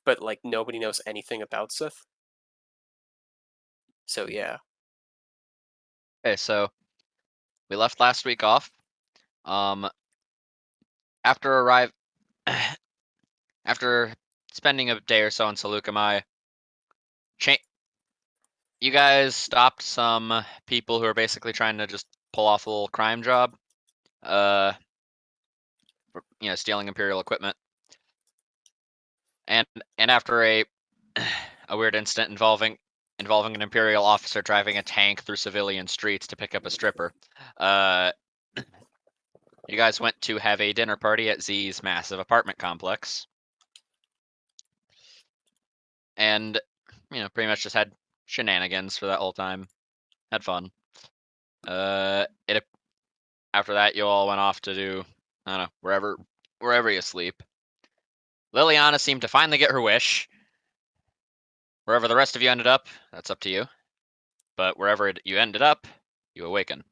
but like nobody knows anything about Sith. So yeah. Okay, so we left last week off. After arrive, after spending a day or so in Saleucami, you guys stopped some people who are basically trying to just pull off a little crime job. Stealing Imperial equipment. And after a weird incident involving an Imperial officer driving a tank through civilian streets to pick up a stripper, you guys went to have a dinner party at Z's massive apartment complex. And, pretty much just had shenanigans for that whole time. Had fun. After that, you all went off to do, I don't know, wherever you sleep. Liliana seemed to finally get her wish. Wherever the rest of you ended up, that's up to you. But wherever you ended up, you awaken.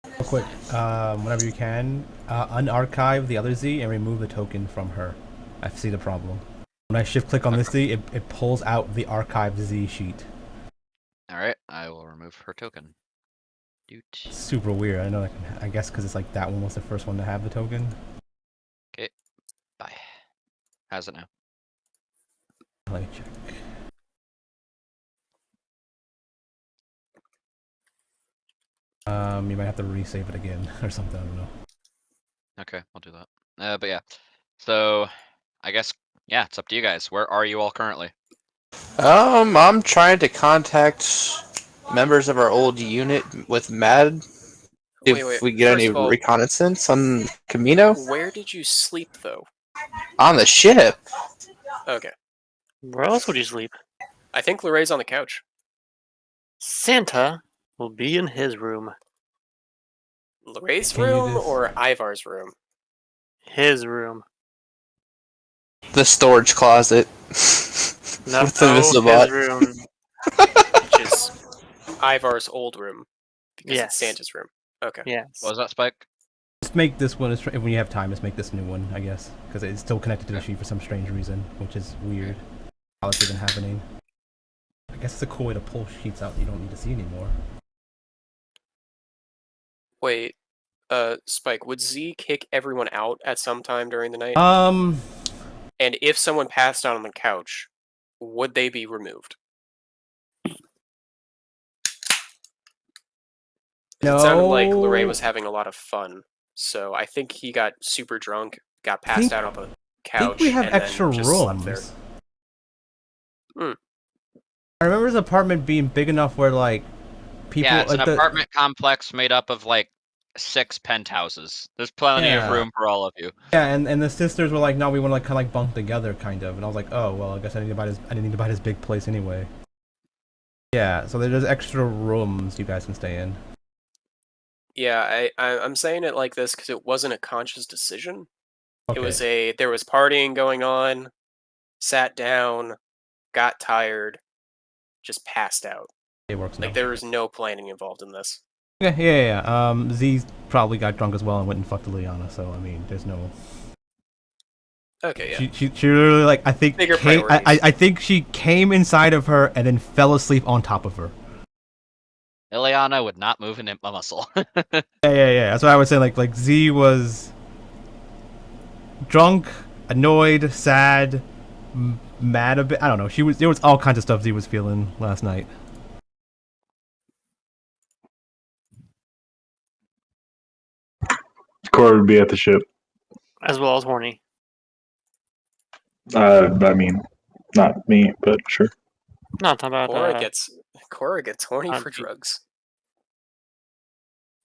Real quick, whenever you can, unarchive the other Z and remove the token from her. I see the problem. When I shift click on this Z, it pulls out the archived Z sheet. Alright, I will remove her token. Super weird. I know. I guess because it's like that one was the first one to have the token. Okay. Bye. How's it now? Let me check. You might have to resave it again or something. I don't know. Okay, I'll do that. But yeah. So, I guess, yeah, it's up to you guys. Where are you all currently? I'm trying to contact members of our old unit with MAD. If we get any reconnaissance on Camino. Where did you sleep, though? On the ship. Okay. Where else would you sleep? I think Lorraine's on the couch. Santa will be in his room. Lorraine's room or Ivar's room? His room. The storage closet. No, with the his room. Which is Ivar's old room. Because it's Santa's room. Okay. Yes. What was that, Spike? Just make this one, when you have time, just make this new one, I guess. Because it's still connected to the sheet for some strange reason, which is weird. How it's even happening. I guess it's a cool way to pull sheets out that you don't need to see anymore. Wait, Spike, would Z kick everyone out at some time during the night? And if someone passed out on the couch, would they be removed? No. It sounded like Lorraine was having a lot of fun, so I think he got super drunk, got passed out on the couch, I think we have and extra then just rooms. slept there. I remember his apartment being big enough where, like, people... Yeah, it's like an apartment complex made up of, like, 6 penthouses. There's plenty of room for all of you. Yeah, and the sisters were like, no, we want to, like, kind of, like, bunk together, kind of. And I was like, oh, well, I guess I didn't need to buy this big place anyway. Yeah, so there's extra rooms you guys can stay in. Yeah, I'm saying it like this because it wasn't a conscious decision. Okay. It was there was partying going on, sat down, got tired, just passed out. It works. Like, there was no planning involved in this. Yeah. Z probably got drunk as well and went and fucked Liliana, so, I mean, there's no... Okay, yeah. She literally, like, I think I think she came inside of her and then fell asleep on top of her. Liliana would not move a muscle. Yeah. That's what I would say. Like Z was drunk, annoyed, sad, mad a bit. I don't know. There was all kinds of stuff Z was feeling last night. Cora would be at the ship. As well as horny. I mean, not me, but sure. Not talking about Cora gets horny for drugs.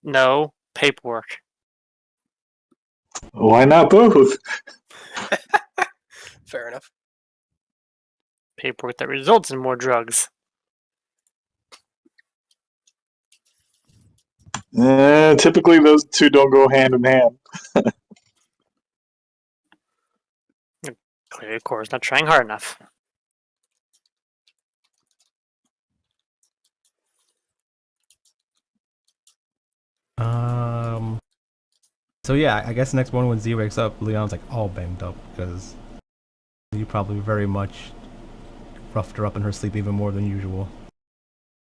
No, paperwork. Why not both? Fair enough. Paperwork that results in more drugs. Typically, those two don't go hand in hand. Clearly, Cora's not trying hard enough. So yeah, I guess next morning when Z wakes up, Leon's like all banged up because You probably very much roughed her up in her sleep even more than usual.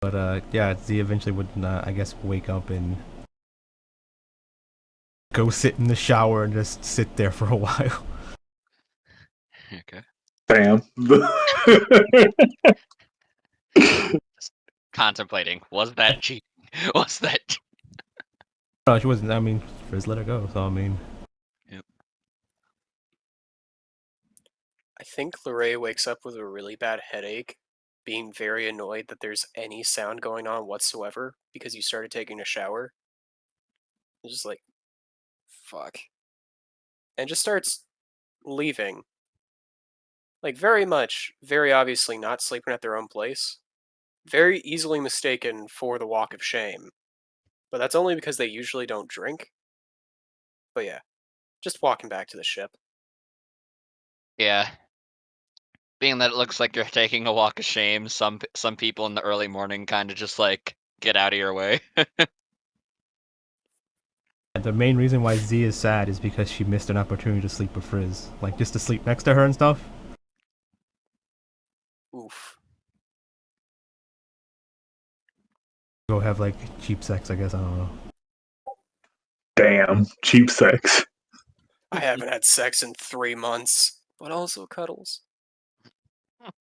But yeah, Z eventually would, I guess, wake up and go sit in the shower and just sit there for a while. Okay. Bam. Contemplating. Was that cheating? Was that? No, she wasn't. I mean, Frizz let her go, so I mean. Yep. I think Lorray wakes up with a really bad headache, being very annoyed that there's any sound going on whatsoever because you started taking a shower. It's just like, fuck. And just starts leaving. Like, very obviously not sleeping at their own place. Very easily mistaken for the walk of shame. But that's only because they usually don't drink. But yeah, just walking back to the ship. Yeah. Being that it looks like you're taking a walk of shame, some people in the early morning kind of just like get out of your way. The main reason why Z is sad is because she missed an opportunity to sleep with Frizz. Like, just to sleep next to her and stuff. Oof. Go have, like, cheap sex, I guess, I don't know. Damn, cheap sex. I haven't had sex in 3 months, but also cuddles. I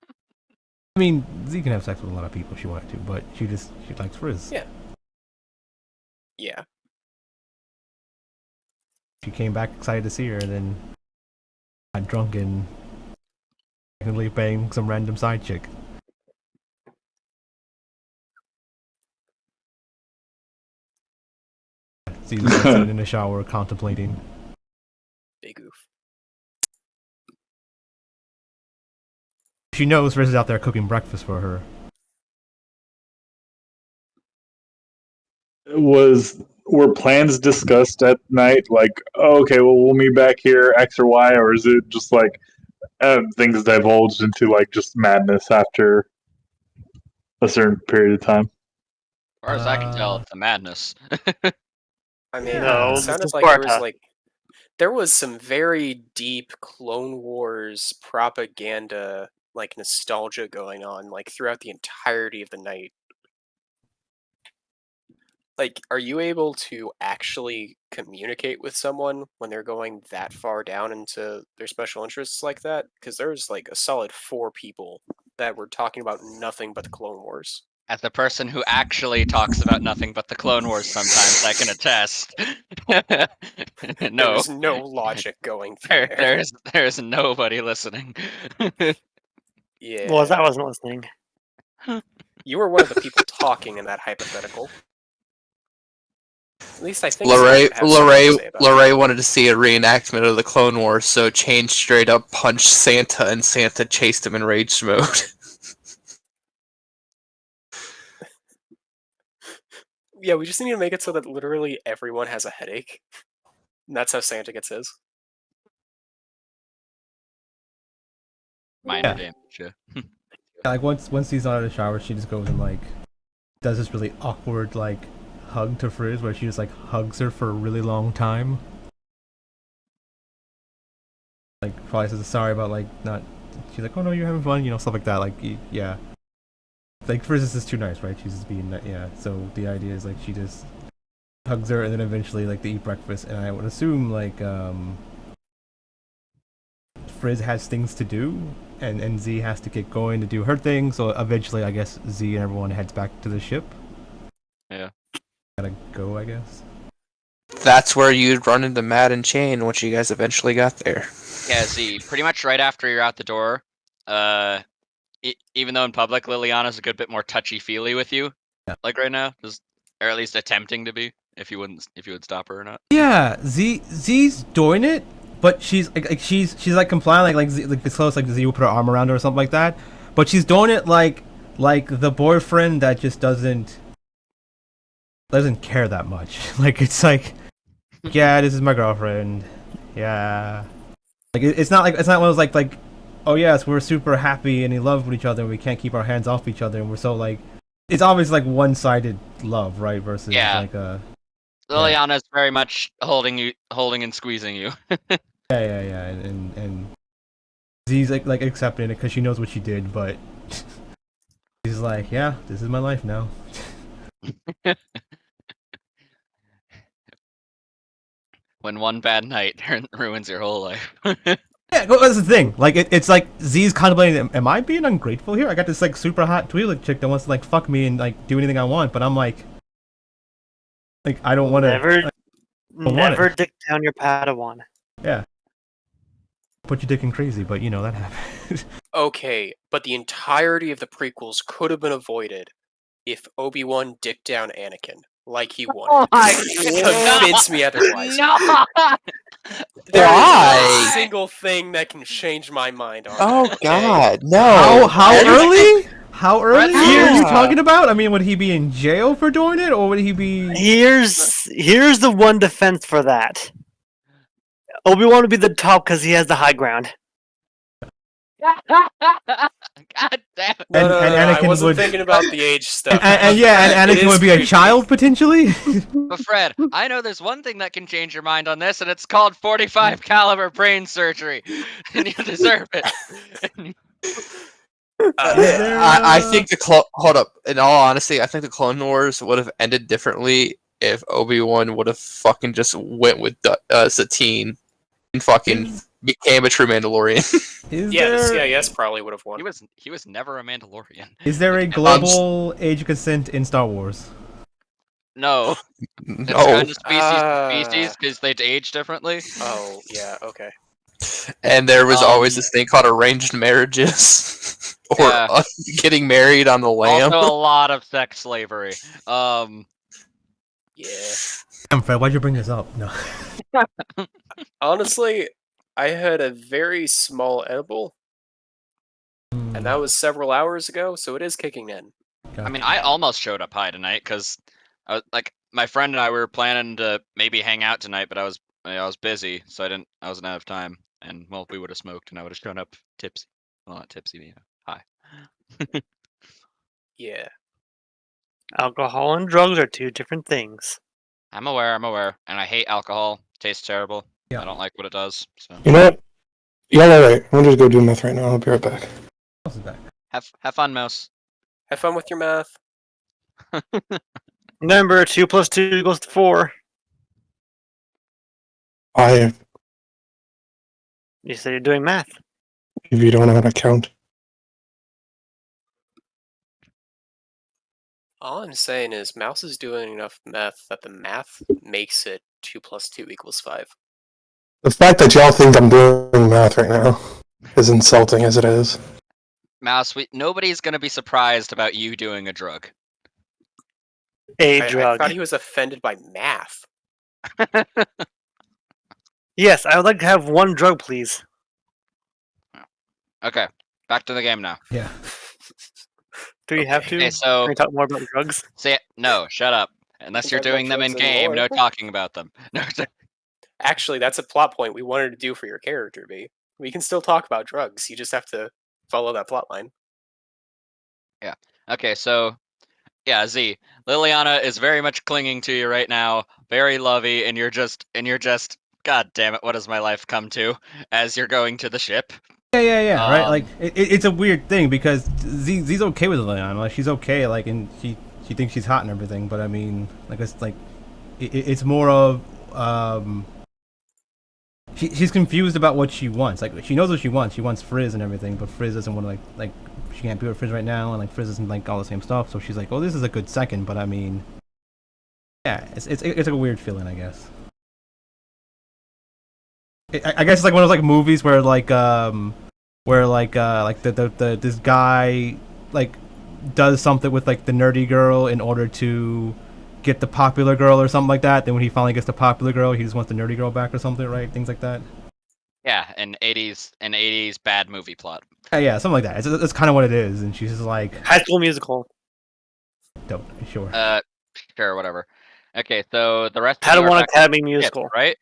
mean, Z can have sex with a lot of people if she wanted to, but she likes Frizz. Yeah. Yeah. She came back excited to see her, and then got drunk and technically banged some random side chick. Z's just sitting in the shower contemplating. Big oof. She knows Frizz is out there cooking breakfast for her. Were plans discussed at night? Like, oh, okay, well, we'll meet back here, X or Y, or is it just like things divulged into like just madness after a certain period of time? As far as I can tell, it's a madness. I mean, No, it this sounded is like Sparta. there was some very deep Clone Wars propaganda, like nostalgia going on, like throughout the entirety of the night. Like, are you able to actually communicate with someone when they're going that far down into their special interests like that? Because there's like a solid 4 people that were talking about nothing but the Clone Wars. As a person who actually talks about nothing but the Clone Wars sometimes, I can attest. There No, was no logic going through there. there's nobody listening. Yeah. Well, I wasn't listening. You were one of the people talking in that hypothetical. At least I think Sam would have something to say about it. Lorray wanted to see a reenactment of the Clone Wars, so Chain straight up punched Santa, and Santa chased him in rage mode. Yeah, we just need to make it so that literally everyone has a headache. And that's how Santa gets his. Minor damage, yeah. Like, once he's out of the shower, she just goes and, like, does this really awkward, like, hug to Frizz, where she just, like, hugs her for a really long time. Like, probably says sorry about, like, not... She's like, oh no, you're having fun, you know, stuff like that, like, yeah. Like, Frizz is just too nice, right? She's just being, yeah, so the idea is, like, she just hugs her, and then eventually, like, they eat breakfast, and I would assume, like, Frizz has things to do, and Z has to get going to do her thing, so eventually, I guess, Z and everyone heads back to the ship. Yeah. Gotta go, I guess. That's where you'd run into Mad and Chain once you guys eventually got there. Yeah, Z, pretty much right after you're out the door, even though in public, Liliana's a good bit more touchy-feely with you, yeah. Like right now, just, or at least attempting to be, if you would stop her or not. Yeah, Z's doing it, but she's she's like complying, like it's close, like Z will put her arm around her or something like that, but she's doing it like the boyfriend that just doesn't care that much. Like, it's like, yeah, this is my girlfriend, yeah. Like, it's not one of those like, oh yes, we're super happy and in love with each other and we can't keep our hands off each other and we're so, like, it's obviously like one-sided love, right? Versus like a Liliana's very much holding and squeezing you. yeah, and Z's like accepting it because she knows what she did, but he's like, yeah, this is my life now. When one bad night ruins your whole life. Yeah, that's the thing. Like, it's like Z's contemplating, am I being ungrateful here? I got this like super hot Twi'lek chick that wants to like fuck me and like do anything I want, but I'm like I don't want to. Never dick down your Padawan. Yeah. Put your dick in crazy, but you know that happened. Okay, but the entirety of the prequels could have been avoided if Obi-Wan dicked down Anakin like he wanted. Convince me otherwise. No! There Why? is a single thing that can change my mind on Oh that, okay? God, no! How early? How early are you Yeah. talking about? I mean, would he be in jail for doing it, or would he be? Here's the one defense for that. Obi-Wan would be the top because he has the high ground. God damn it. No, And I Anakin wasn't would- thinking about the age stuff. And It Anakin is would be a creepy. child potentially. But Fred, I know there's one thing that can change your mind on this, and it's called 45 caliber brain surgery, and you deserve it. I think hold up. In all honesty, I think the Clone Wars would have ended differently if Obi-Wan would have fucking just went with Satine and fucking became a true Mandalorian. Yeah, the CIS probably would have won. He was never a Mandalorian. Is there a global age of consent in Star Wars? No. No. It's kind of species because they age differently. Oh, yeah, okay. And there was always this thing called arranged marriages, or getting married on the lam. Also a lot of sex slavery. Yeah. Damn, Fred, why'd you bring this up? No. Honestly, I had a very small edible, and that was several hours ago, so it is kicking in. I mean, I almost showed up high tonight because I was like, my friend and I were planning to maybe hang out tonight, but I was busy, so I wasn't out of time. And well, we would have smoked, and I would have shown up tipsy. Well, not tipsy, you know, high. Yeah. Alcohol and drugs are two different things. I'm aware, and I hate alcohol. It tastes terrible. Yeah. I don't like what it does. So You know what? Y'all are right. I'm gonna just go do meth right now. I'll be right back. have fun, Mouse. Have fun with your math. Remember, 2 + 2 equals 4. I, You said you're doing math. if you don't know how to count. All I'm saying is Mouse is doing enough math that the math makes it 2 + 2 = 5. The fact that y'all think I'm doing math right now is insulting as it is. Mouse, nobody's gonna be surprised about you doing a drug. A I drug. thought he was offended by math. Yes, I would like to have one drug, please. Okay, back to the game now. Yeah. Do you have to? Okay, so Can we talk more about drugs? no, shut up. Unless you're Talk about doing them in drugs and game, no lore. talking about them. No. Actually, that's a plot point we wanted to do for your character, B. We can still talk about drugs. You just have to follow that plot line. Yeah. Okay, so yeah, Z. Liliana is very much clinging to you right now, very lovey, and you're just God damn it, what has my life come to? As you're going to the ship. Yeah. Right. Like it's a weird thing because Z's okay with Liliana. Like she's okay. Like and she thinks she's hot and everything. But I mean, like it's like it's more of she's confused about what she wants. Like she knows what she wants. She wants Frizz and everything, but Frizz doesn't want to like she can't be with Frizz right now, and like Frizz doesn't like all the same stuff. So she's like, oh, this is a good second. But I mean, yeah, it's like a weird feeling, I guess. I guess it's like one of those like movies where this guy like does something with like the nerdy girl in order to get the popular girl or something like that. Then when he finally gets the popular girl, he just wants the nerdy girl back or something, right? Things like that. Yeah, an 80s bad movie plot. Yeah, something like that. It's kind of what it is, and she's just like High School Musical. don't sure. Sure, whatever. Okay, so the rest of you are Padawan back Academy at the ship, Musical. right?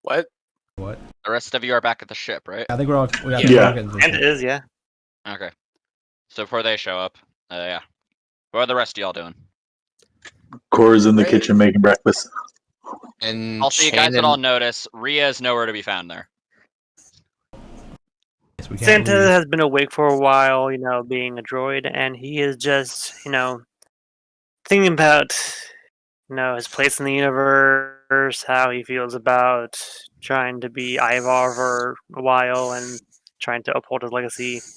What? What? The rest of you are back at the ship, right? I think we're all Yeah. getting to the And ship. it is, yeah. Okay. So before they show up, yeah. What are the rest of y'all doing? Cora's in the Right. kitchen making breakfast. And Also, you guys would Shannon- all notice Rhea is nowhere to be found there. Yes, We can't Santa lose. has been awake for a while, being a droid, and he is just, thinking about, his place in the universe, how he feels about trying to be Ivar for a while and trying to uphold his legacy. So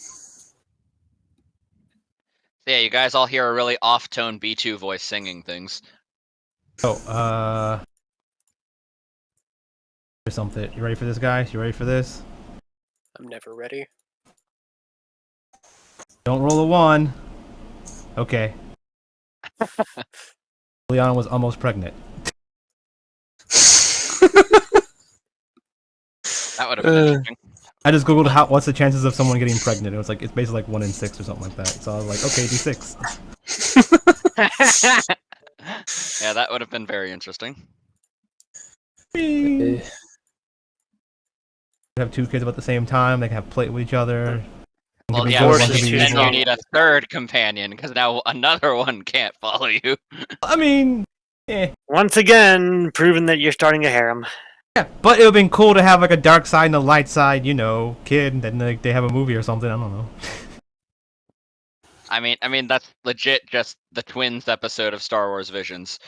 yeah, you guys all hear a really off-tone B2 voice singing things. Oh, there's something. You ready for this, guys? You ready for this? I'm never ready. Don't roll a 1. Okay. Liana was almost pregnant. That would have been interesting. I just googled what's the chances of someone getting pregnant. It was like it's basically like 1 in 6 or something like that. So I was like, okay, d6. Yeah, that would have been very interesting. They have 2 kids about the same time. They can have play with each other. One Well, could be yeah, good, Force one is could be too then evil. you strong. need a third companion, because now another one can't follow you. I mean, Once again, proving that you're starting a harem. yeah, but it would have been cool to have like a dark side and a light side, kid, and then like, they have a movie or something. I don't know. I mean that's legit just the twins episode of Star Wars Visions.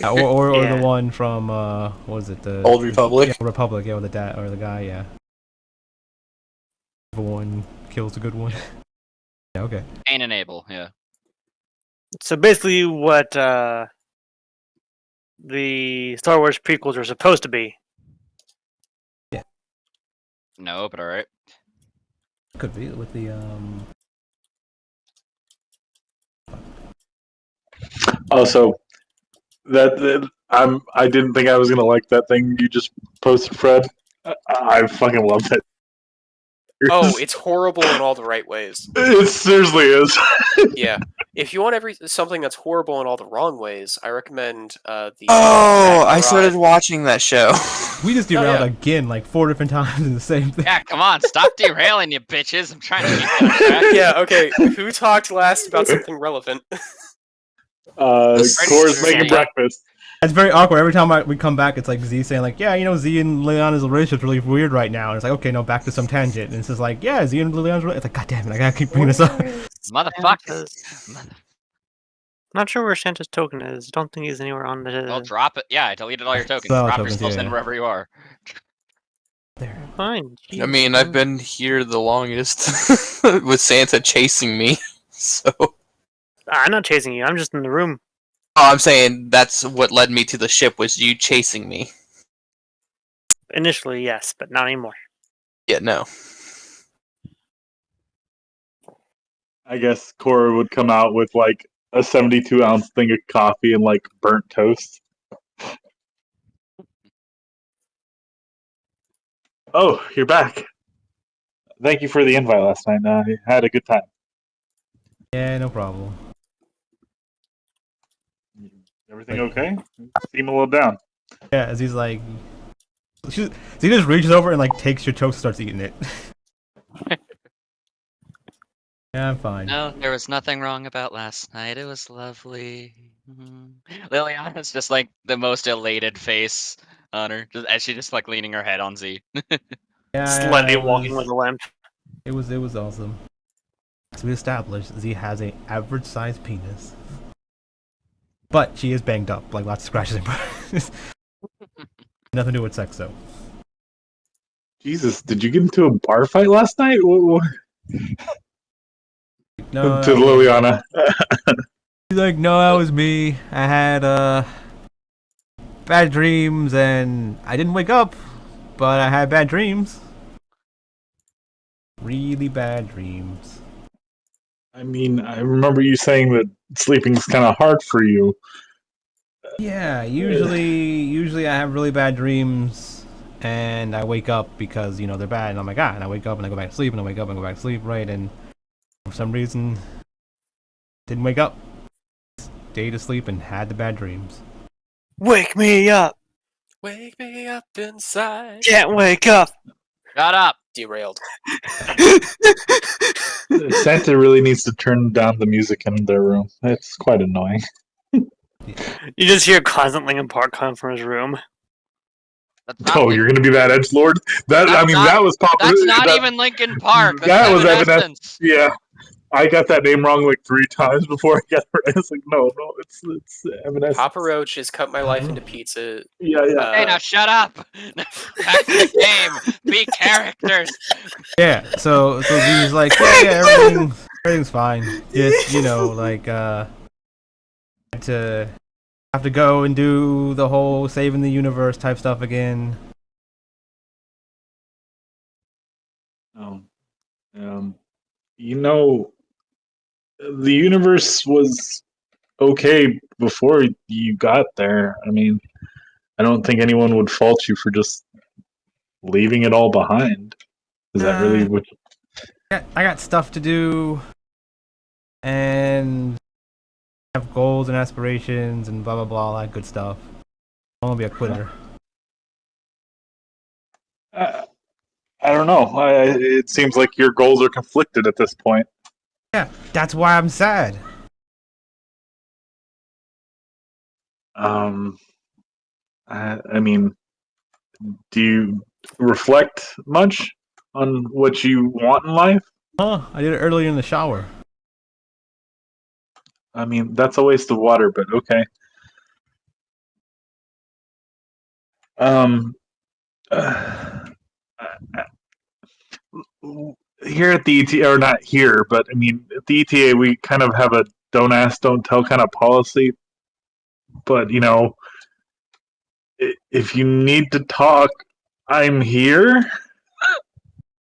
Or the Yeah. one from what was it, the Old Republic? Yeah, Republic, yeah, with the dad or the guy, yeah. The one kills the good one. Yeah, okay. Cain and Abel, yeah. So basically, what the Star Wars prequels are supposed to be. No, but alright. Could be with the Oh, so I didn't think I was gonna like that thing you just posted, Fred. I fucking love it. Oh, it's horrible in all the right ways. It seriously is. Yeah. If you want something that's horrible in all the wrong ways, I recommend the. Oh, I Ragnarok. started watching that show. we just derailed yeah. again like 4 different times in the same thing. Yeah, come on, stop derailing, you bitches. I'm trying to keep you on track. Yeah. Okay. Who talked last about something relevant? Cora's making Santa. breakfast. It's very awkward. Every time we come back, it's like Z saying like, yeah, Z and Liliana's relationship's really weird right now. And it's like, okay, no, back to some tangent. And it's just like, yeah, Z and Liliana's relationship. It's like, god damn it, I gotta keep bringing this up. Motherfuckers. Not sure where Santa's token is. Don't think he's anywhere on the. Well, drop it. Yeah, I deleted all your tokens. So Drop tokens, yourselves yeah. in wherever you are. There. Fine. I mean, I've been here the longest with Santa chasing me. So, I'm not chasing you. I'm just in the room. I'm saying that's what led me to the ship was you chasing me. Initially, yes, but not anymore. Yeah, no. I guess Cora would come out with like a 72-ounce thing of coffee and like burnt toast. Oh, you're back. Thank you for the invite last night. I had a good time. Yeah, no problem. Everything okay? You seem a little down. Yeah, as he's like, Z just reaches over and like takes your toast, starts eating it. Yeah, I'm fine. No, there was nothing wrong about last night. It was lovely. Liliana's just like the most elated face on her, as she just like leaning her head on Z. Yeah, Slightly it walking was- with a limp. It was awesome. So we established Z has an average sized penis. But she is banged up, like lots of scratches and bruises. Nothing to do with sex though. Jesus, did you get into a bar fight last night? No, To Liliana. He's like, no, that was me. I had bad dreams and I didn't wake up, but I had bad dreams. Really bad dreams. I mean, I remember you saying that sleeping's kind of hard for you. Yeah, usually I have really bad dreams and I wake up because, they're bad and I'm like, and I wake up and I go back to sleep and I wake up and go back to sleep, right? And for some reason didn't wake up. Stayed asleep and had the bad dreams. Wake me up! Wake me up inside. Can't wake up! Shut up! Derailed. Santa really needs to turn down the music in their room. It's quite annoying. You just hear constantly in part coming from his room. That's not. Oh, you're gonna be that edge lord. That That's not. that was Papa. That's not that, even Lincoln Park. That's that was Evanescence. Evanescence. Yeah, I got that name wrong like 3 times before I got it right. It's like no, it's Evanescence. Papa Roach has cut my life into pizza. Yeah. Hey, now shut up. Back to the game. Be characters. Yeah, so he's like, yeah, everything's fine. Just, like, to have to go and do the whole saving the universe type stuff again. You know, the universe was okay before you got there. I mean, I don't think anyone would fault you for just leaving it all behind. Is that really what? I got stuff to do, and have goals and aspirations and blah blah blah, all that good stuff. I want to be a quitter. I don't know. It seems like your goals are conflicted at this point. Yeah, that's why I'm sad. I mean, do you reflect much on what you want in life? Huh? I did it earlier in the shower. I mean, that's a waste of water, but okay. Um, uh, here at the ETA, or not here, but I mean, at the ETA, we kind of have a don't ask, don't tell kind of policy. But, if you need to talk, I'm here.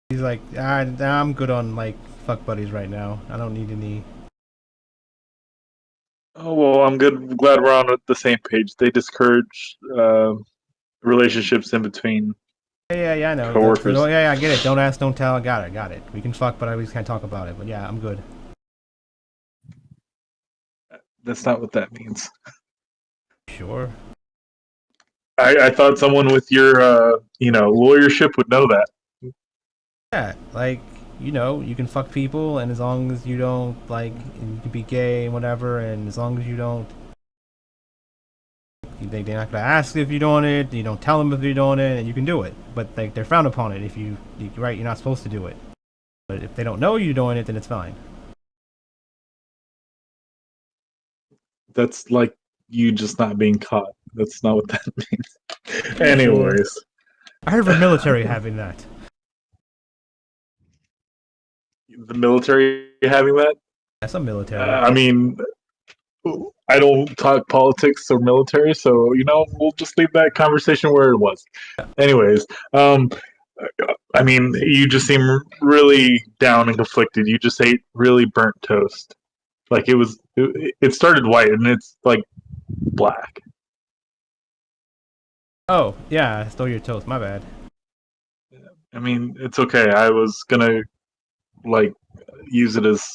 He's like, I'm good on like fuck buddies right now. I don't need any. Oh, well, I'm good. Glad we're on the same page. They discourage relationships in between Yeah, I know. coworkers. Yeah, I get it. Don't ask, don't tell. I got it. We can fuck, but we just can't talk about it. But yeah, I'm good. That's not what that means. Sure. I thought someone with your, lawyership would know that. Yeah, like, you can fuck people, and as long as you don't, like, you can be gay and whatever, and as long as you don't, they're not gonna ask if you're doing it, you don't tell them if you're doing it, and you can do it. But, like, they're frowned upon it if you're not supposed to do it. But if they don't know you're doing it, then it's fine. That's like you just not being caught. That's not what that means. Anyways. I heard of a military having that. The military having that? That's a military. I mean, I don't talk politics or military, so we'll just leave that conversation where it was. Anyways, I mean, you just seem really down and conflicted. You just ate really burnt toast. Like it started white and it's like black. Oh, yeah, I stole your toast. My bad. I mean, it's okay. I was gonna like use it as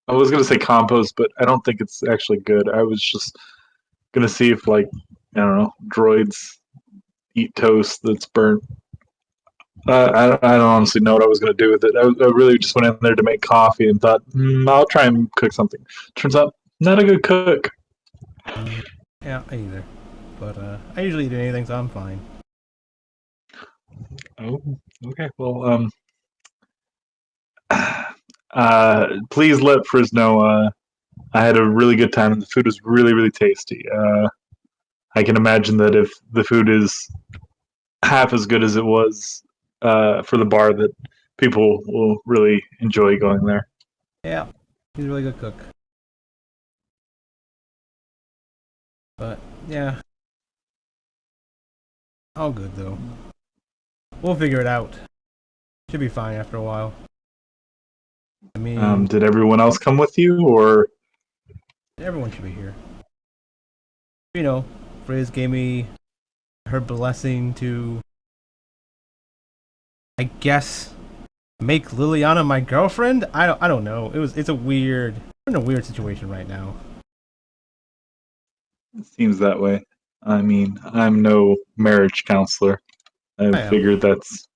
I was gonna say compost, but I don't think it's actually good. I was just gonna see if I don't know, droids eat toast that's burnt. I don't honestly know what I was gonna do with it. I really just went in there to make coffee and thought, I'll try and cook something. Turns out, not a good cook. Yeah, either. But I usually eat anything, so I'm fine. Oh, okay. Well, please let Frizz know I had a really good time and the food was really, really tasty. I can imagine that if the food is half as good as it was for the bar, that people will really enjoy going there. Yeah, he's a really good cook. But yeah, all good though. We'll figure it out. Should be fine after a while. I mean, Did everyone else come with you, or everyone should be here. Frizz gave me her blessing to, I guess, make Liliana my girlfriend. I don't know. It's a weird. We're in a weird situation right now. it seems that way? I mean, I'm no marriage counselor. I figured that's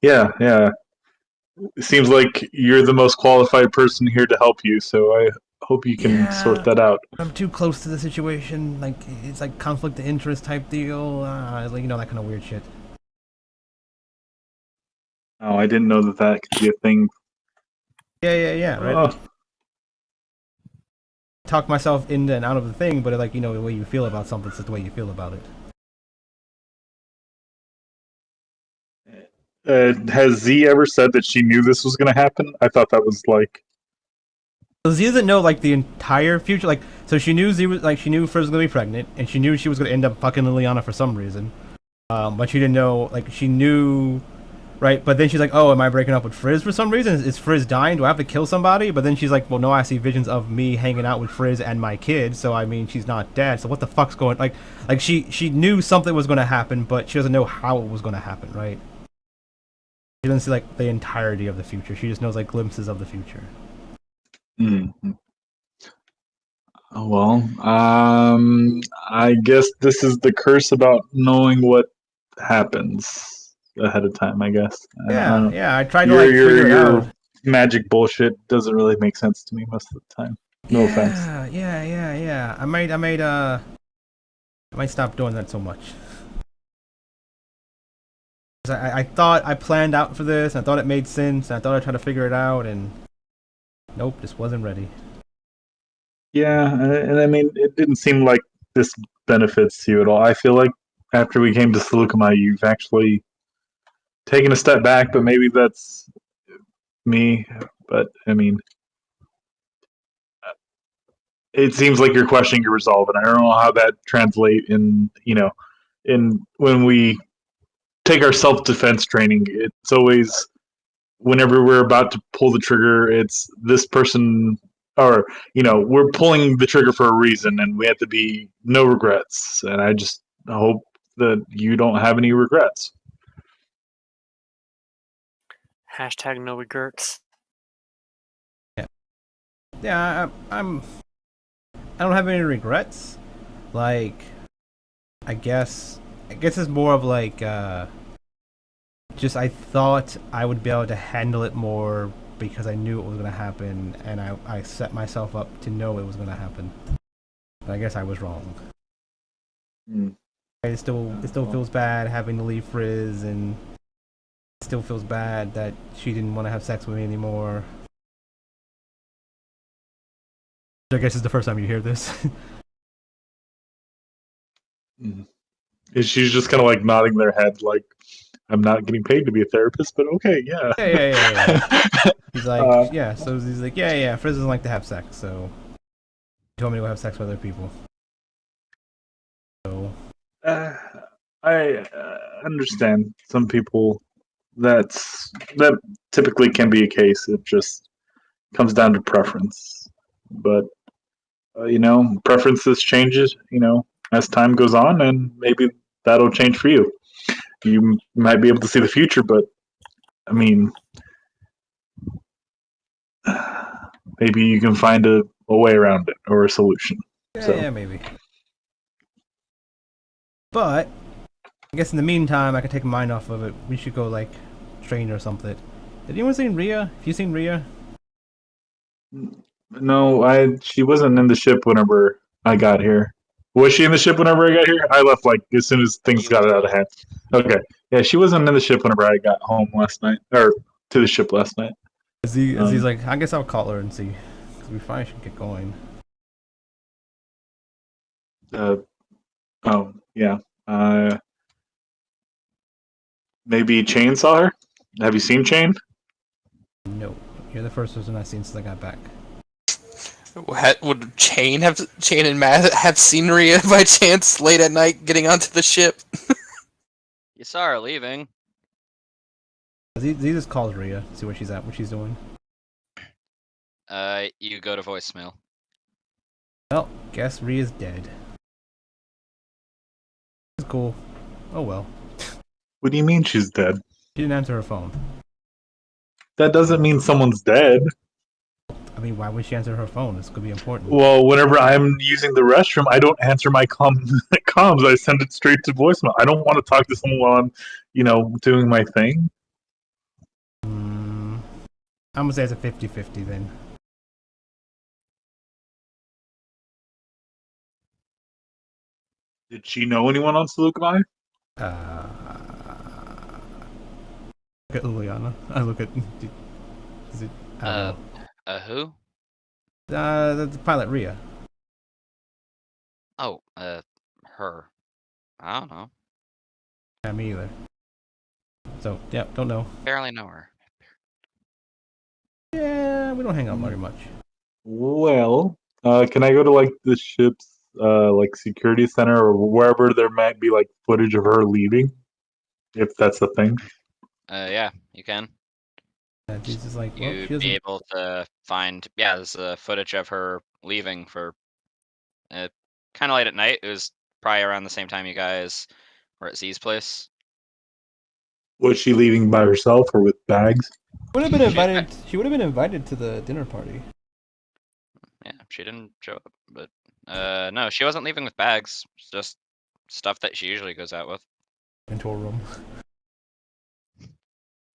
yeah. It seems like you're the most qualified person here to help you, so I hope you can sort that out. I'm too close to the situation. Like it's like conflict of interest type deal. Like that kind of weird shit. Oh, I didn't know that that could be a thing. Yeah, right. Oh, Talk myself into and out of the thing, but like, the way you feel about something, it's just the way you feel about it. has Z ever said that she knew this was going to happen? I thought that was like. So Z doesn't know like the entire future. Like, so she knew Z was like she knew Friz was gonna be pregnant, and she knew she was gonna end up fucking Liliana for some reason. But she didn't know. Like, she knew, right? But then she's like, "Oh, am I breaking up with Friz for some reason? Is Friz dying? Do I have to kill somebody?" But then she's like, "Well, no, I see visions of me hanging out with Friz and my kid. So I mean, she's not dead. So what the fuck's going? Like she knew something was gonna happen, but she doesn't know how it was gonna happen, right? She doesn't see like the entirety of the future. She just knows like glimpses of the future." Mm. Oh, well, I guess this is the curse about knowing what happens ahead of time. I guess I don't. Yeah. I tried to Your like figure it out. your magic bullshit doesn't really make sense to me most of the time. No offense. Yeah. I might stop doing that so much. 'Cause I thought I planned out for this, and I thought it made sense, and I thought I'd try to figure it out, and nope, just wasn't ready. Yeah, and I mean, it didn't seem like this benefits you at all. I feel like after we came to Seleucama, you've actually taken a step back, but maybe that's me. But I mean, it seems like you're questioning your resolve, and I don't know how that translate in in when we take our self defense training. It's always whenever we're about to pull the trigger, it's this person, or we're pulling the trigger for a reason, and we have to be no regrets. And I just hope that you don't have any regrets. Hashtag no regrets. Yeah, I don't have any regrets. Like, I guess it's more of like, just I thought I would be able to handle it more because I knew it was gonna happen, and I set myself up to know it was gonna happen. But I guess I was wrong. Mm. It still feels bad having to leave Frizz, and it still feels bad that she didn't want to have sex with me anymore. I guess it's the first time you hear this. Mm. She's just kind of like nodding their head, like I'm not getting paid to be a therapist, but okay, yeah. Yeah. He's like, Uh, yeah. So he's like, yeah. Frizz doesn't like to have sex, so he told me to go have sex with other people. So uh, I understand some people. That typically can be a case. It just comes down to preference. But preferences changes. As time goes on, and maybe that'll change for you. You might be able to see the future, but I mean, maybe you can find a way around it or a solution. yeah, maybe. But I guess in the meantime, I could take mine off of it. We should go like train or something. Did anyone see Rhea? Have you seen Rhea? No, she wasn't in the ship whenever I got here. Was she in the ship whenever I got here? I left like as soon as things got out of hand. Okay. Yeah, she wasn't in the ship whenever I got home last night, or to the ship last night. He's like, I guess I'll call her and see. Cause we finally should get going. Oh, yeah. Maybe Chain saw her? Have you seen Chain? No, you're the first person I've seen since I got back. Would Chain and Matt have seen Rhea by chance late at night getting onto the ship? You saw her leaving. He just calls Rhea, see where she's at, what she's doing. You go to voicemail. Well, guess Rhea's dead. It's cool. Oh well. What do you mean she's dead? She didn't answer her phone. That doesn't mean someone's dead. I mean, why would she answer her phone? This could be important. Well, whenever I'm using the restroom, I don't answer my comms. I send it straight to voicemail. I don't want to talk to someone while I'm, doing my thing. I'm gonna say it's a 50-50 then. Did she know anyone on Seleucami? Uh, Look at Liliana. I look at. Is it? I don't Who? know. The pilot Rhea. Oh, her. I don't know. Yeah, me either. So yeah, don't know. Barely know her. Yeah, we don't hang out very much. Well, can I go to like the ship's like security center or wherever there might be like footage of her leaving, if that's a thing? Yeah, you can. She's just like, well, You'd she be doesn't. able to find, yeah, there's footage of her leaving for kind of late at night. It was probably around the same time you guys were at Z's place. Was she leaving by herself or with bags? Would have been She- invited. She would have been invited to the dinner party. Yeah, she didn't show up, but no, she wasn't leaving with bags. It's just stuff that she usually goes out with. Into a room.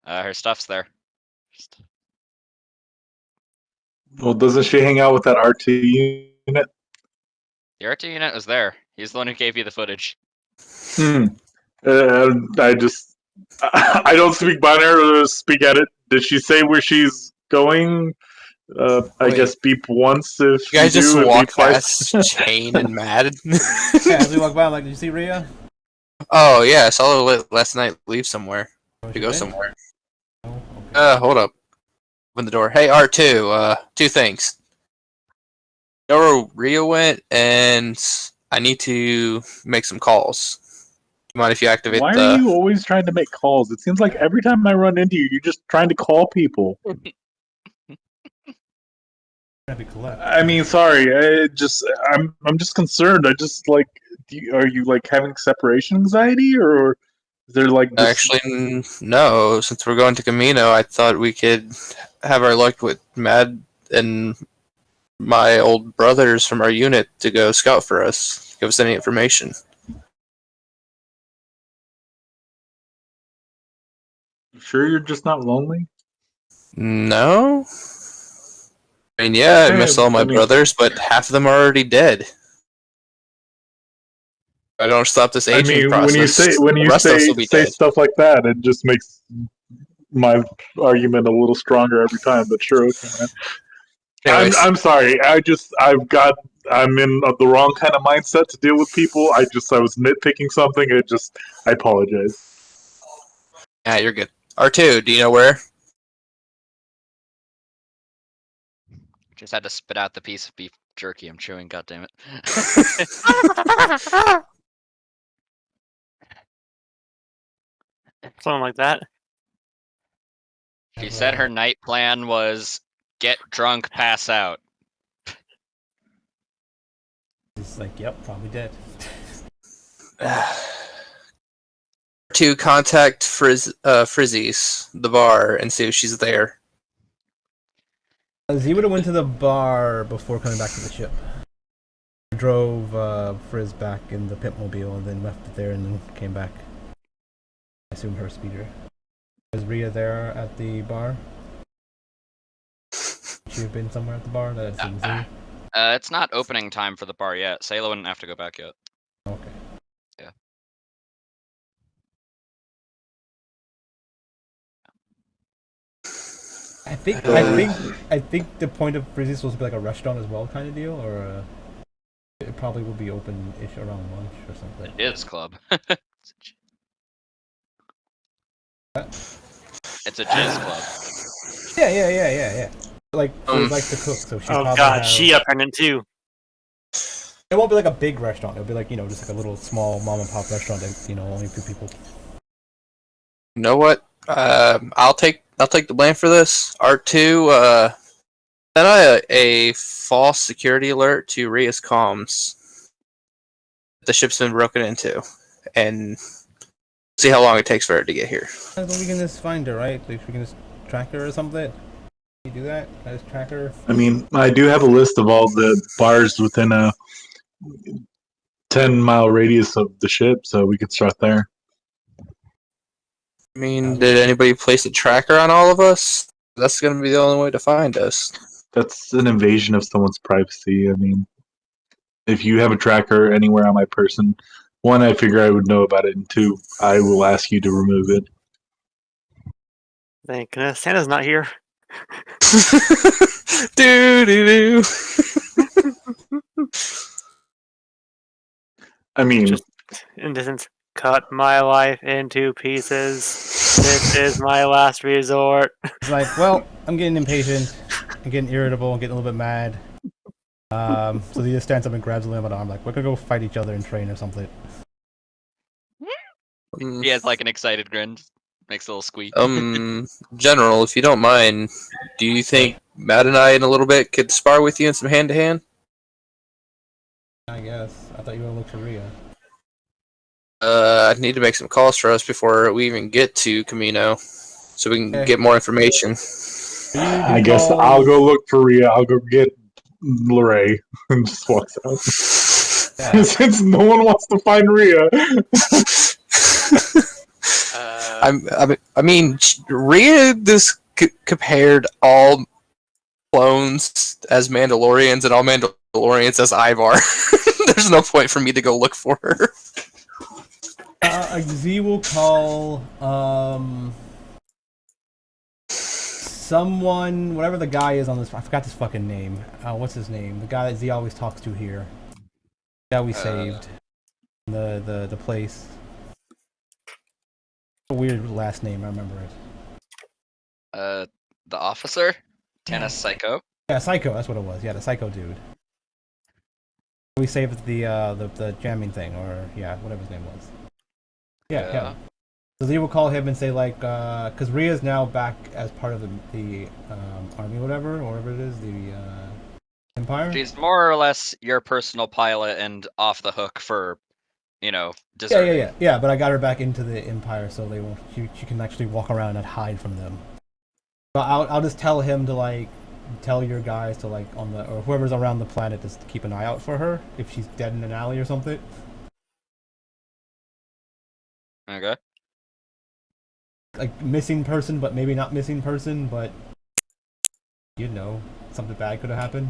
Her stuff's there. Just- Well, doesn't she hang out with that RT unit? The RT unit was there. He's the one who gave you the footage. Hmm. I just I don't speak binary or speak at it. Did she say where she's going? I Wait. guess beep once if You guys you just do, and walk beep twice. past Chain and Mad. Yeah, as we walk by, I'm like, did you see Rhea? Oh yeah, I saw her last night leave somewhere Oh, to she go went? somewhere. Oh, okay. Hold up. Open the door. Hey R2, two things. Know where Rio went, and I need to make some calls. You mind if you activate Why are the? you always trying to make calls? It seems like every time I run into you, you're just trying to call people. Gotta be collect. I mean, sorry. I'm just concerned. I just like. Are you like having separation anxiety, or is there like just? Actually, no. Since we're going to Camino, I thought we could have our luck with Mad and my old brothers from our unit to go scout for us. Give us any information. Sure, you're just not lonely. No. I mean, yeah, I miss all my I mean- brothers, but half of them are already dead. I don't stop this I aging mean, process. when the you rest of us will be say dead. stuff like that, it just makes my argument a little stronger every time. But sure, okay, man. Anyways, I'm sorry. I'm in the wrong kind of mindset to deal with people. I was nitpicking something. I apologize. yeah, you're good. R2, do you know where? Just had to spit out the piece of beef jerky I'm chewing. God damn it! Something like that. She said her night plan was get drunk, pass out. He's like, yep, probably dead. To contact Frizzy's, the bar, and see if she's there. Z would have went to the bar before coming back to the ship. Drove Frizz back in the pitmobile and then left it there and then came back. I assume her speeder. Was Rhea there at the bar? She have been somewhere at the bar that I'd seen Z? It's not opening time for the bar yet. Sayla wouldn't have to go back yet. Okay. Yeah. I think the point of Frizzy is supposed to be like a restaurant as well, kind of deal, or it probably will be open-ish around lunch or something. It is club. It's a jizz club. Yeah. Like Frizz likes to cook, so she Oh probably god, have... she got pregnant too. It won't be like a big restaurant. It'll be like, just like a little small mom and pop restaurant that, only a few people. You know what? I'll take the blame for this. R2, send out a false security alert to Ria's comms. The ship's been broken into, and see how long it takes for her to get here. I think we can just find her, right? Like, we can just track her or something. Can you do that? Can I just track her? I mean, I do have a list of all the bars within a 10-mile radius of the ship, so we could start there. I mean, did anybody place a tracker on all of us? That's going to be the only way to find us. That's an invasion of someone's privacy. I mean, if you have a tracker anywhere on my person, one, I figure I would know about it, and two, I will ask you to remove it. think Santa's not here. do do do. I mean, Just in distance, cut my life into pieces. This is my last resort. It's like, well, I'm getting impatient. I'm getting irritable. I'm getting a little bit mad. So he just stands up and grabs Liam by the arm, like, we're gonna go fight each other in train or something. He has like an excited grin. Makes a little squeak. General, if you don't mind, do you think Matt and I in a little bit could spar with you in some hand to hand? I guess. I thought you were gonna look for Rhea. I need to make some calls for us before we even get to Camino, so we can get more information. I guess I'll go look for Rhea. I'll go get Lorray and just walks out. Yeah. Since no one wants to find Rhea. I mean, Rhea just compared all clones as Mandalorians and all Mandalorians as Ivar. There's no point for me to go look for her. Z will call someone, whatever the guy is on this. I forgot his fucking name. What's his name? The guy that Z always talks to here. The guy we saved. The place. A weird last name. I remember it. The officer, Tennis Psycho. Yeah, Psycho. That's what it was. Yeah, the Psycho dude. We saved the jamming thing, or yeah, whatever his name was. Yeah, him. So Z will call him and say like, because Rhea's now back as part of the army, whatever it is, the Empire. She's more or less your personal pilot and off the hook for, deserting. Yeah. But I got her back into the Empire, so they won't. She can actually walk around and hide from them. So I'll just tell him to like tell your guys to like or whoever's around the planet just to keep an eye out for her if she's dead in an alley or something. Okay. Like missing person, but maybe not missing person, but something bad could have happened.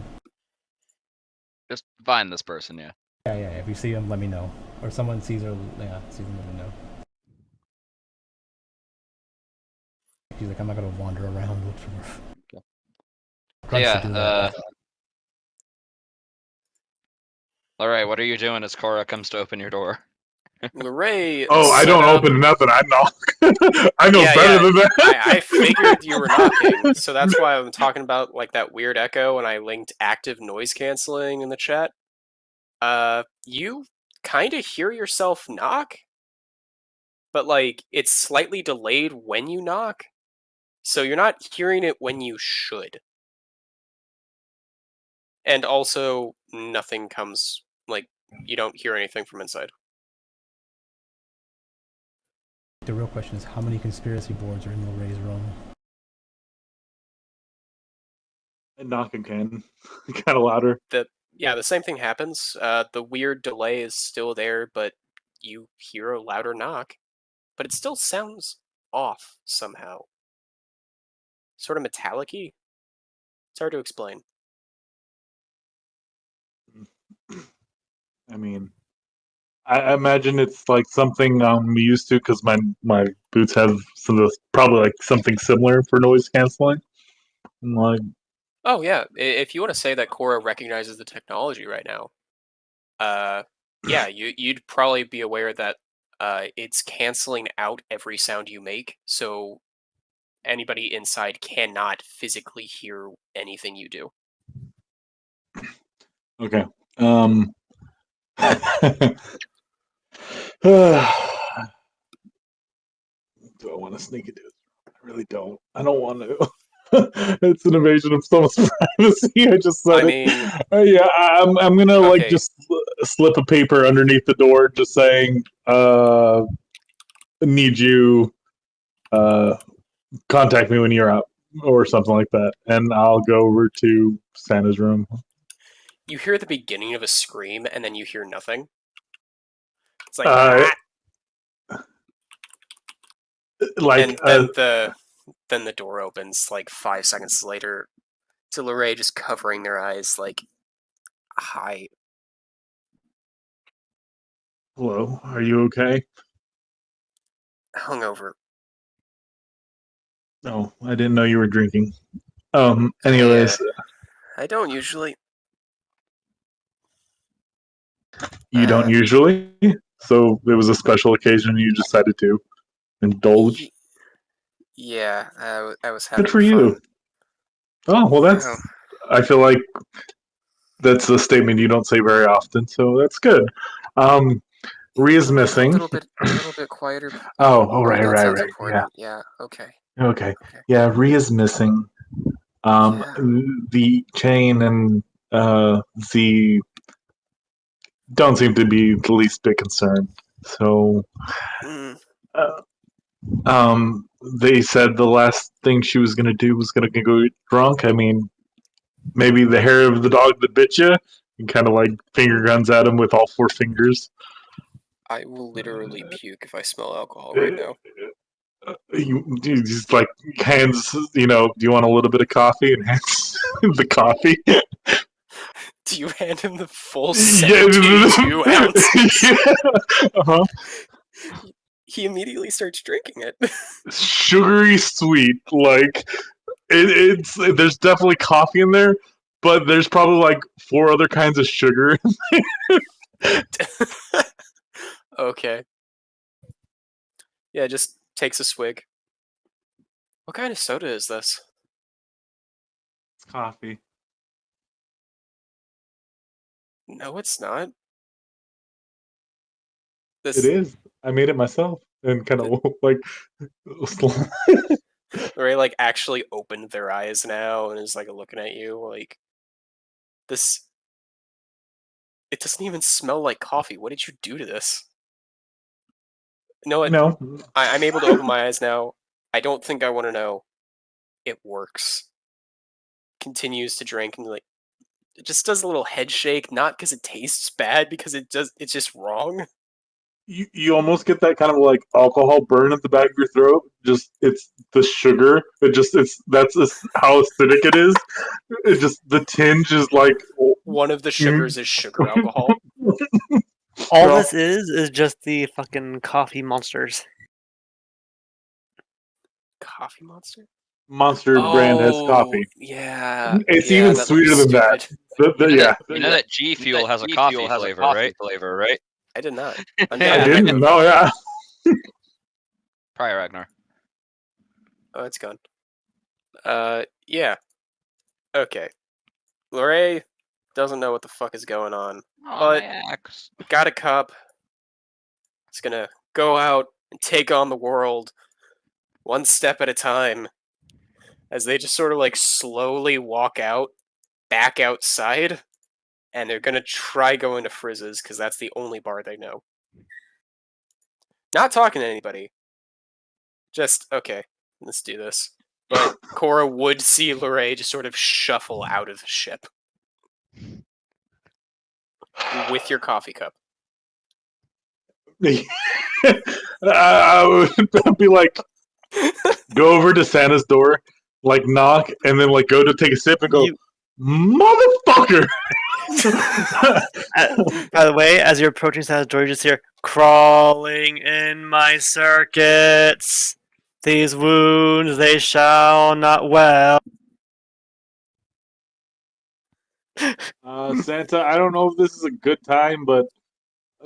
Just find this person, yeah. Yeah. If you see him, let me know. Or someone sees her, sees him, let me know. She's like, I'm not gonna wander around look for her. Yeah. All right. What are you doing as Cora comes to open your door? Lorray. Oh, I don't open nothing. I knock. I know better than that. I figured you were knocking, so that's why I'm talking about like that weird echo, and I linked active noise canceling in the chat. You kind of hear yourself knock, but like it's slightly delayed when you knock, so you're not hearing it when you should. And also, nothing comes, like, you don't hear anything from inside. The real question is, how many conspiracy boards are in Lorray's room? I knock again. Kind of louder. The same thing happens. The weird delay is still there, but you hear a louder knock. But it still sounds off somehow. Sort of metallic-y. It's hard to explain. I mean, I imagine it's like something I'm used to because my boots have probably like something similar for noise canceling. Like, oh yeah, if you want to say that Cora recognizes the technology right now, yeah, you'd probably be aware that it's canceling out every sound you make, so anybody inside cannot physically hear anything you do. okay. Do I want to sneak into it? I really don't. I don't want to. It's an invasion of someone's privacy. I just said yeah, I'm gonna like just slip a paper underneath the door, just saying, "Need you. Contact me when you're out," or something like that, and I'll go over to Santa's room. You hear the beginning of a scream, and then you hear nothing. It's like and then the door opens like 5 seconds later to Lorray just covering their eyes like, hi. Hello, are you okay? Hungover. Oh, I didn't know you were drinking. I, Anyways, I don't usually. you don't usually, so it was a special occasion and you decided to indulge. Yeah, I was Good having for fun. you. Oh, well, Oh, I feel like that's a statement you don't say very often, so that's good. Ria's a missing. little bit quieter. Oh, Oh, that sounds right. Yeah. important. Yeah. Okay. Okay. Okay. Yeah, Ria's missing. Yeah. The chain and Z don't seem to be the least bit concerned. So, Mm, uh, they said the last thing she was gonna do was gonna go get drunk. I mean, maybe the hair of the dog that bit you, and kind of like finger guns at him with all four fingers. I will literally puke if I smell alcohol right Uh, now. you just like hands, do you want a little bit of coffee and hands the coffee? Do you hand him the full Yeah. 72 ounces? Yeah. Uh-huh. He immediately starts drinking it. Sugary sweet. Like it's there's definitely coffee in there, but there's probably like four other kinds of sugar. Okay. Yeah, just takes a swig. What kind of soda is this? It's coffee. No, it's not. It This is. I made it myself and kind of like Ray like actually opened their eyes now and is like looking at you like this. It doesn't even smell like coffee. What did you do to this? You know what? no. I'm able to open my eyes now. I don't think I want to know. It works. Continues to drink and like it just does a little head shake, not because it tastes bad, because it's just wrong. You almost get that kind of like alcohol burn at the back of your throat. Just it's the sugar. It's that's just how acidic it is. It just the tinge is like One of the sugars is sugar alcohol. All Well, this is just the fucking coffee monsters. Coffee Monster? Monster brand has Oh, coffee. yeah. It's Yeah, even that looks sweeter than that. stupid. Yeah, You know that G Fuel has a coffee flavor, right? I did not. I Yeah. didn't know. Yeah, Probably Ragnar. Oh, it's gone. Yeah. Okay. Lorray doesn't know what the fuck is going on. Oh, But my axe. got a cup. It's gonna go out and take on the world one step at a time as they just sort of like slowly walk out back outside, and they're gonna try going to Frizz's because that's the only bar they know. Not talking to anybody. Just okay, let's do this. But Cora would see Lorray just sort of shuffle out of the ship with your coffee cup. I would be like, go over to Santa's door, like knock, and then like go to take a sip and go, You, motherfucker. by the way, as you're approaching Santa's door, you just hear crawling in my circuits. These wounds they shall not well. Santa, I don't know if this is a good time, but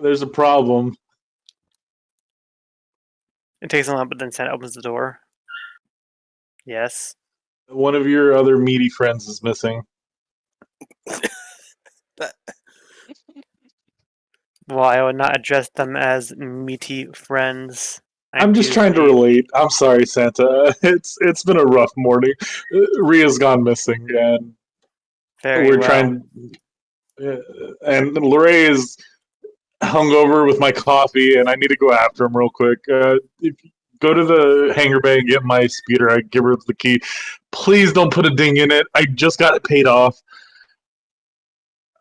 there's a problem. It takes a moment, but then Santa opens the door. Yes. One of your other meaty friends is missing. Well, I would not address them as meaty friends. I'm just trying to relate. I'm sorry, Santa. It's been a rough morning. Ria's gone missing, and Very we're well. trying. And Lorray is hungover with my coffee, and I need to go after him real quick. If you go to the hangar bay and get my speeder, I give her the key. Please don't put a ding in it. I just got it paid off.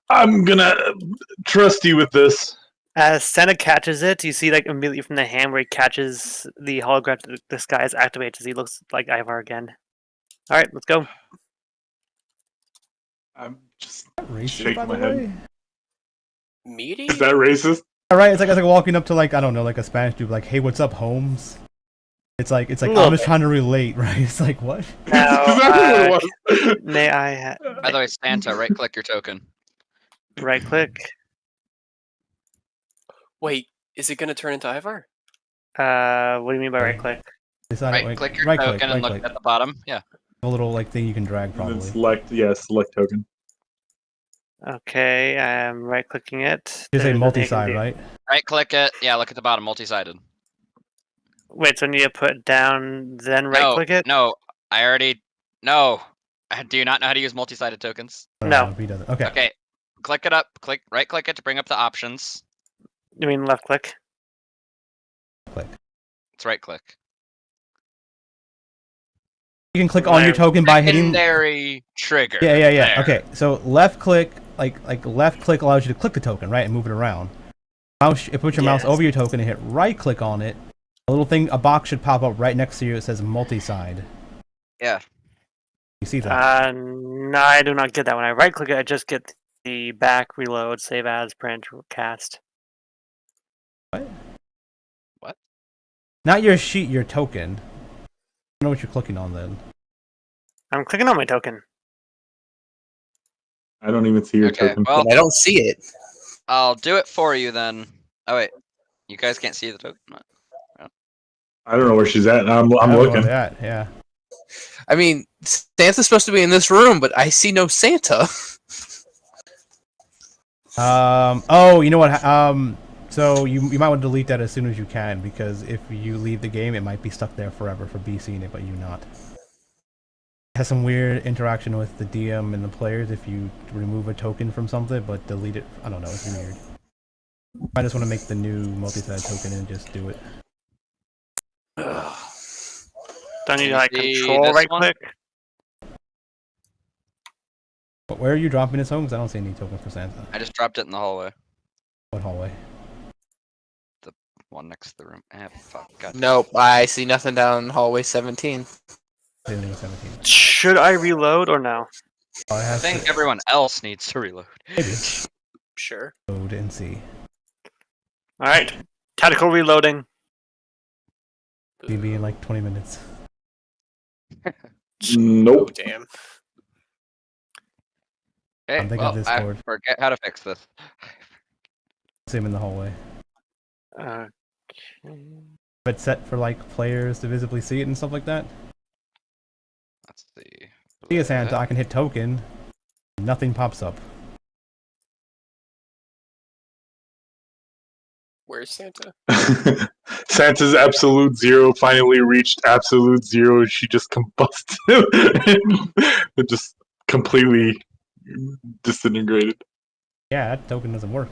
I'm gonna trust you with this. As Santa catches it, you see like immediately from the hand where he catches the hologram to the sky is activated as he looks like Ivar again. Alright, let's go. I'm just Racist, shaking by the my head. way. Meaty? Is that racist? All right, it's like walking up to like I don't know, like a Spanish dude, like, hey, what's up, Holmes? It's like A I'm little just bit. trying to relate, right? It's like what? Now, Exactly what it was. may I By the way, Santa, right-click your token. right click? Wait, is it gonna turn into Ivar? What do you mean by Okay. right click? Decide it, Right-click your right click, token right and look click. at the bottom. Yeah. A little like thing you can drag And then probably. select token. Okay, I'm right clicking it. Just say There's nothing I can multi-side, do. right? Right-click it. Yeah, look at the bottom, multi-sided. Wait, so I need to put down, then right No, click it? no, I already. No. Do you not know how to use multi-sided tokens? I don't No. know if he doesn't. Okay. Okay. Click it up. Right-click it to bring up the options. You mean left click? Click. It's right-click. You can click on your token by hitting. Secondary trigger. Yeah. There. Okay. So left click, like left click allows you to click the token, right, and move it around. Put your mouse Yes. over your token and hit right click on it. A little thing, a box should pop up right next to you. It says multi-side. Yeah. You see that? No, I do not get that. When I right click it, I just get the back, reload, save as, print, cast. What? Not your sheet, your token. I don't know what you're clicking on then. I'm clicking on my token. I don't even see your Okay, token. well, I don't see it. I'll do it for you then. Oh wait, you guys can't see the token. I don't know where she's at. I'm I don't know where looking. they're at, yeah. I mean, Santa's supposed to be in this room, but I see no Santa. Oh, you know what? So you might want to delete that as soon as you can, because if you leave the game, it might be stuck there forever for B seeing it, but you not. It has some weird interaction with the DM and the players if you remove a token from something, but delete it. I don't know. It's weird. I just want to make the new multi-side token and just do it. Do I need You to like see control this right one? click? But where are you dropping this home? Because I don't see any token for Santa. I just dropped it in the hallway. What hallway? One next to the room. Fuck. God. Nope, I see nothing down hallway 17. 17. Should I reload or no? I think everyone else needs to reload. Maybe. Sure. Load and see. All right, tactical reloading. Maybe in like 20 minutes. Oh Nope. damn. Hey, I'm thinking well, of this I board. forget how to fix this. Same in the hallway. Okay. But set for like players to visibly see it and stuff like that. Let's see. See a Santa, I can hit token. Nothing pops up. Where's Santa? Santa's absolute zero finally reached absolute zero. She just combusted. It just completely disintegrated. Yeah, that token doesn't work.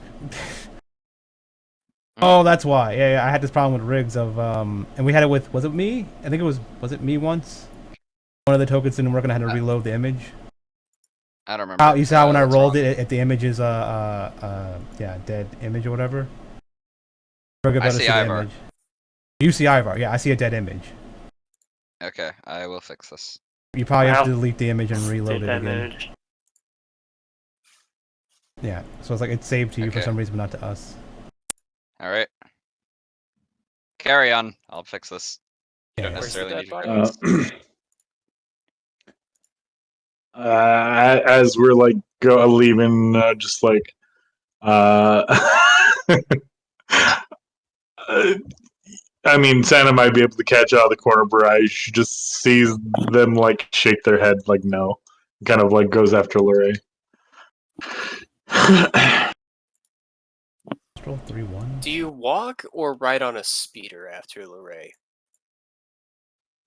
Oh, that's why. Yeah, I had this problem with rigs of and we had it with, was it me? I think it was it me once? One of the tokens didn't work and I had to reload the image. I don't remember. You saw when I That's rolled wrong. it, the image is yeah, dead image or whatever. I see Ivar. You see Ivar, yeah, I see a dead image. Okay, I will fix this. You probably have to Well, delete the image and reload it again. Image. Yeah, so it's like it's saved to you for Okay. some reason, but not to us. All right. Carry on. I'll fix this. You Yeah, don't yeah. Where's the necessarily dead need your body? tokens. As we're like leaving, just like I mean, Santa might be able to catch out of the corner of her eye. She just sees them like shake their head, like no, kind of like goes after Lorray. Roll 3-1. Do you walk or ride on a speeder after Luray?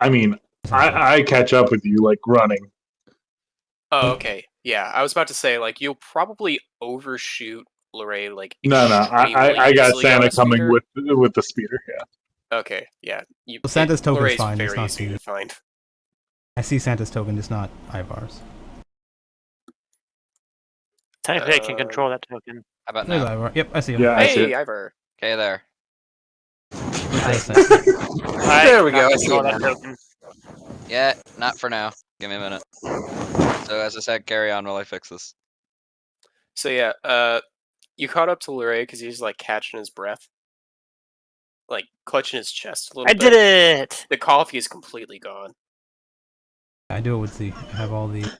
I mean, I catch up with you like running. Oh, okay. Yeah, I was about to say, like, you'll probably overshoot Luray, like, No, I got easily on Santa a coming speeder. with the speeder. Yeah. Okay, yeah. Well, Santa's token's Luray's fine, it's very not easy the- to find. I see Santa's token, just not Ivar's. Technically, I can control that token. How about There's now? Ivar. Yep, I see him. Yeah, I see Hey, it. Ivor. Okay, there. There's Santa. There we go, cannot I see control it that now. token. Yeah, not for now. Give me a minute. So as I said, carry on while I fix this. So yeah, you caught up to Luray because he's like catching his breath. like clutching his chest a I little did bit. it! The coffee is completely gone. I do it with Z. I have all the.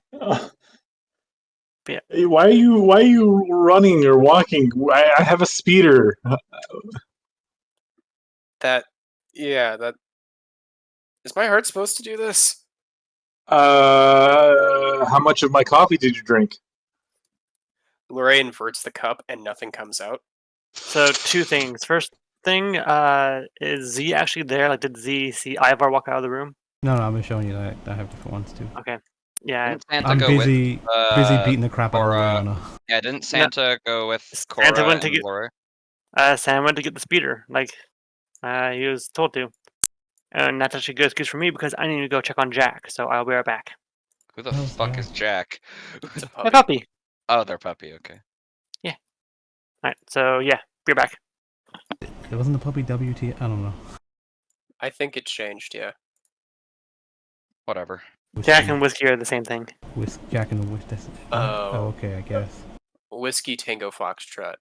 Yeah. Why are you running or walking? I have a speeder. That is my heart supposed to do this? How much of my coffee did you drink? Lorraine inverts the cup and nothing comes out. So, two things. First thing, is Z actually there? Like, did Z see Ivar walk out of the room? No, I've been showing you that I have different ones too. Okay. Yeah. Didn't Santa I'm go busy with beating the crap out of Cora? Liliana. Yeah, didn't Santa go with Santa Cora went to and get- Laura? Sam went to get the speeder, like he was told to. And that's actually a good excuse for me because I need to go check on Jack, so I'll be right back. Who the How's fuck Jack? is Jack? It's a My puppy. puppy. Oh, their puppy. Okay. Alright, so yeah, be right back. It wasn't the puppy WT. I don't know. I think it changed, yeah. Whatever. Jack and Whiskey are the same thing. Jack and the Whiskey. Oh. Okay, I guess. Whiskey Tango Foxtrot.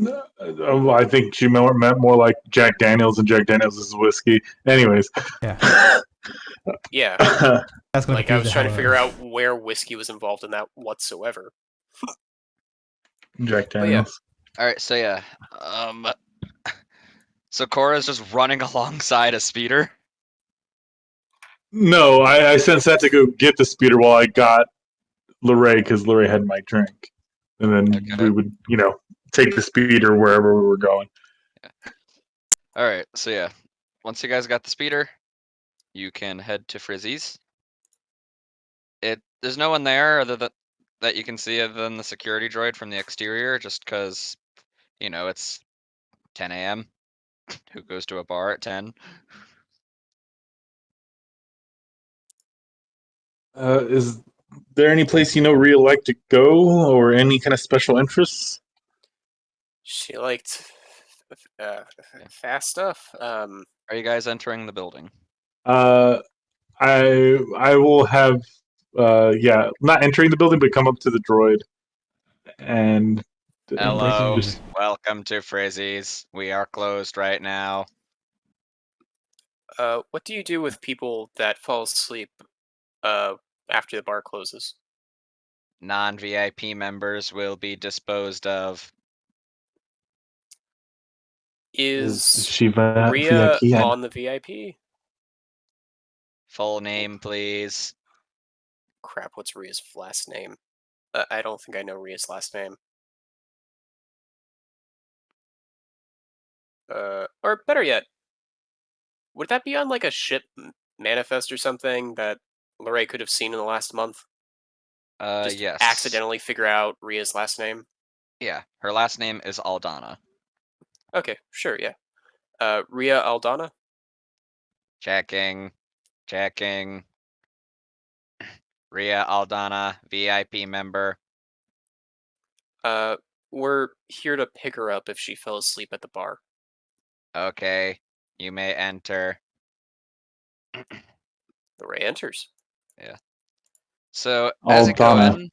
I think she meant more like Jack Daniels, and Jack Daniels is whiskey. Anyways. Yeah. Yeah. That's gonna Like, I confuse was the trying to hell figure out. out where whiskey was involved in that whatsoever. Jack But yeah. Daniels. All right. So yeah. So Cora's just running alongside a speeder. No, I sent Seth to go get the speeder while I got Lorray because Lorray had my drink, and then Okay. we would, take the speeder wherever we were going. All right. So yeah, once you guys got the speeder, you can head to Frizzy's. There's no one there other than that you can see other than the security droid from the exterior, just because it's 10 a.m. Who goes to a bar at 10? Is there any place Rhea like to go, or any kind of special interests? She liked fast stuff. Are you guys entering the building? I will have not entering the building, but come up to the droid and Hello, breaking- welcome to Frizzy's. We are closed right now. What do you do with people that fall asleep after the bar closes? Non-VIP members will be disposed of. Is she Rhea VIP? on the VIP? Full name, please. Crap, what's Rhea's last name? I don't think I know Rhea's last name. Or better yet, would that be on like a ship manifest or something that Lorray could have seen in the last month? Just Yes. accidentally figure out Rhea's last name? Yeah, her last name is Aldana. Okay, sure, yeah. Rhea Aldana? Checking. Rhea Aldana, VIP member. We're here to pick her up if she fell asleep at the bar. Okay, you may enter. Lorray enters. Yeah. So as you go Aldana. in,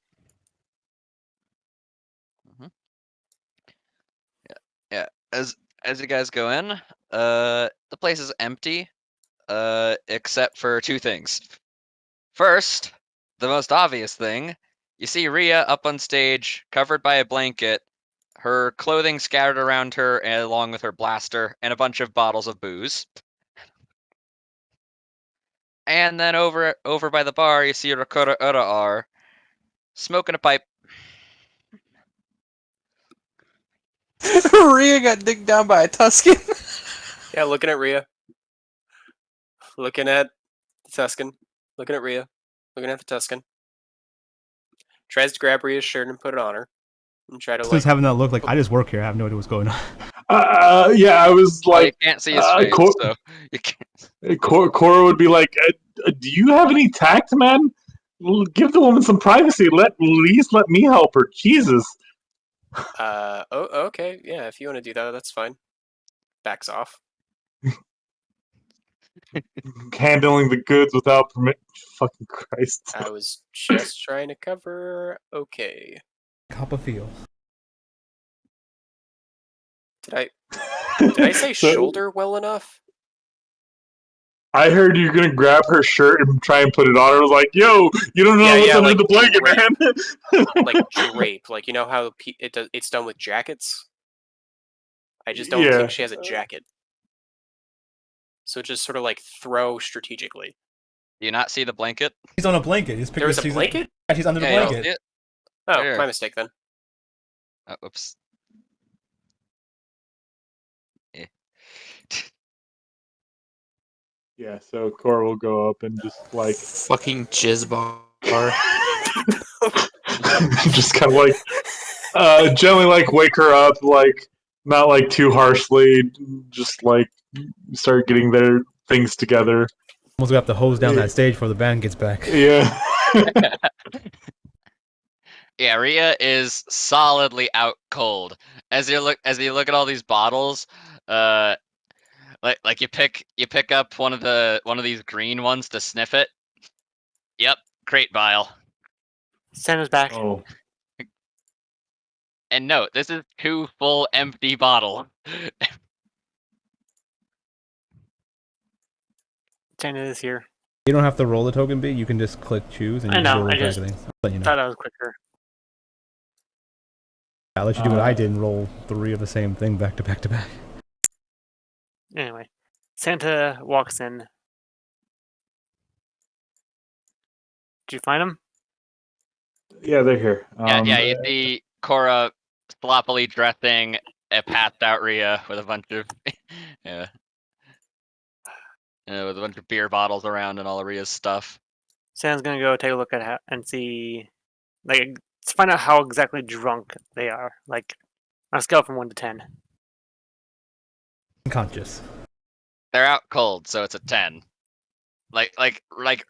yeah, as you guys go in, the place is empty, except for two things. First, the most obvious thing, you see Rhea up on stage, covered by a blanket, her clothing scattered around her, along with her blaster and a bunch of bottles of booze. And then over by the bar, you see Rakota Ura smoking a pipe. Rhea got digged down by a Tuscan. Yeah, looking at Rhea. Looking at the Tuscan. Looking at Rhea. Looking at the Tuscan. Tries to grab Rhea's shirt and put it on her. And try to Just having that look like I just work here. I have no idea what's going on. I was Well, you like, can't see his face, so you can't. Cora would be like, do you have any tact, man? Give the woman some privacy. At least let me help her. Jesus. Okay. Yeah, if you want to do that, that's fine. Backs off. Handling the goods without permit. Fucking Christ. I was just trying to cover. Okay. Cop a feel. Did I? Did I say So, shoulder well enough? I heard you're gonna grab her shirt and try and put it on. I was like, "Yo, you don't know what's under like the blanket, drape. man." Like drape. Like you know how it's done with jackets. I just don't Yeah. think she has a jacket. So just sort of like throw strategically. Do you not see the blanket? He's on a blanket. There was a blanket? Yeah, she's under the Yeah, you don't blanket. see it? Oh, There. my mistake then. Oh, oops. Eh. Yeah. So Cora will go up and just like Fucking jizz bar. just kind of like gently like wake her up, like not like too harshly, just like start getting their things together. Almost gonna have to hose down that stage before the band gets back. Yeah. Yeah, Rhea is solidly out cold. As you look at all these bottles, like you pick up one of these green ones to sniff it. Yep, crate vial. Santa's back. Oh. And note, this is 2 full empty bottles. Santa is here. You don't have to roll the token B. You can just click choose and I you know, can I roll just things. I'll let you know. Thought I was quicker. I'll let you do what I did and roll 3 of the same thing back to back to back. Anyway, Santa walks in. Did you find him? Yeah, they're here. Yeah, you see Cora sloppily dressing a passed out Rhea with a bunch of yeah. With a bunch of beer bottles around and all of Rhea's stuff. Santa's gonna go take a look at and see, like, to find out how exactly drunk they are. Like, on a scale from 1 to 10. Unconscious. They're out cold, so it's a 10. Like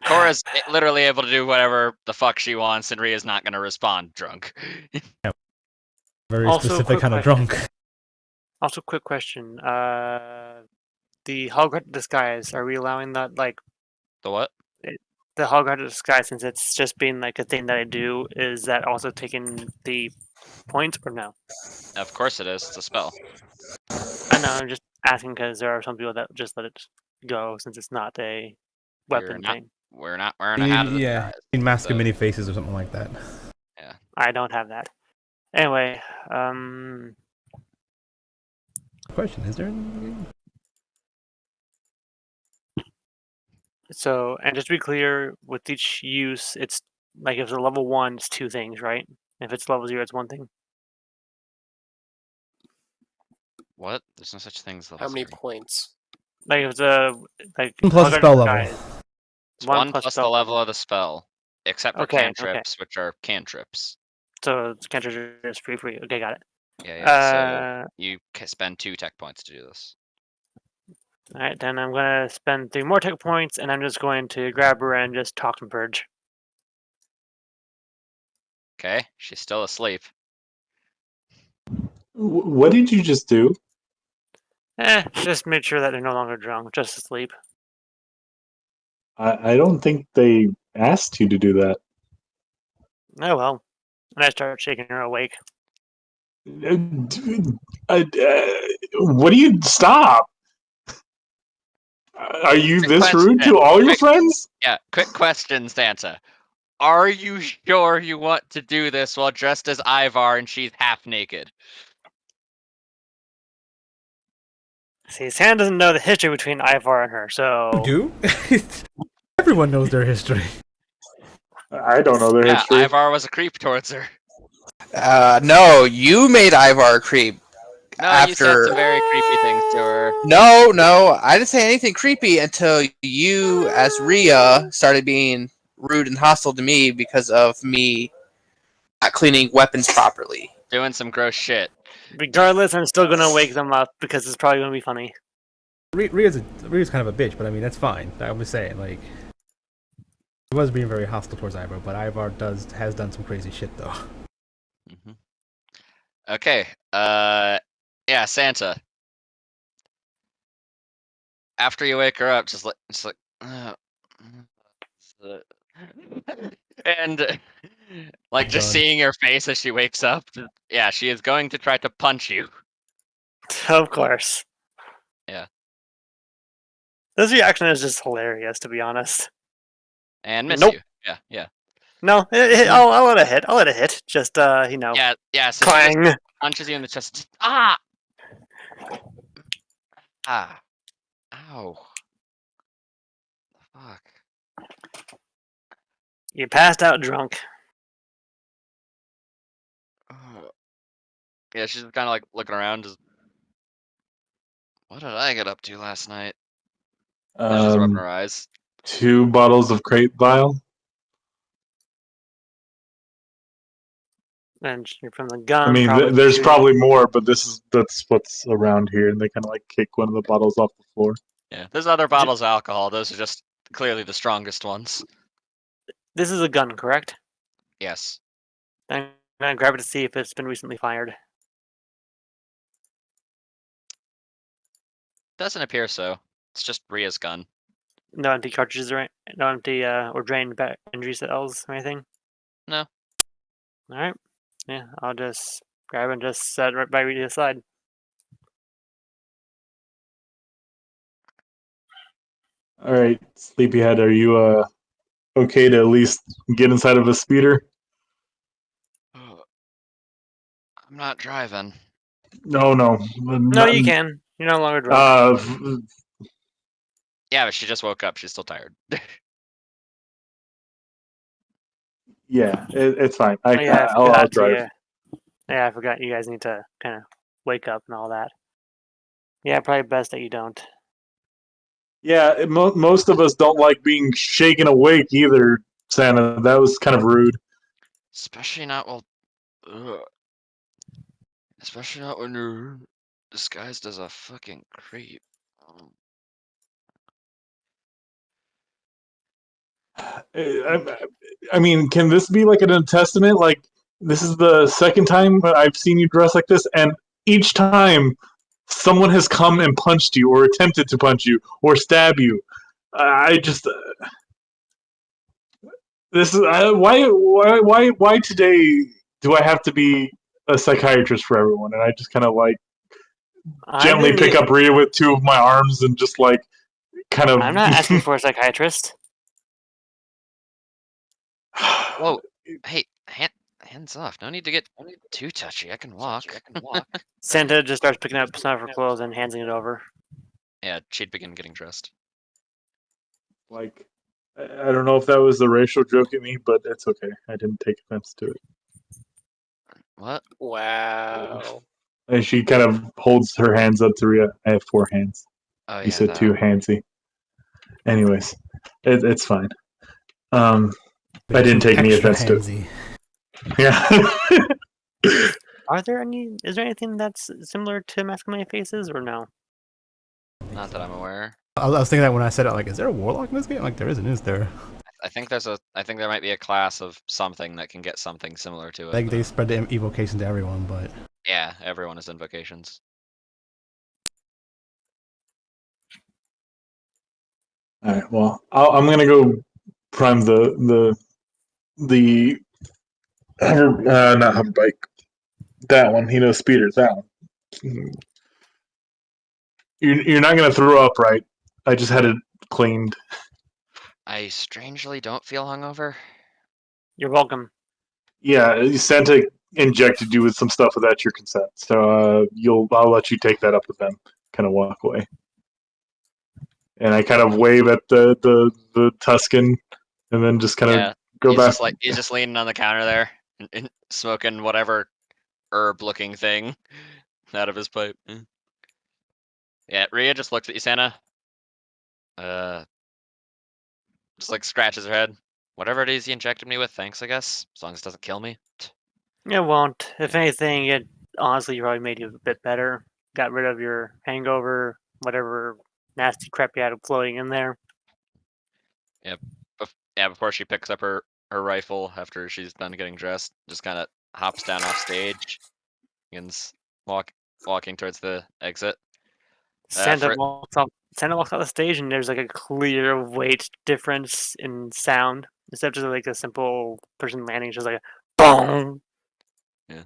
Cora's literally able to do whatever the fuck she wants, and Rhea's not gonna respond drunk. Very Also, specific quick kind of question. drunk. Also, quick question. The holographic disguise, are we allowing that, like, The what? the holographic disguise, since it's just being, like, a thing that I do, is that also taking the points, or no? Of course it is. It's a spell. I know, I'm just asking because there are some people that just let it go since it's not a weapon thing. We're not wearing a hat of the Yeah, disguise. in mask of so- many faces or something like that. I don't have that. Anyway, Question: is there anything? so, and just to be clear, with each use, it's like if it's a level 1, it's 2 things, right? If it's level 0, it's 1 thing. What? There's no such thing as How level many 0. points? Like if it's a like 1 plus holographic spell level. disguise, It's 1 1 plus plus the spell level of the spell, except for Okay, okay. cantrips, which are cantrips. So it's cantrips are just free. Okay, got it. Yeah. So you spend 2 tech points to do this. All right, then I'm gonna spend 3 more tech points, and I'm just going to grab her and just talk and purge. Okay, she's still asleep. What did you just do? Just make sure that they're no longer drunk, just asleep. I don't think they asked you to do that. Oh well. And I start shaking her awake. What do you stop? Are you Quick this rude question. to all your Quick- friends? Yeah, quick question, Santa. Are you sure you want to do this while dressed as Ivar and she's half naked? See, Santa doesn't know the history between Ivar and her, so You do? Everyone knows their history. I don't know their Yeah, history. Ivar was a creep towards her. No, you made Ivar creep. No, you said some very creepy things to her. No, I didn't say anything creepy until you, as Rhea, started being rude and hostile to me because of me not cleaning weapons properly. Doing some gross shit. regardless, I'm still gonna wake them up because it's probably gonna be funny. Rhea's kind of a bitch, but I mean that's fine. I'm just saying, like, he was being very hostile towards Ivar, but Ivar has done some crazy shit though. Mm-hmm. Okay. Yeah, Santa. After you wake her up, just like, and like just Done. seeing her face as she wakes up. Yeah, she is going to try to punch you. Of course. Yeah. This reaction is just hilarious, to be honest. And miss Nope. you. Yeah, yeah. No, I'll let it hit. I'll let it hit. Just Yeah, yeah, so she clang. just punches you in the chest. Ah! Ah. Ow. Fuck. You passed out drunk. Ugh. Yeah, she's kind of like looking around, just, what did I get up to last night? And she's rubbing her eyes. 2 bottles of crate vial. And from the I gun, mean, probably there's two. probably more, but that's what's around here, and they kind of like kick one of the bottles off the floor. Yeah, there's other bottles of alcohol. Those are just clearly the strongest ones. This is a gun, correct? Yes. I'm gonna grab it to see if it's been recently fired. Doesn't appear so. It's just Ria's gun. No empty cartridges, right? No empty or drained battery cells or anything. No. All right. Yeah, I'll just grab it and just set it right by Rita's side. All right, sleepyhead, are you okay to at least get inside of a speeder? Ugh. I'm not driving. No, no, No, you can. You're no longer drunk. Yeah, but she just woke up. She's still tired. Yeah, it's fine. Oh, yeah, I I'll forgot drive. to. Yeah, I forgot you guys need to kind of wake up and all that. Yeah, probably best that you don't. Yeah, most of us don't like being shaken awake either, Santa. That was kind of rude. Especially not while. Ugh. Especially not when you're disguised as a fucking creep. I mean, can this be like an testament? Like, this is the second time I've seen you dress like this, and each time someone has come and punched you, or attempted to punch you, or stab you. I just this is why today do I have to be a psychiatrist for everyone? And I just kind of like I gently didn't. pick up Rhea with 2 of my arms and just like kind of. I'm not asking for a psychiatrist. Whoa. Hey, hands off. No need to get too touchy. I can walk. Santa just starts picking up some of her clothes and handing it over. Yeah, she'd begin getting dressed. Like, I don't know if that was the racial joke at me, but it's okay. I didn't take offense to it. What? Wow. And she kind of holds her hands up to Rhea. I have 4 hands. Oh, You yeah, said that. 2 handsy. Anyways, it's fine. I didn't take any Extra offense to it. handsy. Yeah. Is there anything that's similar to masculine faces or no? Not that I'm aware. I was thinking that when I said it, like, is there a warlock in this game? Like, there isn't, is there? I think there might be a class of something that can get something similar to it. Like, they but- spread the evocation to everyone, but Yeah, everyone is invocations. All right. Well, I'm gonna go prime the not hover bike. That one. Speeders. That one. You're not gonna throw up, right? I just had it cleaned. I strangely don't feel hungover. You're welcome. Yeah, Santa injected you with some stuff without your consent, so I'll let you take that up with them. Kind of walk away, and I kind of wave at the Tuscan, and then just kind of Yeah, go back. he's just leaning on the counter there and smoking whatever herb-looking thing out of his pipe. Yeah, Rhea just looks at you, Santa. Just like scratches her head. Whatever it is you injected me with, thanks, I guess. As long as it doesn't kill me. It won't. If anything, it honestly probably made you a bit better. Got rid of your hangover, whatever nasty crap you had floating in there. Yeah, before she picks up her rifle after she's done getting dressed, just kind of hops down off stage, begins walking towards the exit. Santa walks off the stage, and there's like a clear weight difference in sound. Instead of just like a simple person landing, it's just like a boom. Yeah.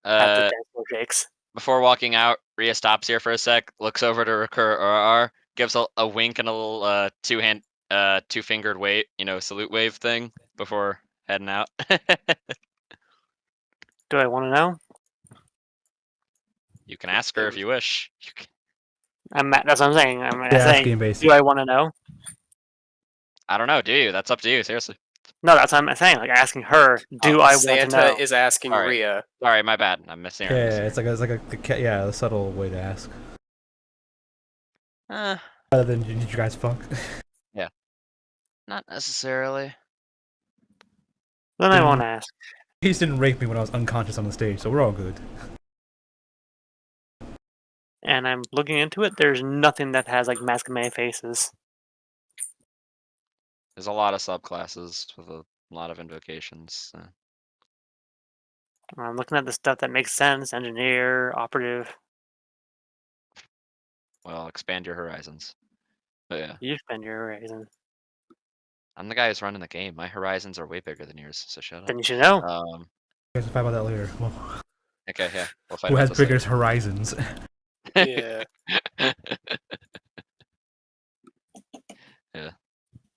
As the dance floor shakes. before walking out, Rhea stops here for a sec, looks over to Recur gives a wink and a little two-fingered wave, salute wave thing before heading out. Do I want to know? You can ask her if you wish. That's what I'm saying. I'm Yeah, saying, asking basically. do I want to know? I don't know. Do you? That's up to you. Seriously. No, that's what I'm saying. Like asking her, do I want to Santa know? is asking Alright. Rhea. Sorry, my bad. I'm missing. Yeah, it's like a subtle way to ask. Uh, Rather than did you guys fuck? not necessarily. Then I won't ask. He just didn't rape me when I was unconscious on the stage, so we're all good. And I'm looking into it. There's nothing that has like Masquerade faces. There's a lot of subclasses with a lot of invocations. So. I'm looking at the stuff that makes sense. Engineer, operative. Well, expand your horizons. But yeah, You spend your horizon. I'm the guy who's running the game. My horizons are way bigger than yours, so shut up. Then you should know. Um, You guys will fight about that later. Well, okay, yeah, we'll fight who about has this bigger later. horizons? Yeah. Yeah.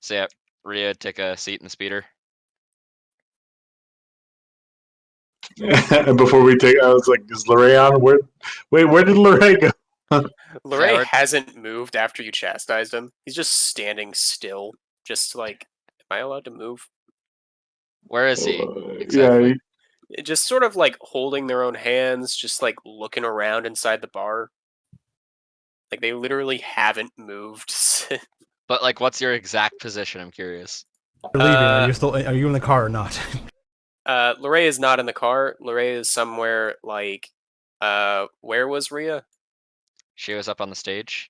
So yeah, Rhea, take a seat in the speeder. And before we take, I was like, "Is Lorray on? Where did Lorray go?" Lorray Howard? hasn't moved after you chastised him. He's just standing still. Just like, am I allowed to move? Where is he? Yeah, Exactly. Just sort of like holding their own hands, just like looking around inside the bar. Like they literally haven't moved. But like, what's your exact position? I'm curious. You're leaving. Are you in the car or not? Lorray is not in the car. Lorray is somewhere like, where was Rhea? She was up on the stage.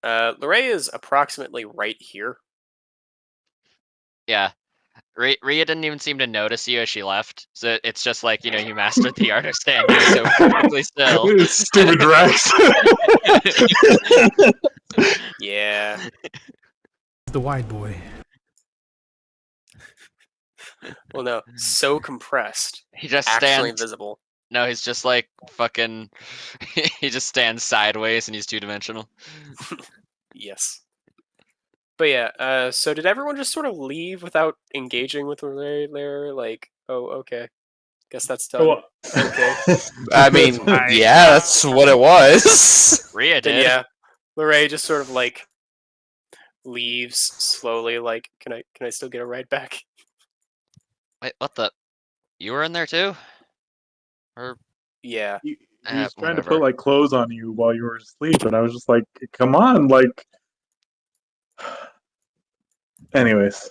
Lorray is approximately right here. Yeah. Rhea didn't even seem to notice you as she left. So it's just like, you mastered the art of standing so perfectly still. Stupid Rex. Yeah. The wide boy. Well, no, so compressed, He just actually stands. invisible. No, he's just like fucking. He just stands sideways and he's two-dimensional. Yes. But yeah, so did everyone just sort of leave without engaging with Lorray there? Like, oh, okay. Guess that's done. Well, Okay. I mean, yeah, that's what it was. Rhea Then did. yeah, Lorray just sort of like leaves slowly. Like, can I still get a ride back? Wait, what the? You were in there too? Or Yeah. he was trying to whatever. put like clothes on you while you were asleep, and I was just like, "Come on!" Like, anyways,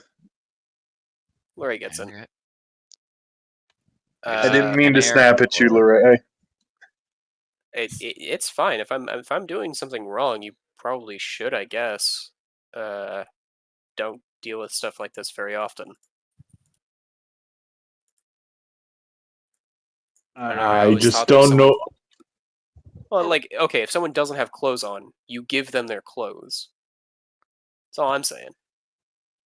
Lorray gets in. Alright. I didn't mean to Air snap at you, or- Lorray. It's fine. If I'm doing something wrong, you probably should, I guess. Don't deal with stuff like this very often. I always just thought there was don't know. Well, like, okay, if someone doesn't have clothes on, you give them their clothes. That's all I'm saying.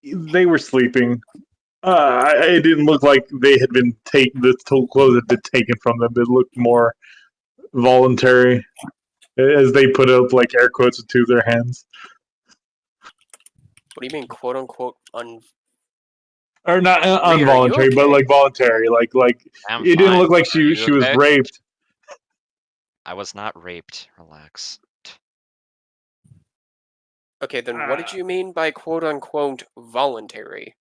They were sleeping. It didn't look like they had been the clothes had been taken from them. It looked more voluntary, as they put up like air quotes with two of their hands. What do you mean, quote unquote, Or not are you involuntary, but okay? like voluntary. Like I'm it didn't fine. look like Are you she was okay? raped. I was not raped. Relax. Okay, then what did you mean by quote unquote voluntary?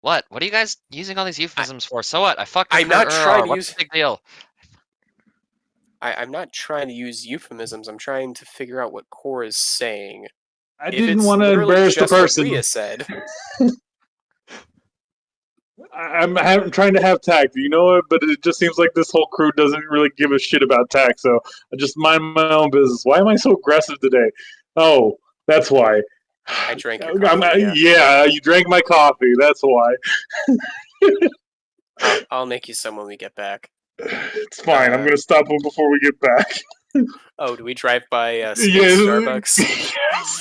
What? What are you guys using all these euphemisms for? So what? I fucked I'm not trying to What's the big deal? I'm not trying to use euphemisms. I'm trying to figure out what Core is saying. I If didn't it's want to literally embarrass the just what person. Rhea said, I'm trying to have tact, you know what? But it just seems like this whole crew doesn't really give a shit about tact. So I just mind my own business. Why am I so aggressive today? Oh, that's why. I drank your coffee. Yeah, you drank my coffee. That's why. I'll make you some when we get back. It's fine. I'm gonna stop him before we get back. Oh, do we drive by Space Yes. Starbucks?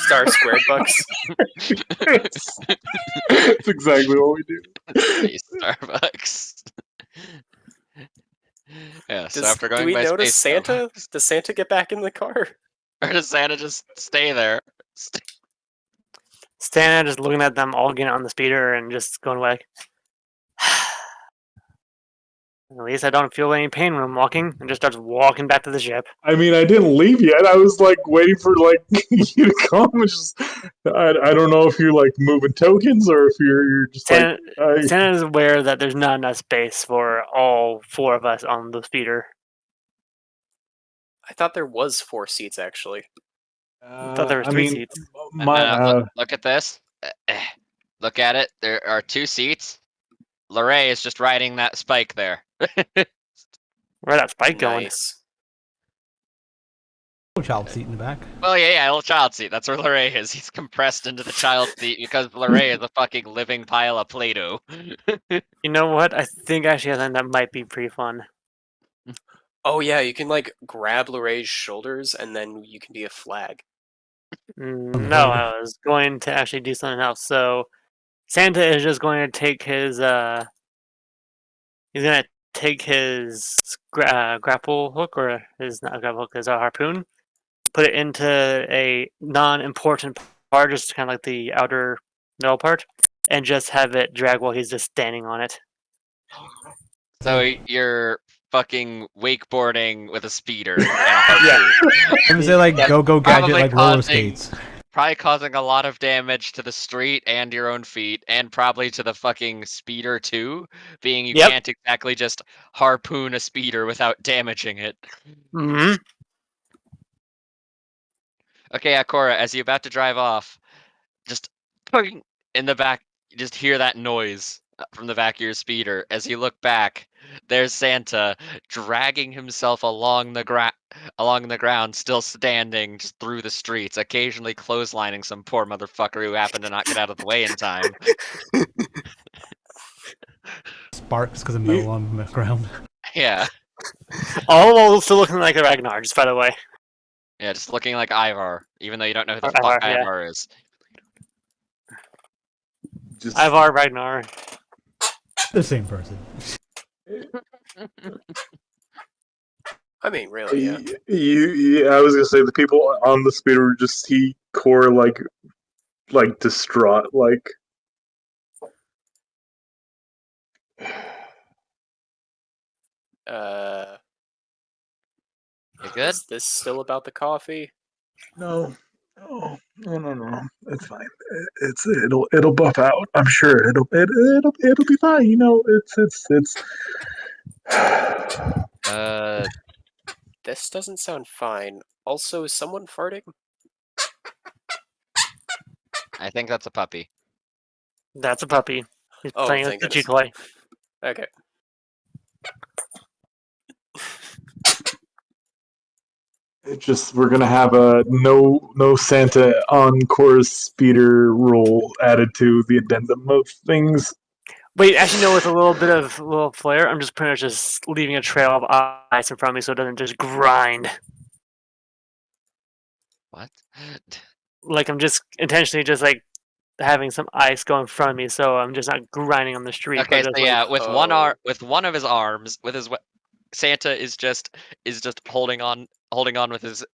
Star Squared Bucks? That's exactly what we do. Hey, Starbucks. Yeah. So Does after do going we by notice space Santa? Does Santa get back in the car? or does Santa just stay there? Stan just looking at them all getting on the speeder and just going like, at least I don't feel any pain when I'm walking, and just starts walking back to the ship. I mean, I didn't leave yet. I was like waiting for like you to come. It's just, I don't know if you're like moving tokens or if you're just like Stan is aware that there's not enough space for all 4 of us on the speeder. I thought there was 4 seats actually. I thought there was I 3 mean, seats. Look at this. Look at it. There are 2 seats. Lorray is just riding that spike there. Where's that spike going? Nice. No child seat in the back. Well, yeah, little child seat. That's where Lorray is. He's compressed into the child seat because Lorray is a fucking living pile of Play-Doh. You know what? I think actually I think that might be pretty fun. Oh yeah, you can like grab Lorraine's shoulders and then you can be a flag. No, I was going to actually do something else. So Santa is just going to take his he's gonna take his grapple hook, or his not a grapple hook, his harpoon, put it into a non-important part, just kind of like the outer middle part, and just have it drag while he's just standing on it. So you're fucking wakeboarding with a speeder and a harpoon. I'm gonna say like go gadget Probably like roller causing- skates. Probably causing a lot of damage to the street and your own feet, and probably to the fucking speeder too, being you Yep. can't exactly just harpoon a speeder without damaging it. Mm-hmm. Okay, Akora, as you're about to drive off, just in the back, you just hear that noise from the back of your speeder. As you look back, there's Santa dragging himself along the ground, still standing just through the streets, occasionally clotheslining some poor motherfucker who happened to not get out of the way in time. Sparks because of metal on the ground. Yeah, All while still looking like a Ragnar, just by the way. yeah, just looking like Ivar, even though you don't know who the Or fuck Ivar, yeah. Ivar is. just Ivar Ragnar. The same person. I mean, really, yeah. yeah, I was gonna say the people on the speeder were just see Core like distraught, like. You good? Is this still about the coffee? No, no. It's fine. It'll buff out. I'm sure it'll be fine. You know, it's. This doesn't sound fine. Also, is someone farting? I think that's a puppy. That's a puppy. He's Oh, playing with thank the goodness. toy. Okay. It's just we're gonna have a no Santa on Core's speeder rule added to the addendum of things. Wait, actually, no, with a little bit of little flair, I'm just pretty much just leaving a trail of ice in front of me so it doesn't just grind. What? Like, I'm just intentionally just like having some ice go in front of me so I'm just not grinding on the street. Okay, but so just yeah, like, with one of his arms, with his Santa is just holding on with his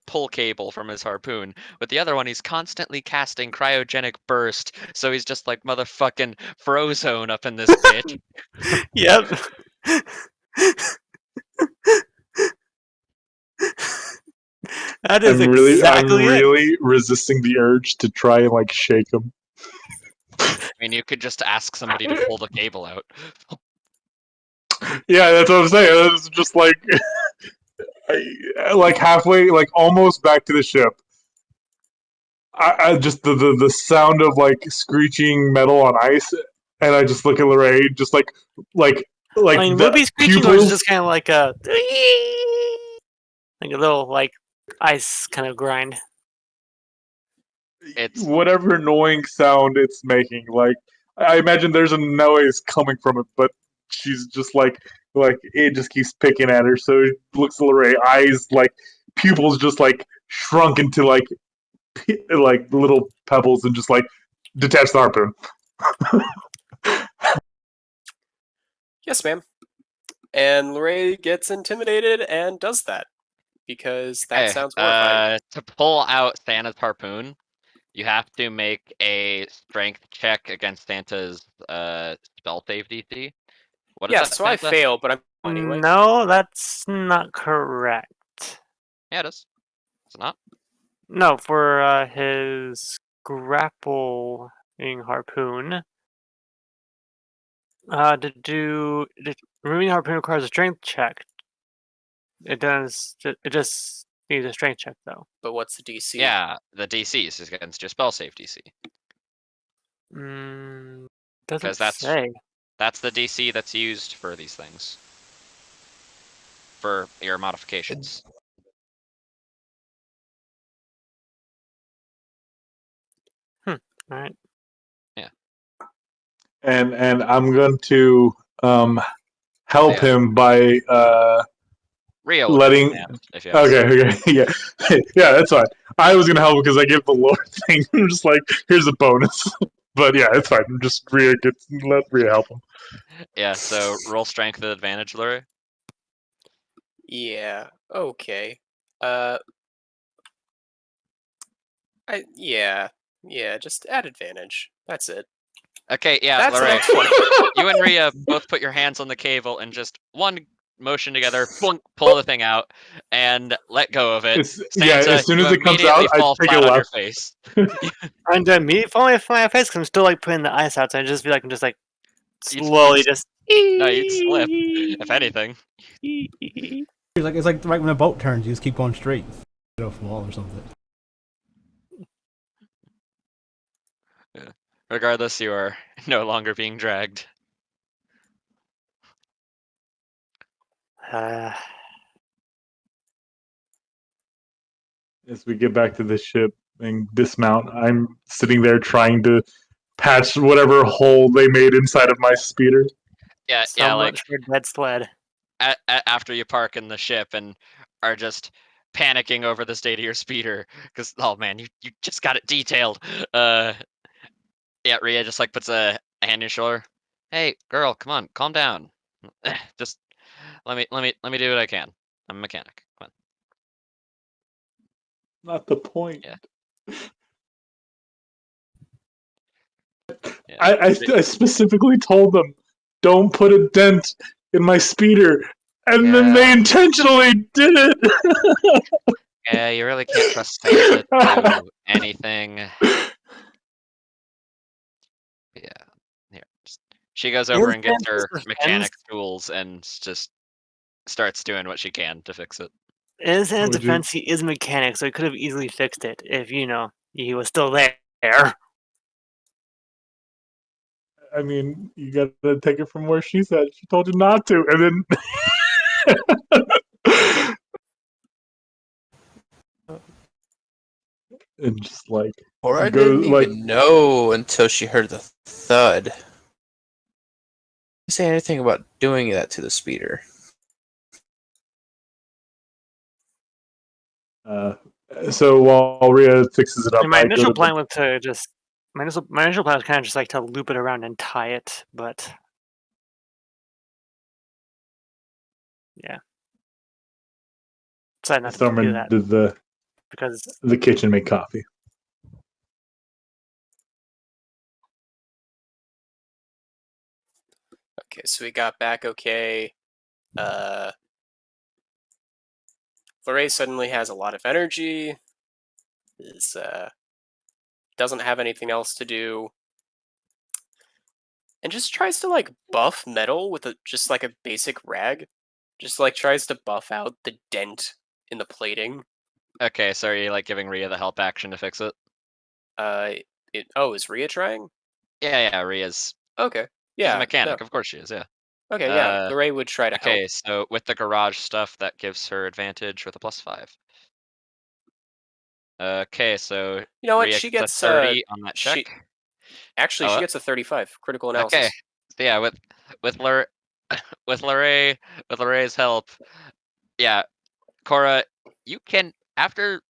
pull cable from his harpoon. With the other one, he's constantly casting cryogenic burst, so he's just like motherfucking Frozone up in this bitch. yep. That is I'm exactly it. really resisting the urge to try and like shake him. I mean, you could just ask somebody to pull the cable out. Yeah, that's what I'm saying. It's just like, like halfway, like almost back to the ship. I just the sound of like screeching metal on ice, and I just look at Lorraine, just like I mean, the would be screeching or is it pupils. just kind of like a little like ice kind of grind? It's Whatever annoying sound it's making. Like I imagine there's a noise coming from it, but she's just like it just keeps picking at her. So it looks at Lorraine, eyes like pupils just like shrunk into like little pebbles, and just like detach the harpoon. Yes, ma'am. And Lorray gets intimidated and does that because that Okay, sounds horrifying. to pull out Santa's harpoon, you have to make a strength check against Santa's spell save DC. What is Yeah, that, so I Santa? fail, but I'm anyway. No, that's not correct. Yeah, it is. Is it not? No, for his grappling harpoon, removing harpoon requires a strength check. It does. It just needs a strength check though. But what's the DC? Yeah, the DC is against your spell save DC. Doesn't Because say. that's the DC that's used for these things. For your modifications. All right. And I'm going to help Yeah. him by Rio will letting. give hand if you have Okay, yeah, yeah, that's fine. I was gonna help because I give the lore thing. I'm just like, here's a bonus. But yeah, it's fine. Just let Rhea help him. Yeah, so roll strength with advantage, Lure. Yeah. Okay. Yeah. Just add advantage. That's it. Okay, yeah, That's Lure. an 20. You and Rhea both put your hands on the cable and just one motion together, boink, pull the thing out, and let go of it. Yeah, Santa, as soon you as it comes out, immediately I fall take a flat on your left. face. And me falling off my face because I'm still like putting the ice out, so I just feel like I'm just like You'd- slowly you'd- just. No, you'd slip, if anything. It's like right when a boat turns, you just keep going straight. Get off the wall or something. Yeah. Regardless, you are no longer being dragged. As we get back to the ship and dismount, I'm sitting there trying to patch whatever hole they made inside of my speeder. Yeah, So yeah, like much for dead sled. after you park in the ship and are just panicking over the state of your speeder because oh man, you just got it detailed. Yeah, Rhea just like puts a hand on your shoulder. Hey, girl, come on, calm down. Just let me do what I can. I'm a mechanic. Come Not the point. on. Yeah. I specifically told them, don't put a dent in my speeder, and then they Yeah. intentionally did it. Yeah, you really can't trust Santa to do anything. Yeah. Here. She goes over and gets her mechanic tools and just starts doing what she can to fix it. In his Would you- defense, he is a mechanic, so he could have easily fixed it if he was still there. I mean, you gotta take it from where she said. She told you not to, and then and just like Or I go didn't even know until she heard the thud. Didn't say anything about doing that to the speeder. So while Rhea fixes it up, And my I go initial to plan was to just my initial plan was kind of just like to loop it around and tie it, but yeah, decided not to do Storm that into because the kitchen, make coffee. Okay, so we got back okay. Lorray suddenly has a lot of energy. Is doesn't have anything else to do. And just tries to like buff metal with just like a basic rag. Just like tries to buff out the dent in the plating. Okay, so are you like giving Rhea the help action to fix it? Is Rhea trying? Yeah, Rhea's. Okay. She's a Yeah. mechanic, No. of course she is, yeah. Okay, yeah. Lorray would try to help. Okay, so with the garage stuff, that gives her advantage with a +5. Okay, so You know what? Rhea She gets gets a 30 on that she check. actually she gets a 35 critical analysis. Okay, so yeah, with Lor with Lorray's help, yeah, Cora, you can after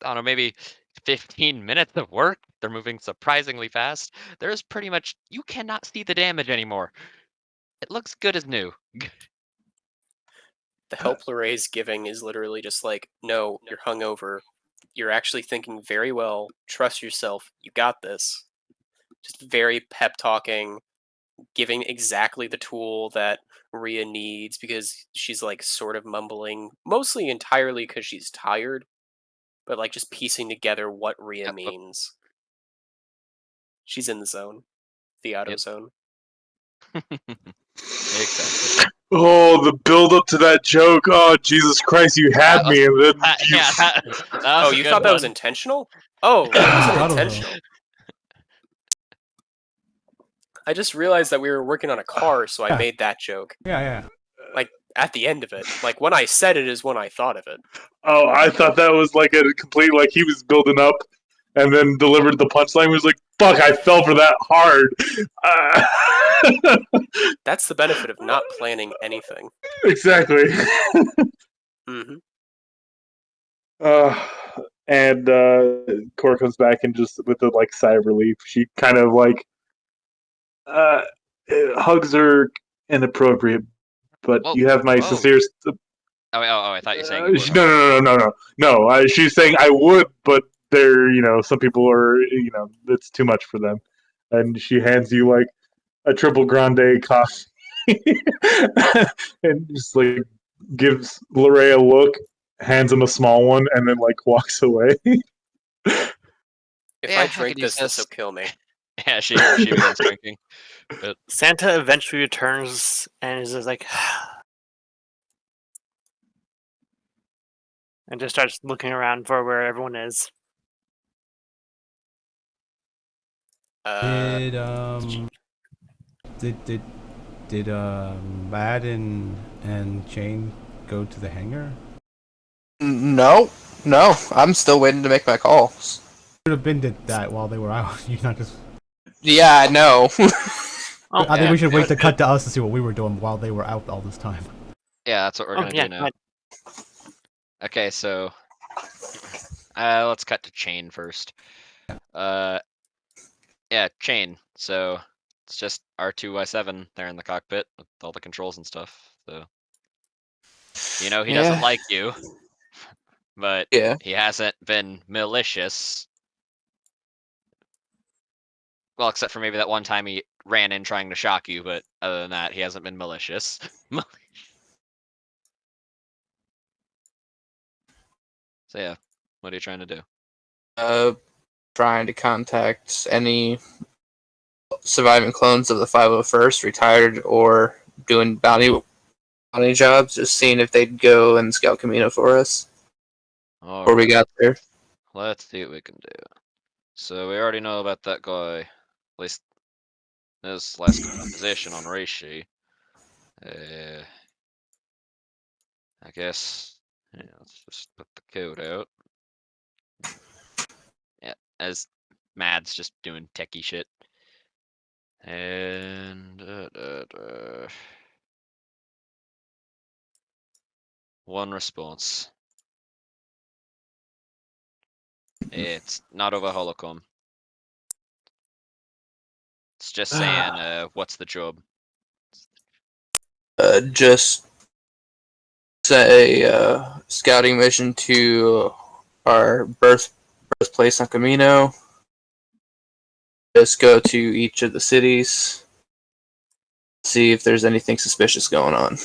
I don't know maybe 15 minutes of work, they're moving surprisingly fast. There's pretty much you cannot see the damage anymore. It looks good as new. The help Lorraine's giving is literally just like, no, you're hungover. You're actually thinking very well. Trust yourself. You got this. Just very pep talking, giving exactly the tool that Rhea needs because she's like sort of mumbling, mostly entirely because she's tired, but like just piecing together what Rhea Yep. means. She's in the zone, the auto Yep. zone. Exactly. Oh, the build up to that joke. Oh, Jesus Christ, you had That was- me, and then you. Yeah, that was Oh, a you good thought that was one. intentional? Oh, it Yeah, wasn't auto zone. intentional. I just realized that we were working on a car, so I Yeah. made that joke. Yeah. Like, at the end of it. Like, when I said it is when I thought of it. Oh, I thought that was like a complete like he was building up, and then delivered the punchline. He was like, "Fuck, I fell for that hard." That's the benefit of not planning anything. Exactly. Hmm. Uh, and Cora comes back and just with a like sigh of relief, she kind of like uh, hugs her inappropriate. But Whoa, you have my whoa. sincere. Oh, I thought you were saying you would. No. She's saying I would, but there, some people are, it's too much for them. And she hands you like a triple grande coffee, and just like gives Lorray a look, hands him a small one, and then like walks away. If Yeah, I I drink could use this will this. kill me. Yeah, she begins drinking. Santa eventually returns and is just like, and just starts looking around for where everyone is. Uh, Did Matt and Jane go to the hangar? No, I'm still waiting to make my calls. Should have been did that while they were out. You not just. Yeah, I know. Oh, I think we should yeah. wait to cut to us to see what we were doing while they were out all this time. Yeah, that's what we're gonna yeah, do now. Okay, so let's cut to Chain first. Yeah, Chain. So it's just R2Y7 there in the cockpit with all the controls and stuff. So he doesn't Yeah. like you, but Yeah. he hasn't been malicious. Well, except for maybe that one time he ran in trying to shock you, but other than that, he hasn't been malicious. So yeah, what are you trying to do? Trying to contact any surviving clones of the 501st, retired or doing bounty jobs, just seeing if they'd go and scout Camino for us before we got there. Let's see what we can do. So we already know about that guy, at least his last position on Reishi. I guess, yeah, let's just put the code out. Yeah, as Mad's just doing techie shit. And one response. It's not over Holocom. It's just saying, what's the job? Just say scouting mission to our birthplace on Camino. Just go to each of the cities, see if there's anything suspicious going on.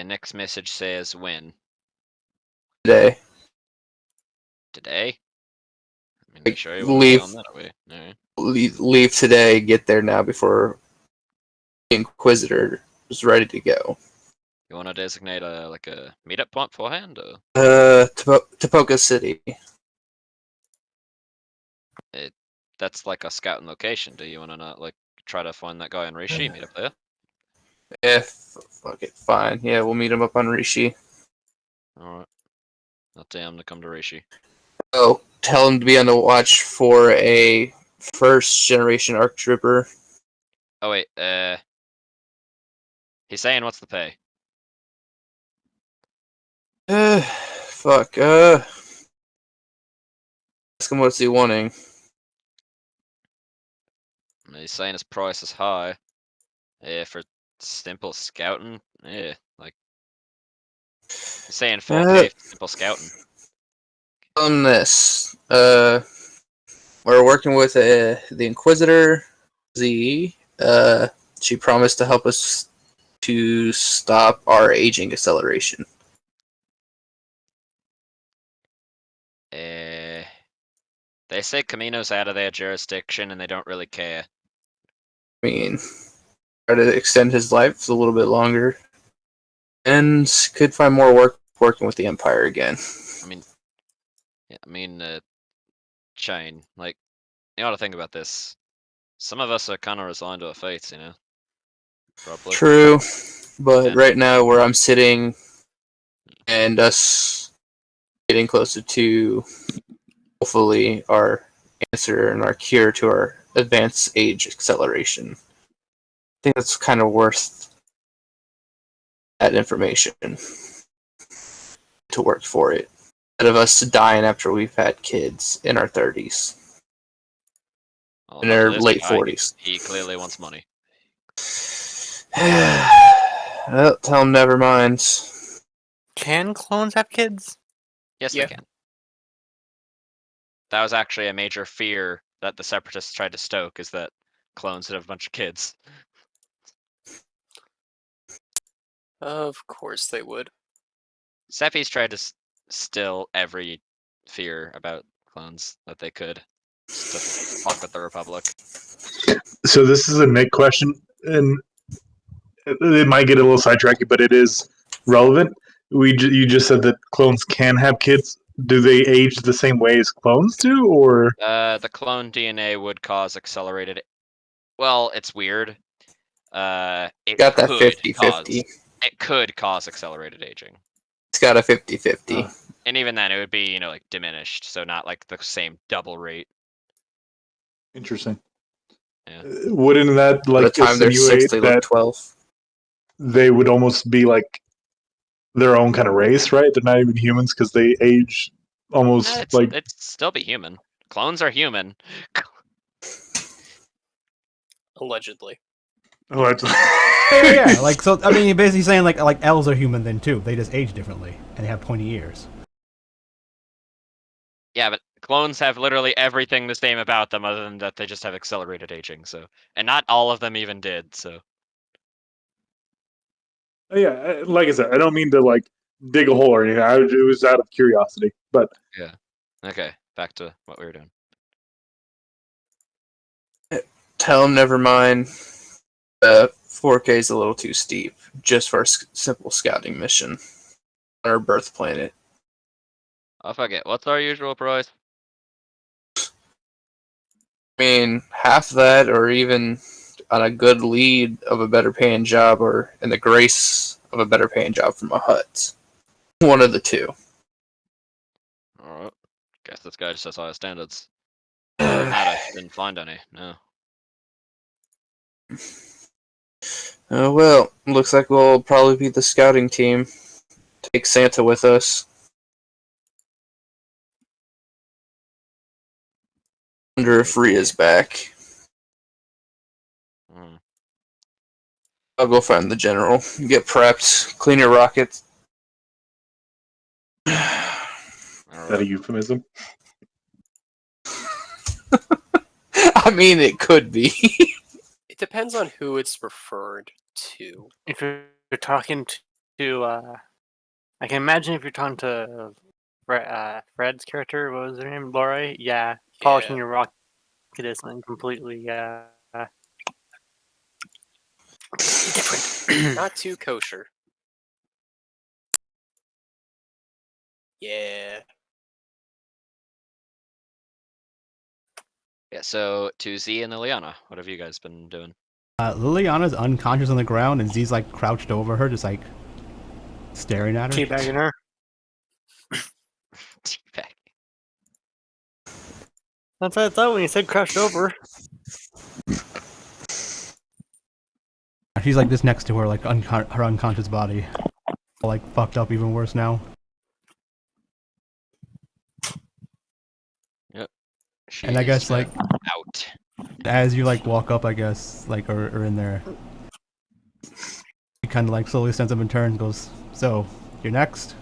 Next message says when? Today. Today? I mean, Like, sure you want to leave- on that way. Alright. Leave today, get there now before the Inquisitor is ready to go. You want to designate a meetup point beforehand? Or? Tapoka City. That's like a scouting location. Do you want to not try to find that guy in Reishi, meet up there? Fuck it, fine. Yeah, we'll meet him up on Rishi. Alright. I'll tell him to come to Reishi. Oh, tell him to be on the watch for a first generation ARC Trooper. Oh wait, he's saying what's the pay? Fuck. Ask him what's he wanting. He's saying his price is high. For simple scouting, like saying full Uh, pay for simple scouting. On this, we're working with the Inquisitor Z. She promised to help us to stop our aging acceleration. They say Camino's out of their jurisdiction and they don't really care. I mean, try to extend his life a little bit longer, and could find more work working with the Empire again. Chain, like, you ought to think about this. Some of us are kind of resigned to our fates, you know? Probably. True, but Yeah. right now where I'm sitting, and us getting closer to hopefully our answer and our cure to our advanced age acceleration, I think that's kind of worth that information to work for it, instead of us dying after we've had kids in our 30s, Well, in their this late guy, 40s. he clearly wants money. Well, tell him never mind. Can clones have kids? Yes, Yeah. they can. That was actually a major fear that the Separatists tried to stoke, is that clones would have a bunch of kids. Of course they would. Seppies tried to still every fear about clones that they could, just to fuck with the Republic. So this is a Nick question, and it might get a little sidetracked, but it is relevant. You just said that clones can have kids. Do they age the same way as clones do, or The clone DNA would cause accelerated. Well, it's weird. It Got that could 50-50. It could cause accelerated aging, It's got a 50-50. and even then, it would be like diminished, so not like the same double rate. interesting? Yeah. Wouldn't that By the like time they're 6, insinuate they look that 12. they would almost be like their own kind of race, right? They're not even humans because they age almost like It'd still be human. Clones are human. Allegedly. Yeah, like so. I mean, you're basically saying like elves are human then too. They just age differently and they have pointy ears. Yeah, but clones have literally everything the same about them, other than that they just have accelerated aging. So, and not all of them even did. So, Yeah, like I said, I don't mean to like dig a hole or anything. It was out of curiosity, but yeah. Okay, back to what we were doing. Tell him never mind. 4K is a little too steep, just for a simple scouting mission on our birth planet. Oh, fuck it. What's our usual price? I mean, half that, or even on a good lead of a better paying job, or in the grace of a better paying job from a hut. One of the two. Alright. Guess this guy just has higher standards. Other than that, I didn't find any. No. Oh well, looks like we'll probably be the scouting team. Take Santa with us. Wonder if Rhea's back. Hmm. I'll go find the general. Get prepped. Clean your rockets. is that a euphemism? I mean, it could be. It depends on who it's referred to. If you're talking to I can imagine if you're talking to Fred's character, what was her name, Laura? Yeah, polishing your rocket isn't completely different. Not too kosher. Yeah. Yeah, so to Z and Liliana, what have you guys been doing? Liliana's unconscious on the ground, and Z's like crouched over her, just like staring at her. Teabagging her. Teabag. That's what I thought when you said crushed over. She's like this next to her, like her unconscious body, like fucked up even worse now. And I guess like out. as you like walk up, I guess like or in there, kind of like slowly stands up and turns and goes, "So, you're next?"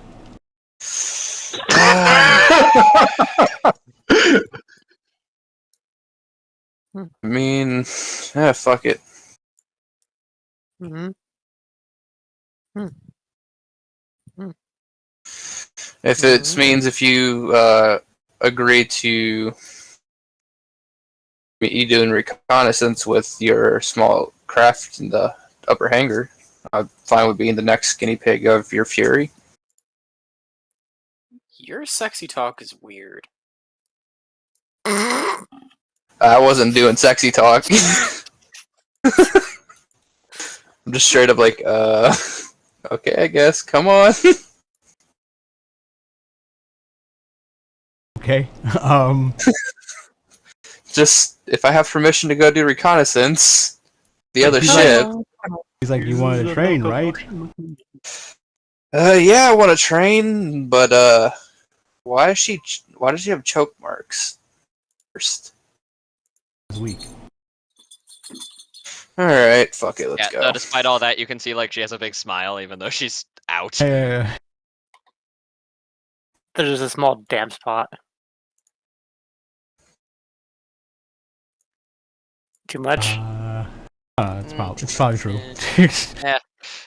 I mean, yeah, fuck it. Mm-hmm. If it means if you agree to me doing reconnaissance with your small craft in the upper hangar, I'm fine with being the next guinea pig of your fury. Your sexy talk is weird. I wasn't doing sexy talk. I'm just straight up like, okay, I guess. Come on. Okay. Just if I have permission to go do reconnaissance, the other He's ship. He's like, "You wanted to train, right?" Yeah, I want to train, but why does she have choke marks? First. He's weak. All right, fuck it, let's Yeah, go. though despite all that, you can see like she has a big smile even though she's out. Yeah. There's just a small damp spot. Too much? It's probably true.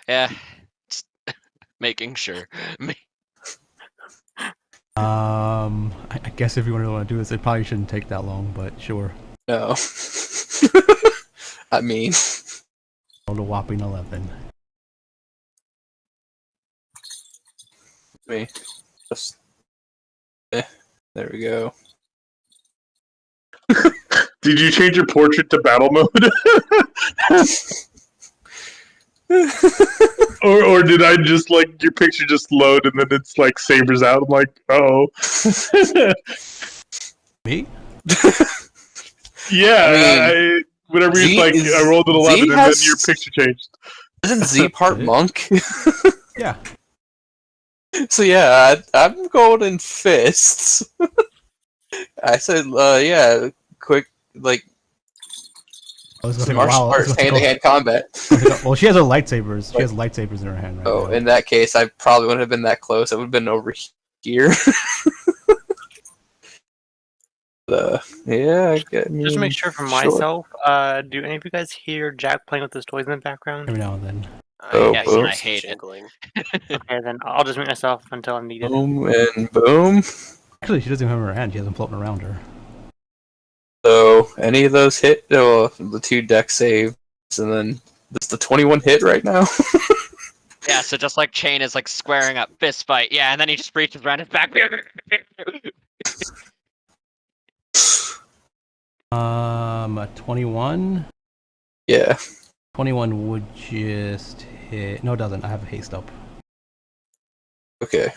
Yeah. Just making sure. I guess if you really want to do this, it probably shouldn't take that long, but sure. No. I mean, Rolled a whopping 11. me. Just, there we go. Did you change your portrait to battle mode? or did I just like your picture just load and then it's like sabers out? I'm like, oh. Me? Yeah, I mean, whenever Z he's like, is- I rolled an 11 Z and has- then your picture changed. Isn't Z part monk? Yeah. So yeah, I'm golden fists. I said, yeah, quick, like, I was gonna say, martial wow. I was arts, gonna go- hand-to-hand combat. Well, she has her lightsabers. She has lightsabers in her hand right Oh, now. in that case, I probably wouldn't have been that close. I would have been over here. Yeah, I get. Just to make sure for myself, do any of you guys hear Jack playing with his toys in the background? Every now and then. Oh, I, yes, hear I some hate it. jingling. Okay, then I'll just mute myself until I'm needed. Boom and boom. Actually, she doesn't even have her hand. She has them floating around her. So any of those hit? Oh, the 2 deck saves, and then it's the 21 hit right now. Yeah, so just like Chain is like squaring up, fist fight. Yeah, and then he just reaches around his back. A 21. Yeah. 21 would just hit. No, it doesn't. I have a haste up. Okay.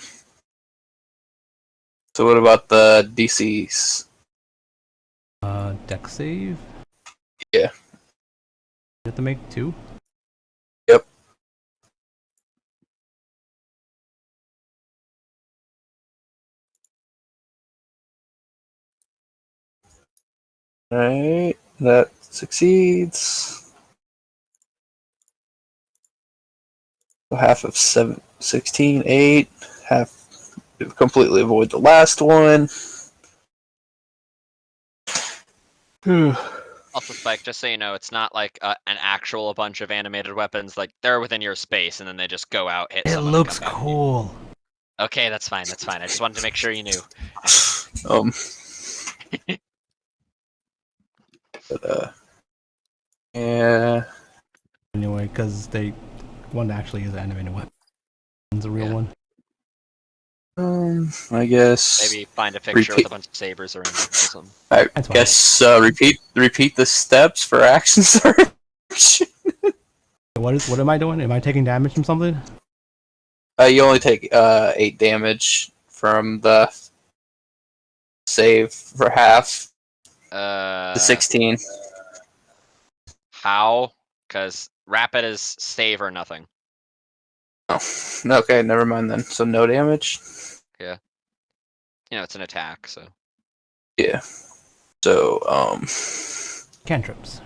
So what about the DCs? Deck save. Yeah. You have to make 2. Yep. Alright, that succeeds. So half of 16, 8. Half completely avoid the last one. Also, Spike, just so you know, it's not like an actual bunch of animated weapons. Like they're within your space, and then they just go out, hit It someone. looks and come back. cool. Okay, that's fine. That's fine. I just wanted to make sure you knew. But yeah. Anyway, because one actually is an animated weapon. One's a real Yeah. one. I guess. Maybe find a picture with Repeat. a bunch of sabers around it or something. I That's fine. guess repeat the steps for action search. What am I doing? Am I taking damage from something? You only take 8 damage from the save for half. The 16. How? Because rapid is save or nothing. Oh, okay, never mind then. So no damage. You know, it's an attack, so. Yeah. So Cantrips.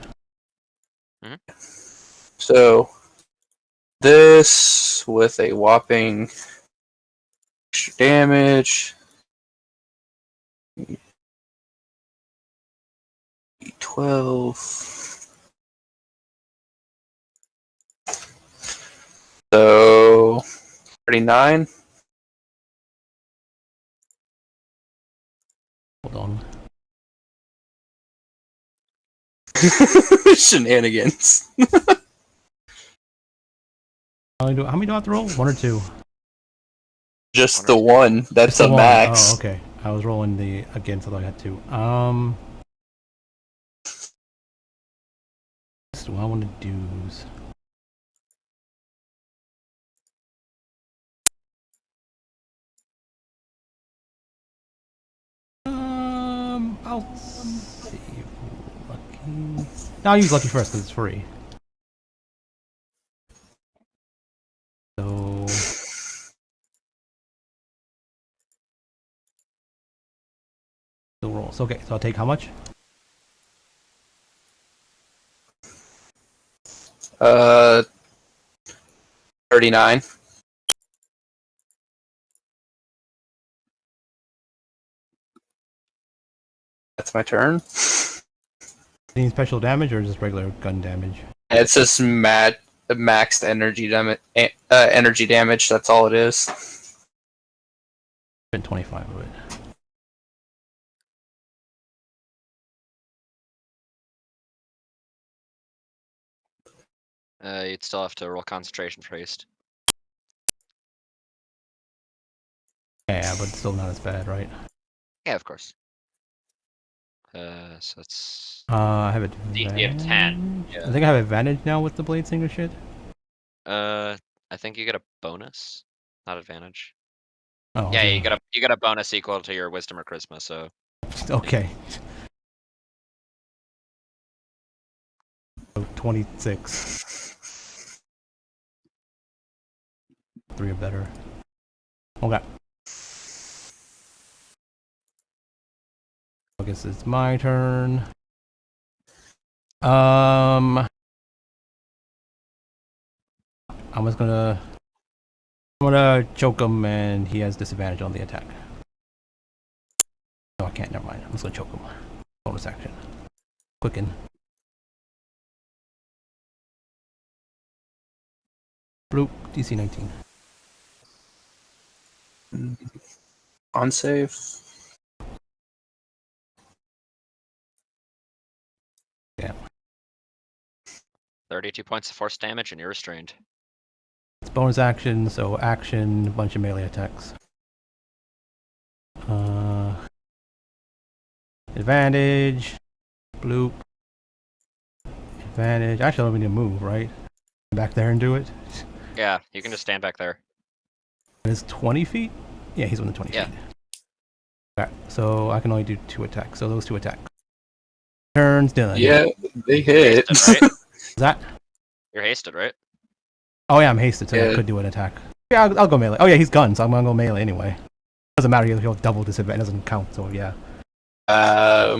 So this with a whopping extra damage. 12. So 39. Hold on. Shenanigans. How many do I have to roll? 1 or 2? Just the one. That's Just the a one. max. Oh, okay. I was rolling the again, so I had 2. What do I want to do? I'll save Lucky. No, I'll use Lucky first because it's free. So still rolls. Okay, so I'll take how much? Uh, 39. That's my turn. Any special damage or just regular gun damage? It's just maxed energy damage. Energy damage. That's all it is. Spent 25 of it. You'd still have to roll concentration for haste. Yeah, but still not as bad, right? Yeah, of course. So it's I have DC advantage. of 10. Yeah. I think I have advantage now with the blade singer shit. I think you get a bonus, not advantage. Oh, Yeah, okay. you get a bonus equal to your wisdom or charisma. So Okay. So 26. 3 or better. Okay. I guess it's my turn. I'm gonna choke him, and he has disadvantage on the attack. No, I can't. Never mind. I'm just gonna choke him. Bonus action. Quicken. Bloop. DC 19. On save. Yeah. 32 points of force damage, and you're restrained. It's bonus action, so action, a bunch of melee attacks. Advantage. Bloop. Advantage. Actually, I don't need to move, right? Back there and do it. Yeah, you can just stand back there. It's 20 feet? Yeah, he's within 20 Yeah. feet. Okay, so I can only do 2 attacks. So those 2 attacks. Turns done. Yeah, they hit. Hasted, right? Is that? You're hasted, right? Oh yeah, I'm hasted, so yeah, I Yeah. could do an attack. Yeah, I'll go melee. Oh yeah, he's gunned, so I'm gonna go melee anyway. Doesn't matter, he'll double disadvantage, it doesn't count, so yeah. A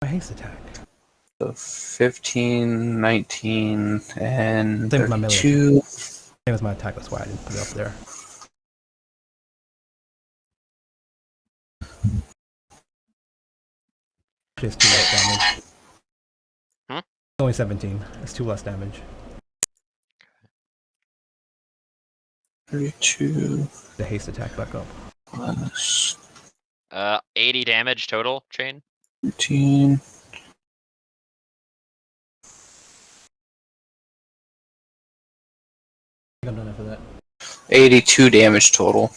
haste attack. So 15, 19, and Same with my melee 32. Same as my attack, that's why I didn't put it up there. Actually, it's 2 less damage. Hmm? It's only 17. It's 2 less damage. 32 The haste attack back up. plus 80 damage total, Chain. 13. I think I'm done after that. 82 damage total.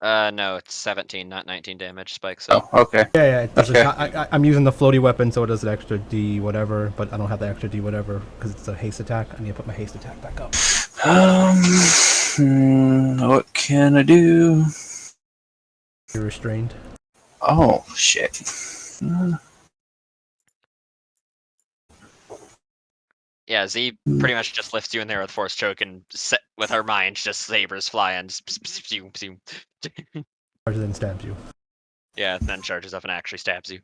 No, it's 17, not 19 damage, Spike. So Oh, okay. Yeah, it does Okay. I'm using the floaty weapon, so it does an extra D whatever, but I don't have the extra D whatever because it's a haste attack. I need to put my haste attack back up. What can I do? You're restrained. Oh, shit. yeah, Z pretty much just lifts you in there with force choke and with her mind just sabers flying. Charges and stabs you. Yeah, and then charges up and actually stabs you.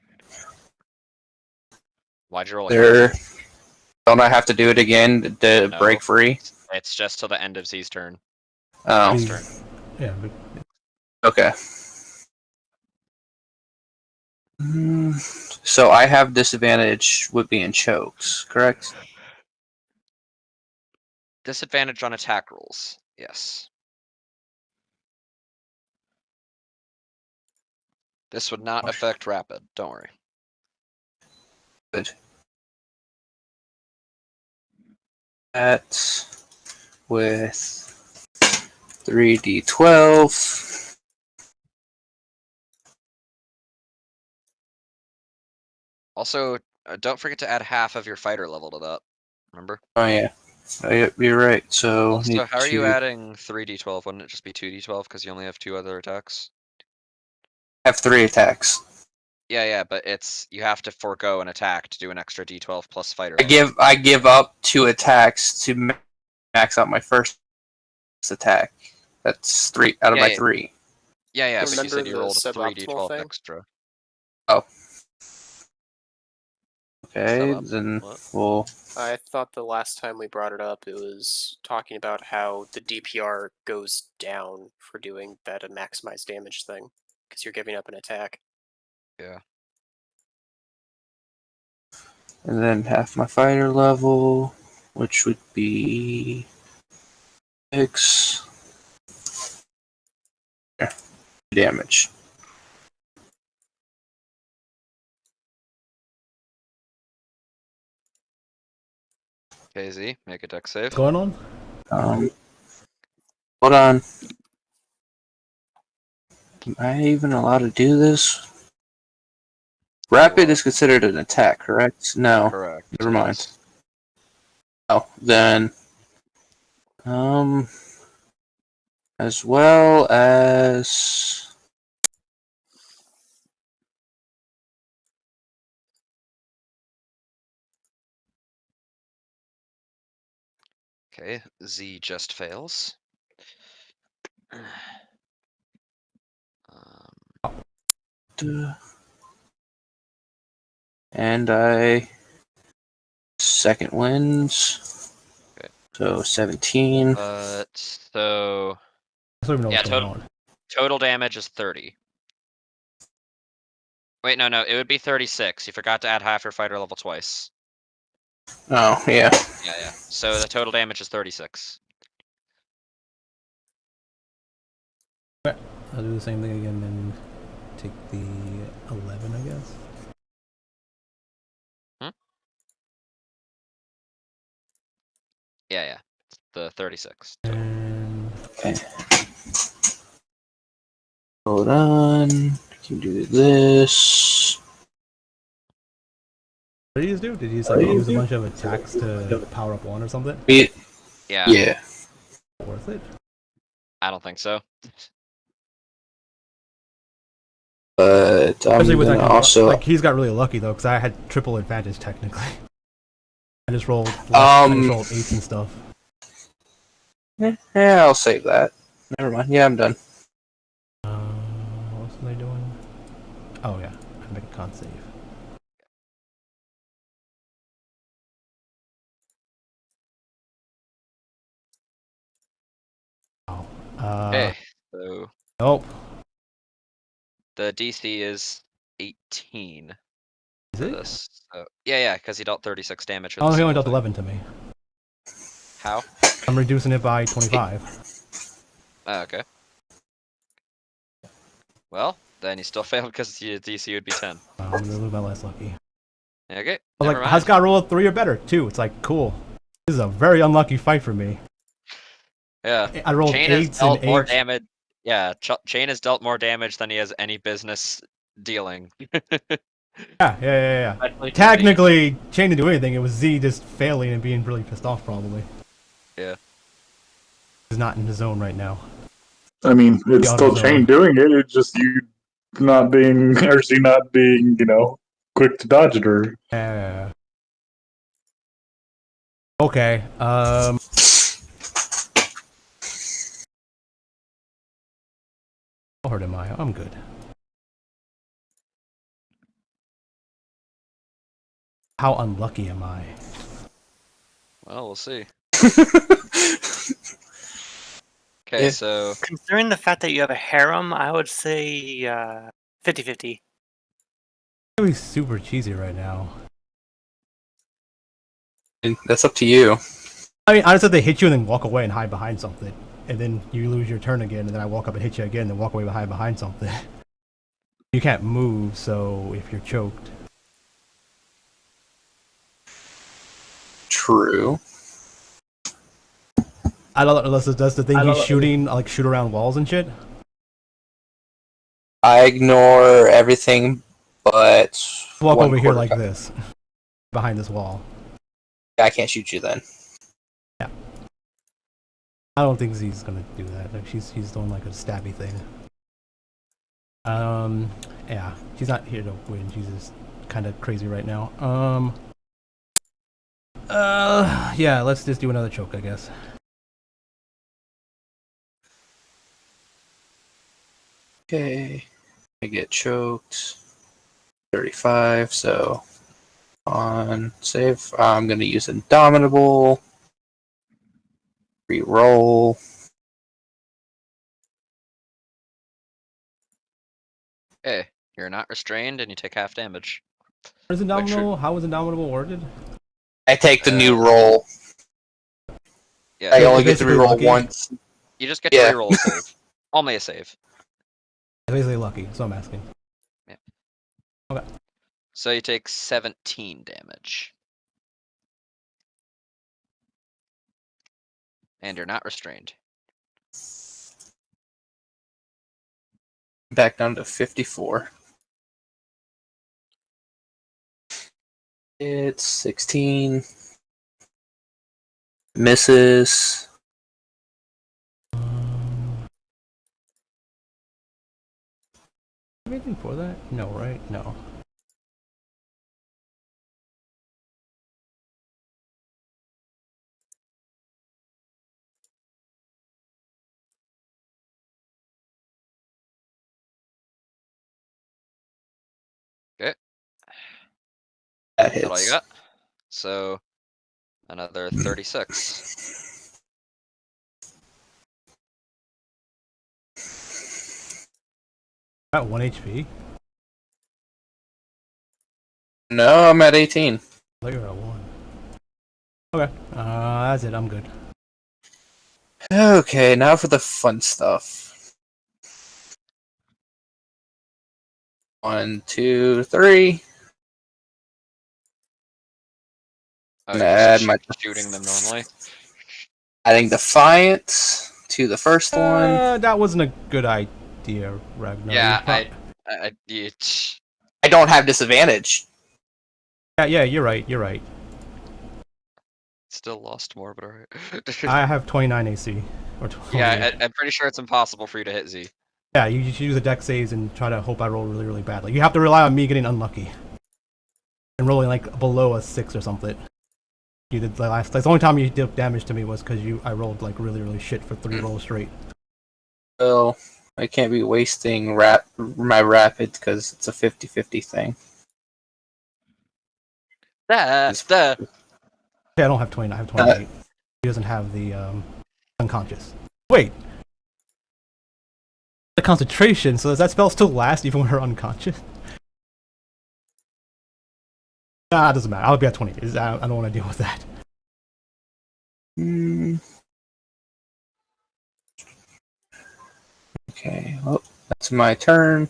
Why'd you roll a hit? There. Don't I have to do it again to No. break free? It's just till the end of Z's turn. Oh, Next turn. Yeah, but okay. So I have disadvantage with being chokes, correct? Disadvantage on attack rolls. Yes. This would not affect rapid. Don't worry. Good. That with 3d12. Also, don't forget to add half of your fighter level to that. Remember? Oh yeah. Oh, yeah, you're right. So Also, how are you adding 3d12? Wouldn't it just be 2d12 because you only have 2 other attacks? have 3 attacks. Yeah, but you have to forego an attack to do an extra d12 plus fighter level. I give up 2 attacks to max out my first attack. That's 3 out of my 3. Yeah, but you Remember said you the rolled suboptimal 3d12 thing? extra. Oh. Okay, Sub-op. then What? we'll. I thought the last time we brought it up, it was talking about how the DPR goes down for doing that maximize damage thing, because you're giving up an attack. Yeah. And then half my fighter level, which would be 6 damage. KZ, make a deck save. what's going on? Hold on. Am I even allowed to do this? Rapid is considered an attack, correct? No. Correct. Never mind. Yes. Oh, then. As well as. Okay, Z just fails. And I. Second wins. Okay. So 17. So I don't even know yeah, what's going on. total damage is 30. Wait, no, it would be 36. You forgot to add half your fighter level twice. Oh, yeah. Yeah. So the total damage is 36. I'll do the same thing again and take the 11, I guess. Yeah. It's the 36. And Okay. Hold on. I can do this. what did he just do? Did he just like use a bunch of attacks to power up one or something? Yeah. Yeah. Worth it? I don't think so. But I'm Especially with gonna like, also. like he's got really lucky though, because I had triple advantage technically. I just rolled I just rolled 8s and stuff. Yeah, I'll save that. Never mind. Yeah, I'm done. What else was I doing? Oh yeah, I make a con save. Oh. Okay. So Nope. the DC is 18 Is for it? this. So, yeah, because he dealt 36 damage with Oh, a he only single dealt thing. 11 to me. How? I'm reducing it by 25. Oh, okay. Well, then you still failed because your DC would be 10. I'm gonna lose my less lucky. Okay, I was never like, how's mind. got roll a 3 or better too? It's like, cool. This is a very unlucky fight for me. Yeah. I rolled Chain has 8s dealt and more 8s. damage. Yeah, Chain has dealt more damage than he has any business dealing. Yeah. Especially to Z. Technically, Chain didn't do anything. It was Z just failing and being really pissed off, probably. Yeah. He's not in the zone right now. I mean, it's The still auto Chain zone. doing it. It's just you not being, or she not being, quick to dodge it or. Yeah. Okay. How hurt am I? I'm good. How unlucky am I? Well, we'll see. Yeah. Okay, so Considering the fact that you have a harem, I would say 50-50. I'm be super cheesy right now. That's up to you. I mean, honestly, they hit you and then walk away and hide behind something, and then you lose your turn again, and then I walk up and hit you again, and then walk away behind something. You can't move, so if you're choked, True. I don't know. Unless that's the thing he's shooting, like shoot around walls and shit. I ignore everything but Walk one over here quarter like cup. this, behind this wall. I can't shoot you then. Yeah. I don't think Z's gonna do that. Like he's doing like a stabby thing. Yeah, she's not here to win. She's just kind of crazy right now. Yeah, let's just do another choke, I guess. Okay. I get choked. 35, so on save. I'm gonna use Indomitable. Reroll. hey, you're not restrained and you take half damage. What is Indomitable? How was Indomitable worded? I take the new roll. Yeah, I So only it's get to basically reroll lucky? only. you just get to Yeah. reroll a save. Only a save. It's basically lucky, so I'm asking. So you take 17 damage. And you're not restrained. Back down to 54. It's 16. Misses. Anything for that? No, right? No. Okay, That is that all you hits. got? So another 36. At 1 HP? No, I'm at 18. I thought you were at 1. Okay, that's it. I'm good. Okay, now for the fun stuff. 1, 2, 3. Oh, And you're add just my shooting them normally? adding Defiant to the first one. That wasn't a good idea, Ragnar. Yeah, You I don't have disadvantage. yeah, you're right. You're right. still lost more, but alright. I have 29 AC. Or 28. Yeah, I'm pretty sure it's impossible for you to hit Z. Yeah, you just use the deck saves and try to hope I roll really, really badly. You have to rely on me getting unlucky. And rolling like below a 6 or something. You did the last. That's the only time you did damage to me was because I rolled like really, really shit for 3 rolls straight. Well, I can't be wasting my rapid because it's a 50-50 thing. That's the Yeah, I don't have 20. I have 28. He doesn't have the unconscious. Wait. The concentration. So does that spell still last even when we're unconscious? Nah, it doesn't matter. I'll be at 20. I don't want to deal with that. Okay, well, that's my turn.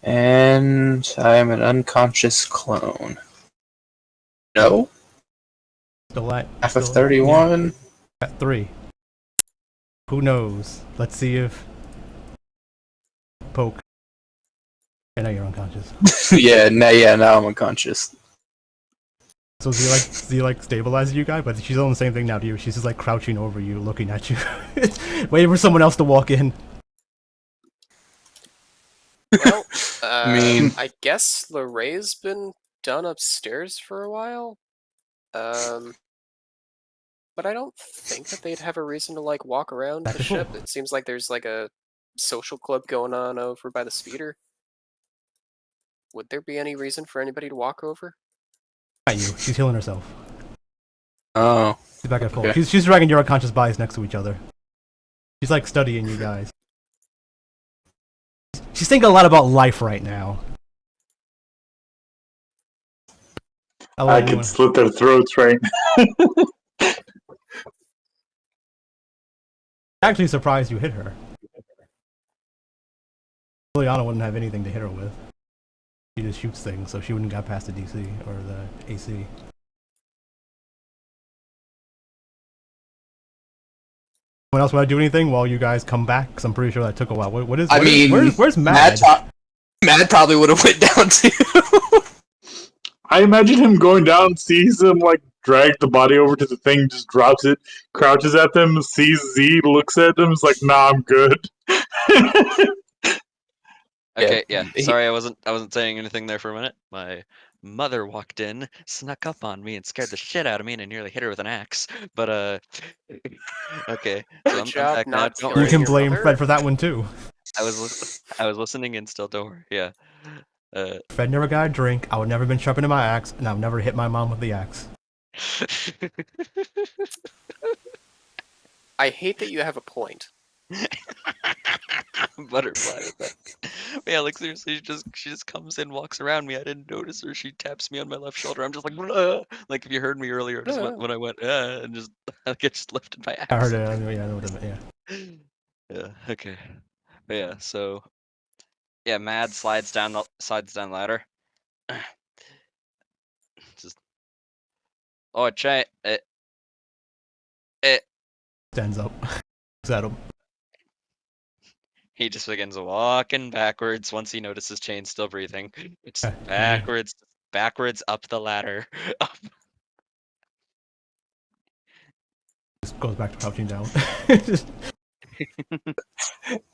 And I am an unconscious clone. No? Still at Half of still- 31. yeah, at 3. Who knows? Let's see if poke. I know you're unconscious. Yeah, now I'm unconscious. So does he like stabilize you guy? But she's doing the same thing now to you. She's just like crouching over you, looking at you, waiting for someone else to walk in. Well, mean- I guess Lorraine's been done upstairs for a while. But I don't think that they'd have a reason to like walk around Back the to full. ship. It seems like there's like a social club going on over by the speeder. Would there be any reason for anybody to walk over? Not you. She's healing herself. Oh. She's back at full. Okay. She's dragging your unconscious bodies next to each other. She's like studying you guys. She's thinking a lot about life right now. I could slit their throats right now. Actually surprised you hit her. Liliana wouldn't have anything to hit her with. She just shoots things, so she wouldn't have got past the DC or the AC. Someone else want to do anything while you guys come back? Because I'm pretty sure that took a while. Where's Mad? Mad probably would have went down too. I imagine him going down, sees him like drag the body over to the thing, just drops it, crouches at them, sees Z, looks at them, is like, "Nah, I'm good." Okay, yeah. Sorry, I wasn't saying anything there for a minute. My mother walked in, snuck up on me, and scared the shit out of me, and I nearly hit her with an axe. But okay. So I'm job back now. not Don't You killing worry. can your blame mother? Fred for that one too. I was listening in still. Don't worry. Yeah. Fred never got a drink. I would never been sharpening my axe, and I've never hit my mom with the axe. I hate that you have a point. Butterfly with that. But yeah, like seriously, she just comes in, walks around me. I didn't notice her. She taps me on my left shoulder. I'm just like, "Ugh." Like if you heard me earlier, just when I went, and just like I just lifted my axe. I heard it. I know what it meant. Yeah. Yeah. Okay. But yeah. So yeah, Mad slides down the ladder. Just Stands up. Looks at him. He just begins walking backwards once he notices Chain's still breathing. It's Yeah. backwards up the ladder. Just goes back to crouching down.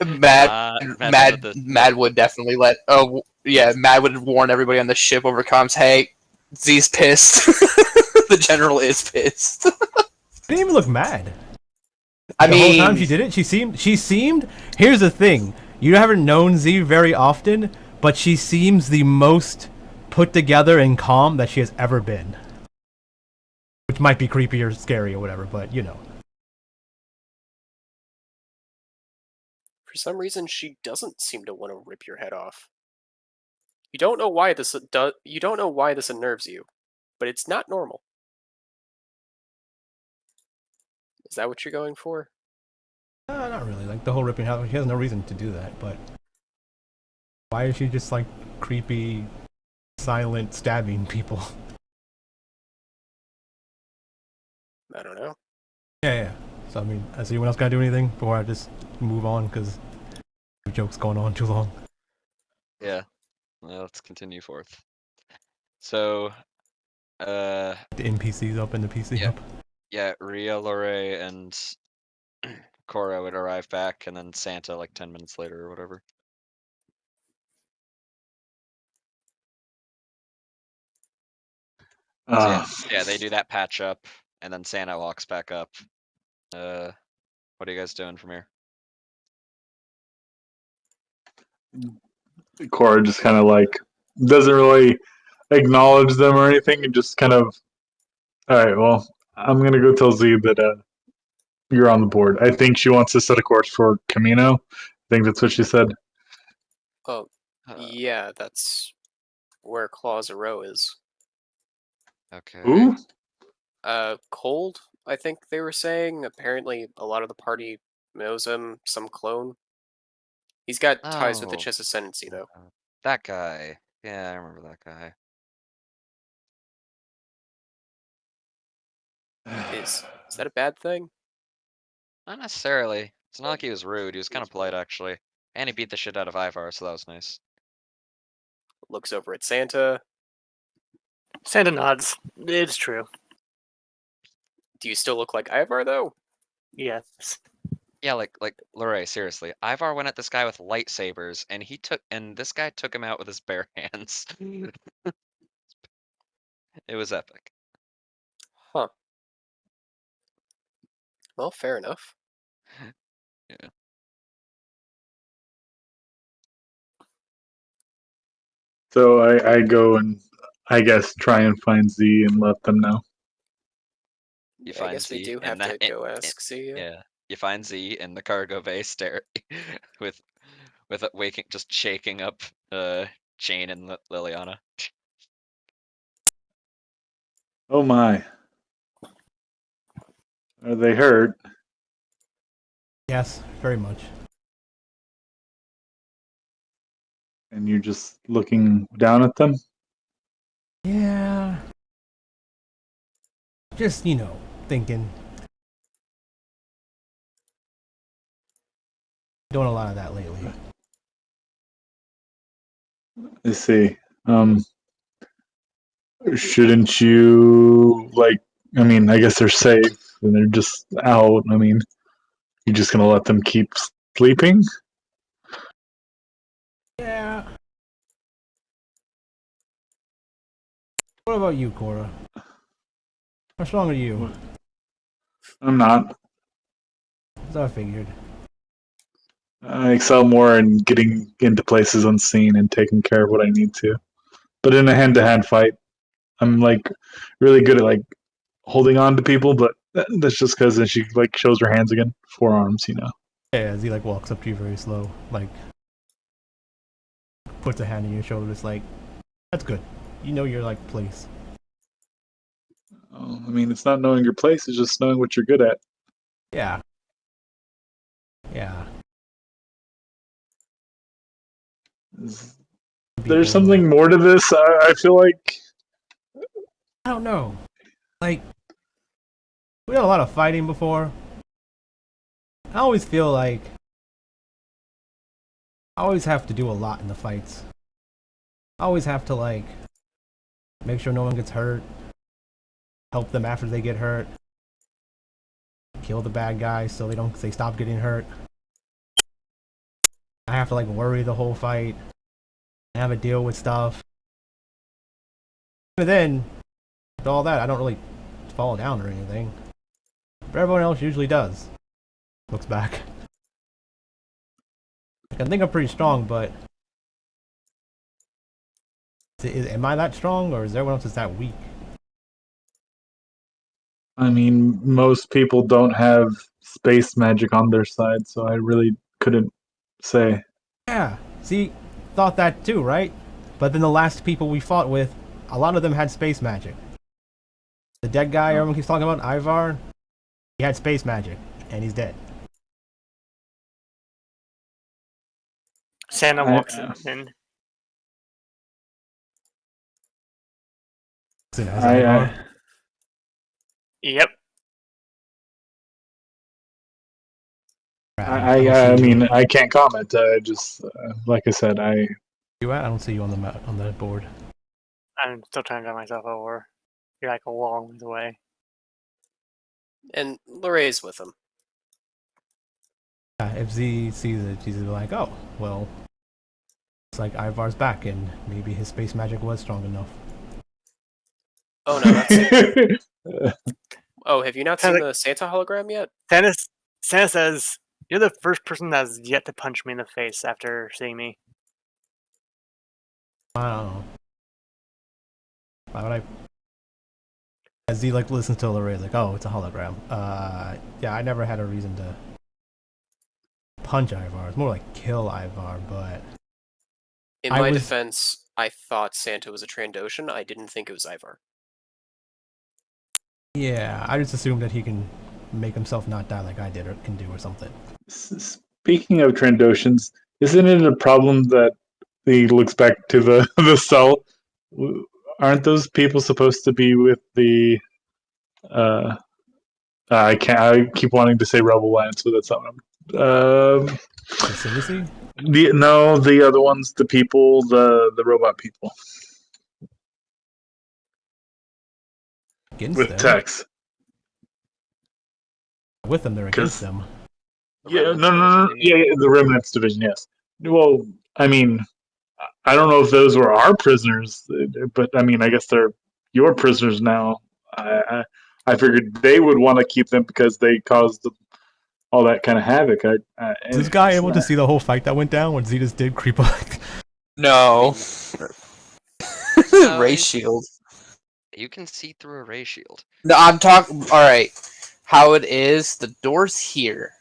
Mad would definitely let. Oh yeah, Mad would warn everybody on the ship over comms. Hey, Z's pissed. The general is pissed. Didn't even look mad. I The mean, whole time she did it, she seemed. Here's the thing: you haven't known Z very often, but she seems the most put together and calm that she has ever been. Which might be creepy or scary or whatever, but you know. For some reason, she doesn't seem to want to rip your head off. You don't know why this unnerves you, but it's not normal. Is that what you're going for? Not really. Like the whole ripping head, she has no reason to do that. But why is she just like creepy, silent stabbing people? I don't know. Yeah. So I mean, has anyone else got to do anything before I just move on? Because the joke's going on too long. Yeah. Well, let's continue forth. So, The NPCs up and the PC Yeah. up. yeah, Ria, Lorray, and Cora would arrive back, and then Santa like 10 minutes later or whatever. So yeah, they do that patch up, and then Santa walks back up. What are you guys doing from here? Cora just kind of like doesn't really acknowledge them or anything, and just kind of, all right, well, I'm gonna go tell Z that you're on the board. I think she wants to set a course for Camino. I think that's what she said. Oh, Uh, yeah, that's where Claw Zero is. Okay. Ooh, Cold, I think they were saying. Apparently, a lot of the party knows him, some clone. He's got ties with the Oh, Chiss Ascendancy, though. that guy. Yeah, I remember that guy. Is that a bad thing? Not necessarily. It's not like he was rude. He was kind of polite, actually. And he beat the shit out of Ivar, so that was nice. Looks over at Santa. Santa nods. It's true. Do you still look like Ivar, though? Yes. Yeah, like Lorray, seriously. Ivar went at this guy with lightsabers, and this guy took him out with his bare hands. It was epic. Huh. Well, fair enough. Yeah. So I go and I guess try and find Z and let them know. You I find guess we Z do in have the to go ask Z. yeah. You find Z in the cargo bay, stare with it waking, just shaking up Shane and Liliana. Oh my. Are they hurt? Yes, very much. And you're just looking down at them? Yeah. Just, thinking. Doing a lot of that lately. Let's see. Shouldn't you I mean, I guess they're safe and they're just out. I mean, you're just gonna let them keep sleeping? Yeah. What about you, Cora? How strong are you? I'm not. As I figured. I excel more in getting into places unseen and taking care of what I need to. But in a hand-to-hand fight, I'm really good at holding on to people. But that's just because then she shows her hands again, forearms. Yeah, as he walks up to you very slow, puts a hand on your shoulder. It's that's good. You know your place. I mean, it's not knowing your place; it's just knowing what you're good at. Yeah. Yeah. There's something more to this. I feel like. I don't know. We did a lot of fighting before. I always feel like I always have to do a lot in the fights. I always have to make sure no one gets hurt, help them after they get hurt, kill the bad guys so they stop getting hurt. I have to worry the whole fight. I have to deal with stuff. But then, with all that, I don't really fall down or anything. But everyone else usually does. Looks back. I think I'm pretty strong, but am I that strong, or is everyone else just that weak? I mean, most people don't have space magic on their side, so I really couldn't say. Yeah. See, thought that too, right? But then the last people we fought with, a lot of them had space magic. The dead guy everyone keeps talking about, Ivar, he had space magic, and he's dead. Santa walks in. As I, Ivar. Yep. I mean, I can't comment. Just like I said, You at? I don't see you on the board. I'm still trying to drive myself over. You're a long ways away. And Lorraine's with him. If Z sees it, she's like, oh, well, it's like Ivar's back, and maybe his space magic was strong enough. Oh no, that's Oh, have you not seen the Santa hologram yet? Santa says, "You're the first person that's yet to punch me in the face after seeing me." I don't know. Why would I? As he listens to Lorraine, oh, it's a hologram. Yeah, I never had a reason to punch Ivar. It's more like kill Ivar, but In my defense, I thought Santa was a Trandoshan. I didn't think it was Ivar. Yeah, I just assumed that he can make himself not die like I did or can do or something. Speaking of Trandoshans, isn't it a problem that he looks back to the cell? Aren't those people supposed to be with the? I can't. I keep wanting to say Rebel Alliance, but that's not what I'm. Facility? The other ones, the people, the robot people. Against with them? Tex. With them, they're against them. Yeah, no. Yeah, the Remnants Division, yes. Well, I mean, I don't know if those were our prisoners, but I mean, I guess they're your prisoners now. I figured they would want to keep them because they caused all that kind of havoc. Is this guy able to see the whole fight that went down when Zetas did creep up? No. No, Ray shield. You can see through a ray shield. No, I'm talking. All right. How it is? The door's here.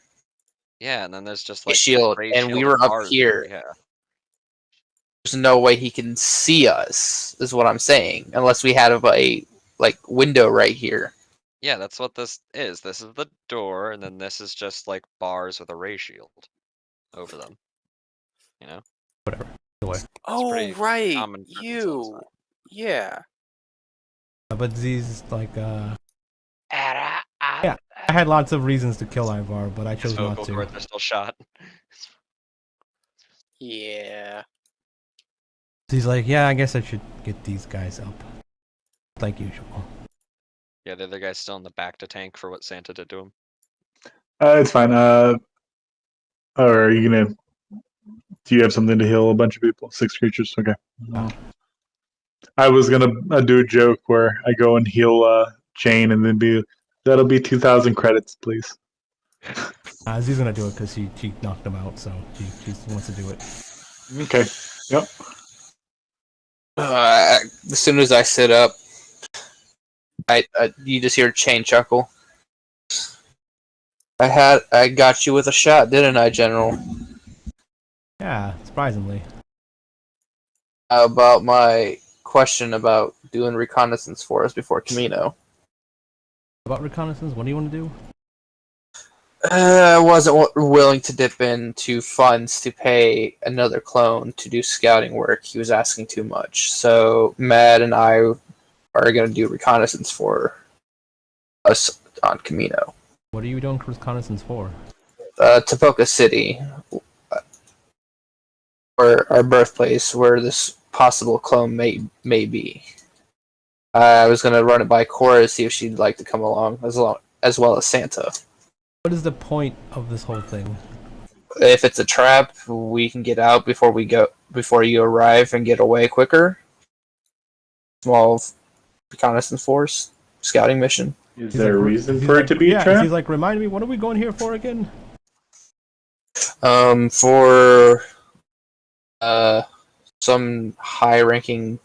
Yeah, and then there's just Ray like shield, ray and we shield were up bars here. there, yeah. There's no way he can see us. Is what I'm saying. Unless we had a window right here. Yeah, that's what this is. This is the door, and then this is just like bars with a ray shield over them. You know? Whatever. Either way. Oh, pretty right. common purpose You. outside. Yeah. But Z's like, yeah, I had lots of reasons to kill Ivar, but I chose not to. They're still shot. Yeah. He's like, yeah, I guess I should get these guys up. Like usual. Yeah, the other guy's still in the back to tank for what Santa did to him. It's fine. Or are you gonna? Do you have something to heal a bunch of people? 6 creatures. Okay. I was gonna do a joke where I go and heal Jane, and then that'll be 2,000 credits, please. Z's gonna do it because she knocked him out, so she wants to do it. Okay. Yep. As soon as I sit up, you just hear Chain chuckle. I got you with a shot, didn't I, General? Yeah, surprisingly. How about my question about doing reconnaissance for us before Camino? About reconnaissance, what do you want to do? I wasn't willing to dip into funds to pay another clone to do scouting work. He was asking too much. So Matt and I are going to do reconnaissance for us on Camino. What are you doing reconnaissance for? Tapoka City, or our birthplace, where this possible clone may be. I was going to run it by Cora to see if she'd like to come along, as well as Santa. What is the point of this whole thing? If it's a trap, we can get out before you arrive and get away quicker. Small reconnaissance force, scouting mission. Is there a reason for it to be a trap? He's like, remind me, what are we going here for again? For some high-ranking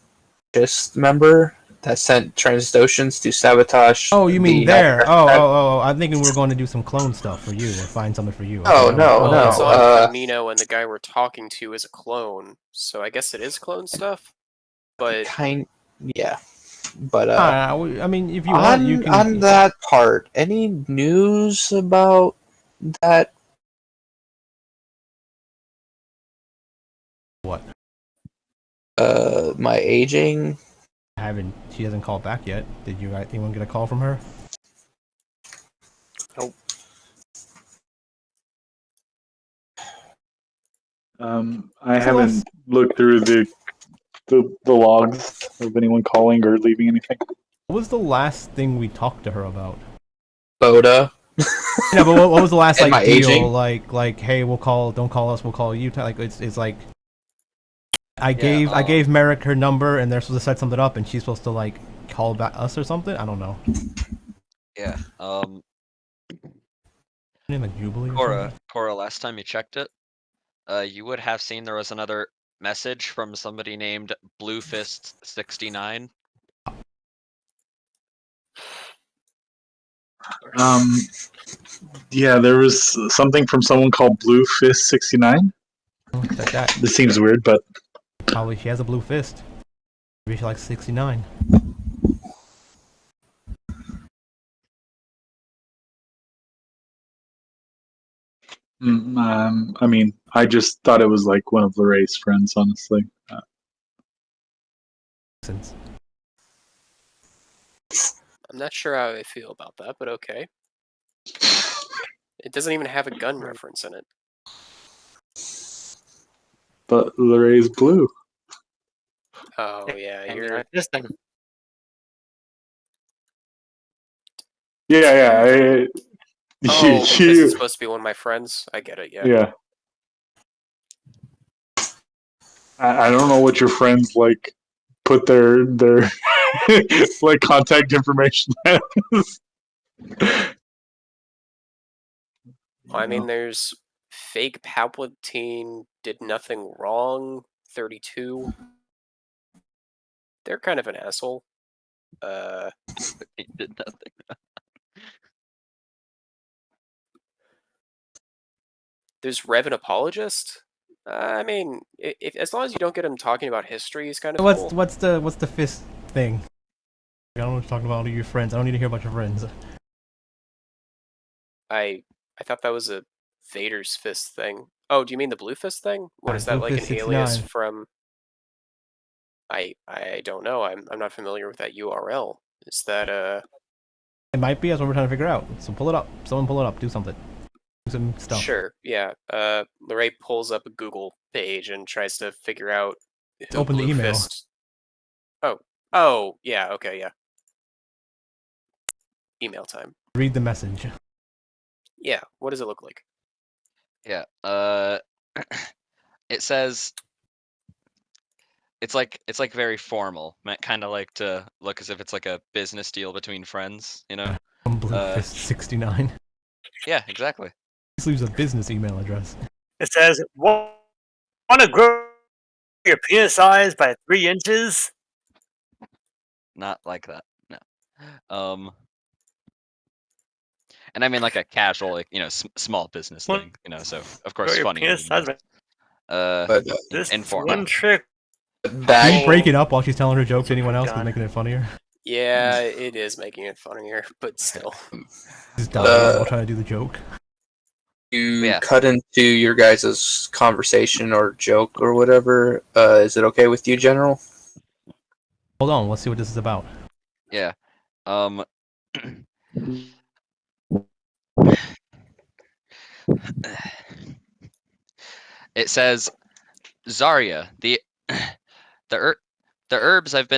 GIST member that sent Transdotions to sabotage. Oh, you mean the there? Oh! I'm thinking we're going to do some clone stuff for you, or find something for you. Oh, no. It's on Camino, and the guy we're talking to is a clone, so I guess it is clone stuff. But yeah. But I mean, if you want, you can. On that part, any news about that? What? My aging. She hasn't called back yet. Did anyone get a call from her? Nope. I haven't looked through the logs of anyone calling or leaving anything. What was the last thing we talked to her about? Boda. Yeah, but what was the last Am I deal? aging? Like, hey, don't call us, we'll call you. Like, it's like. I gave Merrick her number, and they're supposed to set something up, and she's supposed to like call back us or something. I don't know. Yeah. Name like Jubilee. Or Cora. Last time you checked it, you would have seen there was another message from somebody named Bluefist69. Yeah, there was something from someone called Blue Fist 69. This seems weird, but probably she has a blue fist. Maybe she likes 69. I mean, I just thought it was like one of Lorraine's friends, honestly. Since I'm not sure how I feel about that, but okay. It doesn't even have a gun reference in it. But Lorraine's blue. Oh yeah, you're. this thing. Yeah. Oh, this is supposed to be one of my friends. I get it. Yeah. Yeah. I don't know what your friends like put their like contact information as. I mean, there's fake Palpatine did nothing wrong. 32. They're kind of an asshole. He did nothing. There's Revan Apologist. I mean, if as long as you don't get him talking about history, he's kind of What's cool. what's the fist thing? I don't want to talk about all your friends. I don't need to hear about your friends. I thought that was a Vader's fist thing. Oh, do you mean the blue fist thing? What is that, Blue like an Fist alias 69. from? I don't know. I'm not familiar with that URL. Is that It might be. That's what we're trying to figure out. So pull it up. Someone pull it up. Do something. Do some stuff. Sure, yeah. Lorray pulls up a Google page and tries to figure out who Open the Blue email. Fist. Oh, yeah. Okay, yeah. Email time. Read the message. Yeah. What does it look like? Yeah. It says it's like very formal, meant kind of like to look as if it's like a business deal between friends, you know? From Blue Fist 69. Yeah, exactly. This leaves a business email address. It says, "Want to grow your penis size by 3 inches?" Not like that. No. And I mean like a casual, like, you know, small business thing, you know. So of Grow course, your funny. penis size by But this informal. one trick. Can back you break it up while she's telling her joke to anyone else? God. Who's making it funnier? Yeah, it is making it funnier, but still. Just dying while trying to do the joke. you Yeah. cut into your guys' conversation or joke or whatever. Is it okay with you, General? Hold on. Let's see what this is about. Yeah. It says, Zarya, the herbs have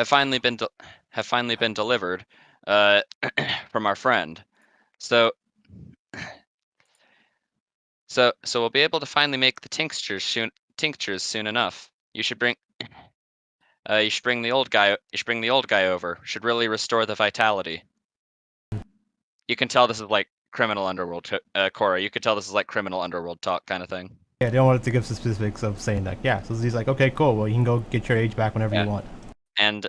finally been delivered from our friend. So we'll be able to finally make the tinctures soon enough. You should bring the old guy. You should bring the old guy over. Should really restore the vitality. You can tell this is like criminal underworld, Cora. You could tell this is like criminal underworld talk kind of thing. Yeah, they don't want it to give specifics of saying that. Yeah, so he's like, okay, cool. Well, you can go get your age back whenever Yeah. you want. And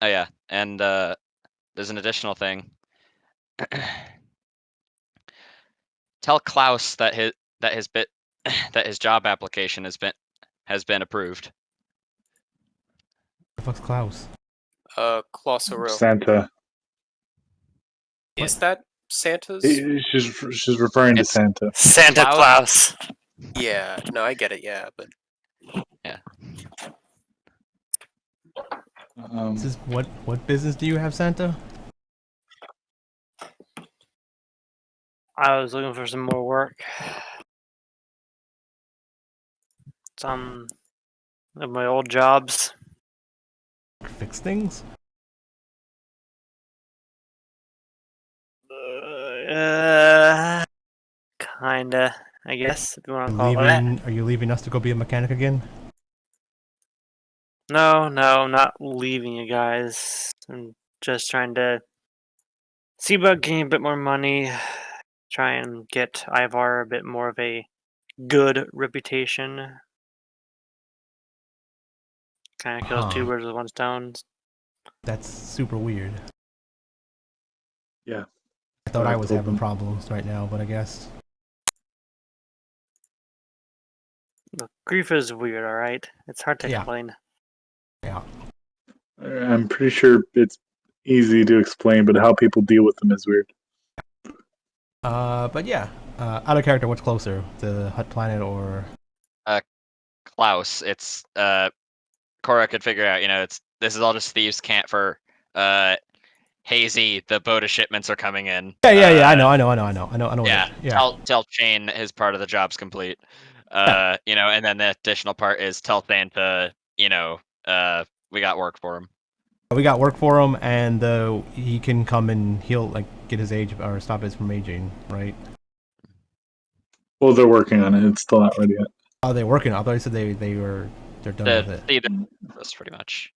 oh yeah, and there's an additional thing. Tell Klaus that his job application has been approved. The fuck's Klaus? Klossaro. Santa. Is that Santa's? She's referring to It's- Santa. Santa Claus. Yeah, no, I get it, yeah, but This is what business do you have, Santa? I was looking for some more work. Some of my old jobs. Fix things? Kinda, I guess, if you want to Are call it that. you leaving us to go be a mechanic again? No, I'm not leaving you guys. I'm just trying to see about getting a bit more money. Try and get Ivar a bit more of a good reputation. Kind of kills two Huh. birds with one stone. That's super weird. Yeah. I thought I was having Problem. problems right now, but I guess. Look, grief is weird, alright? It's hard to Yeah. explain. Yeah. I'm pretty sure it's easy to explain, but how people deal with them is weird. But yeah. Out of character, what's closer? The Hut Planet or Klaus, it's Cora could figure out, you know, this is all just thieves' cant for Hazy, the boat of shipments are coming in. Yeah, I know what Yeah, it is. tell Chain his part of the job's complete. You know, and then the additional part is tell Santa, you know, we got work for him. We got work for him, and he can come and he'll like get his age or stop it from aging, right? Well, they're working on it. It's still not ready yet. Oh, they're working. I thought they said they're done with it. See the process, pretty much.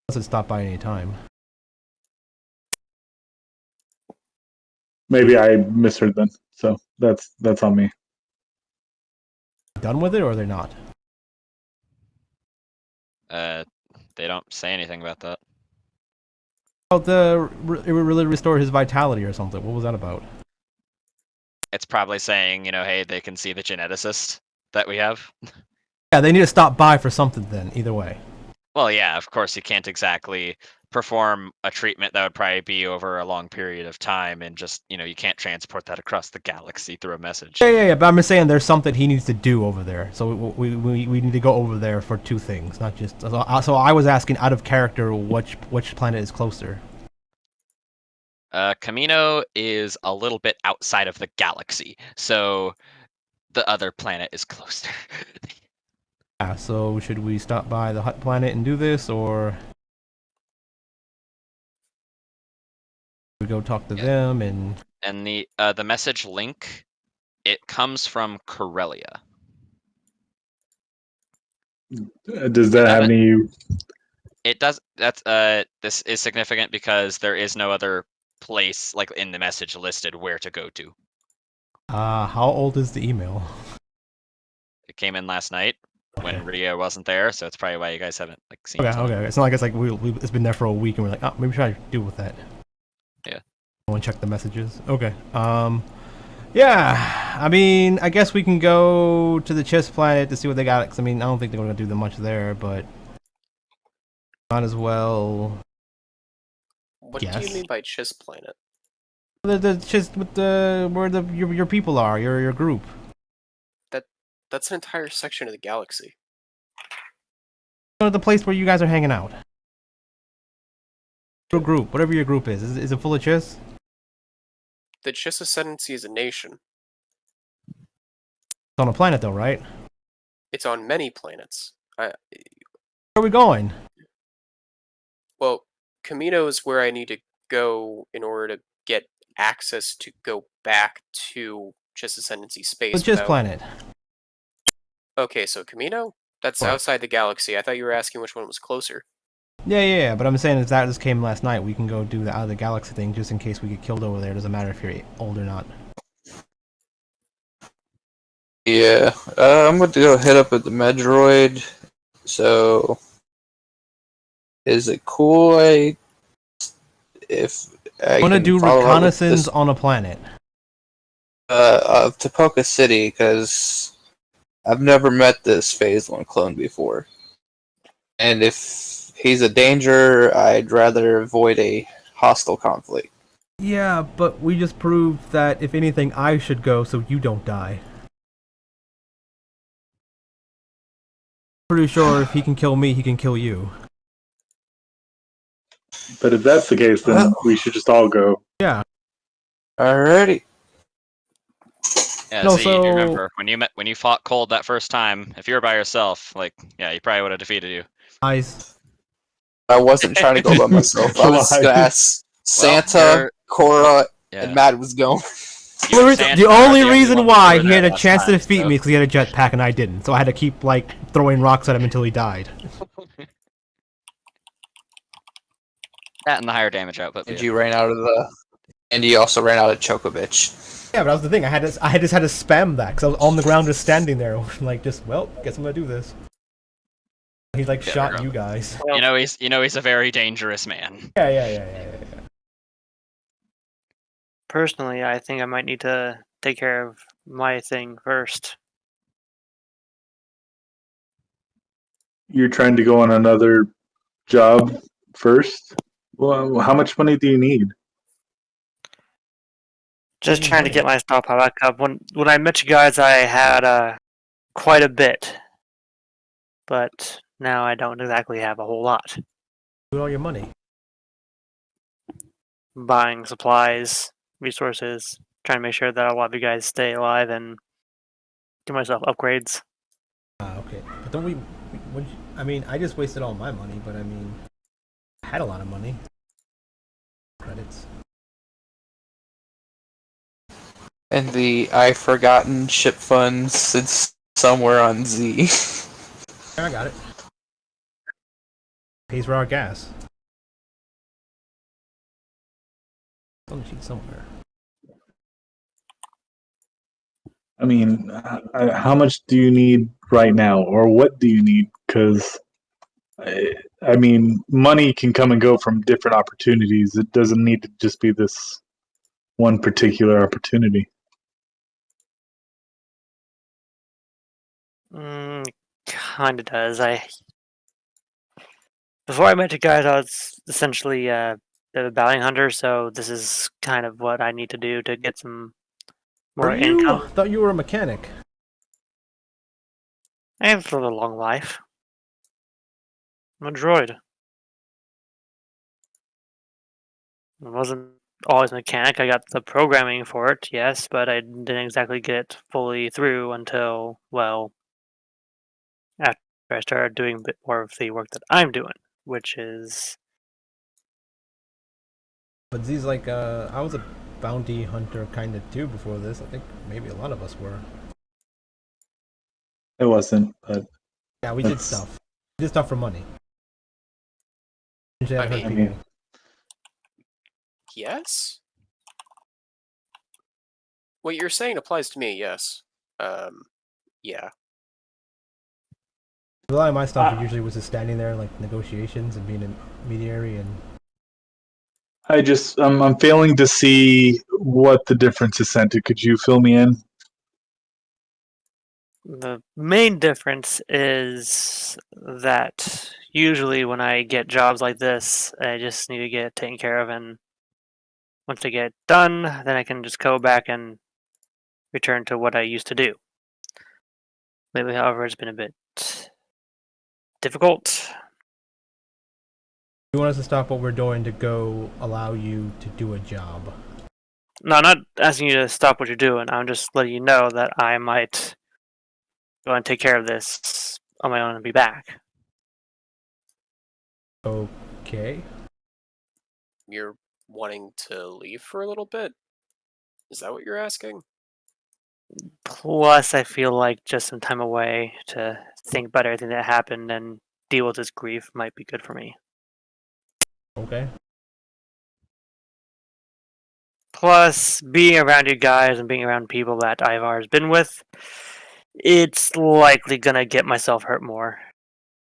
Doesn't stop by any time. Maybe I misheard then. So that's on me. Done with it, or they're not? They don't say anything about that. Oh, it would really restore his vitality or something. What was that about? It's probably saying, hey, they can see the geneticist that we have. Yeah, they need to stop by for something then. Either way. Well, yeah, of course you can't exactly perform a treatment that would probably be over a long period of time, and just you can't transport that across the galaxy through a message. Yeah. But I'm just saying there's something he needs to do over there. So we need to go over there for two things, not just. So I was asking out of character which planet is closer. Camino is a little bit outside of the galaxy, so the other planet is closer. Yeah. So should we stop by the hut planet and do this, or we go talk to them and? And the message link, it comes from Corellia. Does that have any? It does. That's this is significant because there is no other place like in the message listed where to go to. How old is the email? It came in last night when Ria wasn't there, so it's probably why you guys haven't seen it. Okay. It's not like it's like it's been there for a week and we're like, oh, maybe try to deal with that. Yeah. I want to check the messages. Okay. Yeah. I mean, I guess we can go to the chess planet to see what they got. 'Cause, I mean, I don't think they're going to do much there, but might as well. What do you mean by Chiss Planet? The chess with where your people are, your group. That's an entire section of the galaxy. The place where you guys are hanging out. Your group, whatever your group is it full of chess? The Chiss Ascendancy is a nation. It's on a planet though, right? It's on many planets. Where are we going? Well, Camino is where I need to go in order to get access to go back to Chiss Ascendancy space. The chess planet. Okay, so Camino? That's What? outside the galaxy. I thought you were asking which one was closer. Yeah, but I'm saying if that just came last night, we can go do the out of the galaxy thing just in case we get killed over there. Doesn't matter if you're old or not. Yeah, I'm going to go hit up at the Medroid. So, is it cool if I want to can do follow up with reconnaissance this, on a planet? of Topoka City, because I've never met this Phase 1 clone before. And if he's a danger, I'd rather avoid a hostile conflict. Yeah, but we just proved that if anything, I should go so you don't die. Pretty sure if he can kill me, he can kill you. But if that's the case, then we should just all go. Yeah. Alrighty. Yeah, No, see, so- you remember when you fought Cold that first time, if you were by yourself, he probably would have defeated you. Eyes. I wasn't trying to go by myself. I was just going to ask Santa, Cora, and Matt was going. The only reason why he had a chance to defeat me is because he had a jetpack and I didn't. So I had to keep throwing rocks at him until he died. That and the higher damage output. And you ran out of the. And you also ran out of Chokovich. Yeah, but that was the thing. I just had to spam that because I was on the ground just standing there, guess I'm gonna do this. He shot you guys. He's a very dangerous man. Yeah. Personally, I think I might need to take care of my thing first. You're trying to go on another job first? Well, how much money do you need? Just trying to get my stockpile back up. When I met you guys, I had quite a bit, but now I don't exactly have a whole lot. With all your money. Buying supplies, resources, trying to make sure that a lot of you guys stay alive and give myself upgrades. Okay. But don't we? I mean, I just wasted all my money, but I mean, I had a lot of money. Credits. And the I've forgotten ship funds sits somewhere on Z. Yeah, I got it. Pays for our gas. On the sheet somewhere. I mean, how much do you need right now, or what do you need? Because I mean, money can come and go from different opportunities. It doesn't need to just be this one particular opportunity. Kind of does. Before I met you guys, I was essentially a bounty hunter, so this is kind of what I need to do to get some more Are you? income. Thought you were a mechanic. I have lived a long life. I'm a droid. I wasn't always a mechanic. I got the programming for it, yes, but I didn't exactly get it fully through until, well, after I started doing a bit more of the work that I'm doing, which is But Z's like, I was a bounty hunter kind of too before this. I think maybe a lot of us were. It wasn't, but Yeah, we did that's. stuff. We did stuff for money. Usually I I'd hurt I mean, people. mean, yes. What you're saying applies to me. Yes. Yeah. A lot of my stuff usually was just standing there, like negotiations and being a mediary and. I'm failing to see what the difference is sent to. Could you fill me in? the main difference is that usually when I get jobs like this, I just need to get it taken care of, and once I get it done, then I can just go back and return to what I used to do. Lately, however, it's been a bit difficult. You want us to stop what we're doing to go allow you to do a job. No, I'm not asking you to stop what you're doing. I'm just letting you know that I might go and take care of this on my own and be back. Okay. You're wanting to leave for a little bit? Is that what you're asking? Plus, I feel like just some time away to think about everything that happened and deal with this grief might be good for me. Okay. Plus, being around you guys and being around people that Ivar has been with, it's likely gonna get myself hurt more.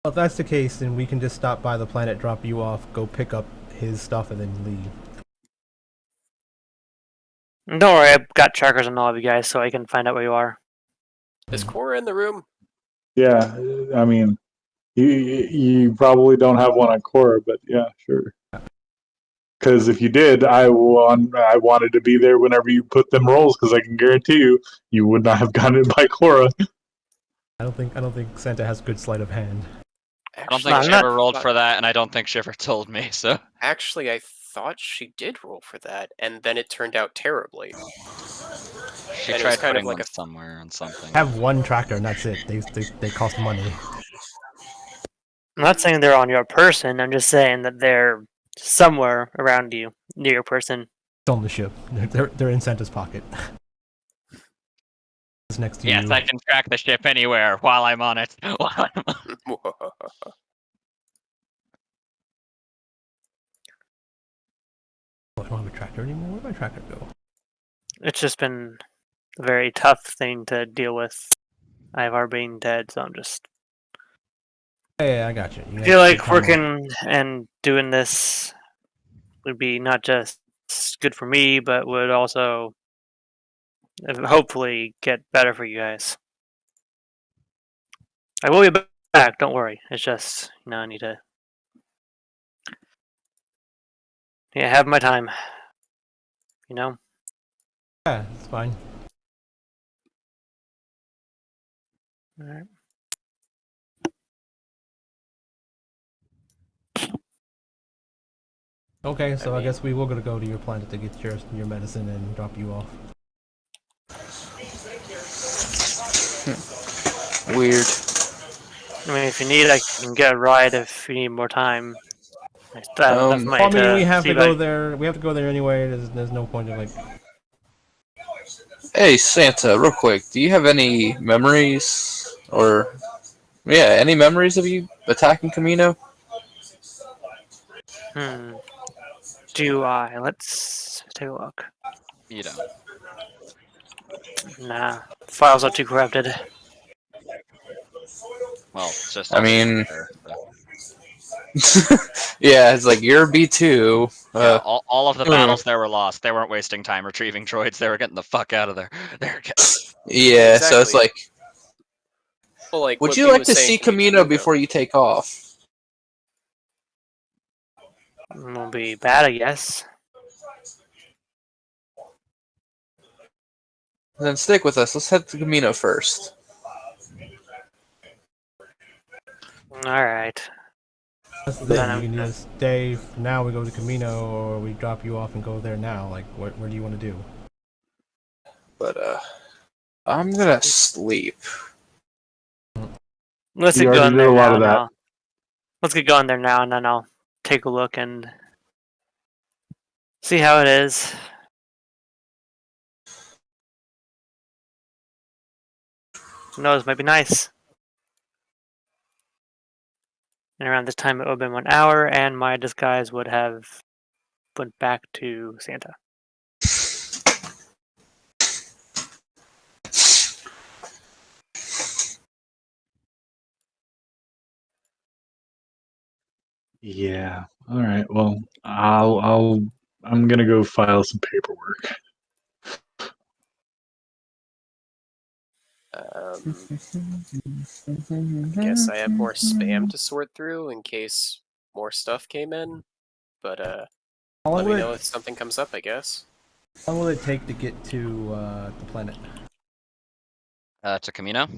Well, if that's the case, then we can just stop by the planet, drop you off, go pick up his stuff, and then leave. And don't worry, I've got trackers on all of you guys, so I can find out where you are. Is Cora in the room? Yeah, I mean, you probably don't have one on Cora, but yeah, sure. Because if you did, I wanted to be there whenever you put them rolls, because I can guarantee you would not have gotten it by Cora. I don't think Santa has good sleight of hand. I don't Actually, think I'm not- Shiver rolled for that, and I don't think Shiver told me, so. Actually, I thought she did roll for that, and then it turned out terribly. She And it was tried kind of putting like one a somewhere on something. I have one tracker and that's it. They cost money. I'm not saying they're on your person, I'm just saying that they're somewhere around you, near your person. It's on the ship. They're in Santa's pocket. It's next to Yes, you. I can track the ship anywhere while I'm on it. Oh, I don't have a tracker anymore. Where'd my tracker go? It's just been a very tough thing to deal with. Ivar being dead, so I'm just Yeah, I got you. I feel like working and doing this would be not just good for me, but would also hopefully get better for you guys. I will be back, don't worry. It's just, I need to have my time. Yeah, it's fine. Alright. Okay, so I mean- guess we will gonna go to your planet to get your medicine and drop you off. Weird. I mean, if you need, I can get a ride if you need more time. I still have enough money Well, I mean, we to have see to if go I- there. We have to go there anyway. There's no point in like. Hey Santa, real quick, do you have any memories or any memories of you attacking Camino? Do I? Let's take a look. You don't. Nah, files are too corrupted. Well, it's just I all digital mean, there. So. yeah, it's like you're B2. Yeah, all of the hmm. battles there were lost. They weren't wasting time retrieving droids. They were getting the fuck out of there. They were getting... Yeah, so it's Exactly. like, Well, like would what you B like was to saying see can be Camino true, though. before you take off? Won't be bad, I guess. Then stick with us. Let's head to Camino first. Alright. That's the Then thing. You I'm can gonna- either stay now, we go to Camino, or we drop you off and go there now. Like, where do you want to do? But I'm gonna sleep. Let's You get already going did there a lot now. of that. Let's get going there now, and then I'll take a look and see how it is. Who knows? Might be nice. And around this time, it would have been 1 hour, and my disguise would have went back to Santa. Yeah. All right. Well, I'm gonna go file some paperwork. I guess I have more spam to sort through in case more stuff came in. But How let long me will know it, if something comes up, I guess. how long will it take to get to the planet? To Camino.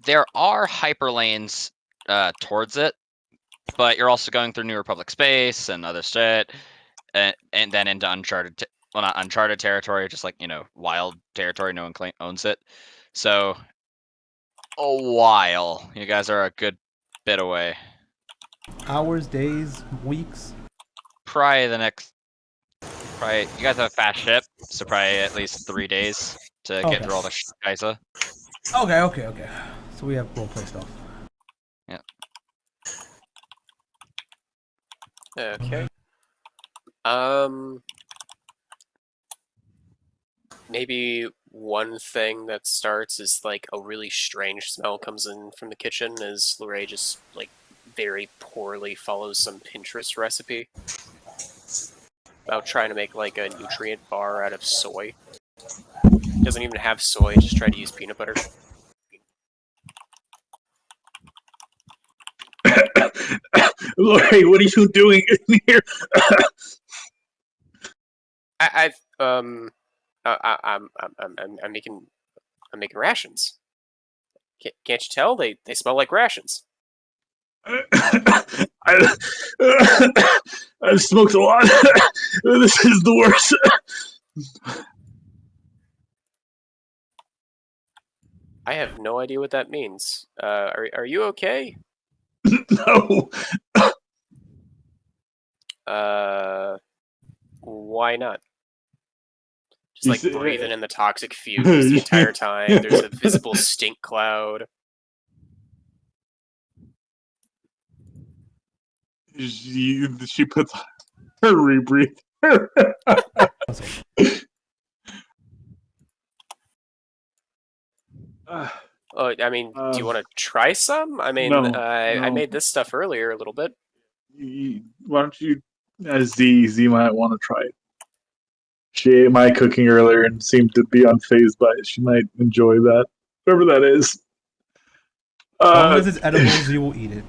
There are hyperlanes towards it, but you're also going through New Republic space and other shit, and then into uncharted. Well, not uncharted territory, just like wild territory. No one owns it, so a while. You guys are a good bit away. Hours, days, weeks? Probably the next. Probably you guys have a fast ship, so probably at least 3 days to get Okay. through all the Geisa. Okay. So we have roleplay stuff. Yeah. Okay. Maybe one thing that starts is like a really strange smell comes in from the kitchen as Lorraine just like very poorly follows some Pinterest recipe about trying to make like a nutrient bar out of soy. Doesn't even have soy, just try to use peanut butter. Lori, what are you doing in here? I'm making rations. Can't you tell? They smell like rations. I, I've smoked a lot. This is the worst. I have no idea what that means. Are you okay? No. Why not? Just You like see- breathing in the toxic fumes the entire time. There's a visible stink cloud. She puts her rebreather. Oh, I mean, do you want to try some? I mean, No, I no. made this stuff earlier a little bit. Why don't you, Z might want to try it. She ate my cooking earlier and seemed to be unfazed by it. She might enjoy that, whatever that is. As long as it's edibles, you will eat it.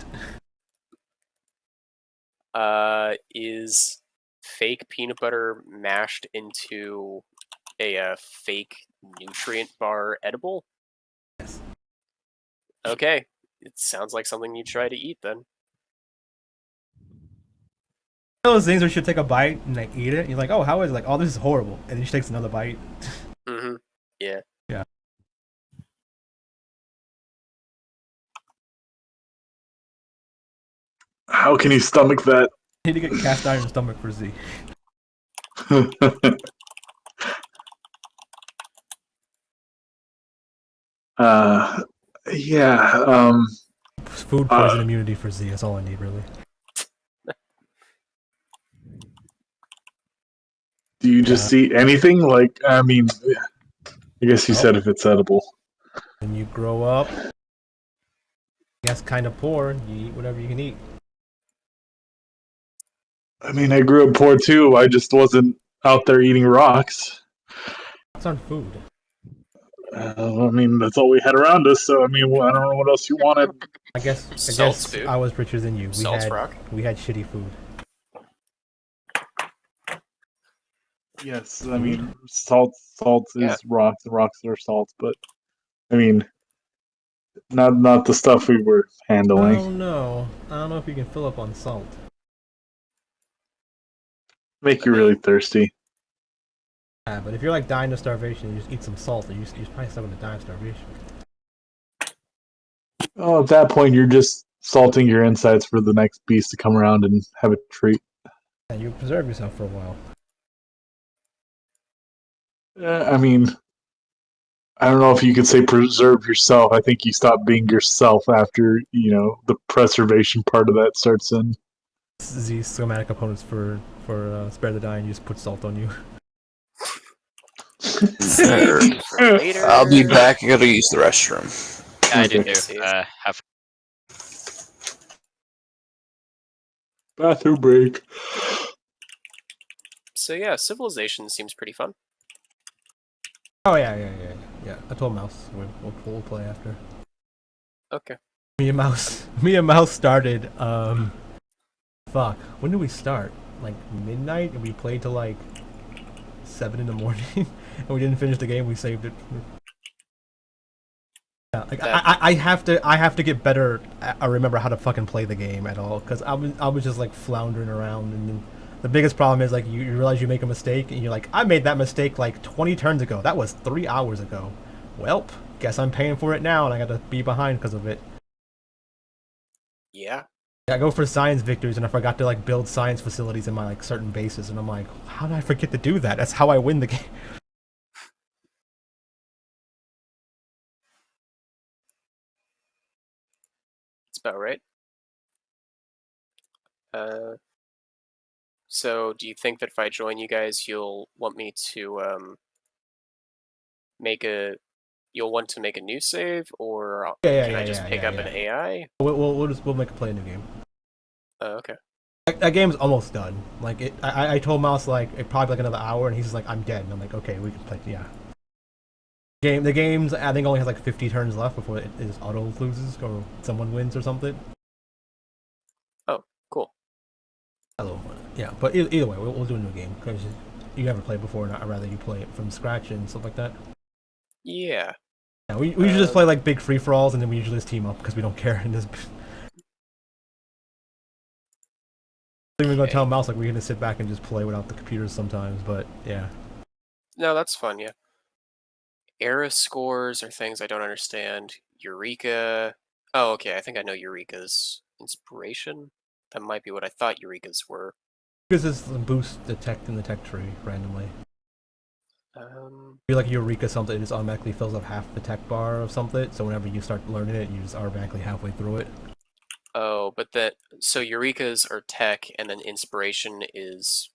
Is fake peanut butter mashed into a fake nutrient bar edible? Yes. Okay, it sounds like something you try to eat then. Those things where she'll take a bite and like eat it, and you're like, oh, how is it? Like, oh, this is horrible, and then she takes another bite. Mm-hmm. Yeah. Yeah. How can you stomach that? I need to get cast iron stomach for Z. Yeah. Food poison immunity for Z. That's all I need, really. Do you just eat anything? Like, I mean, I guess you Nope. said if it's edible. When you grow up, I guess kind of poor, you eat whatever you can eat. I mean, I grew up poor too. I just wasn't out there eating rocks. It's on food. I mean, that's all we had around us. So, I mean, I don't know what else you wanted. I guess Salt's food. I was richer than you. Salt's rock. We had shitty food. Yes, I mean, salt Yeah. is rocks, and rocks are salt. But I mean, not the stuff we were handling. Oh no, I don't know if you can fill up on salt. Make you really thirsty. Yeah, but if you're like dying of starvation, you just eat some salt, and you're probably still gonna die of starvation. Oh, at that point, you're just salting your insides for the next beast to come around and have a treat. And you preserve yourself for a while. I mean, I don't know if you could say preserve yourself. I think you stop being yourself after, the preservation part of that starts in. The schematic components for Spare the Dying, you just put salt on you. Save for later. I'll be back. I gotta use the restroom. Yeah, I did Okay. too. Have Bathroom break. So yeah, Civilization seems pretty fun. Oh yeah. I told Mouse we'll play after. Okay. Me and Mouse started. Fuck. When did we start? Like midnight, and we played till like 7 in the morning, and we didn't finish the game. We saved it. Yeah, like I have to get better. I remember how to fucking play the game at all, because I was just like floundering around, and then the biggest problem is like you realize you make a mistake, and you're like, I made that mistake like 20 turns ago. That was 3 hours ago. Welp, guess I'm paying for it now, and I gotta be behind because of it. Yeah. I go for science victories, and I forgot to like build science facilities in my like certain bases, and I'm like, how did I forget to do that? That's how I win the game. That's about right. So do you think that if I join you guys, you'll want me to you'll want to make a new save, or can I just pick up an AI? We'll make a play a new game. Oh, okay. That game's almost done. Like I told Mouse like it probably like another hour, and he's just like, I'm dead. And I'm like, okay, we can play. Yeah. The game's I think only has like 50 turns left before it is auto loses or someone wins or something. Oh, cool. Hello. Yeah, but either way, we'll do a new game because you never played before, and I'd rather you play it from scratch and stuff like that. Yeah. Yeah, we usually just play like big free for alls, and then we usually just team up because we don't care. And this. I'm even gonna tell Mouse like we're gonna sit back and just play without the computers sometimes, but yeah. No, that's fun. Yeah. Era scores are things I don't understand. Eureka. Oh, okay. I think I know Eureka's inspiration. That might be what I thought Eureka's were. Because it's the boost the tech in the tech tree randomly. Um. If you like Eureka something, it just automatically fills up half the tech bar of something. So whenever you start learning it, you just automatically halfway through it. Oh, but so Eureka's are tech, and then inspiration is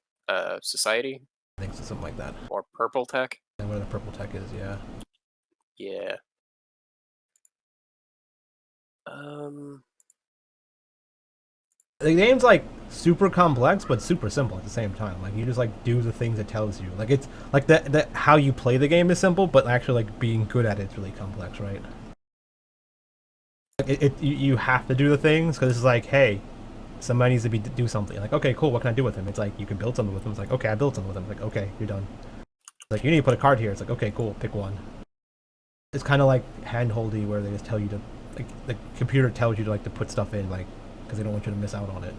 society I think so, something like that. or purple tech. And where the purple tech is, yeah. Yeah. The game's like super complex but super simple at the same time. Like you just like do the things it tells you. Like it's like that how you play the game is simple, but actually like being good at it's really complex, right? Like you have to do the things because it's like, hey, somebody needs to do something. Like, okay, cool, what can I do with him? It's like you can build something with him. It's like, okay, I built something with him. It's like, okay, you're done. It's like you need to put a card here. It's like, okay, cool, pick one. It's kind of like handholdy where they just tell you to, like, the computer tells you to like to put stuff in, like, because they don't want you to miss out on it.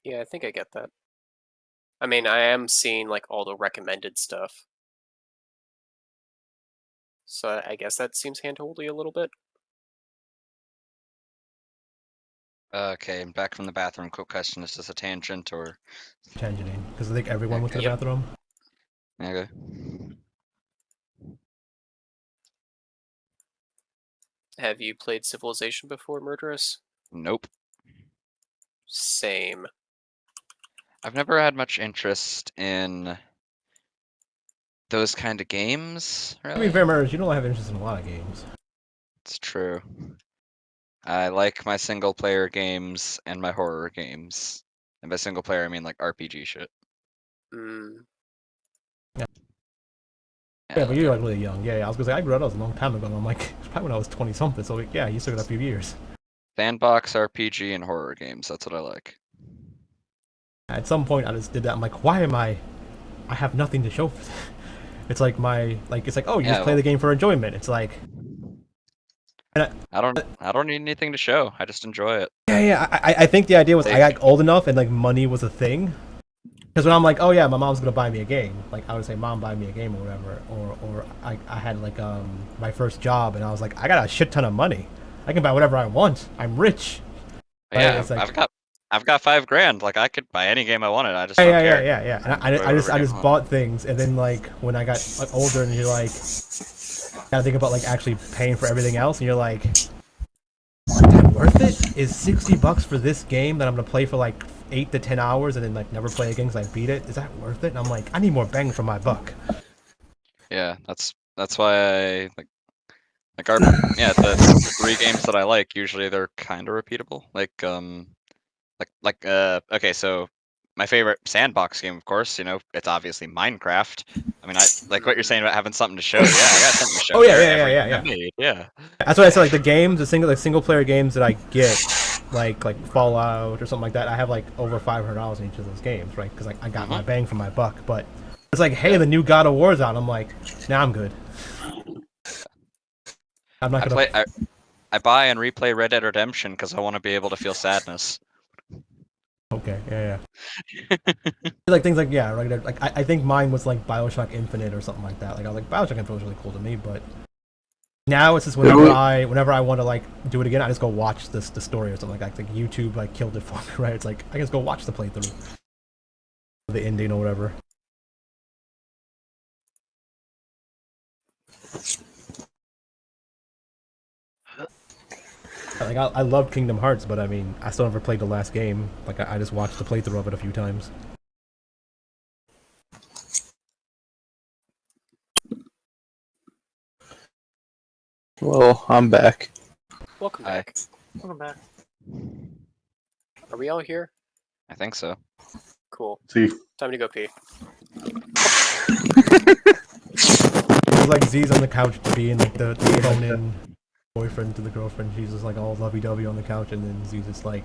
Yeah, I think I get that. I mean, I am seeing like all the recommended stuff. So I guess that seems handholdy a little bit. Okay, I'm back from the bathroom. Quick question: is this a tangent or? Tangenting, because I think everyone went to the Yep. bathroom. Okay. Have you played Civilization before, Murderous? Nope. Same. I've never had much interest in those kind of games, To really. be fair, Murders, you don't have interest in a lot of games. It's true. I like my single player games and my horror games. And by single player, I mean like RPG shit. Mm. Yeah, but you're like really young. Yeah, I was gonna say I grew up. That was a long time ago. And I'm like, it's probably when I was 20 something. So like, yeah, you still got a few years. Sandbox RPG and horror games. That's what I like. At some point, I just did that. I'm like, why am I? I have nothing to show for this. It's like it's like, oh, you just play the game for enjoyment. It's like, and I don't need anything to show. I just enjoy it. yeah. I think the idea was I got old enough and like money was a thing. Because when I'm like, oh yeah, my mom's gonna buy me a game, like I would say, mom, buy me a game or whatever, or I had like my first job and I was like, I got a shit ton of money, I can buy whatever I want, I'm rich. Yeah, It's like, I've got $5,000. Like I could buy any game I wanted. I just don't care. yeah. And I just bought things, and then like when I got like, older, and you're like, gotta think about like actually paying for everything else, and you're like, is that worth it? Is $60 for this game that I'm gonna play for like 8 to 10 hours and then like never play again because I beat it? Is that worth it? And I'm like, I need more bang for my buck. Yeah, that's why I the 3 games that I like, usually they're kind of repeatable. Okay, so my favorite sandbox game, of course, it's obviously Minecraft. I mean, I like what you're saying about having something to show. Yeah, I got something to show. Oh yeah. Yeah. That's why I said like the games, the single player games that I get, like Fallout or something like that. I have like over $500 in each of those games, right? Because like I got my bang for my buck. But it's like, hey, the new God of War's out. I'm like, nah, I'm good. I'm not gonna. I buy and replay Red Dead Redemption because I want to be able to feel sadness. Okay, yeah. Like things like right. Like I think mine was like BioShock Infinite or something like that. Like I was like BioShock Infinite was really cool to me, but now it's just whenever I want to like do it again, I just go watch the story or something like that. Like YouTube like killed it for me, right? It's like I just go watch the playthrough, the ending or whatever. Like I love Kingdom Hearts, but I mean I still never played the last game. Like I just watched the playthrough of it a few times. Well, I'm back. Welcome back. Welcome back. Are we all here? I think so. Cool. See, Time to go pee. It was like Z's on the couch being like the phone-in boyfriend to the girlfriend. She's just like all lovey-dovey on the couch, and then Z's just like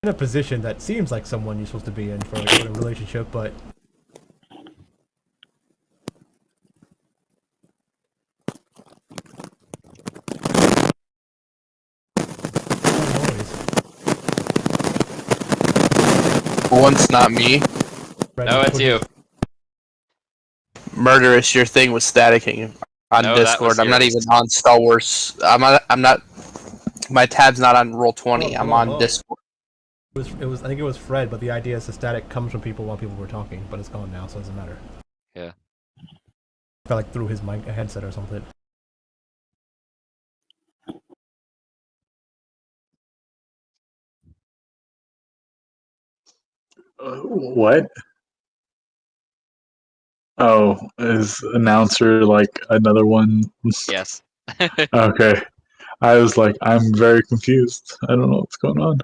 in a position that seems like someone you're supposed to be in for like, a relationship, but Once not me. No, it's you. Murderous, your thing was staticking on No, that was Discord. I'm not yours. even on Star Wars. I'm not. My tab's not on Roll20. I'm on Discord. It was. I think it was Fred, but the idea is the static comes from people while people were talking, but it's gone now, so it doesn't matter. Yeah. I felt like through his mic, a headset or something. what? Oh, is announcer like another one? Yes. Okay. I was like, I'm very confused. I don't know what's going on.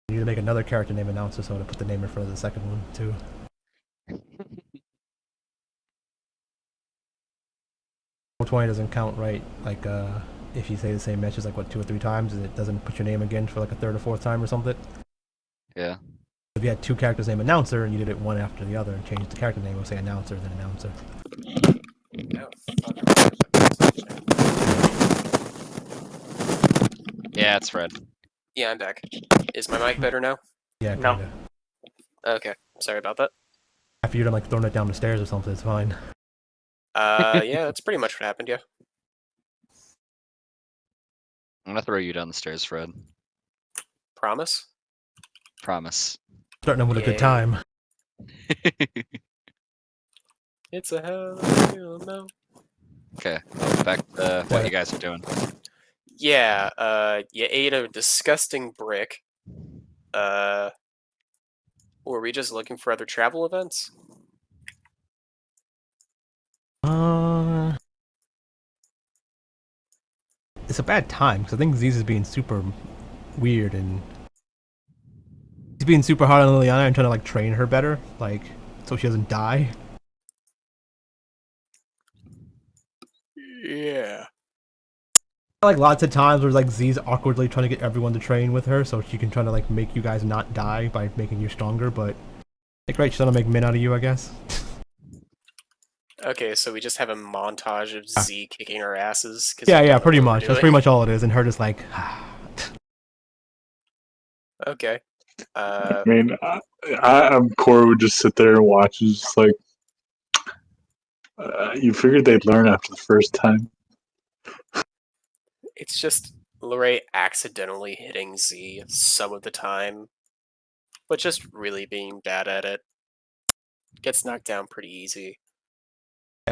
You need to make another character name announcer, so to put the name in front of the second one too. Roll20 doesn't count, right? Like, if you say the same message like what 2 or 3 times, it doesn't put your name again for like a 3rd or 4th time or something. Yeah. If you had 2 characters named announcer and you did it one after the other and changed the character name, it would say announcer then announcer. Yeah, it's Fred. Yeah, I'm back. Is my mic better now? Yeah, No. kinda. Okay. Sorry about that. After you're like throwing it down the stairs or something, it's fine. Yeah, that's pretty much what happened, yeah. I'm gonna throw you down the stairs, Fred. Promise? Promise. Starting them with a good Yeah. time. It's a hell of a feel now. Okay, back to what you guys are doing. Yeah, you ate a disgusting brick. Were we just looking for other travel events? It's a bad time because I think Z's is being super weird and he's being super hard on Liliana and trying to like train her better, like so she doesn't die. Yeah. Like lots of times where like Z's awkwardly trying to get everyone to train with her so she can try to like make you guys not die by making you stronger, but like great, she's trying to make men out of you, I guess. Okay, so we just have a montage of Z kicking our asses. 'Cause Yeah, we yeah, don't know pretty what we're much. That's doing. pretty much all it is, and her just like. Okay. I mean, Cora would just sit there and watch. It's just like you figured they'd learn after the first time. It's just Lorray accidentally hitting Z some of the time, but just really being bad at it. Gets knocked down pretty easy.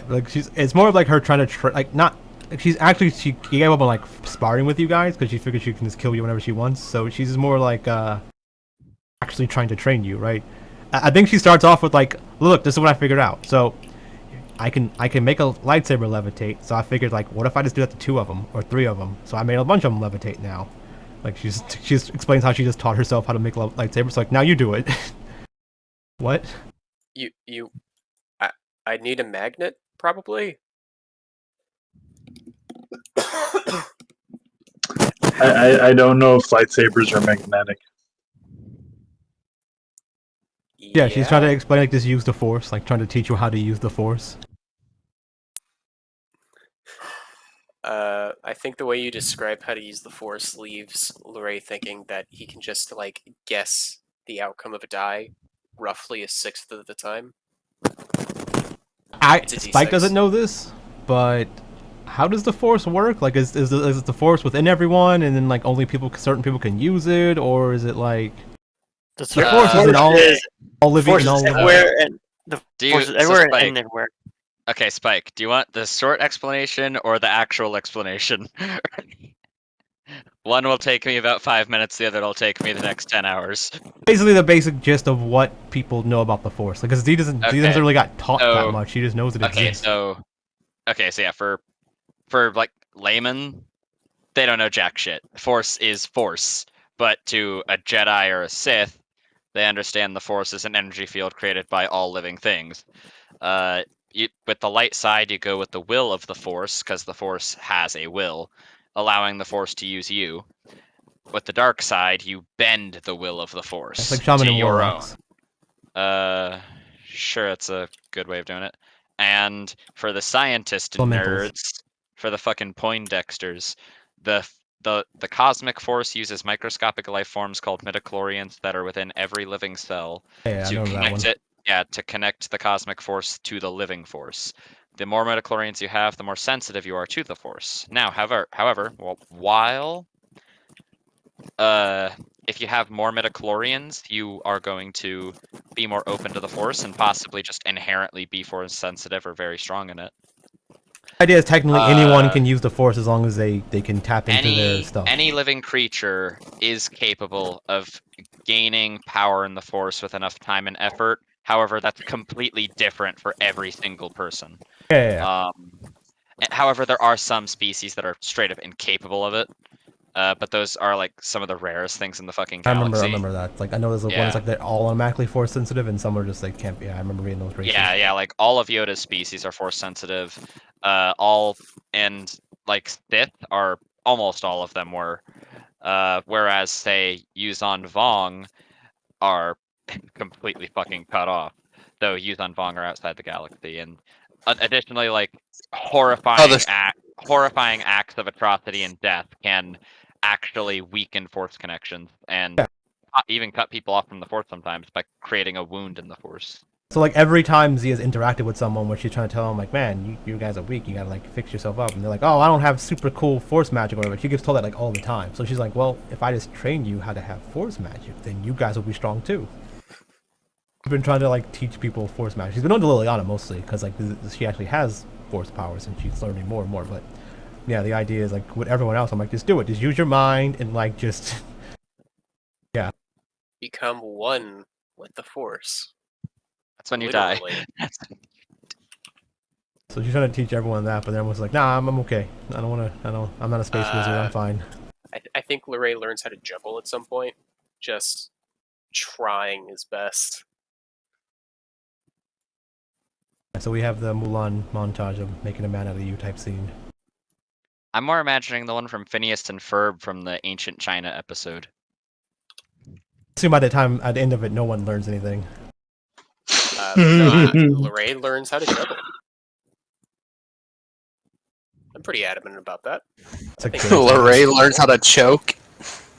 Like it's more of like her trying to like not. Like she gave up on like sparring with you guys because she figured she can just kill you whenever she wants. So she's more like actually trying to train you, right? I think she starts off with like, look, this is what I figured out. So I can make a lightsaber levitate. So I figured like, what if I just do that to 2 of them or 3 of them? So I made a bunch of them levitate now. Like she explains how she just taught herself how to make lightsabers. So like now you do it. What? I need a magnet, probably. I don't know if lightsabers are magnetic. Yeah, she's trying to explain like just use the force, like trying to teach you how to use the force. I think the way you describe how to use the Force leaves Lorray thinking that he can just, like, guess the outcome of a die roughly a sixth of the time. Spike doesn't know this, but how does the force work? Like, is the force within everyone, and then like only certain people can use it, or is it like The force is in all living force and all is everywhere and the force is everywhere Spike, and everywhere. Okay, Spike, do you want the short explanation or the actual explanation? One will take me about 5 minutes, the other will take me the next 10 hours. Basically, the basic gist of what people know about the force. Like, because Z doesn't really got taught that much. He just knows it exists. So yeah, for like laymen, they don't know jack shit. Force is force, but to a Jedi or a Sith, they understand the force is an energy field created by all living things. With the light side, you go with the will of the force because the force has a will, allowing the force to use you. With the dark side, you bend the will of the force It's like shaman to and your warlocks. own. Sure, it's a good way of doing it. And for the scientist Elementals. nerds, for the fucking Poindexters, the cosmic force uses microscopic life forms called midichlorians that are within every living cell Yeah, I know that one. to connect the cosmic force to the living force. The more midichlorians you have, the more sensitive you are to the force. Now, however, while if you have more midichlorians, you are going to be more open to the force and possibly just inherently be force sensitive or very strong in it. The idea is technically anyone can use the force as long as they can tap into their stuff. Any living creature is capable of gaining power in the force with enough time and effort. However, that's completely different for every single person. Yeah. However, there are some species that are straight up incapable of it. But those are like some of the rarest things in the fucking galaxy. I remember that. Like I know there's one that's like they're all automatically force sensitive, and some are just like can't be. Yeah, I remember reading those races. Yeah, like all of Yoda's species are force sensitive. All and like Sith are almost all of them were. Whereas say Yuzan Vong are completely fucking cut off. Though Yuzan Vong are outside the galaxy, and additionally, like horrifying acts of atrocity and death can actually weaken force connections and even cut people off from the force sometimes by creating a wound in the force. So like every time Z has interacted with someone where she's trying to tell them like, man, you guys are weak, you gotta like fix yourself up, and they're like, oh, I don't have super cool force magic or whatever. She gets told that like all the time. So she's like, well, if I just train you how to have force magic, then you guys will be strong too. She's been trying to like teach people force magic. She's been on to Liliana mostly because like she actually has force powers and she's learning more and more. But yeah, the idea is like with everyone else, I'm like, just do it. Just use your mind and like just Become one with the Force. That's when you Literally. die. That's So she's trying to teach everyone that, but everyone's like, nah, I'm okay. I don't want to. I'm not a space wizard. I'm fine. I think Luray learns how to juggle at some point. Just trying his best. So we have the Mulan montage of making a man out of you type scene. I'm more imagining the one from Phineas and Ferb from the Ancient China episode. Assume by the time at the end of it, no one learns anything. No, Luray learns how to juggle. I'm pretty adamant about that. It's like Lorray learns how to choke.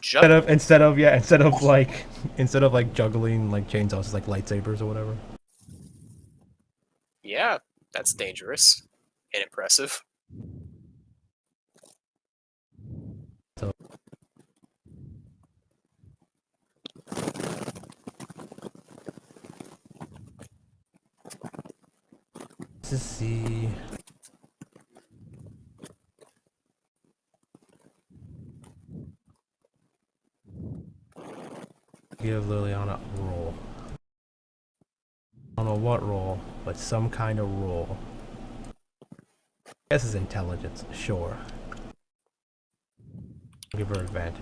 Juggle. instead of like juggling like chainsaws, it's like lightsabers or whatever. Yeah, that's dangerous and impressive. So let's see. Give Liliana a roll. I don't know what roll, but some kind of roll. Guess it's intelligence, sure. Give her advantage.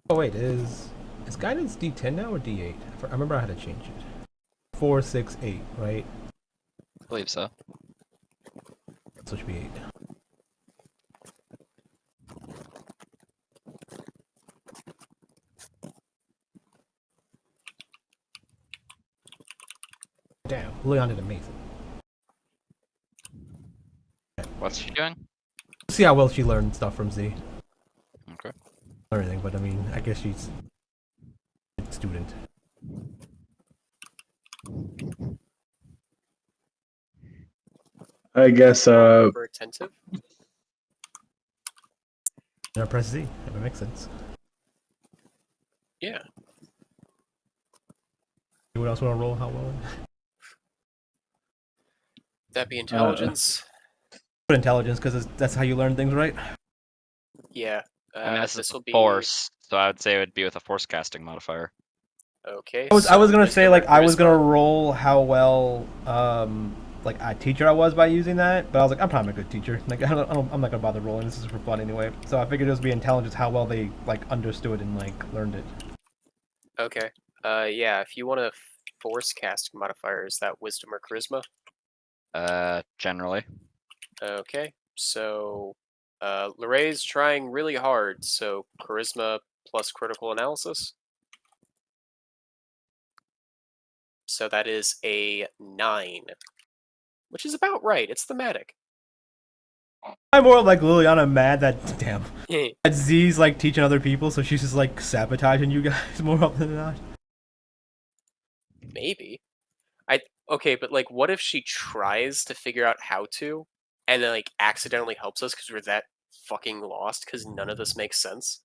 Oh wait, is guidance D10 now or D8? I remember I had to change it. 4, 6, 8, right? I believe so. So it should be 8. Damn, Leon did amazing. What's she doing? See how well she learned stuff from Z. Okay. Everything, but I mean, I guess she's a student. I guess Over attentive. Now press Z. If it makes sense. Yeah. Anyone else want to roll how well? That be intelligence. Put intelligence because that's how you learn things, right? Yeah. I mean, this is will be Force, so I would say it would be with a Force casting modifier. okay. I was gonna say wisdom like or I was gonna charisma. roll how well like a teacher I was by using that, but I was like I'm probably a good teacher. Like I'm not gonna bother rolling. This is for fun anyway. So I figured it was be intelligence how well they like understood and like learned it. Okay. Yeah. If you want a force casting modifier, is that wisdom or charisma? Generally. Okay. So, Lorraine's trying really hard. So charisma plus critical analysis. So that is a 9, which is about right. It's thematic. I'm more like Liliana mad that that Z's like teaching other people, so she's just like sabotaging you guys more often than not. Maybe. Okay, but like, what if she tries to figure out how to, and then like accidentally helps us because we're that fucking lost because none of this makes sense?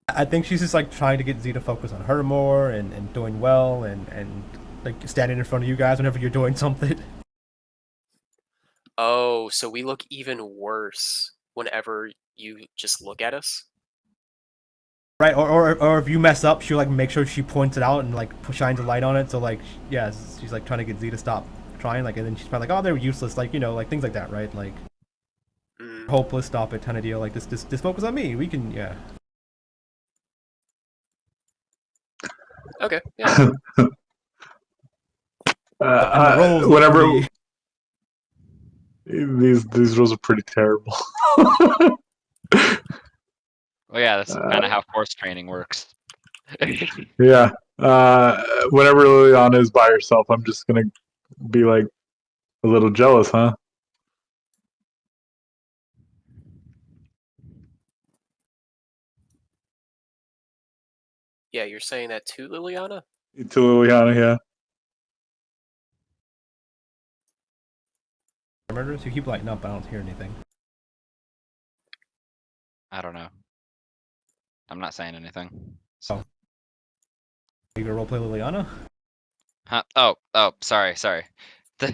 I think she's just like trying to get Z to focus on her more and doing well and like standing in front of you guys whenever you're doing something. Oh, so we look even worse whenever you just look at us? Right, or if you mess up, she'll like make sure she points it out and like shines a light on it. So like, yeah, she's like trying to get Z to stop trying. Like, and then she's probably like, oh, they're useless. Like, you know, like things like that, right? Like, hopeless, stop it, kind of deal. Like, just focus on me. We can, yeah. Okay, yeah. And the rolls look whenever pretty... these rolls are pretty terrible. Well, yeah, that's kind of how Force training works. Yeah. Whenever Liliana is by herself, I'm just gonna be like a little jealous, huh? Yeah, you're saying that to Liliana? To Liliana, yeah. Murders? You keep lighting up, but I don't hear anything. I don't know. I'm not saying anything. So. Oh. You gonna roleplay Liliana? Huh? Oh, sorry. A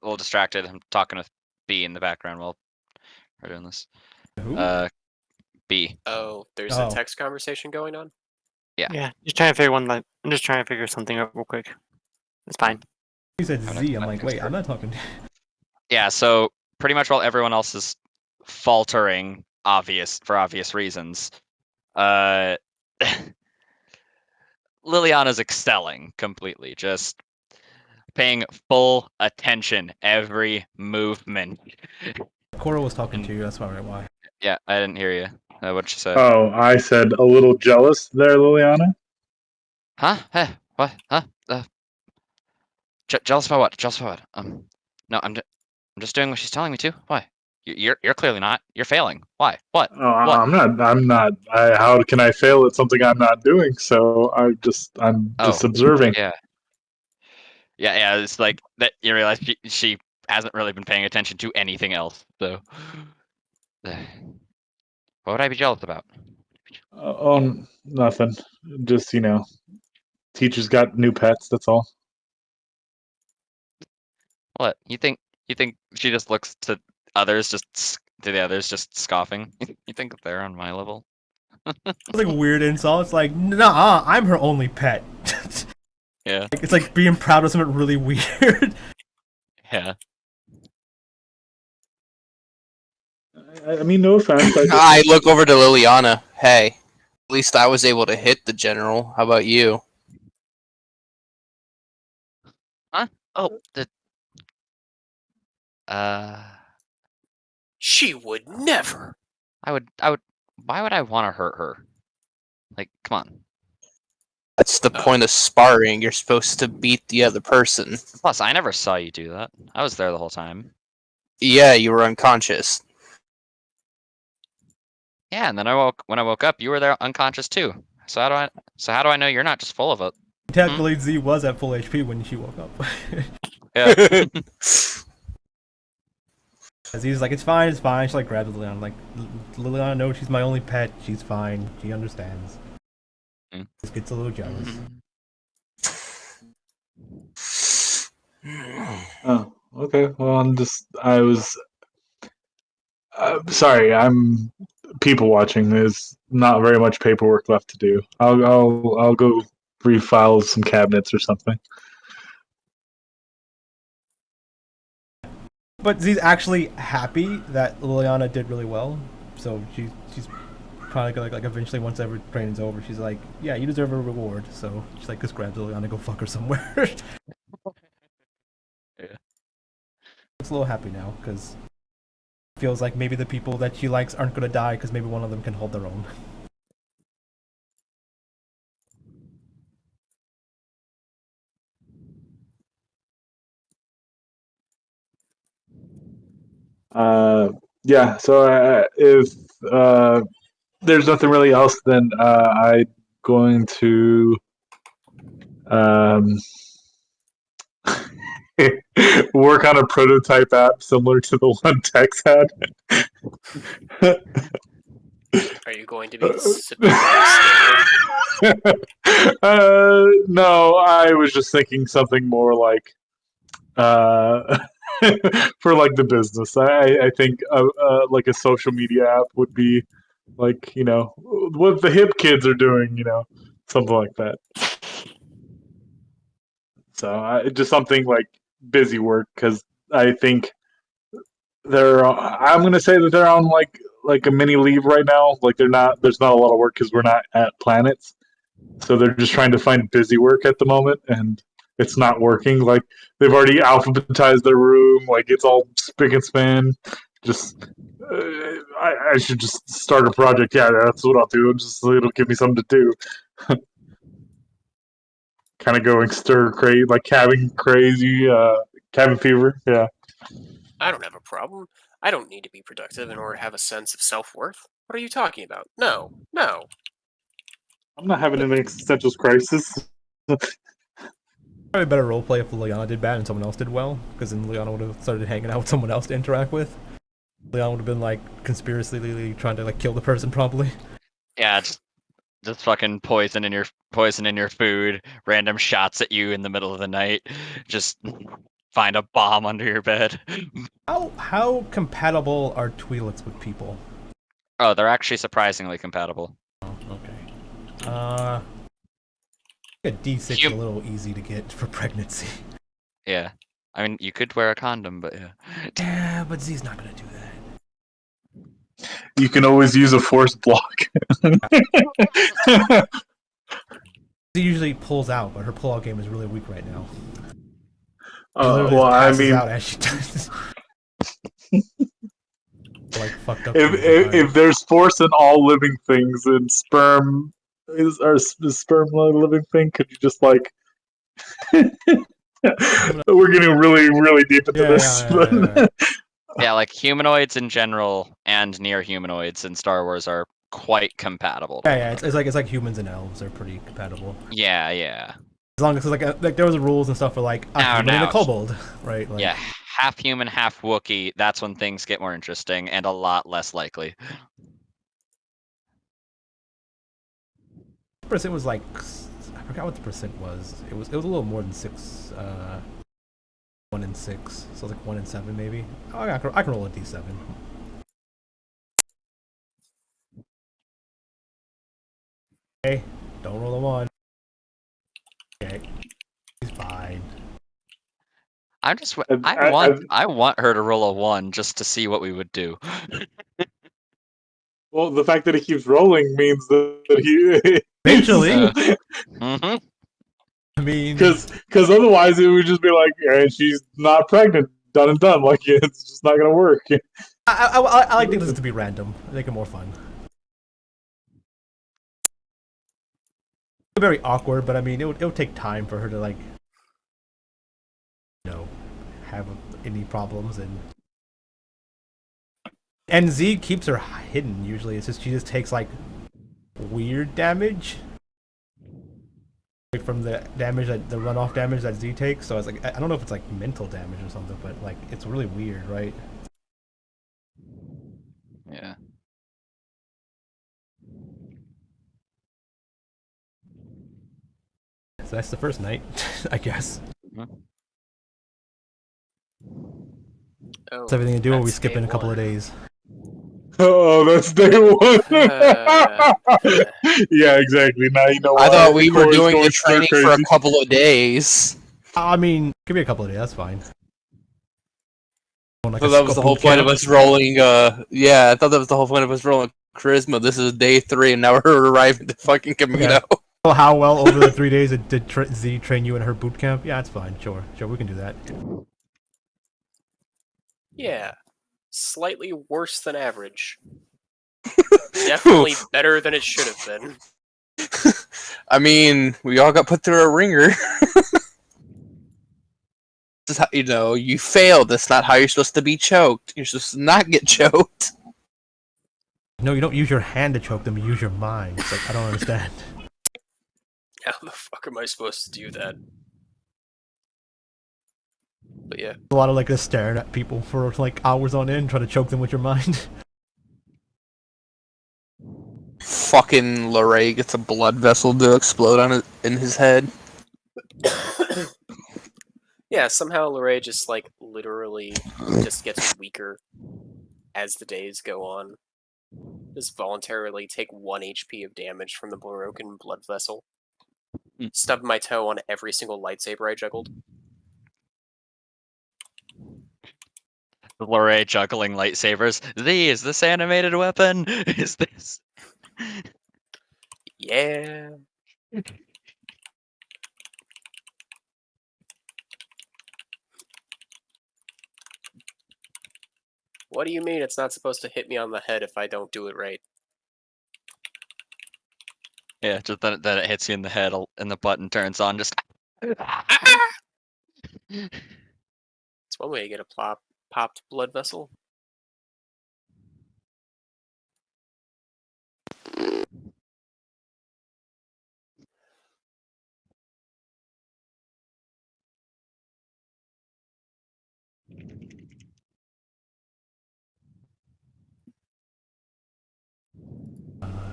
little distracted. I'm talking with B in the background while we're doing this. Who? B. Oh, there's a Oh. text conversation going on? Yeah, just trying to figure I'm just trying to figure something out real quick. It's fine. You said I'm Z. not I'm like, wait, I'm not talking. Yeah, so pretty much while everyone else is faltering, for obvious reasons, Liliana's excelling completely, just paying full attention, every movement. Cora was talking to you. That's why. Yeah, I didn't hear you. What'd she say? Oh, I said a little jealous there, Liliana. Huh? Hey, what? Huh? Jealous about what? Jealous about what? No, I'm just doing what she's telling me to. Why? You're clearly not. You're failing. Why? What? Oh, What? I'm not. How can I fail at something I'm not doing? So I'm just Oh, observing. yeah. Yeah. It's like that. You realize she hasn't really been paying attention to anything else. So, what would I be jealous about? Oh, nothing. Just teachers got new pets. That's all. What you think? You think she just looks to others, to the others, just scoffing? You think they're on my level? It's like a weird insult. It's like, nah, I'm her only pet. Yeah. It's like being proud of something really weird. Yeah. I mean, no offense. I look over to Liliana. Hey, at least I was able to hit the general. How about you? Huh? Oh, the. She would never. I would. Why would I want to hurt her? Like, come on. That's the point of sparring. You're supposed to beat the other person. Plus, I never saw you do that. I was there the whole time. Yeah, you were unconscious. Yeah, and then when I woke up, you were there unconscious too. So how do I know you're not just full of it? Technically, Z was at full HP when she woke up. Yeah. Z's like, it's fine. She like grabs Liliana. Like, Liliana knows she's my only pet. She's fine. She understands. Just gets a little jealous. Oh, okay. Well, I was sorry. I'm people watching. There's not very much paperwork left to do. I'll go refile some cabinets or something. But Z's actually happy that Liliana did really well. So she's probably gonna like eventually, once every training's over, she's like, yeah, you deserve a reward. So she's like, just grabs Liliana, go fuck her somewhere. Yeah. Looks a little happy now because feels like maybe the people that she likes aren't gonna die because maybe one of them can hold their own. Yeah. So if there's nothing really else, then I'm going to work on a prototype app similar to the one Tex had. Are you going to be severely stable? No, I was just thinking something more like for like the business. I think like a social media app would be like what the hip kids are doing, something like that. So just something like busy work because I think I'm gonna say that they're on like a mini leave right now. Like there's not a lot of work because we're not at planets. So they're just trying to find busy work at the moment, and it's not working. Like they've already alphabetized their room, like it's all spick and span. Just I should just start a project. Yeah, that's what I'll do. It'll give me something to do. Kind of going stir crazy, like cabin fever. Yeah. I don't have a problem. I don't need to be productive in order to have a sense of self-worth. What are you talking about? No, no. I'm not having an existential crisis. Probably a better roleplay if Liliana did bad and someone else did well, because then Liliana would have started hanging out with someone else to interact with. Liliana would have been like conspiracyly trying to like kill the person probably. Yeah, just fucking poison in your food, random shots at you in the middle of the night, just find a bomb under your bed. How compatible are Twi'leks with people? Oh, they're actually surprisingly compatible. Oh, okay. A D6 is a little easy to get for pregnancy. Yeah. I mean, you could wear a condom, but yeah. Yeah, but Z's not gonna do that. You can always use a force block. Z usually pulls out, but her pull-out game is really weak right now. She literally Well, just I passes mean, out as she does. Like fucked up. if there's force in all living things, and sperm is sperm a living thing? Could you just like? We're getting really, really deep into this. Yeah, like humanoids in general and near humanoids in Star Wars are quite compatible. Yeah, it's like humans and elves are pretty compatible. Yeah, yeah. As long as like there was rules and stuff for like a human and a kobold, right? Like, yeah, half human, half Wookiee. That's when things get more interesting and a lot less likely. Percent was like, I forgot what the percent was. It was a little more than 6. 1 in 6, so like 1 in 7 maybe. Oh, I can roll a d7. Okay, don't roll a 1. Okay, he's fine. I want her to roll a 1 just to see what we would do. Well, the fact that he keeps rolling means that he eventually. Mm-hmm. I mean, because otherwise it would just be like, yeah, she's not pregnant, done and done. Like it's just not gonna work. I like things to be random, make it more fun. Very awkward, but I mean, it'll take time for her to like, have any problems and Z keeps her hidden. Usually, it's just she just takes like weird damage from the runoff damage that Z takes. So it's like I don't know if it's like mental damage or something, but like it's really weird, right? Yeah. So that's the first night, I guess. Mm-hmm. Oh, That's everything to do, or we skip in a couple of days. Oh, that's day one. Yeah, exactly. Now you know why. I thought we were doing the training for a couple of days. I mean, give me a couple of days. That's fine. Like so that was the whole point of us rolling. Yeah, I thought that was the whole point of us rolling charisma. This is day 3, and now we're arriving to fucking Camino. Okay. Well, how well over the 3 days did Z train you in her boot camp? Yeah, that's fine. Sure, we can do that. Yeah, slightly worse than average. Definitely better than it should have been. I mean, we all got put through a ringer. This is how, you failed. That's not how you're supposed to be choked. You're supposed to not get choked. No, you don't use your hand to choke them. You use your mind. It's like, I don't understand. How the fuck am I supposed to do that? But yeah. A lot of like just staring at people for like hours on end, trying to choke them with your mind. Fucking Lorray gets a blood vessel to explode in his head. Yeah, somehow Lorray just like literally just gets weaker as the days go on. Just voluntarily take 1 HP of damage from the broken blood vessel. Stubbed my toe on every single lightsaber I juggled. Lorray juggling lightsabers. Is this animated weapon? Is this? Yeah. What do you mean it's not supposed to hit me on the head if I don't do it right? Yeah, just then it hits you in the head and the button turns on. Just. It's one way to get a popped blood vessel.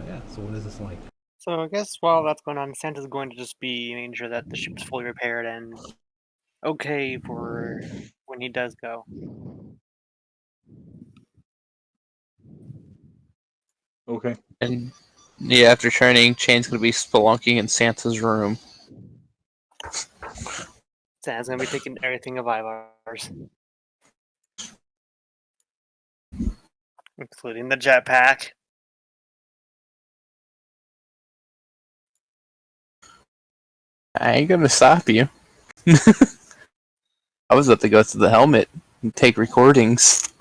Yeah. So what is this like? So I guess while that's going on, Santa's going to just be making sure that the ship's fully repaired and okay for when he does go. Okay. And yeah, after training, Chain's gonna be spelunking in Santa's room. Santa's gonna be taking everything of Ivar's, including the jetpack. I ain't gonna stop you. I was about to go to the helmet and take recordings.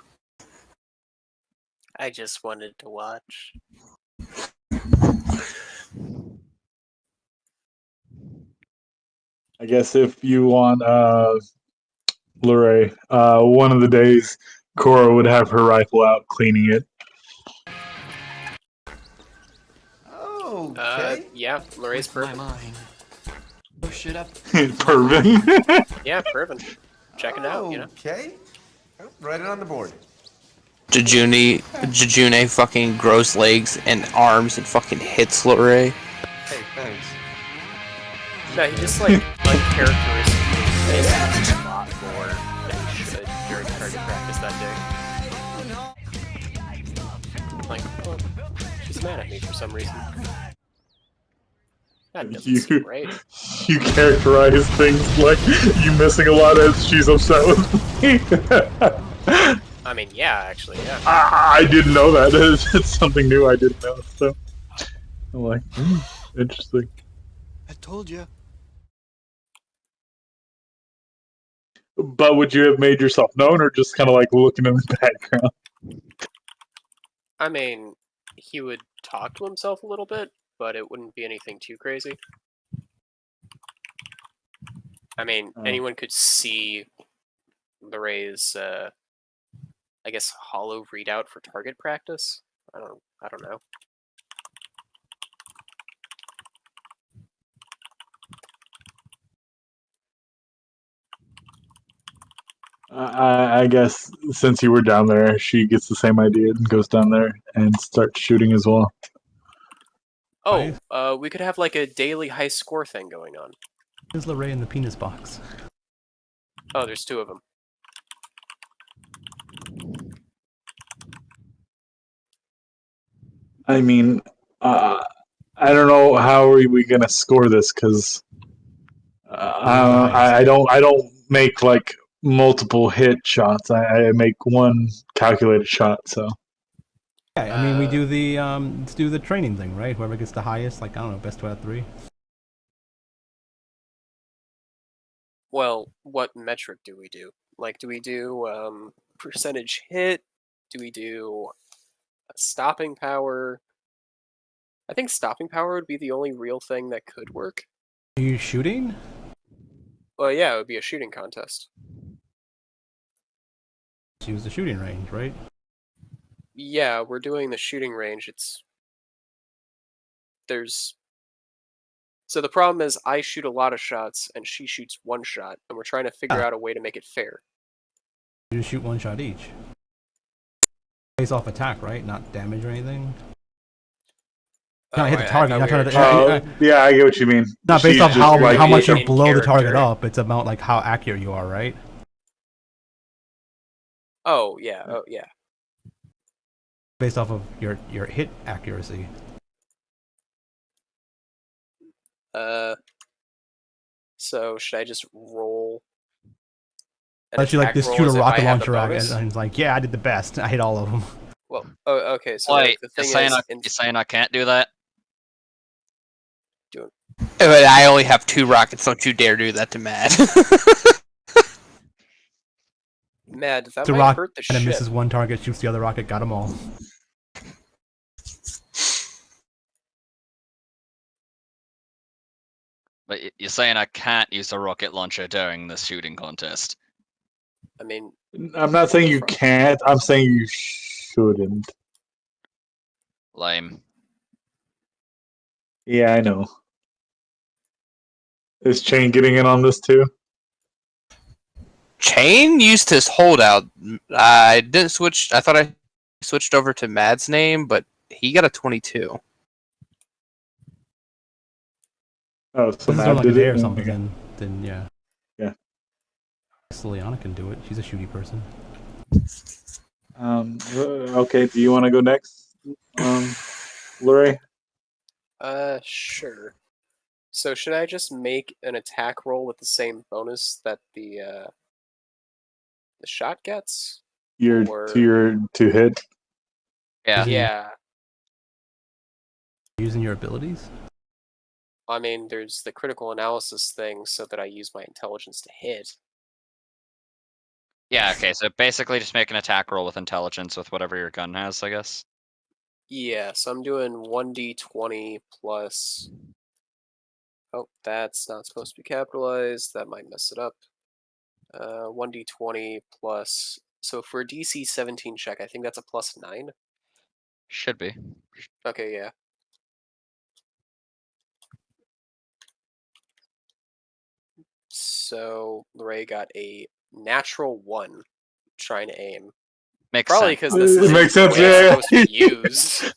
I just wanted to watch. I guess if you want Luray, one of the days Cora would have her rifle out cleaning it. Okay. Yeah, Lorraine's With my perfect. mind. Push it up. Pervin. Yeah, Pervin. Checking out, you know? Okay. Write it on the board. Jejune fucking grows legs and arms and fucking hits Luray. Hey, thanks. No, he just like uncharacteristically misses a lot more than he should during target practice that day. Like, oh, she's mad at me for some reason. That doesn't seem right. You characterize things like you missing a lot as she's upset with me. I mean, yeah, actually, yeah. I didn't know that. It's something new I didn't know. So I'm like, interesting. I told you. But would you have made yourself known, or just kind of like looking in the background? I mean, he would talk to himself a little bit, but it wouldn't be anything too crazy. I mean, anyone could see Lorraine's, I guess, hollow readout for target practice. I don't know. I guess since you were down there, she gets the same idea and goes down there and starts shooting as well. Oh, we could have like a daily high score thing going on. Is Lorraine in the penis box? Oh, there's two of them. I mean, I don't know how are we gonna score this because I don't make like multiple hit shots. I make one calculated shot. So Yeah, I mean we do the let's do the training thing, right? Whoever gets the highest, like I don't know, best 2 out of 3. Well, what metric do we do? Like, do we do percentage hit? Do we do stopping power? I think stopping power would be the only real thing that could work. Are you shooting? Well, yeah, it would be a shooting contest. Use the shooting range, right? Yeah, we're doing the shooting range. So the problem is I shoot a lot of shots and she shoots one shot, and we're trying to figure out a way to make it fair. You just shoot 1 shot each. Based off attack, right? Not damage or anything. Trying to hit the target. You're not trying to. yeah, I get what you mean. Not based She's off just like how much you in blow the target character. up. It's about like how accurate you are, right? Oh yeah, Based off of your hit accuracy. So should I just roll? Unless you like just roll shoot a as if I rocket have the launcher at bonus? and it's like, yeah, I did the best. I hit all of them. Well, oh, okay. So Wait, like, the thing is, you're saying I can't do that? But I only have 2 rockets. Don't you dare do that to Mad. Mad, that The might rocket hurt the and it ship. misses one target, shoots the other rocket, got them all. But you're saying I can't use a rocket launcher during this shooting contest? I mean, I'm not saying you can't. I'm saying you shouldn't. Lame. Yeah, I know. Is Chain getting in on this too? Chain used his holdout. I didn't switch. I thought I switched over to Mad's name, but he got a 22. Oh, so This is Matt doing like a did day it. or something, Okay. then yeah. Yeah. Liliana can do it. She's a shooty person. Okay. Do you want to go next, Luray? Sure. So should I just make an attack roll with the same bonus that the shot gets? Or To hit. Yeah. yeah, Using your abilities. I mean, there's the critical analysis thing, so that I use my intelligence to hit. Yeah, okay, so basically just make an attack roll with intelligence with whatever your gun has, I guess. Yeah, so I'm doing 1d20 plus. Oh, that's not supposed to be capitalized. That might mess it up. 1d20 plus. So for a DC 17 check, I think that's a plus 9. Should be. Okay, yeah. So Ray got a natural 1 trying to aim. Makes Probably sense. because this It isn't makes the sense, way it's yeah. supposed to be used.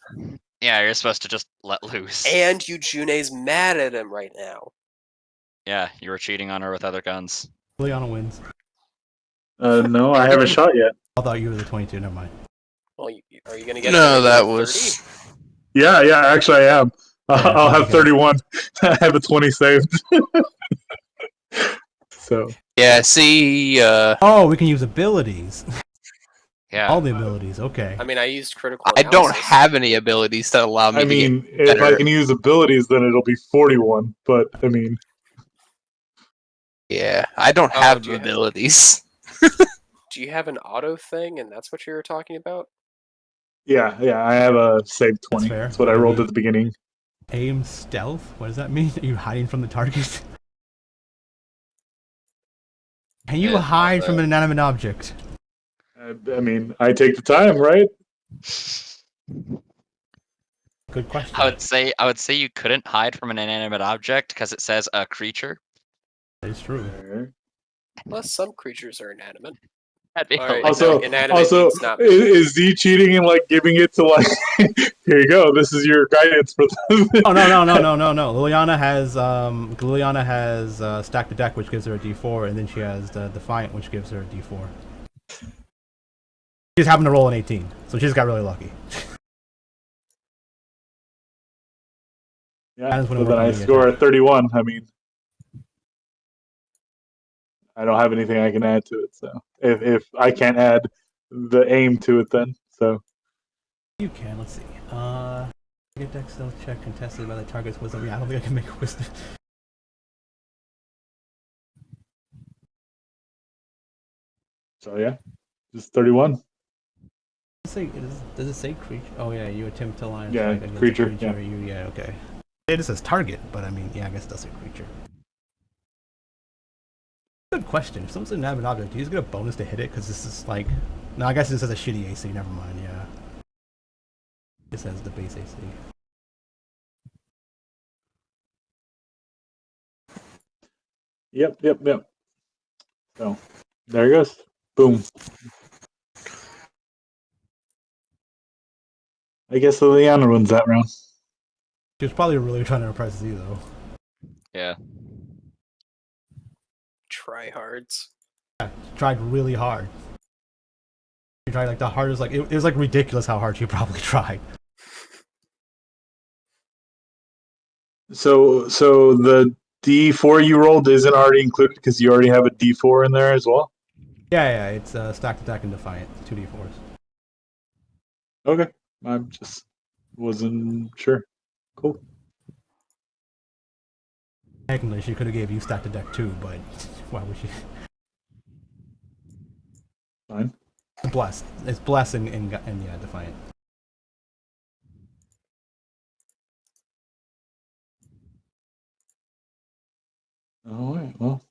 Yeah, you're supposed to just let loose. And Eugene's mad at him right now. Yeah, you were cheating on her with other guns. Liliana wins. No, I haven't shot yet. I thought you were the 22. Never mind. Well, are you gonna get No, to that 30? was. Yeah, actually I am. Yeah, I'll have okay. 31. I have a 20 saved. So Yeah, see, Oh, we can use abilities. Yeah. All the abilities. Okay. I mean, I used critical I analysis. don't have any abilities that allow me I to mean, get if I better. can use abilities, then it'll be 41. But I mean, Yeah, I don't Oh, have do you- abilities. Do you have an auto thing, and that's what you were talking about? yeah, I have a save 20. fair. That's what I rolled at the beginning. Aim stealth. What does that mean? Are you hiding from the target? Can you Yeah, hide from an inanimate object? I mean, I take the time, right? Good question. I would say you couldn't hide from an inanimate object because it says a creature. That is true. Plus, some creatures are inanimate. That'd be Alright, hilarious. Also, inanimate means not is Z cheating and like giving it to like, here you go, this is your guidance for them. Oh no. Liliana has stack the deck, which gives her a D4, and then she has the Defiant, which gives her a D4. She's having to roll an 18, so she just got really lucky. Yeah, when so it then I worked on me, score at 31. I mean, I don't have anything I can add to it. So if I can't add the aim to it, then so You can. Let's see. Get deck stealth check contested by the target's wisdom. Yeah, I don't think I can make a wisdom. yeah, just 31. Does it say creature? Oh yeah, you attempt to line Yeah, strike against creature, a creature. yeah. Yeah, okay. It just says target, but I mean, yeah, I guess it does say creature. Good question. If someone's an inanimate object, do you just get a bonus to hit it? Because this is like, no, I guess this has a shitty AC. Never mind. Yeah, this has the base AC. Yep. So there it goes. Boom. I guess Liliana wins that round. She was probably really trying to impress Z though. Yeah. tryhards. Yeah, she tried really hard. She tried like the hardest. Like it was like ridiculous how hard she probably tried. So the D4 you rolled isn't already included because you already have a D4 in there as well. Yeah, it's stacked attack and defiant. 2d4s. Okay, I just wasn't sure. Cool. Technically, she could have gave you stacked deck too, but why would she? Fine. Bless. It's bless and yeah, defiant. All right. Well,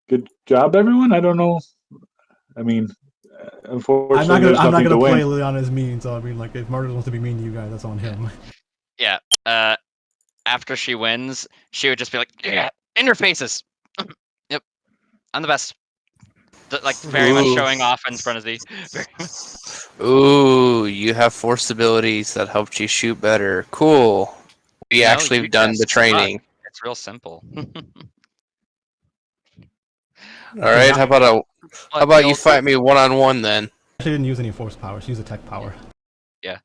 good job, everyone. I don't know. I mean, unfortunately, I'm there's not nothing gonna to play win. Liliana's mean. So I mean, like, if Marcus wants to be mean to you guys, that's on him. Yeah. After she wins, she would just be like, yeah, In your faces. Yep, I'm the best. Like very much Ooh. showing off in front of the. Ooh, you have force abilities that helped you shoot better. Cool. We No, actually you have done the just suck. training. It's real simple. All right. How about you fight me one-on-one then? She didn't use any force power. She used a tech power. Yeah.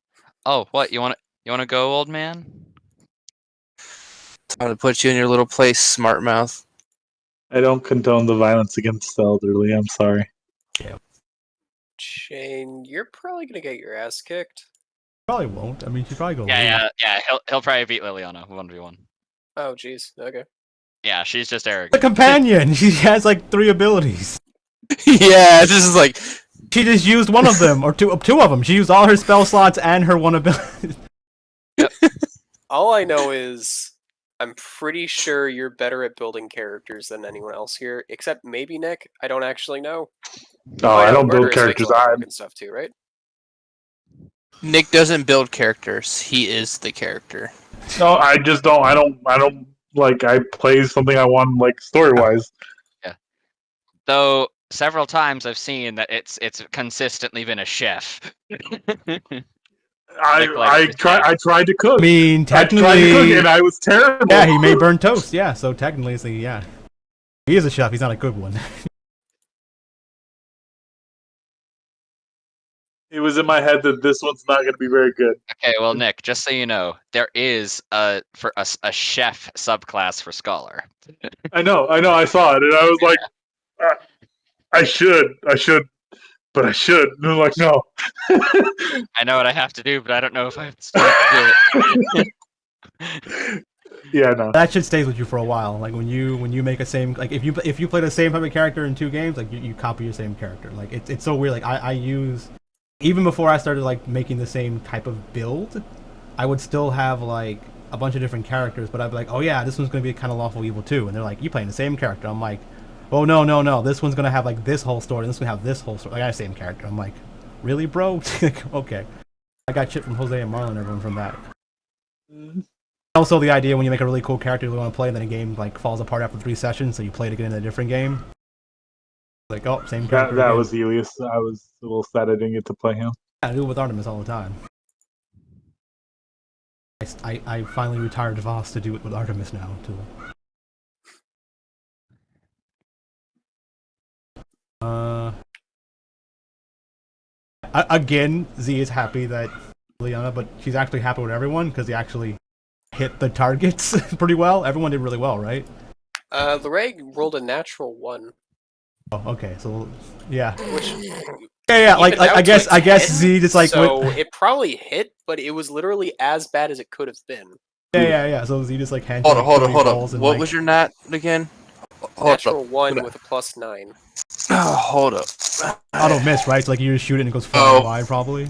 Oh, what you want to go, old man? Time to put you in your little place, smart mouth. I don't condone the violence against the elderly. I'm sorry. Shane, you're probably gonna get your ass kicked. Probably won't. I mean, she's probably gonna lose. Yeah. He'll probably beat Liliana 1v1. Oh, jeez. Okay. Yeah, she's just arrogant. The companion. She has like 3 abilities. Yeah, this is like She just used one of them, or two of them. She used all her spell slots and her one ability. All I know is I'm pretty sure you're better at building characters than anyone else here, except maybe Nick. I don't actually know. No, Oh, I don't build Murderous makes characters. a lot of broken stuff too, right? Nick doesn't build characters. He is the character. No, I just don't. I don't like. I play something I want, like story wise. Though several times I've seen that it's consistently been a chef. I tried to cook. I mean, I tried to technically, cook and I was terrible. yeah, he made burnt toast. Yeah, so technically, yeah, he is a chef. He's not a good one. It was in my head that this one's not going to be very good. Okay, well, Nick, just so you know, there is a chef subclass for scholar. I know. I saw it, and I was like, I should, but I should. And I'm like, no. I know what I have to do, but I don't know if I have the strength to do it. Yeah, no. That shit stays with you for a while. Like when you make a same, like if you play the same type of character in 2 games, like you copy your same character. Like it's so weird. Like I use, even before I started like making the same type of build, I would still have like a bunch of different characters, but I'd be like, oh yeah, this one's gonna be kind of lawful evil too, and they're like, you playing the same character. I'm like, oh no, this one's gonna have like this whole story, and this one have this whole story. Like I have the same character. I'm like, really, bro? Like, okay. I got shit from Jose and Marlon and everyone from that. Also, the idea when you make a really cool character you want to play, and then a game like falls apart after 3 sessions, so you play it again in a different game. Like, oh, same character. That again. was Helios. I was a little sad I didn't get to play him. I do it with Artemis all the time. I finally retired Voss to do it with Artemis now too. Again, Z is happy that Liana, but she's actually happy with everyone because they actually hit the targets pretty well. Everyone did really well, right? Lorraine rolled a natural 1. Oh, okay. So, yeah. Which, Yeah. Like even out I to guess a 10, Z just like so it probably hit, but it was literally as bad as it could have been. yeah. So Z just like handed Hold on. rolls and, What like, was your nat again? Hold Natural up. 1 with a +9. Oh, hold up. auto miss, right? So like you just shoot it and it goes flying wide, probably.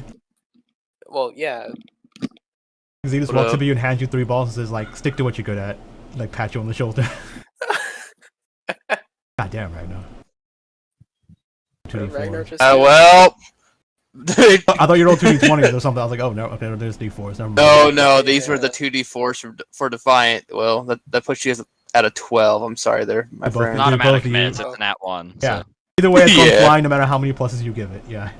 Well, yeah. Z just walks up to you and hands you 3 balls and says like, "Stick to what you're good at." Like pat you on the shoulder. God damn, right now. 2d4. Ragnar just Well. I thought you rolled 2d20s or something. I was like, oh no, okay, there's d4s. Never mind. No, these were the 2d4s for Defiant. Well, that puts you at a 12. I'm sorry there, my Both- friend. Not- Automatic both of you- mids, it's a nat 1. Yeah. So. Either way, it's going Yeah. flying no matter how many pluses you give it. Yeah.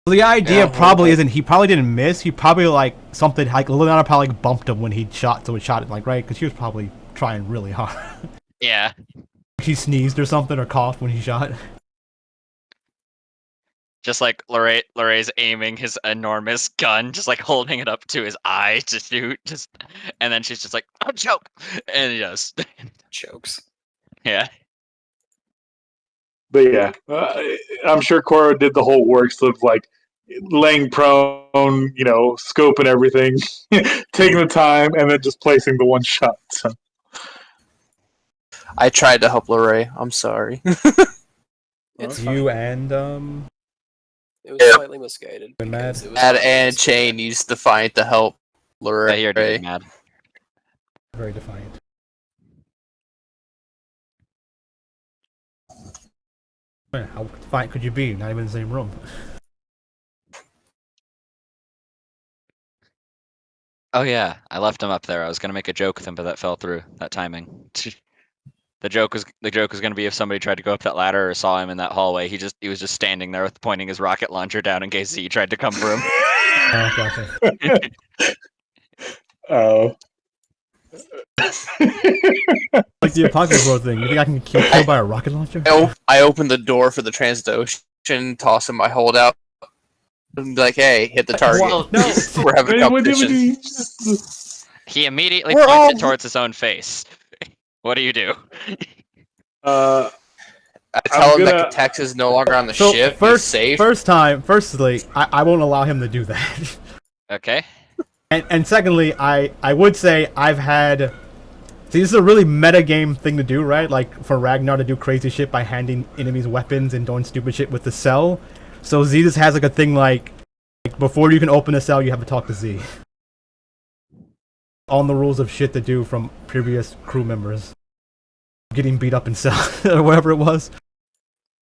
So the idea Yeah, probably isn't he probably didn't miss. He probably like something like Liliana probably like, bumped him when he shot, so it shot it like right because she was probably trying really hard. Yeah. He sneezed or something or coughed when he shot. Just like Lorraine's aiming his enormous gun, just like holding it up to his eye to shoot, and then she's just like, "Oh, choke!" And he just chokes. Yeah. But yeah, I'm sure Koro did the whole works of like laying prone, scoping everything, taking the time, and then just placing the one shot. So. I tried to help Lorraine. I'm sorry. It's You fine. and It was slightly misguided. Been mad. because it was Ad not and misguided. Chain used Defiant to help I Lorraine. hear you, mad. very defiant. Man, how defiant could you be? Not even in the same room. Oh yeah, I left him up there. I was gonna make a joke with him, but that fell through. That timing. The joke was going to be if somebody tried to go up that ladder or saw him in that hallway. He was just standing there with pointing his rocket launcher down in case Z tried to come for him. Oh, gotcha. Oh. Like the apocalypse world thing. You think I can get killed by a rocket launcher? I opened the door for the Transocean, toss him my holdout, and be like, "Hey, hit the target." Well, No. We're having competition. He immediately We're points all- it towards his own face. What do you do? Uh, I tell him gonna- that Katex is no longer on the So ship. first, He's safe. firstly, I won't allow him to do that. Okay. And secondly, I would say I've had. See, this is a really meta game thing to do, right? Like for Ragnar to do crazy shit by handing enemies weapons and doing stupid shit with the cell. So Z just has like a thing like before you can open a cell, you have to talk to Z. On the rules of shit to do from previous crew members getting beat up in cell or whatever it was.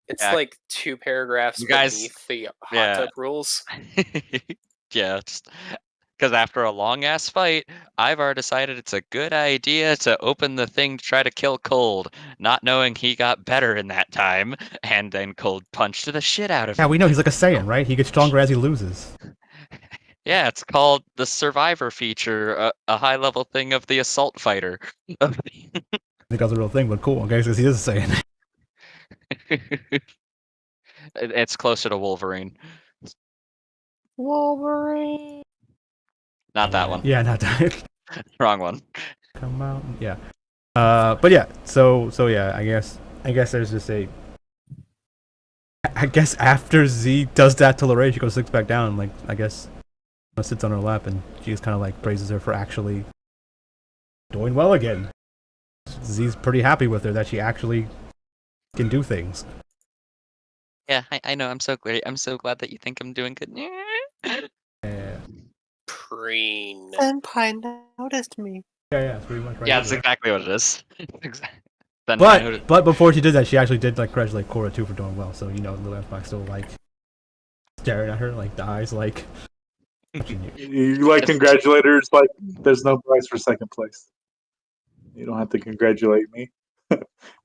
It's Yeah. like 2 paragraphs You guys- beneath the hot yeah. tub rules. Yeah, just because after a long ass fight, Ivar decided it's a good idea to open the thing to try to kill Cold, not knowing he got better in that time, and then Cold punched the shit out of Yeah, him. we know he's like a Saiyan, right? He gets stronger as he loses. Yeah, it's called the Survivor feature, a high level thing of the assault fighter. I think that's a real thing, but cool. Okay, because he is a Saiyan. It's closer to Wolverine. Wolverine. Not that one. Yeah, not that. Wrong one. Come out. Yeah. But yeah. So yeah. I guess there's just a. I guess after Z does that to Lorraine, she goes six back down. Like I guess, sits on her lap and she just kind of like praises her for actually doing well again. Z's pretty happy with her that she actually can do things. Yeah, I know. I'm so great. I'm so glad that you think I'm doing good. Yeah. Preen. Senpai noticed me. Yeah. It's pretty much right. Yeah, over that's there. exactly what it is. Then I noticed- But before she did that, she actually did like congratulate Cora too for doing well. So you know, Lil Empire still like staring at her, like the eyes, like. watching you. you like congratulators, like there's no prize for second place. You don't have to congratulate me.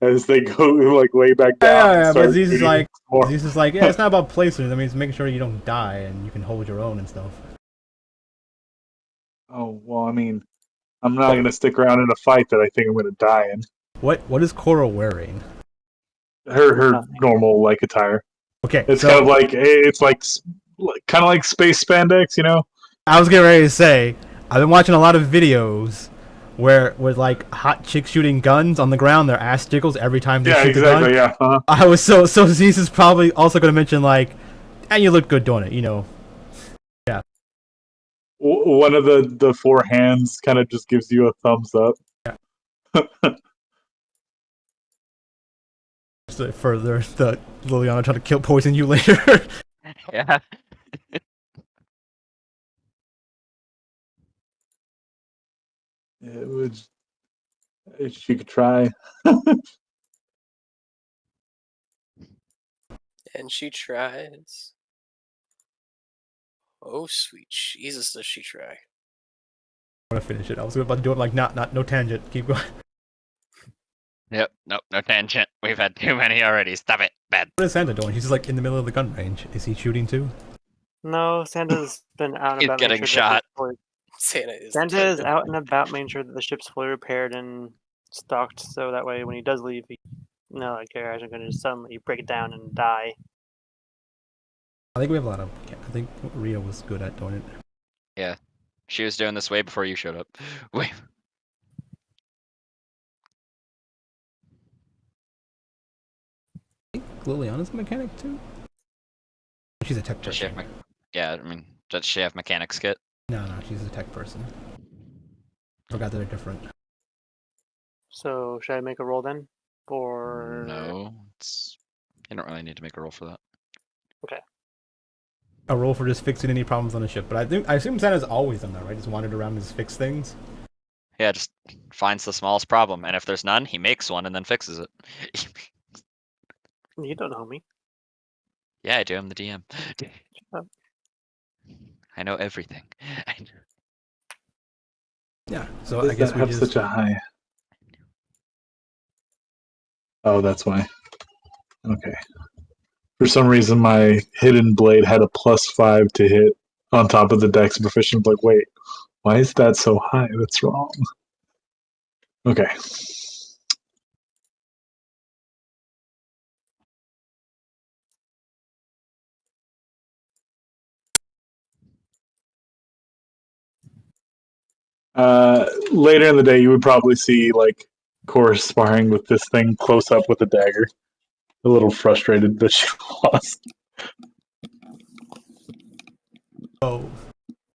As they go like way back down. Yeah, and but start Z's is shooting like, more. Z's is like, yeah, it's not about placing. I mean, it's making sure you don't die and you can hold your own and stuff. Oh well, I mean, I'm not gonna stick around in a fight that I think I'm gonna die in. What is Cora wearing? Her Nothing. normal like attire. Okay, It's so kind of like kind of like space spandex, you know. I was getting ready to say I've been watching a lot of videos where with like hot chicks shooting guns on the ground, their ass jiggles every time they Yeah, shoot exactly. the gun. Yeah. Uh-huh. I was so Z's is probably also going to mention like, and you look good doing it, you know. One of the 4 hands kind of just gives you a thumbs up. So further, the Liliana trying to poison you later. Yeah. It would. She could try. And she tries. Oh, sweet Jesus, does she try. I want to finish it. I was about to do it like not no tangent. Keep going. Yep. Nope. No tangent. We've had too many already. Stop it. Bad. What is Santa doing? He's just like in the middle of the gun range. Is he shooting too? No, Santa's been out and He's about. getting making sure that shot. the ship's Santa is. Santa is out and about, making sure that the ship's fully repaired and stocked, so that way when he does leave, he, no, like your guys are going to just suddenly break it down and die. I think we have a lot of. I think Rio was good at doing it. She was doing this way before you showed up. Wait. I think Liliana's a mechanic too. She's a tech Does she person. have yeah, I mean, does she have mechanics kit? No, she's a tech person. Forgot that they're different. So should I make a roll then? For No. You don't really need to make a roll for that. A roll for just fixing any problems on the ship, but I assume Santa's always done that, right? Just wandered around and just fixed things. Yeah, just finds the smallest problem, and if there's none, he makes one and then fixes it. You don't know me. Yeah, I do. I'm the DM. up. I know everything. Yeah. So Does I guess that we have just such a high? Oh, that's why. Okay. For some reason, my hidden blade had a +5 to hit on top of the dex proficient. Like, wait, why is that so high? That's wrong. Okay. Later in the day, you would probably see like Cora sparring with this thing close up with a dagger. A little frustrated that she lost. Oh,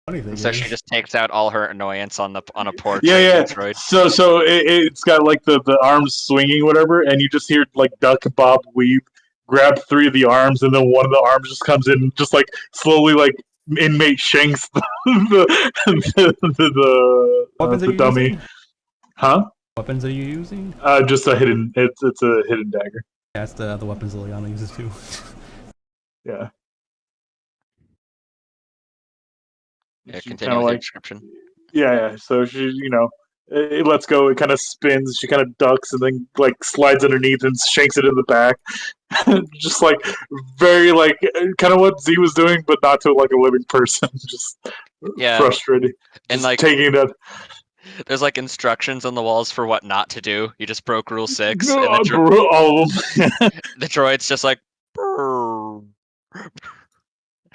funny thing And so she is, just takes out all her annoyance on a poor Yeah, training yeah. droid. So it's got like the arms swinging, whatever, and you just hear like duck, bob, weave, grab 3 of the arms, and then one of the arms just comes in, and just like slowly like inmate shanks weapons are the you dummy. using? Huh? Weapons are you using? Just a hidden. It's a hidden dagger. That's the weapons Liliana uses too. Yeah. Yeah, She kind continue of with your like, description. yeah. So she, it lets go. It kind of spins. She kind of ducks and then like slides underneath and shanks it in the back. Just like very like kind of what Z was doing, but not to like a living person. Just Yeah, frustrating. and Just like taking it out. there's like instructions on the walls for what not to do. You just broke rule 6, and All of them. the droid's just like. "Brrr."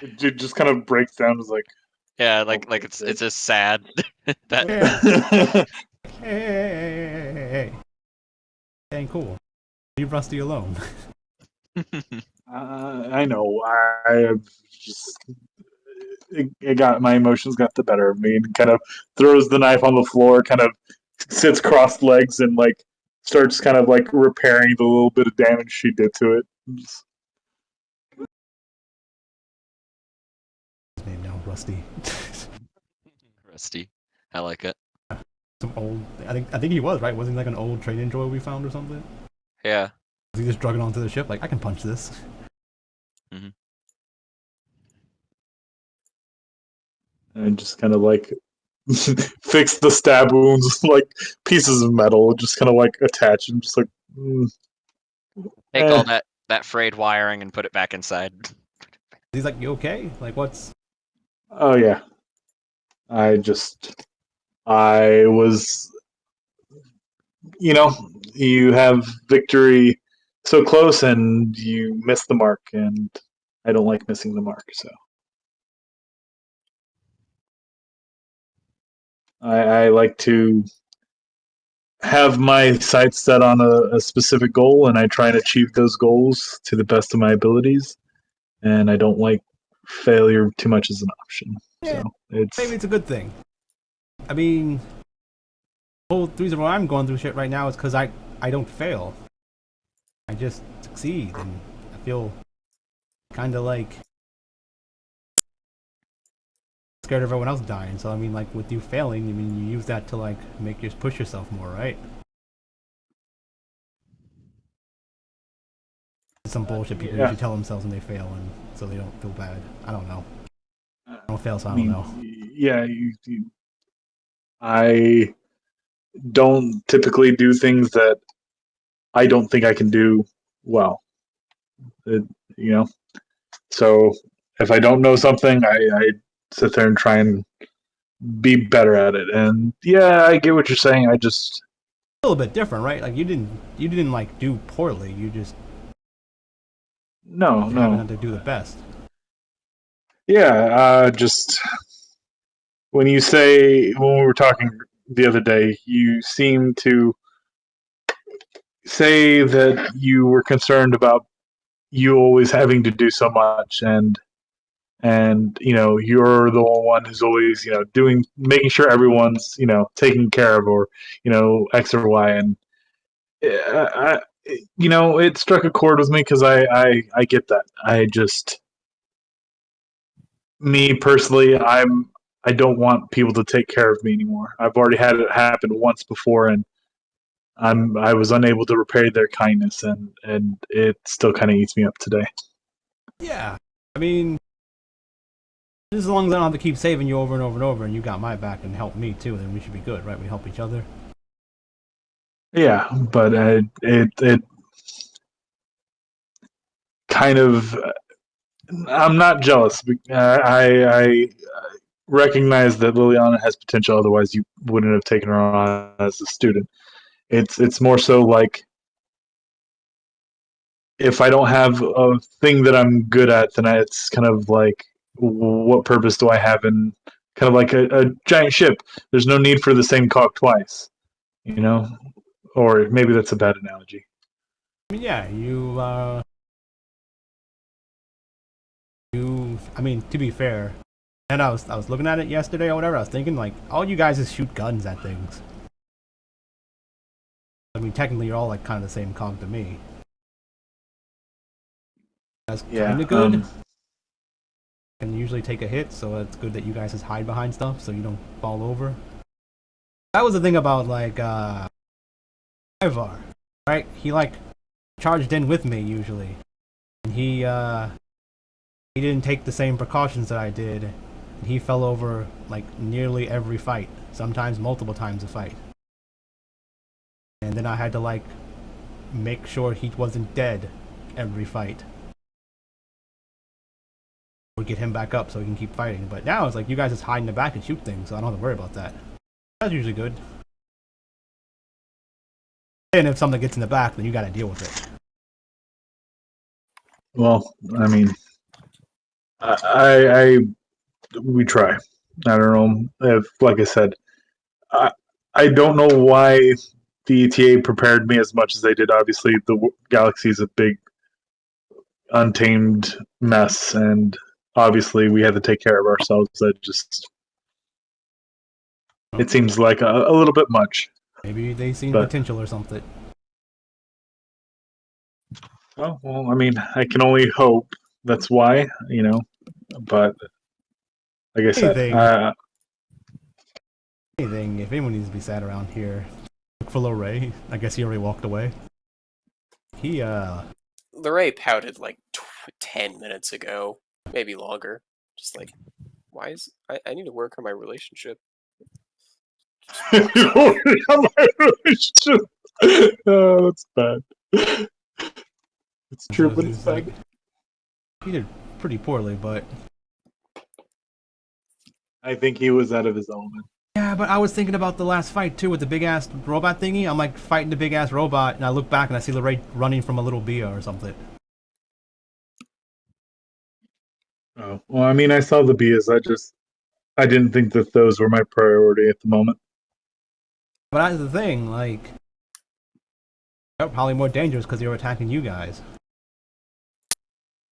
It just kind of breaks down. It's like, Yeah, oh, like it's just sad that Yeah. Hey. Ain't cool. Leave Rusty alone. I know. I have just it got my emotions got the better of me and kind of throws the knife on the floor, kind of sits crossed legs and like starts kind of like repairing the little bit of damage she did to it. Just, His name now, Rusty. Rusty. I like it. Some old. I think he was right. Wasn't he like an old training droid we found or something? Yeah. Was he just drug it onto the ship? Like I can punch this. and just kind of like fix the stab wounds like pieces of metal, just kind of like attach and just like. Take all that frayed wiring and put it back inside. He's like, you okay? Like what's? Oh yeah, I was, you have victory so close and you miss the mark, and I don't like missing the mark, so I like to have my sights set on a specific goal, and I try and achieve those goals to the best of my abilities, and I don't like failure too much as an option. Yeah, So it's maybe it's a good thing. I mean, the whole reason why I'm going through shit right now is because I don't fail. I just succeed, and I feel kind of like scared of everyone else dying. So I mean, like with you failing, I mean you use that to like make you push yourself more, right? Some bullshit people usually tell themselves when they fail, and so they don't feel bad. I don't know. I don't fail, so I don't know. Yeah, I don't typically do things that I don't think I can do well. It, you know, so if I don't know something, I sit there and try and be better at it. And yeah, I get what you're saying. I just A little bit different, right? Like you didn't like do poorly. You just no. having to do the best. Yeah, just when you say when we were talking the other day, you seem to say that you were concerned about you always having to do so much, and you're the one who's always doing making sure everyone's taken care of, or X or Y. And I it struck a chord with me because I get that. I just, me personally, I don't want people to take care of me anymore. I've already had it happen once before, and I was unable to repay their kindness, and it still kind of eats me up today. Yeah, I mean, just as long as I don't have to keep saving you over and over and over, and you got my back and help me too, then we should be good, right? We help each other. Yeah, but it kind of. I'm not jealous. I recognize that Liliana has potential. Otherwise, you wouldn't have taken her on as a student. It's more so like if I don't have a thing that I'm good at, then it's kind of like, what purpose do I have in kind of like a giant ship? There's no need for the same cog twice, you know? Or maybe that's a bad analogy. I mean, yeah, I mean, to be fair, and I was looking at it yesterday or whatever. I was thinking like, all you guys just shoot guns at things. I mean, technically, you're all like kind of the same cog to me. That's kind of good. Can usually take a hit, so it's good that you guys just hide behind stuff so you don't fall over. That was the thing about like Ivar, right? He like charged in with me usually, and he didn't take the same precautions that I did. And he fell over like nearly every fight, sometimes multiple times a fight. And then I had to like make sure he wasn't dead every fight. Or get him back up so he can keep fighting. But now it's like you guys just hide in the back and shoot things, so I don't have to worry about that. That's usually good. And if something gets in the back, then you gotta deal with it. Well, I mean, I we try. I don't know if, like I said, I don't know why the ETA prepared me as much as they did. Obviously, the galaxy is a big, untamed mess, and obviously we had to take care of ourselves. That just it seems like a little bit much. Maybe they seen But- potential or something. Oh, well, I mean, I can only hope. That's why, you know. But like I said, Anything, if anyone needs to be sat around here, look for Lorray. I guess he already walked away. He, Lorray pouted like 10 minutes ago, maybe longer. Just like, why is I need to work on my relationship. Oh, that's bad. It's true, but it's like, bad. he did pretty poorly, but I think he was out of his element. yeah, but I was thinking about the last fight too with the big ass robot thingy. I'm like fighting the big ass robot, and I look back and I see Lorray running from a little Bia or something. Oh, well, I mean, I saw the Bias. I didn't think that those were my priority at the moment. But that's the thing, like, they're probably more dangerous because they were attacking you guys.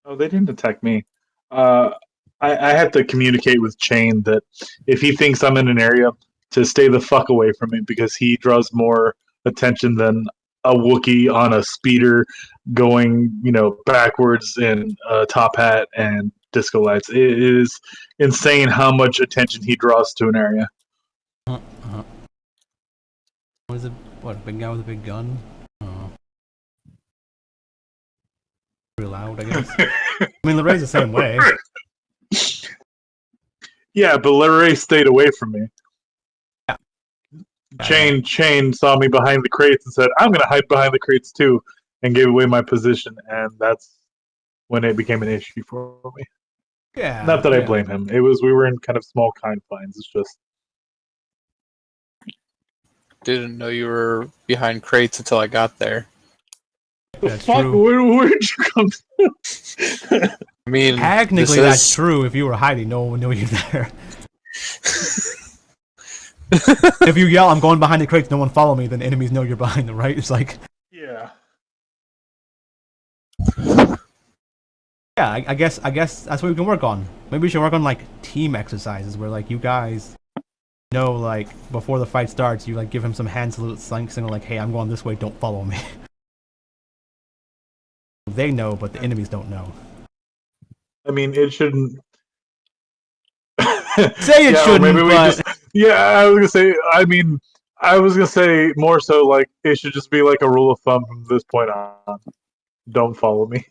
Oh, they didn't attack me. I had to communicate with Chain that if he thinks I'm in an area, to stay the fuck away from me because he draws more attention than a Wookiee on a speeder going, backwards in a top hat and disco lights. It is insane how much attention he draws to an area. What is it? What, a big guy with a big gun? Oh. Pretty loud, I guess. I mean, Lorray's the same way. Yeah, but Larry stayed away from me. Yeah. Chain saw me behind the crates and said, "I'm going to hide behind the crates too," and gave away my position, and that's when it became an issue for me. Yeah. Not that I blame him. We were in kind of small confines. It's just Didn't know you were behind crates until I got there. That's fuck. true. Where'd you come from? I mean, Technically, that's true. If you were hiding, no one would know you're there. If you yell, "I'm going behind the crates," no one follow me, then enemies know you're behind them, right? It's like, Yeah. yeah, I guess that's what we can work on. Maybe we should work on like team exercises where like you guys know, like before the fight starts, you like give him some hand salute, signal like, "Hey, I'm going this way. Don't follow me." They know, but the enemies don't know. I mean, it shouldn't. Say it shouldn't, maybe we but... Yeah, I was gonna say more so like it should just be like a rule of thumb from this point on. Don't follow me.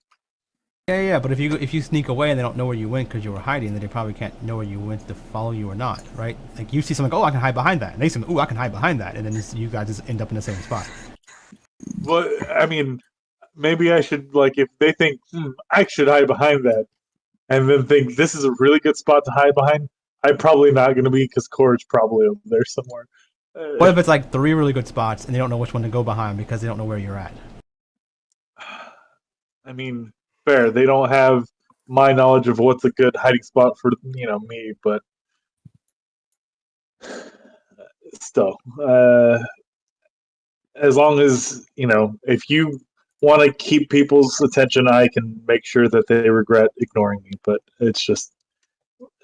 Yeah, but if you sneak away and they don't know where you went because you were hiding, then they probably can't know where you went to follow you or not, right? Like you see someone go, "Oh, I can hide behind that," and they say, "Oh, I can hide behind that," and then you guys just end up in the same spot. But I mean, maybe I should if they think I should hide behind that, and then think this is a really good spot to hide behind. I'm probably not going to be because Core's probably over there somewhere. What if it's like 3 really good spots and they don't know which one to go behind because they don't know where you're at? I mean, fair. They don't have my knowledge of what's a good hiding spot for me, but still, as long as if you want to keep people's attention, I can make sure that they regret ignoring me. But it's just,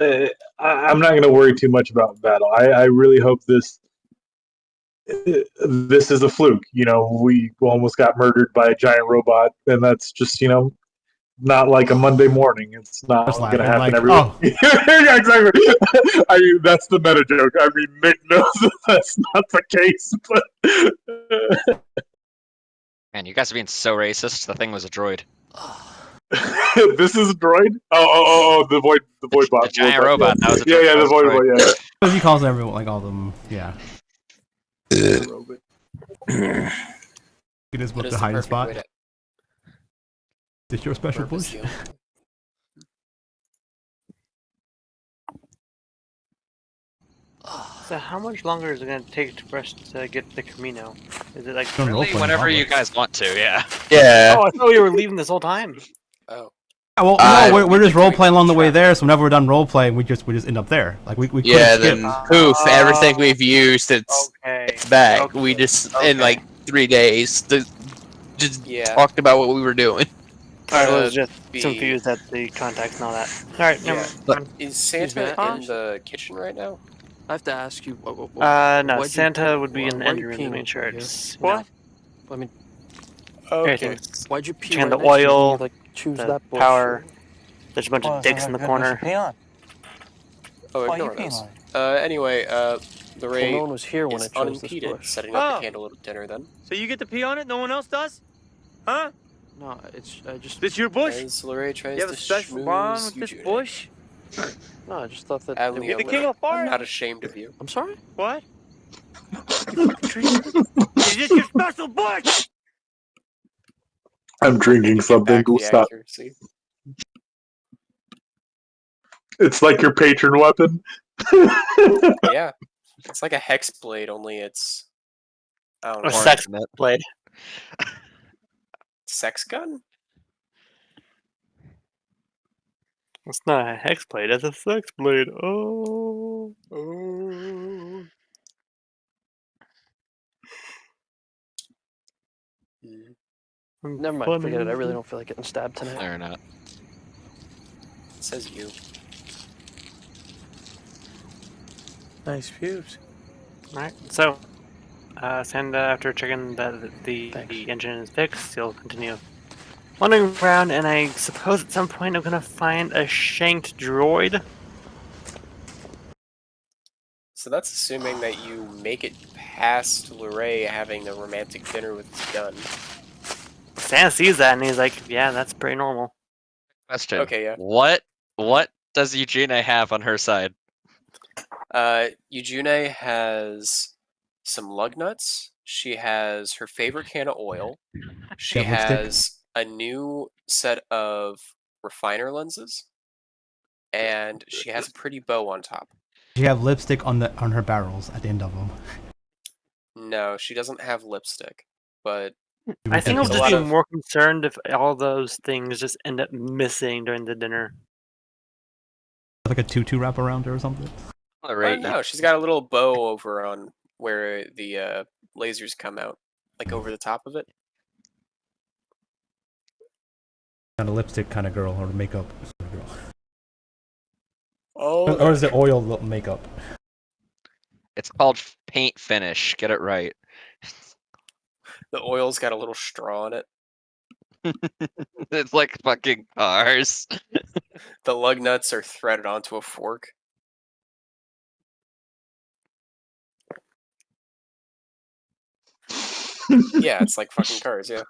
I'm not going to worry too much about battle. I really hope this is a fluke. We almost got murdered by a giant robot, and that's just not like a Monday morning. It's not Just going to laughing, happen like, every oh. week. Yeah, exactly. I mean, that's the meta joke. I mean, Nick knows that that's not the case, but Man, you guys are being so racist. The thing was a droid. this is a droid. Oh, the void bot. The giant robot. That was a Yeah, droid. yeah, That the was a void droid. bot. Yeah. He calls everyone like all of them. Yeah. Robot. You just That book is the the hiding perfect spot. way to Is this your special purpose bush? the only- So how much longer is it going to take for us to get the Camino? Is it like Don't roll Really, play in whenever you public. guys want to, yeah. Yeah. Oh, I thought we were leaving this whole time. Oh, Yeah, well, I- no, we're just Doing role playing along the way trap. there. So whenever we're done role playing, we just end up there. Like we couldn't Yeah, skip. then poof, everything we've used, it's Okay. back. Okay. We just in Okay. like 3 days just yeah. talked about what we were doing. I Uh, was just be- confused at the context and all that. All right, never Yeah. mind. Is Excuse me, Santa in the kitchen right now? I have to ask you. No, why'd you- Santa would be in the why are end you room to peeing make sure right here? it's What? I mean, Okay. everything's why'd you pee checking right the next to me? oil, Like, choose the that bush. power. There's a bunch of dicks in the corner. Oh, Why are you ignore those. peeing Anyway, Well, Lorraine no one was here when I is chose this unimpeded, bush. setting up the Oh. candle at dinner. Then, So you get to pee on it? No one else does? Huh? No, it's I just This your bush? as Lorraine tries You have to a special schmooze bond with this Eugene. bush? no, I just thought that. Adelia, You're the king of the I'm forest? not ashamed of you. I'm sorry. What? You fucking treated me. Is this your special bush? I'm drinking Get something. back the Stop. accuracy. It's like your patron weapon. Yeah, it's like a hex blade, only it's I don't A know. sex blade. Sex gun? It's not a hex blade, it's a sex blade. Oh. Oh. Never mind. Forget it. I really don't feel like getting stabbed tonight. Fair enough. It says you. Nice views. Alright, so Santa, after checking that the Thanks. engine is fixed, he'll continue wandering around, and I suppose at some point I'm gonna find a shanked droid. So that's assuming that you make it past Luray having a romantic dinner with his gun. Santa sees that and he's like, yeah, that's pretty normal. Question. Okay, yeah. What does Eugene have on her side? Eugene has some lug nuts. She has her favorite can of oil. She You have lipstick? has a new set of refiner lenses. And she has a pretty bow on top. She have lipstick on her barrels at the end of them. No, she doesn't have lipstick. But I think I'll a just lot be of- more concerned if all those things just end up missing during the dinner. Like a tutu wrap around her or something. Right. no, she's got a little bow over on where the lasers come out. Like over the top of it. Not a lipstick kind of girl or makeup sort of girl. Oh, Or is it oil makeup? It's called paint finish. Get it right. the oil's got a little straw in it. It's like fucking cars. The lug nuts are threaded onto a fork. Yeah, it's like fucking cars, yeah.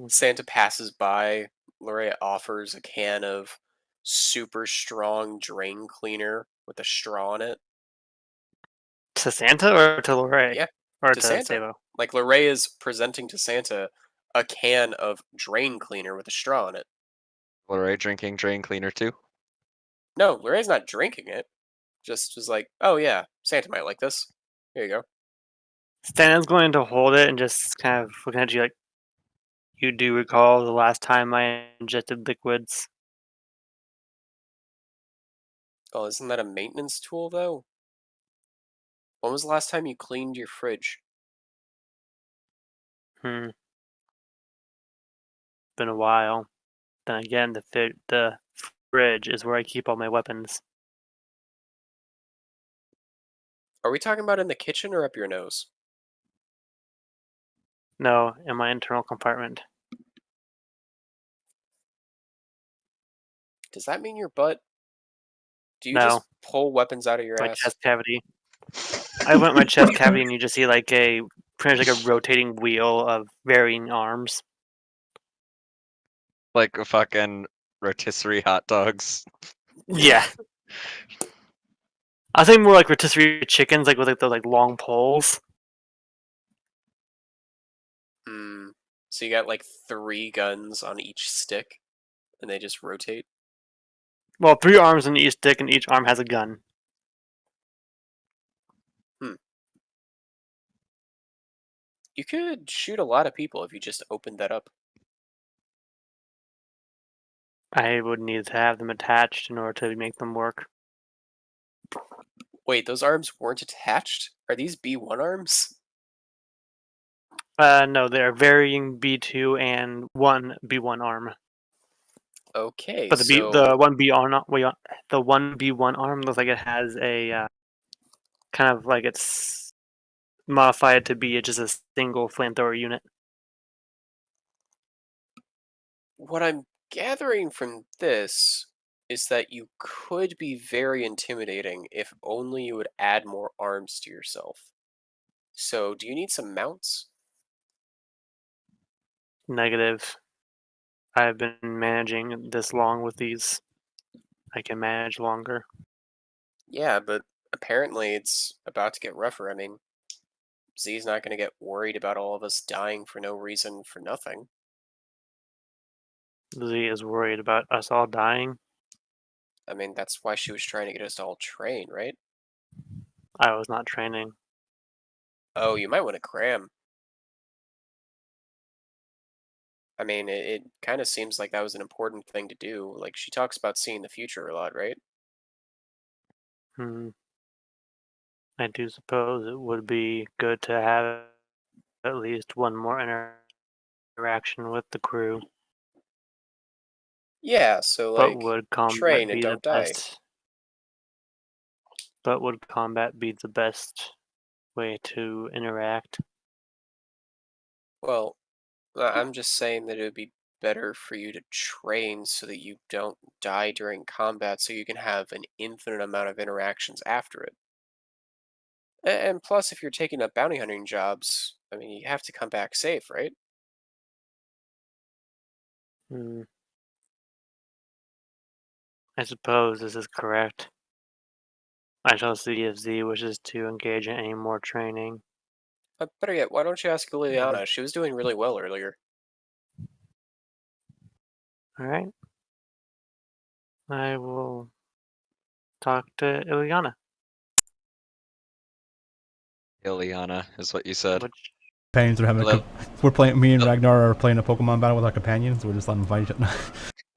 Santa passes by. Loretta offers a can of super strong drain cleaner with a straw in it. To Santa or to Lorray? Yeah. Or to Santa. Sabo. Like, Lorray is presenting to Santa a can of drain cleaner with a straw in it. Lorray drinking drain cleaner too. No, Lorray's not drinking it. Just was like, oh yeah, Santa might like this. Here you go. Stan's going to hold it and just kind of looking at you like, you do recall the last time I injected liquids? Oh, isn't that a maintenance tool, though? When was the last time you cleaned your fridge? Been a while. Then again, the fridge is where I keep all my weapons. Are we talking about in the kitchen or up your nose? No, in my internal compartment. Does that mean your butt? Do you No. just pull weapons out of your My ass? chest cavity. I went my chest cavity and you just see like pretty much like a rotating wheel of varying arms. Like a fucking rotisserie hot dogs. Yeah. I think more like rotisserie chickens, like with like the like long poles. Hmm. So you got like 3 guns on each stick, and they just rotate? Well, 3 arms on each stick, and each arm has a gun. You could shoot a lot of people if you just opened that up. I would need to have them attached in order to make them work. Wait, those arms weren't attached? Are these B1 arms? No, they're varying B2 and 1 B1 arm. Okay, But so the 1B arm, the 1B1 arm looks like it has a kind of like it's modified to be just a single flamethrower unit. what I'm gathering from this is that you could be very intimidating if only you would add more arms to yourself. So, do you need some mounts? Negative. I've been managing this long with these. I can manage longer. Yeah, but apparently it's about to get rougher. I mean, Z's not going to get worried about all of us dying for no reason for nothing. Z is worried about us all dying. I mean, that's why she was trying to get us to all train, right? I was not training. Oh, you might want to cram. I mean, it kind of seems like that was an important thing to do. Like, she talks about seeing the future a lot, right? I do suppose it would be good to have at least one more interaction with the crew. Yeah, so, But like, would combat train and be the don't die. best? But would combat be the best way to interact? Well, I'm just saying that it would be better for you to train so that you don't die during combat so you can have an infinite amount of interactions after it. And plus, if you're taking up bounty hunting jobs, I mean, you have to come back safe, right? I suppose this is correct. I shall see if Z wishes to engage in any more training. Better yet, why don't you ask Liliana? She was doing really well earlier. Alright. I will talk to Ileana. Ileana is what you said. Which Companions are having Hello? we're playing. Me and Ragnar are playing a Pokemon battle with our companions. We're just letting them fight each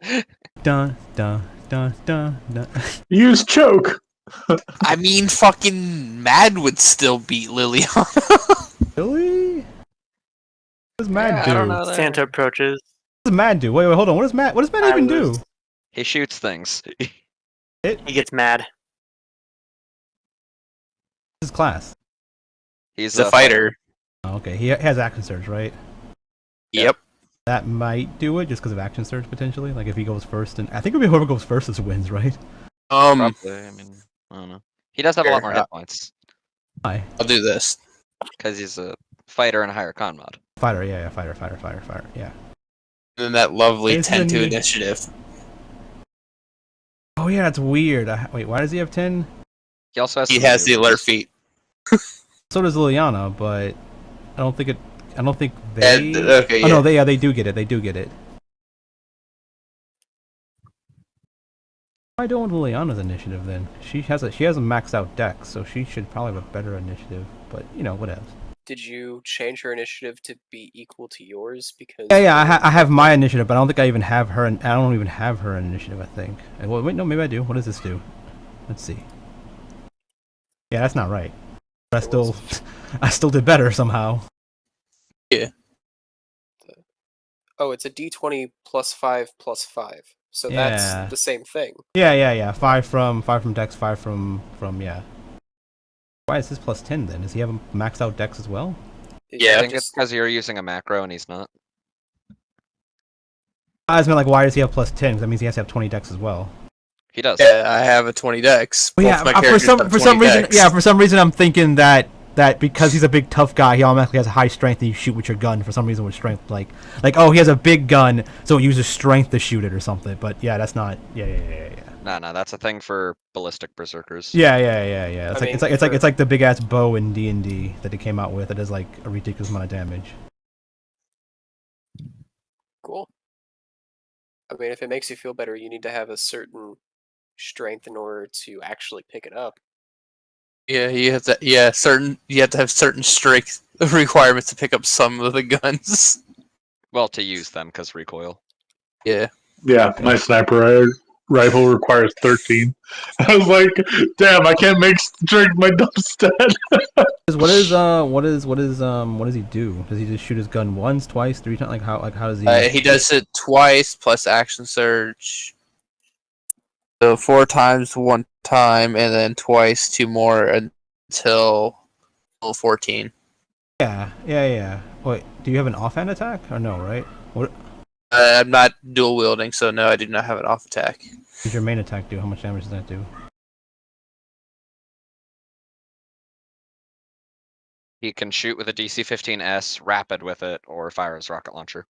other. Dun dun dun dun dun. Use choke. I mean, fucking Mad would still beat Liliana. Really? What does Mad do? I don't know that. Santa approaches. What does Mad do? Wait, hold on. What does Mad even do? He shoots things. He gets mad. His class. He's He's a fighter. Oh, okay, he has action surge, right? Yep. That might do it just because of action surge potentially. Like if he goes first, and I think it'll be whoever goes first is wins, right? Probably. I mean, I don't know. He does have a lot more Fair. hit points Hi, I'll do this. because he's a fighter and a higher con mod. fighter, yeah, fighter, yeah. And then that lovely It's 10 to the- initiative. Oh yeah, that's weird. Wait, why does he have 10? He also has. He some has the alert maneuvers. feat. So does Liliana, but I don't think they. Okay, Oh no, yeah. they do get it. They do get it. Why don't Liliana's initiative then? She has a maxed out deck, so she should probably have a better initiative. But whatever. Did you change her initiative to be equal to yours? Because Yeah. I have my initiative, but I don't think I even have her. I don't even have her initiative. I think. Well, wait, no, maybe I do. What does this do? Let's see. Yeah, that's not right. But I still did better somehow. Oh, it's a d20 +5 +5. So that's Yeah. the same thing. Yeah. 5 from Dex, 5 from yeah. Why is his +10 then? Does he have a maxed out Dex as well? Yeah. I think it's because you're using a macro and he's not. I was meant like, why does he have +10? Because that means he has to have 20 Dex as well. He does. Yeah, I have a 20 dex. Well, yeah, for some reason I'm thinking that because he's a big tough guy, he automatically has a high strength and you shoot with your gun for some reason with strength, like oh, he has a big gun, so it uses strength to shoot it or something. But yeah, that's not. Yeah. No, that's a thing for ballistic berserkers. Yeah. It's like the big ass bow in D&D that they came out with that does like a ridiculous amount of damage. Cool. I mean, if it makes you feel better, you need to have a certain strength in order to actually pick it up. Yeah, you have to. Yeah, you have to have certain strength requirements to pick up some of the guns. Well, to use them because recoil. Yeah. Yeah, my sniper rifle requires 13. I was like, damn, I can't make strength my dumb stat. What does he do? Does he just shoot his gun once, twice, 3 times? Like how does he? He does it twice plus action surge. So 4 times 1 time, and then twice 2 more until level 14. Yeah. Wait, do you have an offhand attack or no? Right? What I'm not dual wielding, so no, I do not have an off attack. does your main attack do? How much damage does that do? He can shoot with a DC-15S, rapid with it, or fire his rocket launcher.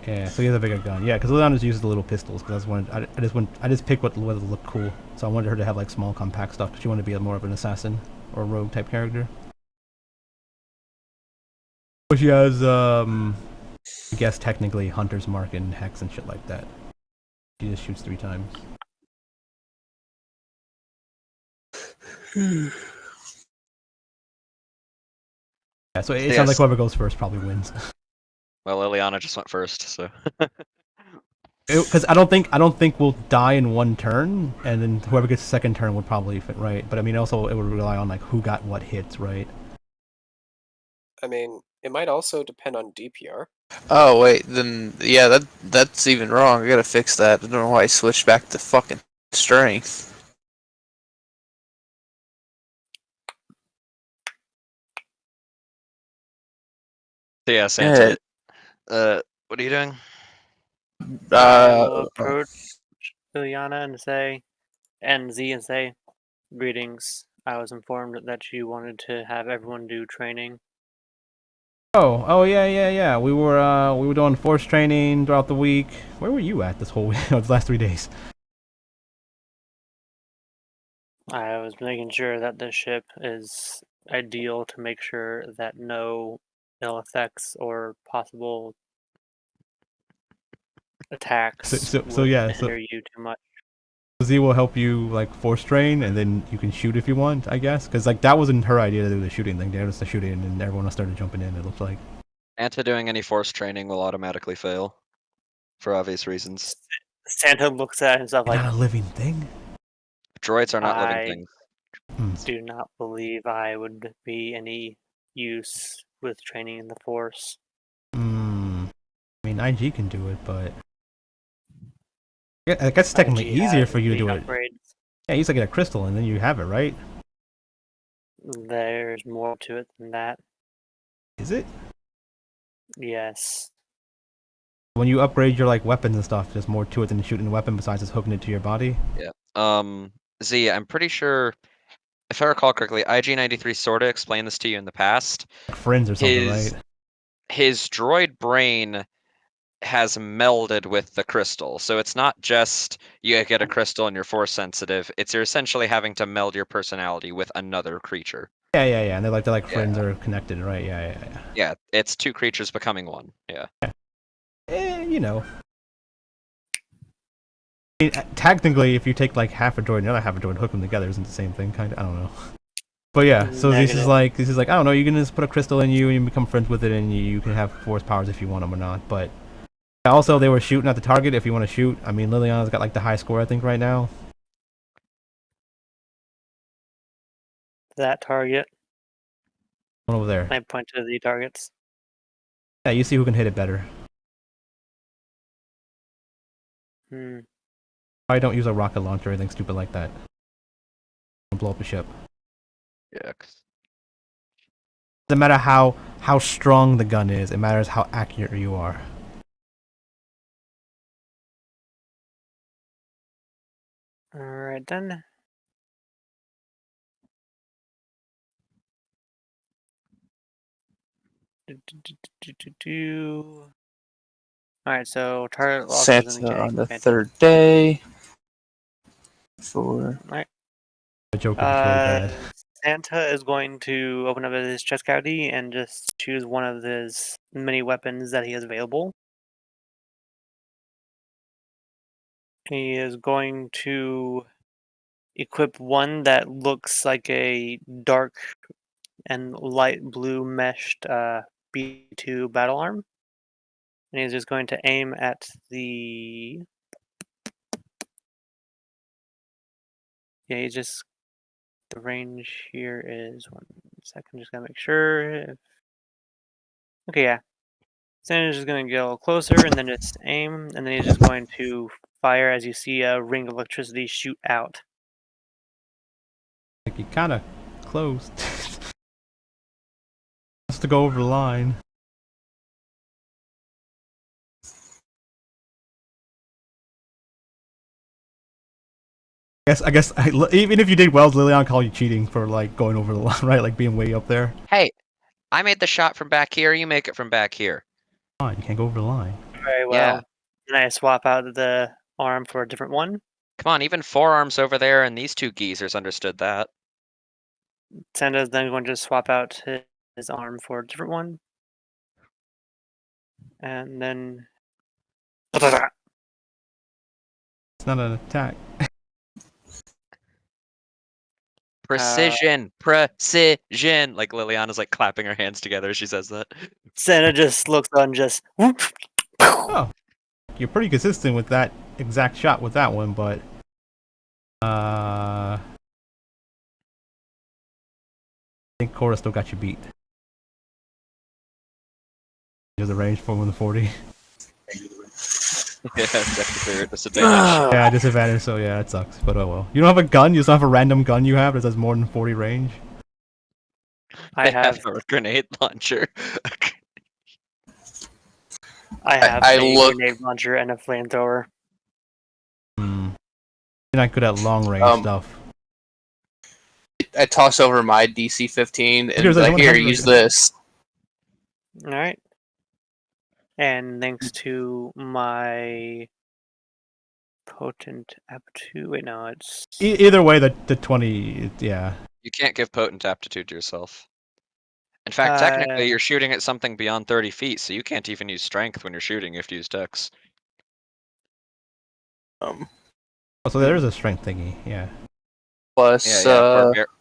Yeah, so he has a bigger gun. Yeah, because Liliana uses the little pistols. Because I just picked what looked cool. So I wanted her to have like small, compact stuff. Because she wanted to be more of an assassin or rogue type character. But she has, I guess technically Hunter's Mark and Hex and shit like that. She just shoots 3 times. Yeah, so it sounds like whoever goes first probably wins. Well, Liliana just went first, so. Because I don't think we'll die in one turn, and then whoever gets the second turn would probably fit right. But I mean, also it would rely on like who got what hits, right? I mean, it might also depend on DPR. Oh wait, then yeah, that's even wrong. I gotta fix that. I don't know why I switched back to fucking strength. So yeah, Santa. What are you doing? I will approach Liliana and Z and say, "Greetings. I was informed that you wanted to have everyone do training." Oh yeah. We were doing force training throughout the week. Where were you at this whole week? The last 3 days? I was making sure that the ship is ideal to make sure that no ill effects or possible attacks So hinder you too much. Z will help you like force train, and then you can shoot if you want, I guess. Because like that wasn't her idea to do the shooting thing. They was the shooting, and then everyone started jumping in. It looked like. Santa doing any force training will automatically fail, for obvious reasons. Santa looks at himself like, not a living thing. Droids are not living things. Do not believe I would be any use with training in the Force. I mean, IG can do it, but I guess it's technically easier for you to do it. Yeah, you just get a crystal, and then you have it, right? There's more to it than that. Is it? Yes. When you upgrade your like weapons and stuff, there's more to it than shooting a weapon besides just hooking it to your body. Yeah. Z, I'm pretty sure, if I recall correctly, IG-93 sorta explained this to you in the past. Like friends or something, right? His droid brain has melded with the crystal, so it's not just you get a crystal and you're force sensitive. You're essentially having to meld your personality with another creature. Yeah. And they're like friends Yeah. or connected, right? Yeah. Yeah, it's two creatures becoming one. Yeah. You know. Technically, if you take like half a droid and the other half a droid, hook them together, isn't the same thing, kind of? I don't know. But yeah, so this is Negative. like I don't know. You can just put a crystal in you and you become friends with it, and you can have force powers if you want them or not. But also, they were shooting at the target. If you want to shoot, I mean, Liliana's got like the high score, I think, right now. That target. One over there. I point to the targets. Yeah, you see who can hit it better. I don't use a rocket launcher or anything stupid like that. Don't blow up a ship. Yeah. Doesn't matter how strong the gun is. It matters how accurate you are. All right then. All right, so target losses in the Santa on tank. the Fantastic. 3rd day. 4. All right. The Joker was really bad. Santa is going to open up his chest cavity and just choose one of his many weapons that he has available. He is going to equip one that looks like a dark and light blue meshed B2 battle arm. And he's just going to aim at the. Yeah, he's just. The range here is 1 second. Just gotta make sure. Okay, yeah. Santa's just going to get a little closer and then just aim, and then he's just going to fire as you see a ring of electricity shoot out. Like, you kind of closed. Has to go over the line. Even if you did well, Liliana call you cheating for like going over the line, right? Like being way up there. Hey, I made the shot from back here. You make it from back here. Come on, you can't go over the line. Very well. Yeah. And I swap out the arm for a different one. Come on, even forearms over there, and these two geezers understood that. Santa's then going to swap out his arm for a different one. And then. It's not an attack. Precision, precision. Like Liliana's like clapping her hands together as she says that. Santa just looks on, just. Oh, you're pretty consistent with that exact shot with that one, but I think Cora still got you beat. There's a range for 140. Yeah, technically a disadvantage. Yeah, disadvantage. So yeah, it sucks. But oh well. You don't have a gun. You just have a random gun you have that has more than 40 range. I They have a grenade launcher. I have I a look- grenade launcher and a flamethrower. You're not good at long range stuff. I toss over my DC-15 and Here's like, one here, hundred. use this. All right. And thanks to my potent aptitude. Wait, no, it's. Either way, the 20, yeah. You can't give potent aptitude to yourself. In fact, technically, you're shooting at something beyond 30 feet, so you can't even use strength when you're shooting. You have to use dex. Oh, so there is a strength thingy, yeah. Plus,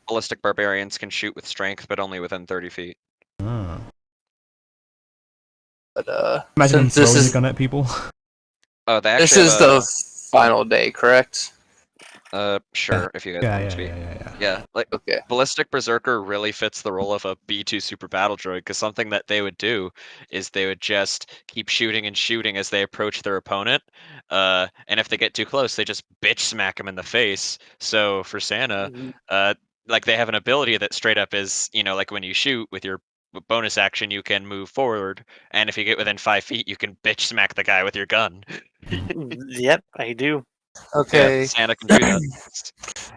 ballistic barbarians can shoot with strength, but only within 30 feet. Oh. but Imagine them since this throwing is the gun at people. Oh, they this actually is the final day, correct? sure, if you guys want it to be. Yeah, like Okay. Ballistic Berserker really fits the role of a B2 super battle droid, because something that they would do is they would just keep shooting and shooting as they approach their opponent, and if they get too close, they just bitch smack them in the face. So for Santa, like they have an ability that straight up is, like when you shoot with your bonus action, you can move forward, and if you get within 5 feet, you can bitch smack the guy with your gun. Yep, I do. Okay. Yeah, Santa can do that.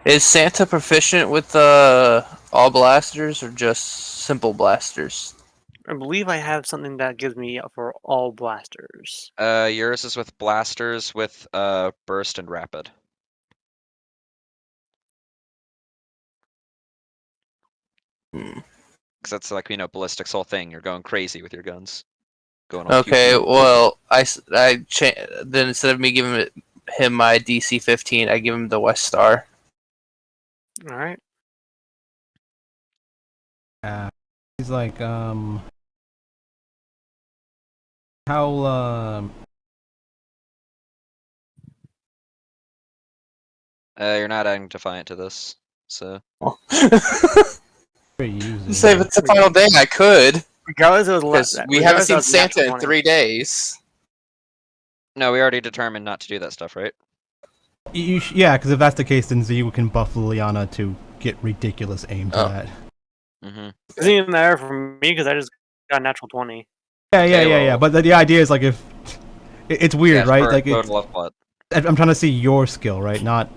Is Santa proficient with all blasters or just simple blasters? I believe I have something that gives me for all blasters. Yours is with blasters with burst and rapid. Hmm. Because that's like, ballistics whole thing. You're going crazy with your guns. Going all Okay, cute. well, then instead of me giving him my DC 15, I give him the West Star. All right. He's like, how, You're not adding Defiant to this, so... are you using? Say if it's the final day, I could. Regardless, it was Because we haven't seen that was a natural Santa in 20. 3 days. No, we already determined not to do that stuff, right? Yeah, because if that's the case, then Z can buff Liliana to get ridiculous aim to Oh. that. Mm-hmm. It doesn't even matter for me because I just got a natural 20. Yeah, Okay, yeah. well- But the idea is like if it's weird, Yeah, right? for a Like total of what? I'm trying to see your skill, right? Not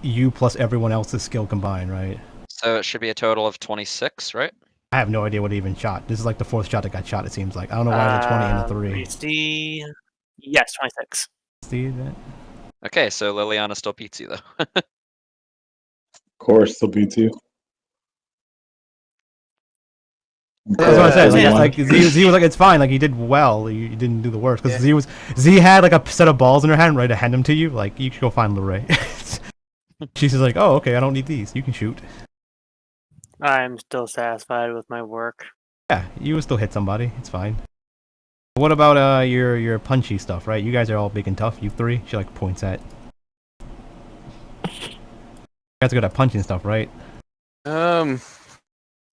you plus everyone else's skill combined, right? So it should be a total of 26, right? I have no idea what he even shot. This is like the fourth shot that got shot. It seems like I don't know why there's a 20 and a 3. See, yes, 26. See that? Okay, so Liliana still beats you, though. Of course, they'll beat you. That's what I said. Yeah. Like Z was like, it's fine. Like he did well. You didn't do the worst because Yeah. Z had like a set of balls in her hand, ready to hand them to you. Like you should go find Lorraine. She's just like, oh, okay, I don't need these. You can shoot. I'm still satisfied with my work. Yeah, you will still hit somebody. It's fine. What about your punchy stuff, right? You guys are all big and tough. You three. She like points at. You guys are good at punching stuff, right?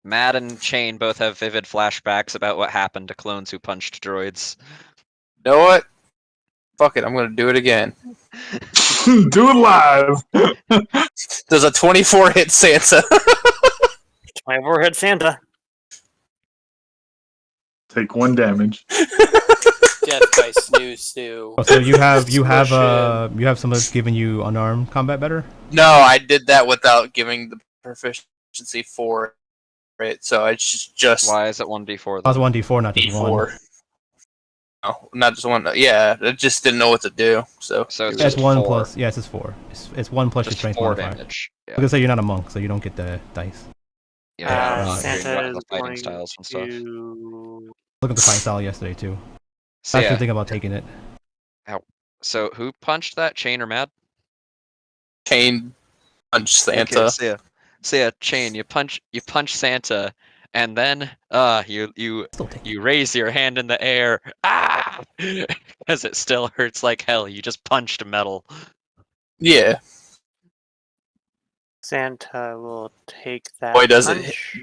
Matt and Chain both have vivid flashbacks about what happened to clones who punched droids. You know what? Fuck it, I'm gonna do it again. Do it live. Does a 24 hit Santa? 24 hit Santa. Take 1 damage. Death by snoo. Oh, so you have Squish you have someone that's giving you unarmed combat better. No, I did that without giving the proficiency for it, so it's just Why is it 1d4 I was then? 1d4, not just one. D4. No, not just one. Yeah, I just didn't know what to do. So So it's Yeah, it's just 1 4. plus. Yes, it's 4. It's 1 plus your Just strength 4 modifier. damage. I Yeah, was gonna say you're not a monk, so you don't get the dice. yeah. Uh, Santa the is fighting going styles and stuff. to. Look at the fight style yesterday too. So I should yeah. think about taking it. So who punched that? Chain or Mad? Chain punch Santa. Okay, so yeah, Chain. You punch Santa, and then you Still take it. you raise your hand in the air, because it still hurts like hell. You just punched metal. Yeah. Santa will take that. Boy, does it punch.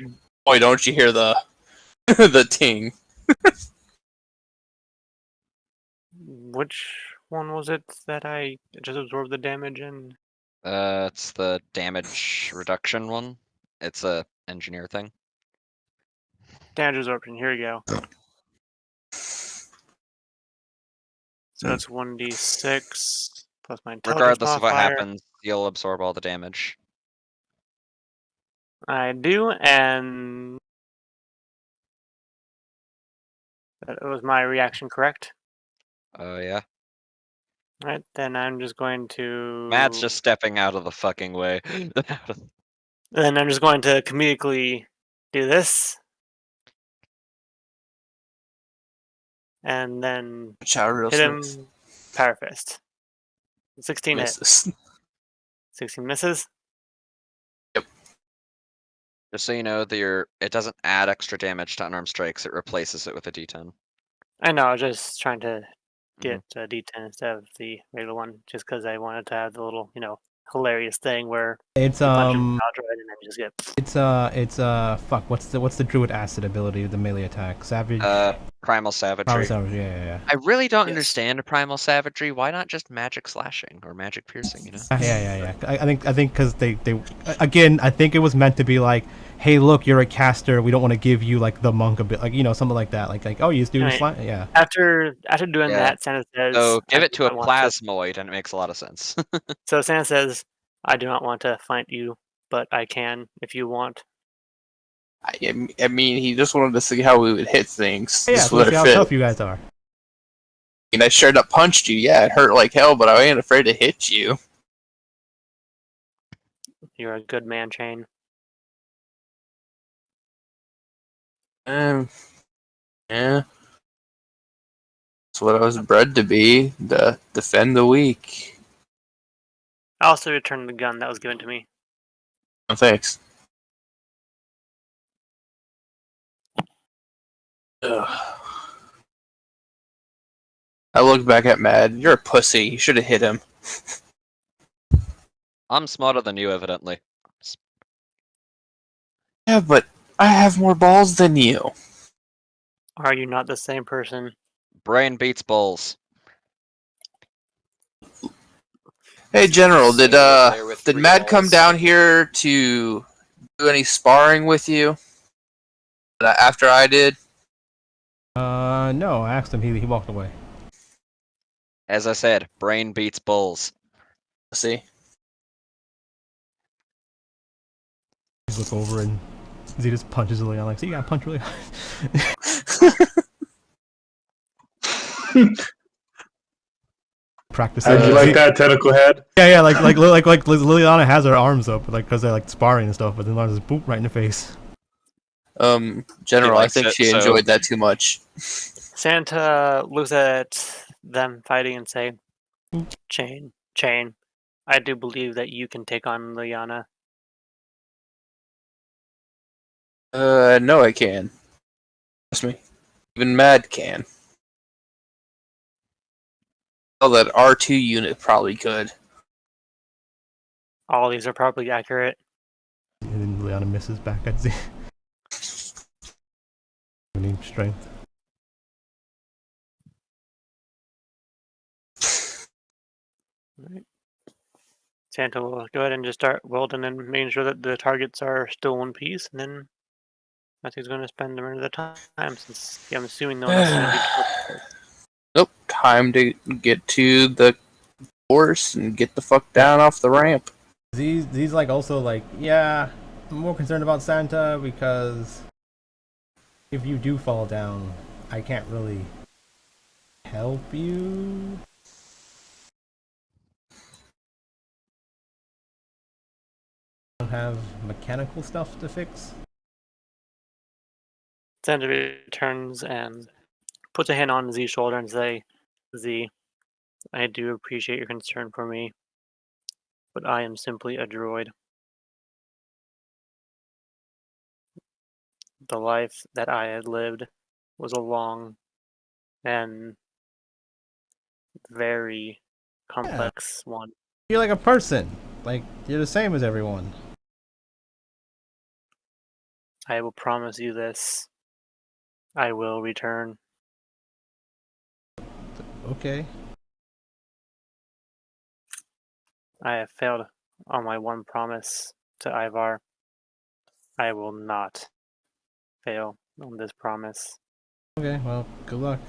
Boy, don't you hear the the ting? Which one was it that I just absorbed the damage in? It's the damage reduction one. It's a engineer thing. Damage absorption. Here we go. So that's 1d6 plus my intelligence Regardless of what modifier. happens, you'll absorb all the damage. I do, and that was my reaction, correct? Yeah. Alright, then I'm just going to. Matt's just stepping out of the fucking way. Then I'm just going to comedically do this. And then Shower real hit him. smooth. Power Fist. 16 hit. Misses. 16 misses. Just so you know, it doesn't add extra damage to unarmed strikes. It replaces it with a D10. I know, I was just trying to get a D10 instead of the regular one, just because I wanted to have the little, hilarious thing where It's you punch him with a droid and then you just get. it's fuck. What's the druid acid ability? The melee attack. Savage. Primal Savagery. Primal Savage. Yeah. I really don't Yes. understand Primal Savagery. Why not just magic slashing or magic piercing, Yeah. I think because they again, I think it was meant to be like, hey, look, you're a caster. We don't want to give you like the monk ability, like something like that. Like oh, you just do Right. yeah. After doing Yeah. that, Santa says. So give "I it do to a not want plasmoid and it makes a lot of sense. So Santa says, I do not want to fight you, but I can if you want. I mean, he just wanted to see how we would hit things. Yeah, Just so let let's see it how fit. tough you guys are. And I straight up punched you. Yeah, it hurt like hell, but I ain't afraid to hit you. You're a good man, Chain. Yeah. That's what I was bred to be. To defend the weak. I also returned the gun that was given to me. Oh, thanks. Ugh. I look back at Mad. You're a pussy. You should have hit him. I'm smarter than you, evidently. Yeah, but I have more balls than you. Are you not the same person? Brain beats balls. Hey, General, Singular player with did 3 Mad come balls. down here to do any sparring with you after I did? No, I asked him. He walked away. As I said, brain beats balls. See? He look over and he just punches Liliana. Like, see, you gotta punch really hard. Practice. How'd you like that, tentacle head? Yeah, like Liliana has her arms up, like because they're like sparring and stuff, but then Liliana just boop right in the face. General, I likes think it, she so- enjoyed that too much. Santa looks at them fighting and say, Chain, I do believe that you can take on Liliana. No, I can. Trust me. Even Mad can. Oh, that R2 unit probably could. All these are probably accurate. And then Liliana misses back at Z. Need strength. Right. Santa will go ahead and just start welding and making sure that the targets are still one piece, and then I think he's going to spend the rest of the time since I'm assuming no one else is going to be. Nope. Time to get to the course and get the fuck down off the ramp. Z's like also like, yeah, I'm more concerned about Santa because if you do fall down, I can't really help you. I don't have mechanical stuff to fix. Santa returns and puts a hand on Z's shoulder and say, Z, I do appreciate your concern for me, but I am simply a droid. The life that I had lived was a long and very complex one. You're like a person. Like, you're the same as everyone. I will promise you this. I will return. Okay. I have failed on my one promise to Ivar. I will not fail on this promise. Okay, well, good luck.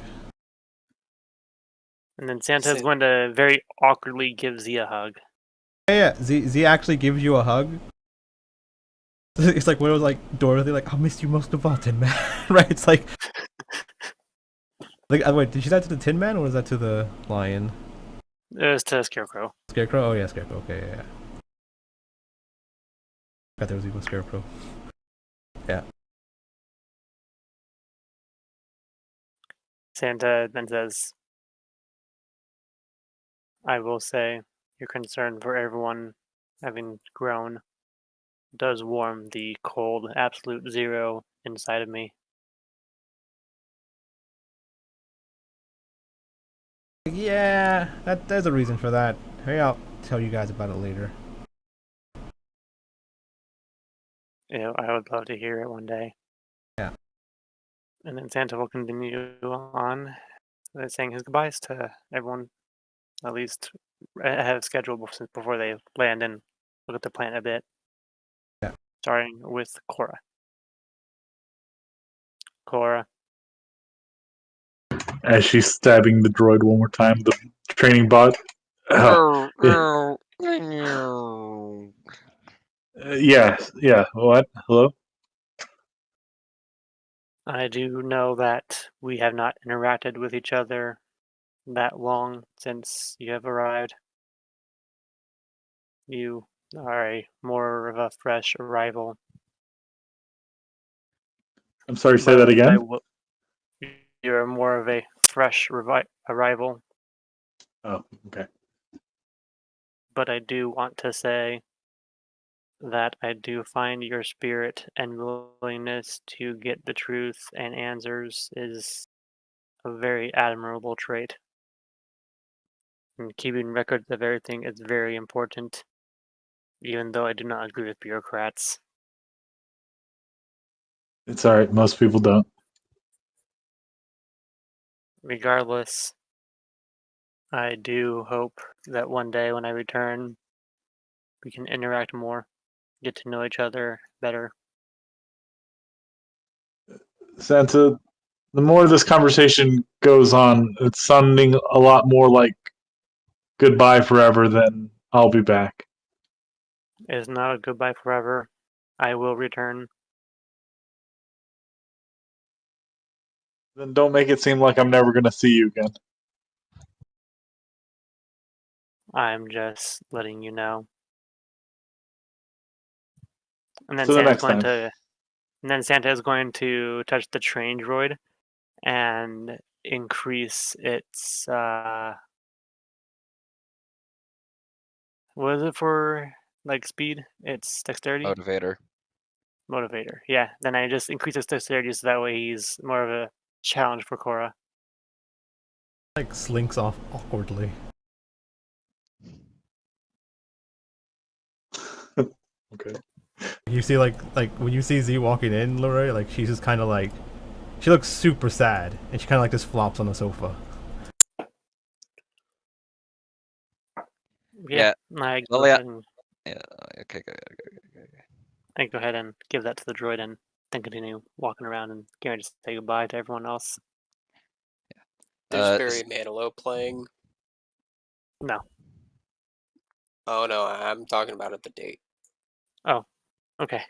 And then Santa is going to very awkwardly give Z a hug. Yeah, Z actually gives you a hug. It's like when it was like Dorothy, like, I'll miss you most of all, Tin Man. Right? It's like, wait, did she say that to the Tin Man or was that to the lion? It was to Scarecrow. Scarecrow? Oh yeah, Scarecrow. Okay, yeah. Forgot there was even a Scarecrow. Yeah. Santa then says, I will say, your concern for everyone having grown does warm the cold absolute zero inside of me. Yeah, there's a reason for that. Maybe I'll tell you guys about it later. I would love to hear it one day. Yeah. And then Santa will continue on saying his goodbyes to everyone, at least ahead of schedule before they land and look at the planet a bit. Yeah. Starting with Cora. Cora. As she's stabbing the droid one more time, the training bot. Yeah. What? Hello? I do know that we have not interacted with each other that long since you have arrived. You are more of a fresh arrival. I'm sorry, say that but again? you're more of a fresh arrival. Oh, okay. But I do want to say that I do find your spirit and willingness to get the truth and answers is a very admirable trait. And keeping records of everything is very important, even though I do not agree with bureaucrats. It's alright, most people don't. Regardless, I do hope that one day when I return, we can interact more, get to know each other better. Santa, the more this conversation goes on, it's sounding a lot more like goodbye forever than I'll be back. It is not a goodbye forever. I will return. Then don't make it seem like I'm never going to see you again. I'm just letting you know. And then To the Santa's next going time. to and then Santa is going to touch the train droid and increase its what is it for like speed? Its dexterity? Motivator. Motivator. Yeah. Then I just increase his dexterity so that way he's more of a challenge for Korra. Like slinks off awkwardly. Okay. You see like when you see Z walking in, Leroy, like she's just kind of like she looks super sad and she kind of like just flops on the sofa. Yeah. I go Lilia- ahead and Yeah. Okay. Good. I go ahead and give that to the droid and then continue walking around and get ready to say goodbye to everyone else. There's Barry Manilow playing. No. Oh no, I'm talking about at the date. Oh. Okay.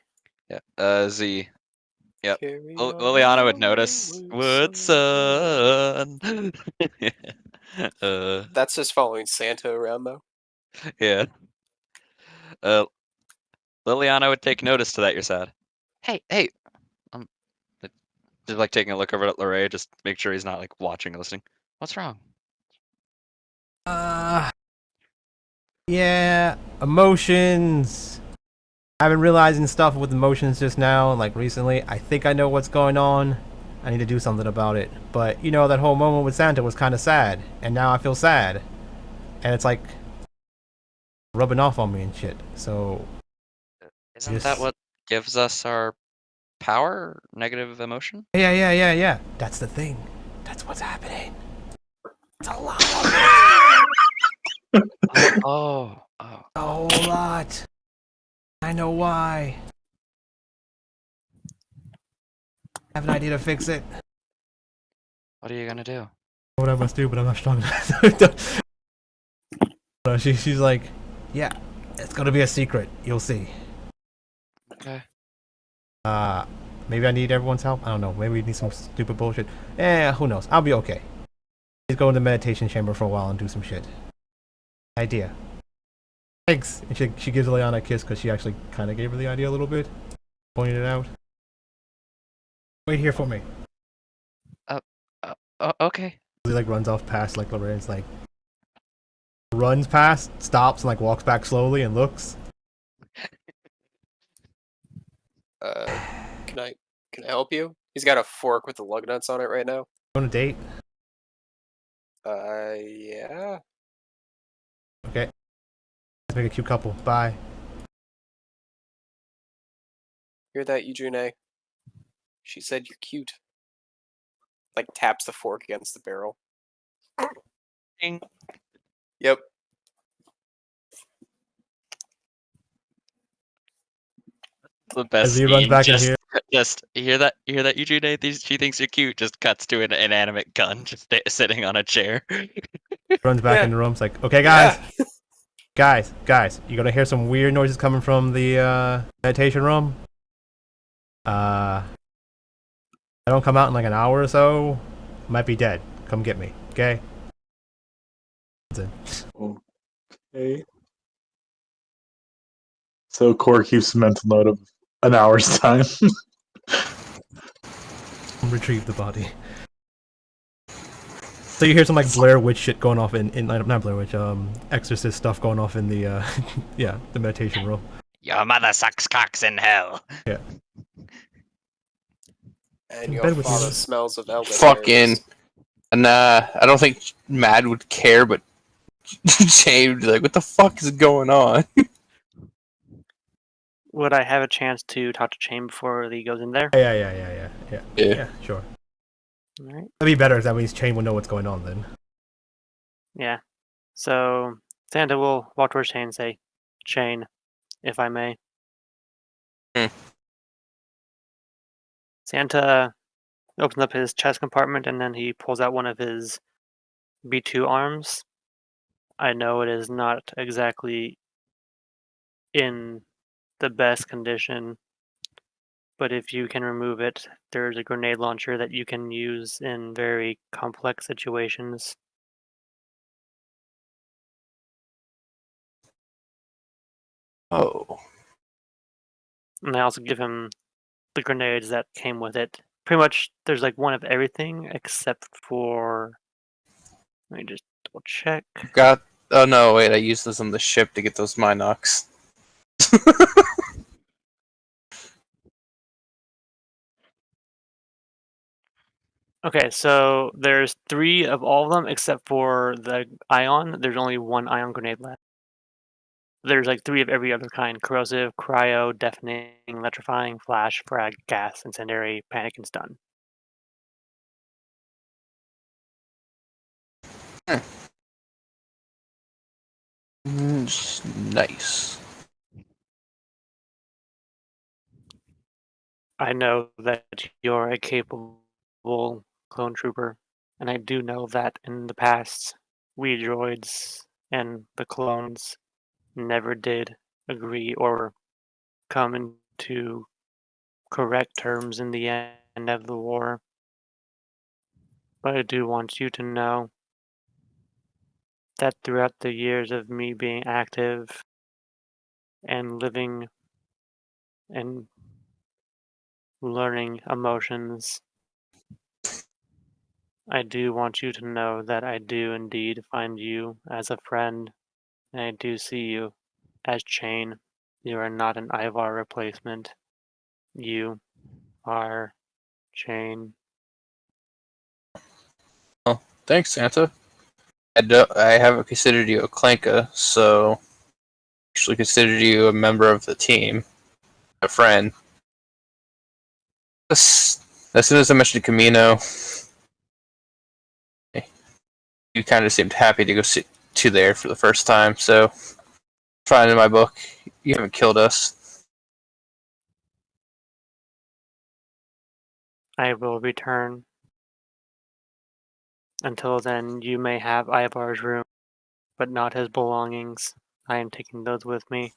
Yeah. Z. Yep. Carry Liliana would on, notice. wayward What son. son? That's just following Santa around though. Yeah. Liliana would take notice to that. You're sad. Hey. Just like taking a look over at Lorray, just make sure he's not like watching or listening. What's wrong? Yeah, emotions. I've been realizing stuff with emotions just now, like recently. I think I know what's going on. I need to do something about it. But you know, that whole moment with Santa was kind of sad, and now I feel sad, and it's like rubbing off on me and shit. So Isn't that what gives us our power? Negative emotion? Yeah. That's the thing. That's what's happening. It's a lot of it. Oh. A whole lot. I know why. I have an idea to fix it. What are you gonna do? What I must do, but I'm not strong enough. So she's like, yeah, it's gonna be a secret. You'll see. Okay. Maybe I need everyone's help. I don't know. Maybe we need some stupid bullshit. Who knows? I'll be okay. Just go in the meditation chamber for a while and do some shit. Idea. Thanks. And she gives Leona a kiss because she actually kind of gave her the idea a little bit, pointed it out. Wait here for me. Okay. He like runs off past like Lorraine's like runs past, stops, and like walks back slowly and looks. Can I help you? He's got a fork with the lug nuts on it right now. On a date? Yeah. Okay. Let's make a cute couple. Bye. Hear that, Eugene? She said you're cute. Like taps the fork against the barrel. Ding. Yep. The best As he scene, runs back in here. just hear that Eugene? She thinks you're cute. Just cuts to an inanimate gun just sitting on a chair. Runs back in the room. It's like, okay, guys. Guys, you're gonna hear some weird noises coming from the meditation room. I don't come out in like an hour or so. Might be dead. Come get me, okay? Okay. So Core keeps a mental note of an hour's time. retrieve the body. So you hear some like Blair Witch shit going off in not Blair Witch, Exorcist stuff going off in the yeah, the meditation room. Your mother sucks cocks in hell. Yeah. And In your bed with father you. smells of Fucking. elderberries. And I don't think Mad would care, but Jay would be like, what the fuck is going on? Would I have a chance to talk to Chain before he goes in there? Yeah. Yeah. Sure. All right. That'd be better. That means Chain will know what's going on then. Yeah. So Santa will walk towards Chain and say, "Chain, if I may." Hmm. Santa opens up his chest compartment and then he pulls out one of his B2 arms. I know it is not exactly in the best condition, but if you can remove it, there's a grenade launcher that you can use in very complex situations. Oh. And I also give him the grenades that came with it. Pretty much, there's like one of everything except for. Let me just double check. Got. Oh no, wait, I used this on the ship to get those Minox. Okay, so there's 3 of all of them except for the ion. There's only 1 ion grenade left. There's like 3 of every other kind: corrosive, cryo, deafening, electrifying, flash, frag, gas, incendiary, panic, and stun. Nice. I know that you're a capable clone trooper, and I do know that in the past, we droids and the clones never did agree or come into correct terms in the end of the war. But I do want you to know that throughout the years of me being active and living and learning emotions, I do want you to know that I do indeed find you as a friend, and I do see you as Chain. You are not an Ivar replacement. You are Chain. Well, thanks, Santa. I haven't considered you a Clanka, so actually considered you a member of the team, a friend. As soon as I mentioned Camino, you kind of seemed happy to go to there for the first time. So, fine in my book, you haven't killed us. I will return. Until then, you may have Ivar's room, but not his belongings. I am taking those with me.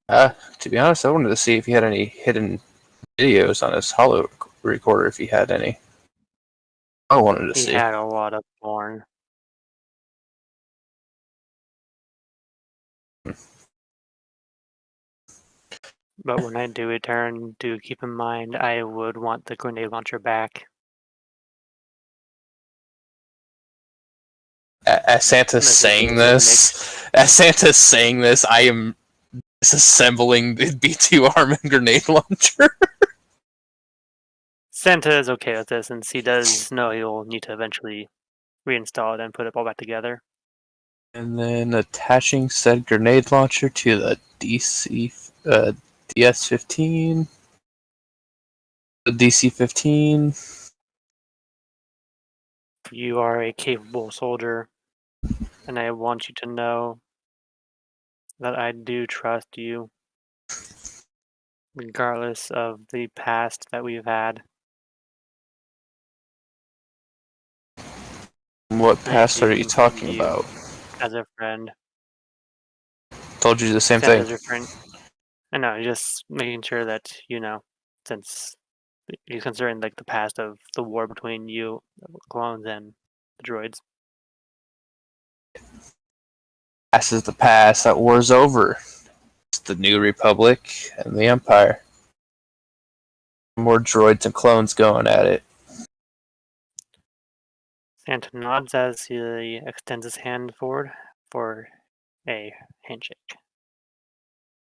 To be honest, I wanted to see if he had any hidden videos on his holo recorder, if he had any. I wanted to He see. had a lot of porn. But when I do return, do keep in mind I would want the grenade launcher back. As Santa's saying this, I am disassembling the B2 arm and grenade launcher. Santa is okay with this, since he does know he'll need to eventually reinstall it and put it all back together. And then attaching said grenade launcher to the DS-15. The DC-15. You are a capable soldier, and I want you to know that I do trust you, regardless of the past that we've had. What And I past are do you view talking you about? as a friend. Told you the same Santa thing. as your friend. I know, just making sure that you know, since he's considering like the past of the war between you, clones, and the droids. Past is the past. That war's over. It's the New Republic and the Empire. More droids and clones going at it. Santa nods as he extends his hand forward for a handshake.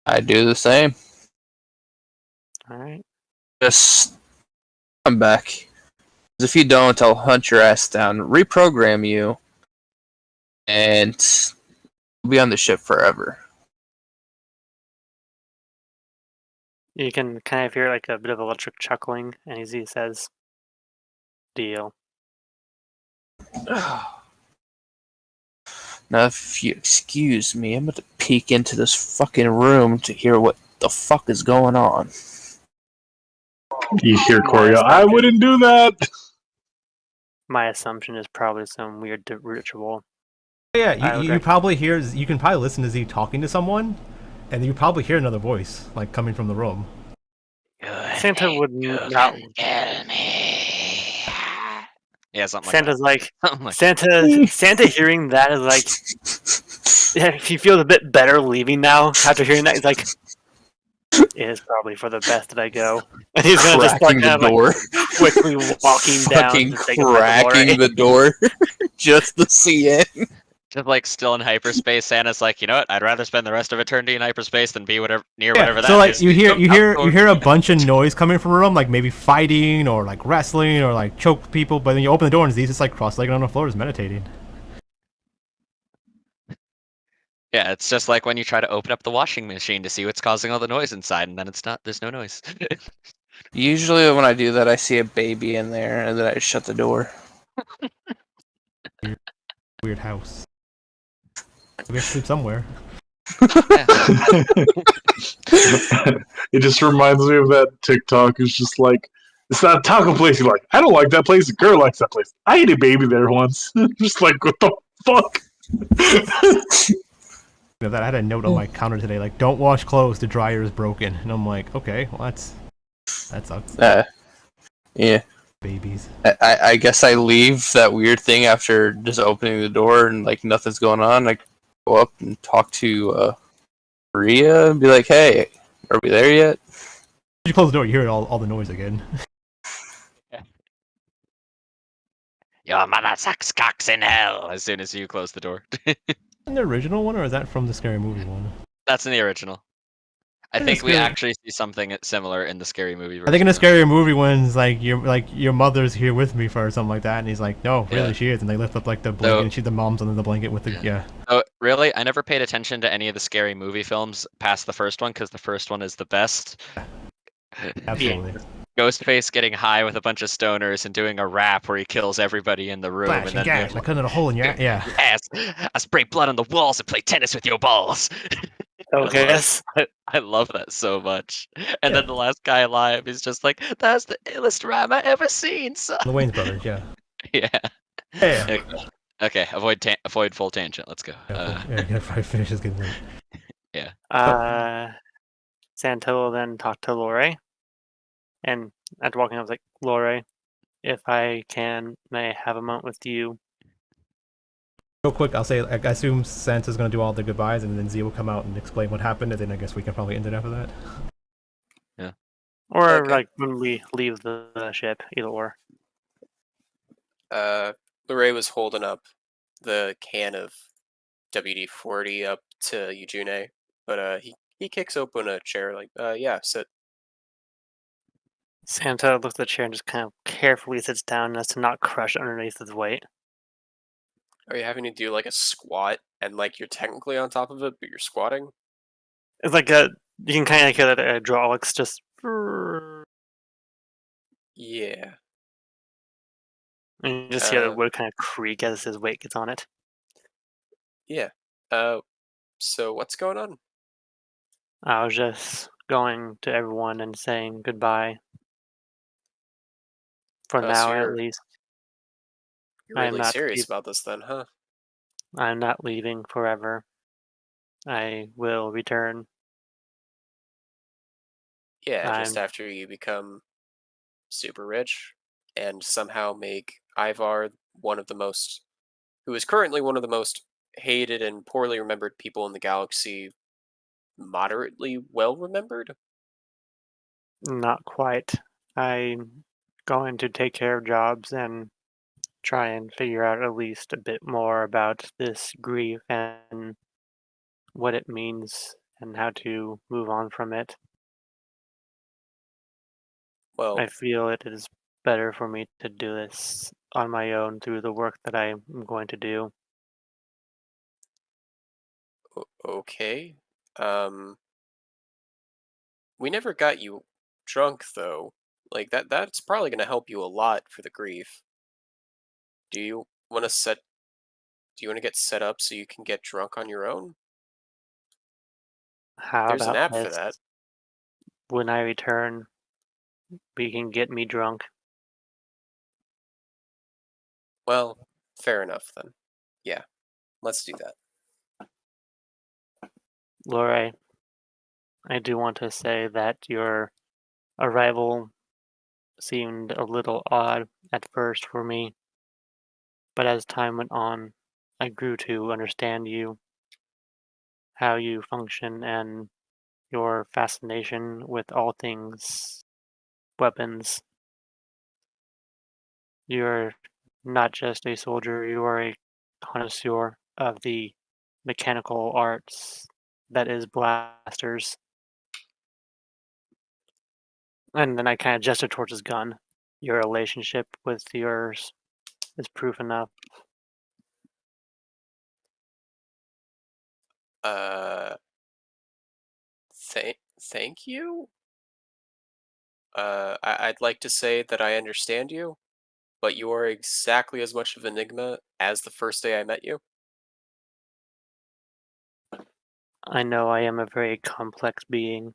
I do the same. All right. Just come back. 'Cause if you don't, I'll hunt your ass down, reprogram you, and you'll be on the ship forever. You can kind of hear like a bit of electric chuckling, and he says, "Deal." Now, if you excuse me, I'm going to peek into this fucking room to hear what the fuck is going on. You hear Corey, Nice, I thank you. wouldn't do that. My assumption is probably some weird ritual. Yeah, I would you probably hear. You can probably listen to Z talking to someone, and you probably hear another voice like coming from the room. Santa would not. Kill me. Yeah, something Santa's like like Santa hearing that is like, yeah, he feels a bit better leaving now after hearing that. He's like, it is probably for the best that I go, and he's gonna just start Cracking kind the of door. like quickly walking down Fucking to say goodbye to cracking Lori. the door just to see in. just like still in hyperspace. Santa's like, you know what? I'd rather spend the rest of eternity in hyperspace than be near Yeah, whatever that so like is. you hear a bunch of noise coming from a room, like maybe fighting or like wrestling or like choke people. But then you open the door and Z's just like cross-legged on the floor, just meditating. Yeah, it's just like when you try to open up the washing machine to see what's causing all the noise inside, and then it's not. There's no noise. Usually when I do that, I see a baby in there, and then I shut the door. Weird house. We have to sleep somewhere. It just reminds me of that TikTok. It's just like, it's that taco place. You're like, I don't like that place. The girl likes that place. I ate a baby there once. Just like, what the fuck? You know, that I had a note on my counter today, like, don't wash clothes, the dryer is broken. And I'm like, okay, well, that sucks. Yeah. Babies. I guess I leave that weird thing after just opening the door and like nothing's going on. I go up and talk to Maria and be like, "Hey, are we there yet?" You close the door, you hear all the noise again. Your mother sucks cocks in hell as soon as you close the door. In the original one, or is that from the Scary Movie one? That's in the original. I In the think we Scary- actually see something similar in the Scary Movie version. I think in the though. Scary Movie one's like your mother's here with me for or something like that, and he's like, no, really Yeah. she is, and they lift up like the blanket, and the mom's under the blanket with the Yeah. Oh, really? I never paid attention to any of the Scary Movie films past the first one because the first one is the best. Absolutely. Ghostface getting high with a bunch of stoners and doing a rap where he kills everybody in the room, Flash and and then gas, I cut in a hole in your yes, I spray blood on the walls and play tennis with your balls. Okay. I love that so much. And then the last guy alive is just like, that's the illest rhyme I ever seen, son. The Wayne's brothers, yeah. Yeah. Yeah. Okay. Avoid full tangent. Let's go. Yeah, gotta probably finish this getting late. Yeah. Santa will then talk to Lori, and after walking, I was like, Lori, if I can, may I have a moment with you? Real quick, I'll say, I assume Santa's gonna do all the goodbyes, and then Z will come out and explain what happened, and then I guess we can probably end it after that. Yeah. Or Okay. like when we leave the ship, either or. Lorray was holding up the can of WD-40 up to Eugene, but he kicks open a chair like, yeah, sit. Santa looks at the chair and just kind of carefully sits down as to not crush underneath his weight. Are you having to do like a squat and like you're technically on top of it, but you're squatting? It's like you can kind of hear that hydraulics just. Yeah. And you just hear the wood kind of creak as his weight gets on it. Yeah. So what's going on? I was just going to everyone and saying goodbye. For So now, at you're least. you're I am really not serious about this then, huh? I'm not leaving forever. I will return. Yeah, just I'm after you become super rich and somehow make Ivar who is currently one of the most hated and poorly remembered people in the galaxy, moderately well remembered. not quite. I'm going to take care of jobs and try and figure out at least a bit more about this grief and what it means and how to move on from it. Well, I feel it is better for me to do this on my own through the work that I'm going to do. okay. Um, we never got you drunk though. Like that's probably gonna help you a lot for the grief. Do you want to set do you want to get set up so you can get drunk on your own? How There's an about app for this? that. When I return, we can get me drunk. Well, fair enough then. Yeah, let's do that. Lore, I do want to say that your arrival seemed a little odd at first for me, but as time went on, I grew to understand you, how you function, and your fascination with all things weapons. You're not just a soldier, you are a connoisseur of the mechanical arts that is blasters. And then I kind of gestured towards his gun. Your relationship with yours is proof enough. Uh, thank you. I'd like to say that I understand you, but you are exactly as much of an enigma as the first day I met you. I know I am a very complex being,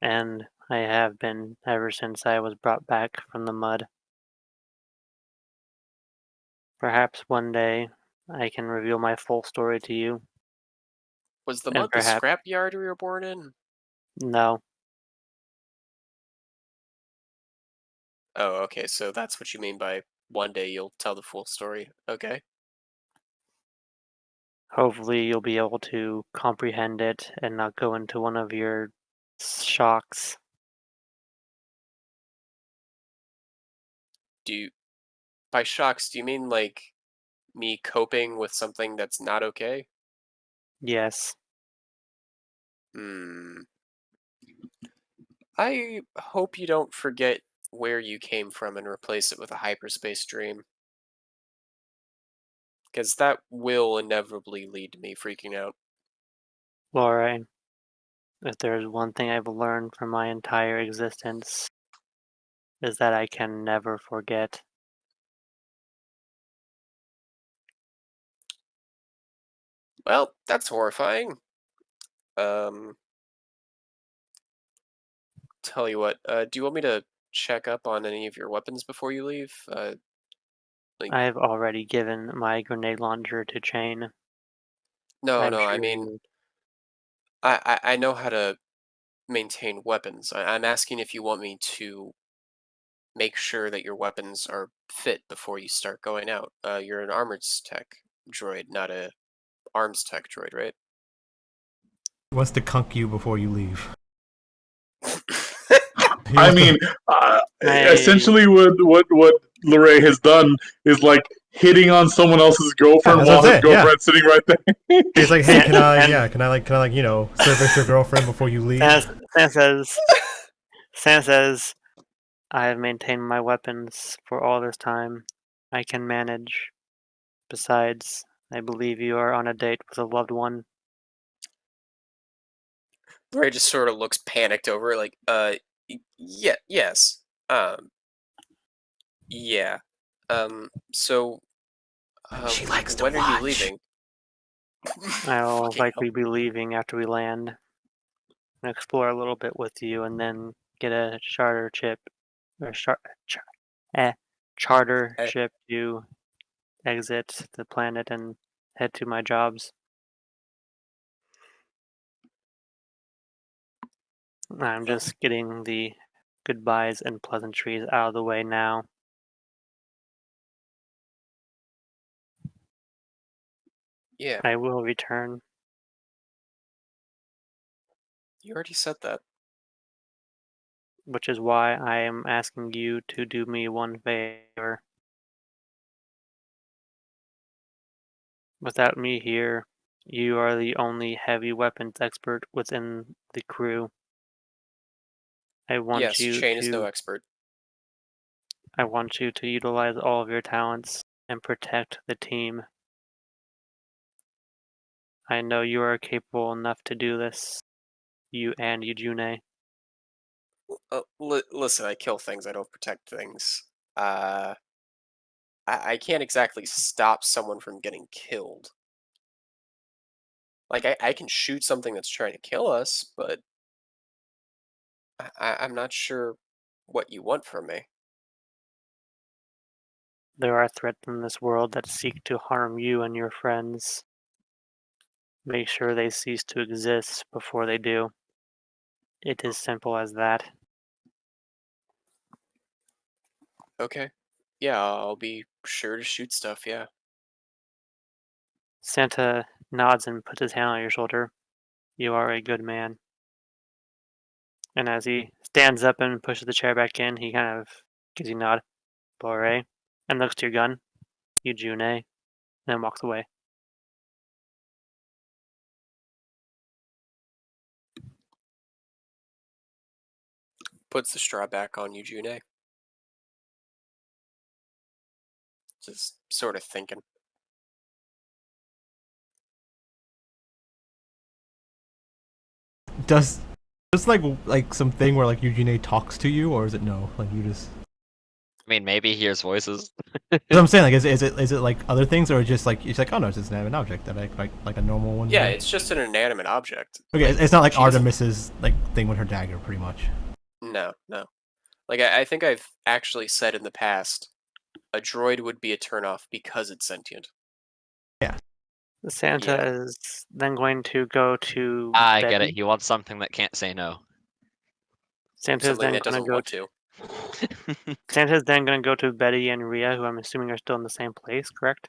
and I have been ever since I was brought back from the mud. Perhaps one day I can reveal my full story to you, Was the and mud the perhaps scrapyard we were born in? no. Oh, okay, so that's what you mean by one day you'll tell the full story. Okay. Hopefully you'll be able to comprehend it and not go into one of your shocks. Do you, by shocks, do you mean like me coping with something that's not okay? Yes, Hmm. I hope you don't forget where you came from and replace it with a hyperspace dream, because that will inevitably lead to me freaking out. Laura, if there's one thing I've learned from my entire existence, is that I can never forget. Well, that's horrifying. Um, tell you what, do you want me to check up on any of your weapons before you leave? Like, I've already given my grenade launcher to Chain. no, I'm no, I sure mean, you. I know how to maintain weapons. I'm asking if you want me to make sure that your weapons are fit before you start going out. You're an armored tech droid, not a arms tech droid, right? He wants to cunk you before you leave. He I wants mean, to. I essentially, what Lorray has done is like hitting on someone else's Yeah, girlfriend that's what I'm while his saying. Yeah. girlfriend's sitting right there. He's like, hey, Sam, can I? Sam, Yeah, can I service your girlfriend before you leave? Sam says, Sam says, I have maintained my weapons for all this time. I can manage. Besides, I believe you are on a date with a loved one. Ray just sort of looks panicked over it, like, yeah, yes, yeah, so, She likes to when are you watch. leaving? I'll Fucking hell. likely be leaving after we land and explore a little bit with you, and then get a charter ship or charter Eh, ship to exit the planet and head to my jobs. I'm well, just getting the goodbyes and pleasantries out of the way now. yeah, I will return. you already said that. which is why I am asking you to do me one favor. Without me here, you are the only heavy weapons expert within the crew. I want Yes, you Shane is no to expert. I want you to utilize all of your talents and protect the team. I know you are capable enough to do this. You and Eugene. Listen, I kill things. I don't protect things. Uh, I can't exactly stop someone from getting killed. Like I can shoot something that's trying to kill us, but I'm not sure what you want from me. There are threats in this world that seek to harm you and your friends. Make sure they cease to exist before they do. It is simple as that. Okay. Yeah, I'll be sure to shoot stuff. Yeah. Santa nods and puts his hand on your shoulder. You are a good man. And as he stands up and pushes the chair back in, he kind of gives you a nod, Bore, and looks to your gun, Eugene, and then walks away. Puts the straw back on Eugene. Just sort of thinking. Does just like something where like Eugene talks to you, or is it no? Like you just. I mean, maybe he hears voices. That's what I'm saying. Like, is it like other things, or just like it's like oh no, it's just an object that like a normal one? Yeah, would? it's just an inanimate object. Okay, Like, it's not like she doesn't- Artemis's like thing with her dagger, pretty much. No, no. Like I think I've actually said in the past, a droid would be a turnoff because it's sentient. Santa Yeah. is then going to go to I get it. Betty. He wants something that can't say no. Santa is Something then that going to doesn't go want to to. Santa is then going to go to Betty and Rhea, who I'm assuming are still in the same place, correct?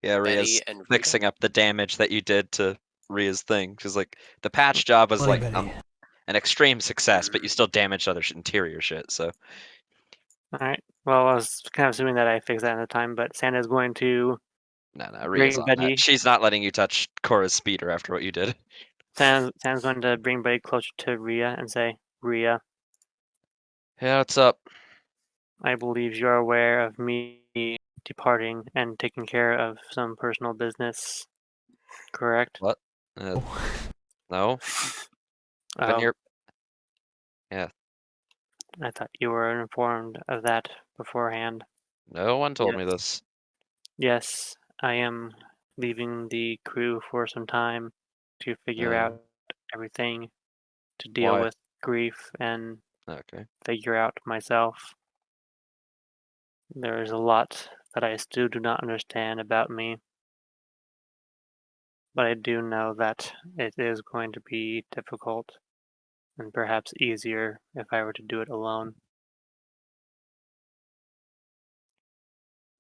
Yeah, Rhea's Betty and Rita. fixing up the damage that you did to Rhea's thing. Because like the patch job was Bloody like Betty. an extreme success, but you still damaged other interior shit. So All right. Well, I was kind of assuming that I fixed that at the time, but Santa is going to no, Rhea's bring on that. Betty. She's not letting you touch Cora's speeder after what you did. Santa's going to bring Betty closer to Rhea and say, Rhea, Yeah, what's up? I believe you're aware of me departing and taking care of some personal business, correct? What? No. I've been Oh, here. Yeah. I thought you were informed of that beforehand. No one told me Yes. this. Yes, I am leaving the crew for some time to figure Oh. out everything, to deal Why? with grief and Okay. figure out myself. There is a lot that I still do not understand about me, but I do know that it is going to be difficult and perhaps easier if I were to do it alone.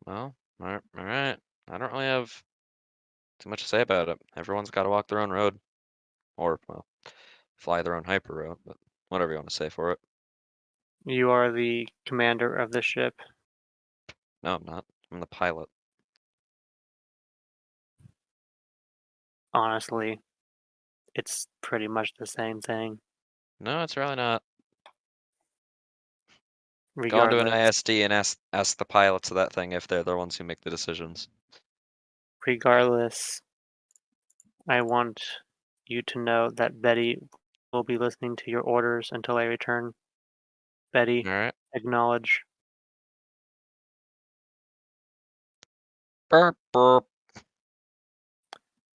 Well, all right. I don't really have too much to say about it. Everyone's got to walk their own road, or well, fly their own hyper road, but whatever you want to say for it. You are the commander of the ship. No, I'm not. I'm the pilot. Honestly, it's pretty much the same thing. No, it's really not. Go into an Regardless, ISD and ask the pilots of that thing if they're the ones who make the decisions. regardless, I want you to know that Betty will be listening to your orders until I return. Betty, All right. acknowledge. Burp, burp.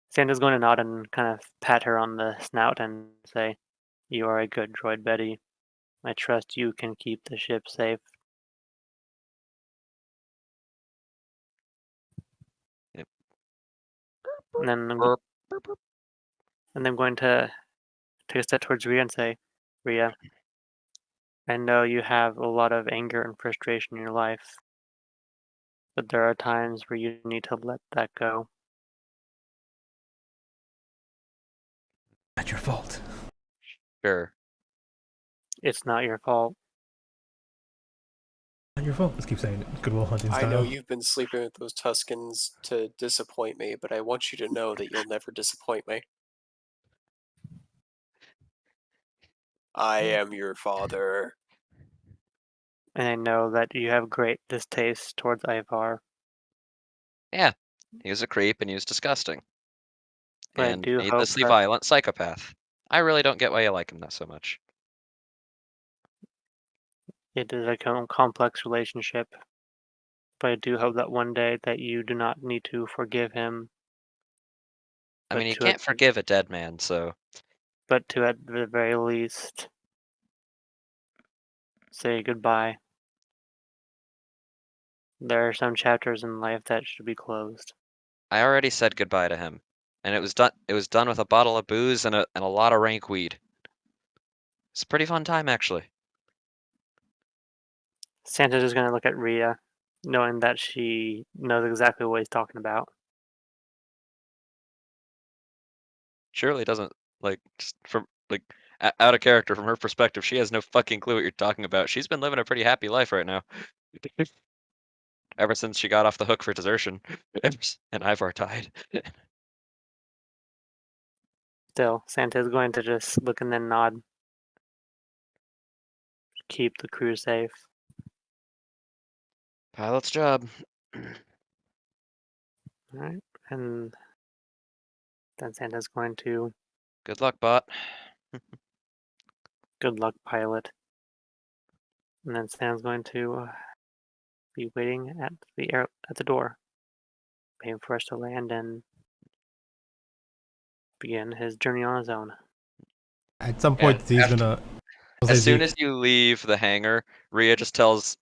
Santa's going to nod and kind of pat her on the snout and say, You are a good droid, Betty. I trust you can keep the ship safe. Yep. And then I'm, Burp, burp, burp. and I'm going to take a step towards Rhea and say, Rhea, I know you have a lot of anger and frustration in your life, but there are times where you need to let that go. Not your fault. Sure. It's not your fault. Not your fault. Let's keep saying it. Goodwill Hunting style. I know you've been sleeping with those Tuscans to disappoint me, but I want you to know that you'll never disappoint me. I am your father. And I know that you have great distaste towards Ivar. Yeah, he was a creep and he was disgusting. But I And do hope needlessly that violent psychopath. I really don't get why you like him that so much. it is a complex relationship. But I do hope that one day that you do not need to forgive him. I mean, you to can't forgive a dead man, so But to at the very least say goodbye. There are some chapters in life that should be closed. I already said goodbye to him. And it was done with a bottle of booze and a lot of rank weed. It's a pretty fun time, actually. Santa's just gonna look at Rhea, knowing that she knows exactly what he's talking about. Shirley doesn't, like, just from, like, out of character from her perspective, she has no fucking clue what you're talking about. She's been living a pretty happy life right now. Ever since she got off the hook for desertion. And Ivar died. Still, Santa's going to just look and then nod. Keep the crew safe. Pilot's job. Alright, and then Santa's going to Good luck, bot. good luck, pilot. And then Santa's going to be waiting at the door, waiting for us to land and begin his journey on his own. At some point, Yeah, Z's after- gonna. As soon as you leave the hangar, Rhea just tells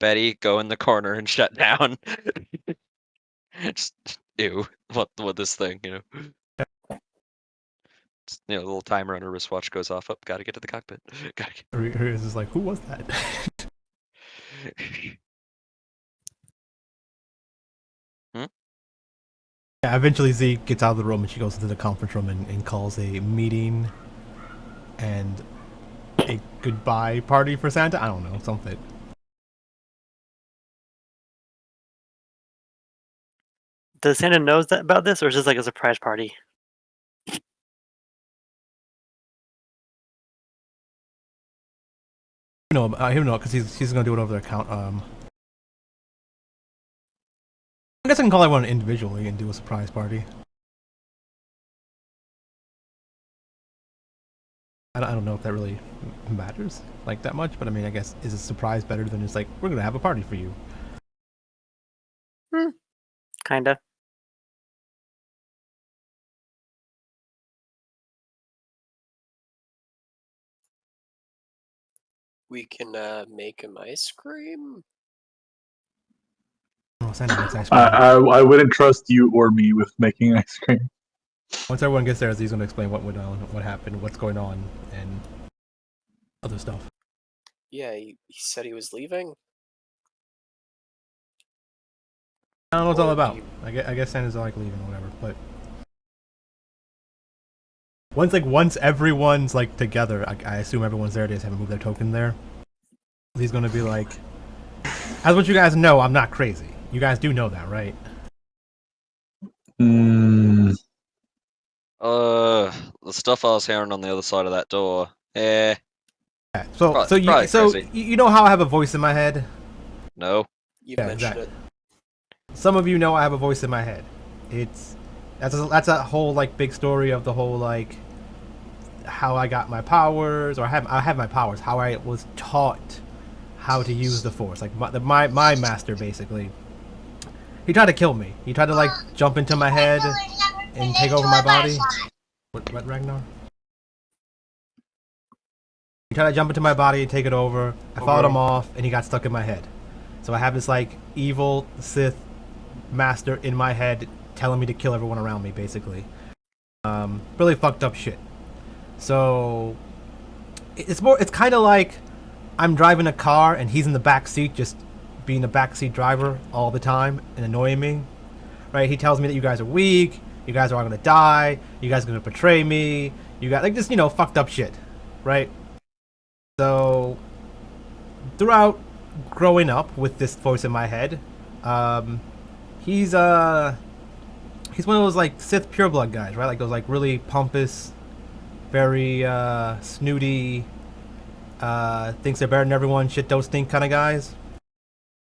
Betty, go in the corner and shut down. Just, ew. What this thing, you know? Just, you know, the little timer on her wristwatch goes off. Up, gotta get to the cockpit. Gotta get... Her is like, who was that? Hmm? Yeah, eventually Z gets out of the room and she goes into the conference room and calls a meeting and a goodbye party for Santa. I don't know, something. Does Santa knows that about this, or is this like a surprise party? No, him know because he's gonna do it over their account. I guess I can call everyone individually and do a surprise party. I don't know if that really matters like that much, but I mean, I guess is a surprise better than just like we're gonna have a party for you? Kinda. We can make him ice cream. Oh, Santa makes ice cream. I wouldn't trust you or me with making ice cream. Once everyone gets there, he's gonna explain what went on, what happened, what's going on, and other stuff. Yeah, he said he was leaving. I don't know what it's all Or about. do you- I guess Santa's like leaving or whatever, but once everyone's like together, I assume everyone's there. They just haven't moved their token there. He's gonna be like, as what you guys know, I'm not crazy. You guys do know that, right? Mm, The stuff I was hearing on the other side of that door. Eh, Yeah. So Probably crazy. you know how I have a voice in my head. no. You Yeah, mentioned exactly. it. Some of you know I have a voice in my head. That's a whole like big story of the whole like how I got my powers, or I have my powers, how I was taught how to use the Force. Like my master basically. He tried to kill me. He tried to like jump into my head and take over my body. What Ragnar? He tried to jump into my body and take it over. I fought him off, and he got stuck in my head. So I have this like evil Sith master in my head telling me to kill everyone around me, basically. Really fucked up shit. So it's kind of like I'm driving a car and he's in the back seat, just being a backseat driver all the time and annoying me. Right? He tells me that you guys are weak, you guys are all gonna die, you guys are gonna betray me, You got like just fucked up shit, right? So throughout growing up with this voice in my head, he's he's one of those like Sith pureblood guys, right? Like those like really pompous, very snooty, thinks they're better than everyone, shit don't stink kind of guys.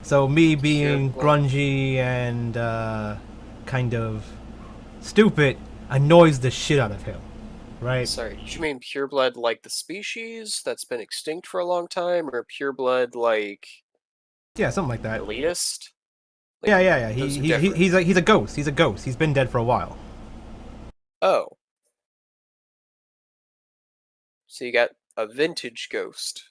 So me being grungy and kind of stupid annoys the shit out of him, right? Sorry, did you mean pureblood like the species that's been extinct for a long time, or pureblood like Yeah, something like that. elitist? Like, Yeah. those are He's a ghost. He's a ghost. He's been dead for a while. Oh. So you got a vintage ghost.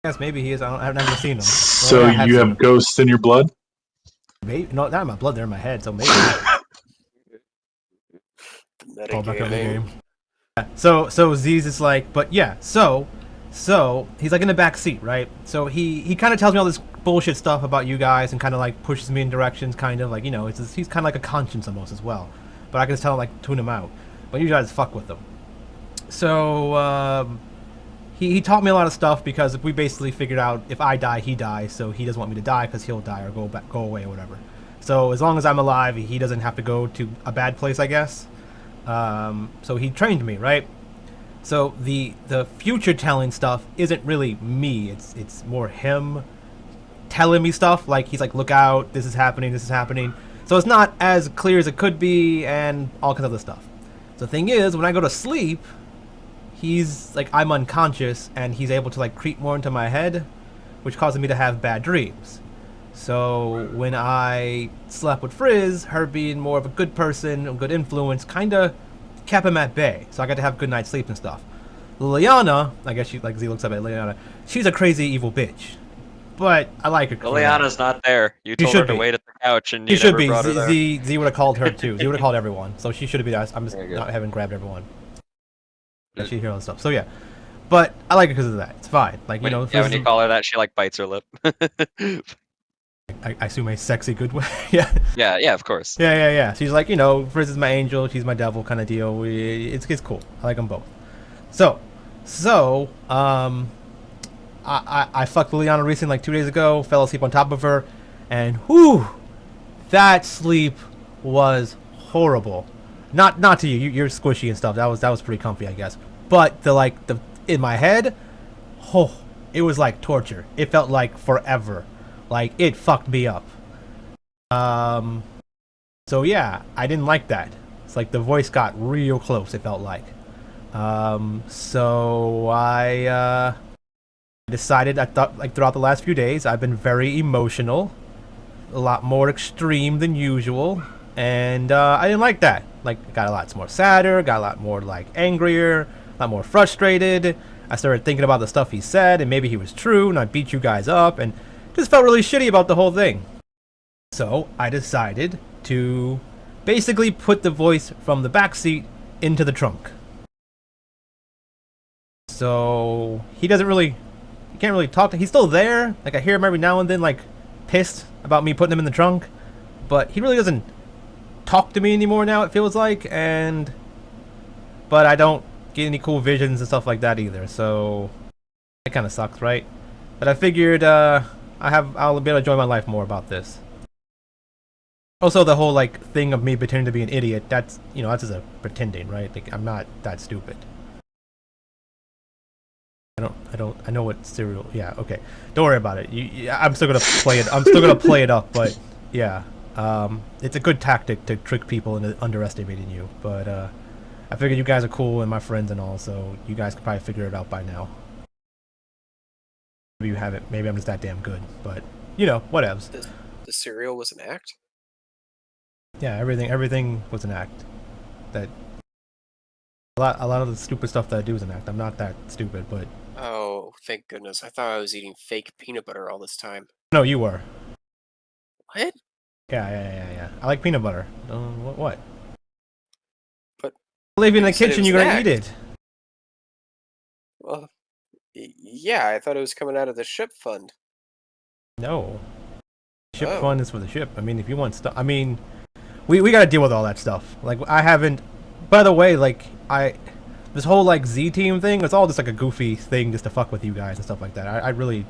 Yes, maybe he is. I've never seen him. So I you seen have him. ghosts in your blood? Maybe not in my blood. They're in my head. So maybe. The Call back on the metagaming. game. Yeah, so Z's is like, but yeah, so he's like in the back seat, right? So he kind of tells me all this bullshit stuff about you guys and kind of like pushes me in directions, kind of like he's kind of like a conscience almost as well. But I can just tell him like tune him out. But you guys fuck with him. So he taught me a lot of stuff because we basically figured out if I die, he dies. So he doesn't want me to die because he'll die or go away or whatever. So as long as I'm alive, he doesn't have to go to a bad place, I guess. So he trained me, right? So the future telling stuff isn't really me. It's more him telling me stuff. Like he's like, look out, this is happening. So it's not as clear as it could be, and all kinds of other stuff. So the thing is, when I go to sleep, he's like, I'm unconscious, and he's able to like creep more into my head, which causes me to have bad dreams. So when I slept with Frizz, her being more of a good person, a good influence, kind of kept him at bay. So I got to have good night's sleep and stuff. Liliana, I guess she, like Z looks up at Liliana, she's a crazy evil bitch. But I like her. Liliana's not there. You told her to wait at the couch and she you should never be. brought her there. Z would have called her too. Z would have called everyone. So she should be there. I'm just not having grabbed everyone. She hear all this stuff. So yeah. But I like her because of that. It's fine. Like, Yeah, when you call her that, she like bites her lip. I assume a sexy good way. Yeah. Yeah, of course. Yeah. She's like, Frizz is my angel, she's my devil kind of deal. It's cool. I like them both. So, I fucked Liliana recently, like 2 days ago. Fell asleep on top of her, and whew, that sleep was horrible. Not to you. You're squishy and stuff. That was pretty comfy, I guess. But the in my head, oh, it was like torture. It felt like forever. Like it fucked me up. So yeah, I didn't like that. It's like the voice got real close. It felt like. So I decided. I thought like throughout the last few days, I've been very emotional, a lot more extreme than usual, and I didn't like that. Like, got a lot more sadder, got a lot more like angrier, a lot more frustrated. I started thinking about the stuff he said, and maybe he was true, and I beat you guys up, and just felt really shitty about the whole thing. So I decided to basically put the voice from the back seat into the trunk. So he can't really talk. He's still there. Like I hear him every now and then, like pissed about me putting him in the trunk, but he really doesn't talk to me anymore now. It feels like, but I don't get any cool visions and stuff like that either. So that kind of sucks, right? But I figured I'll be able to enjoy my life more about this. Also, the whole like thing of me pretending to be an idiot, that's that's just a pretending, right? Like I'm not that stupid. I know what cereal. Yeah, okay. Don't worry about it. I'm still gonna play it. I'm still gonna play it up, but yeah. It's a good tactic to trick people into underestimating you. But I figured you guys are cool and my friends and all, so you guys could probably figure it out by now. Maybe you haven't. Maybe I'm just that damn good. But whatevs. The cereal was an act? Yeah, everything was an act. That a lot of the stupid stuff that I do is an act. I'm not that stupid, but Oh, thank goodness. I thought I was eating fake peanut butter all this time. no, you were. What? Yeah. I like peanut butter. What? But I leave you in the you said it kitchen. was You're an gonna act. eat it. Well, yeah, I thought it was coming out of the ship fund. No. Ship Oh. fund is for the ship. I mean, if you want stuff. I mean, we gotta deal with all that stuff. Like I haven't. By the way, like this whole like Z team thing, it's all just like a goofy thing just to fuck with you guys and stuff like that. I really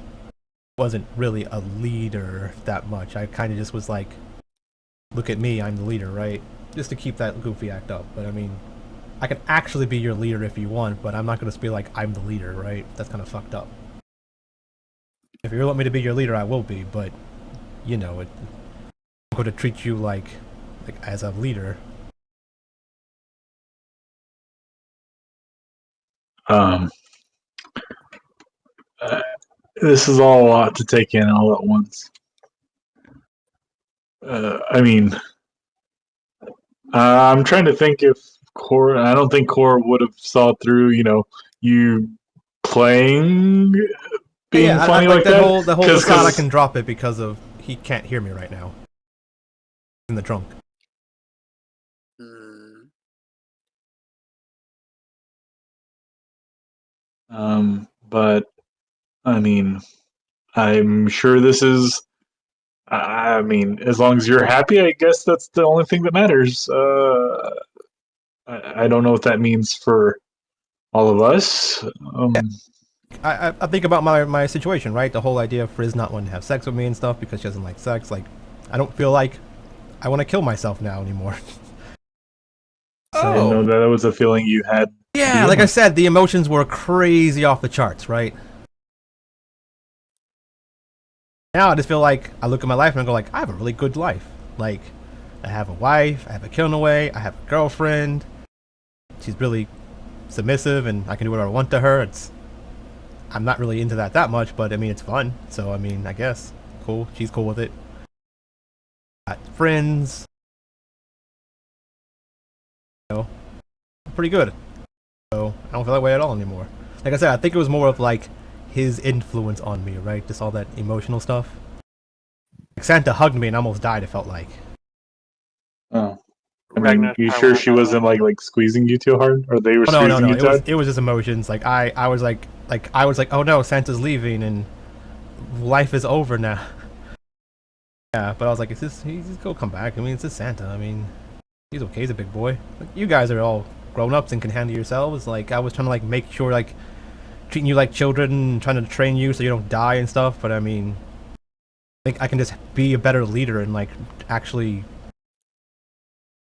wasn't really a leader that much. I kind of just was like, look at me, I'm the leader, right? Just to keep that goofy act up. But I mean, I can actually be your leader if you want, but I'm not gonna be like, I'm the leader, right? That's kind of fucked up. If you really want me to be your leader, I will be, but you know, I'm going to treat you like as a leader. Um, this is all a lot to take in all at once. I mean, I'm trying to think if Core. I don't think Core would have saw through. You playing being Yeah, funny like like that. whole facade. I can drop it because of he can't hear me right now. In the trunk. But I mean, I'm sure this is. I mean, as long as you're happy, I guess that's the only thing that matters. I don't know what that means for all of us. I think about my situation, right? The whole idea of Frizz not wanting to have sex with me and stuff because she doesn't like sex. Like, I don't feel like I want to kill myself now anymore. I didn't know that was a feeling you had. Yeah, like I said, the emotions were crazy off the charts, right? Now I just feel like I look at my life and I go like, I have a really good life. Like, I have a wife, I have a killing, I have a girlfriend. She's really submissive and I can do whatever I want to her. I'm not really into that much, but I mean, it's fun. So, I mean, I guess. Cool. She's cool with it. Got friends. You know, pretty good. So, I don't feel that way at all anymore. Like I said, I think it was more of like his influence on me, right? Just all that emotional stuff. Like Santa hugged me and almost died, it felt like. Oh. I mean, you sure she wasn't like squeezing you too hard, or they were squeezing you too hard? It was just emotions. Like I was like, oh no, Santa's leaving and life is over now. Yeah, but I was like, he's gonna come back. I mean, it's just Santa. I mean, he's okay. He's a big boy. Like, you guys are all grown ups and can handle yourselves. Like I was trying to like make sure like treating you like children, trying to train you so you don't die and stuff. But I mean, I think I can just be a better leader and like actually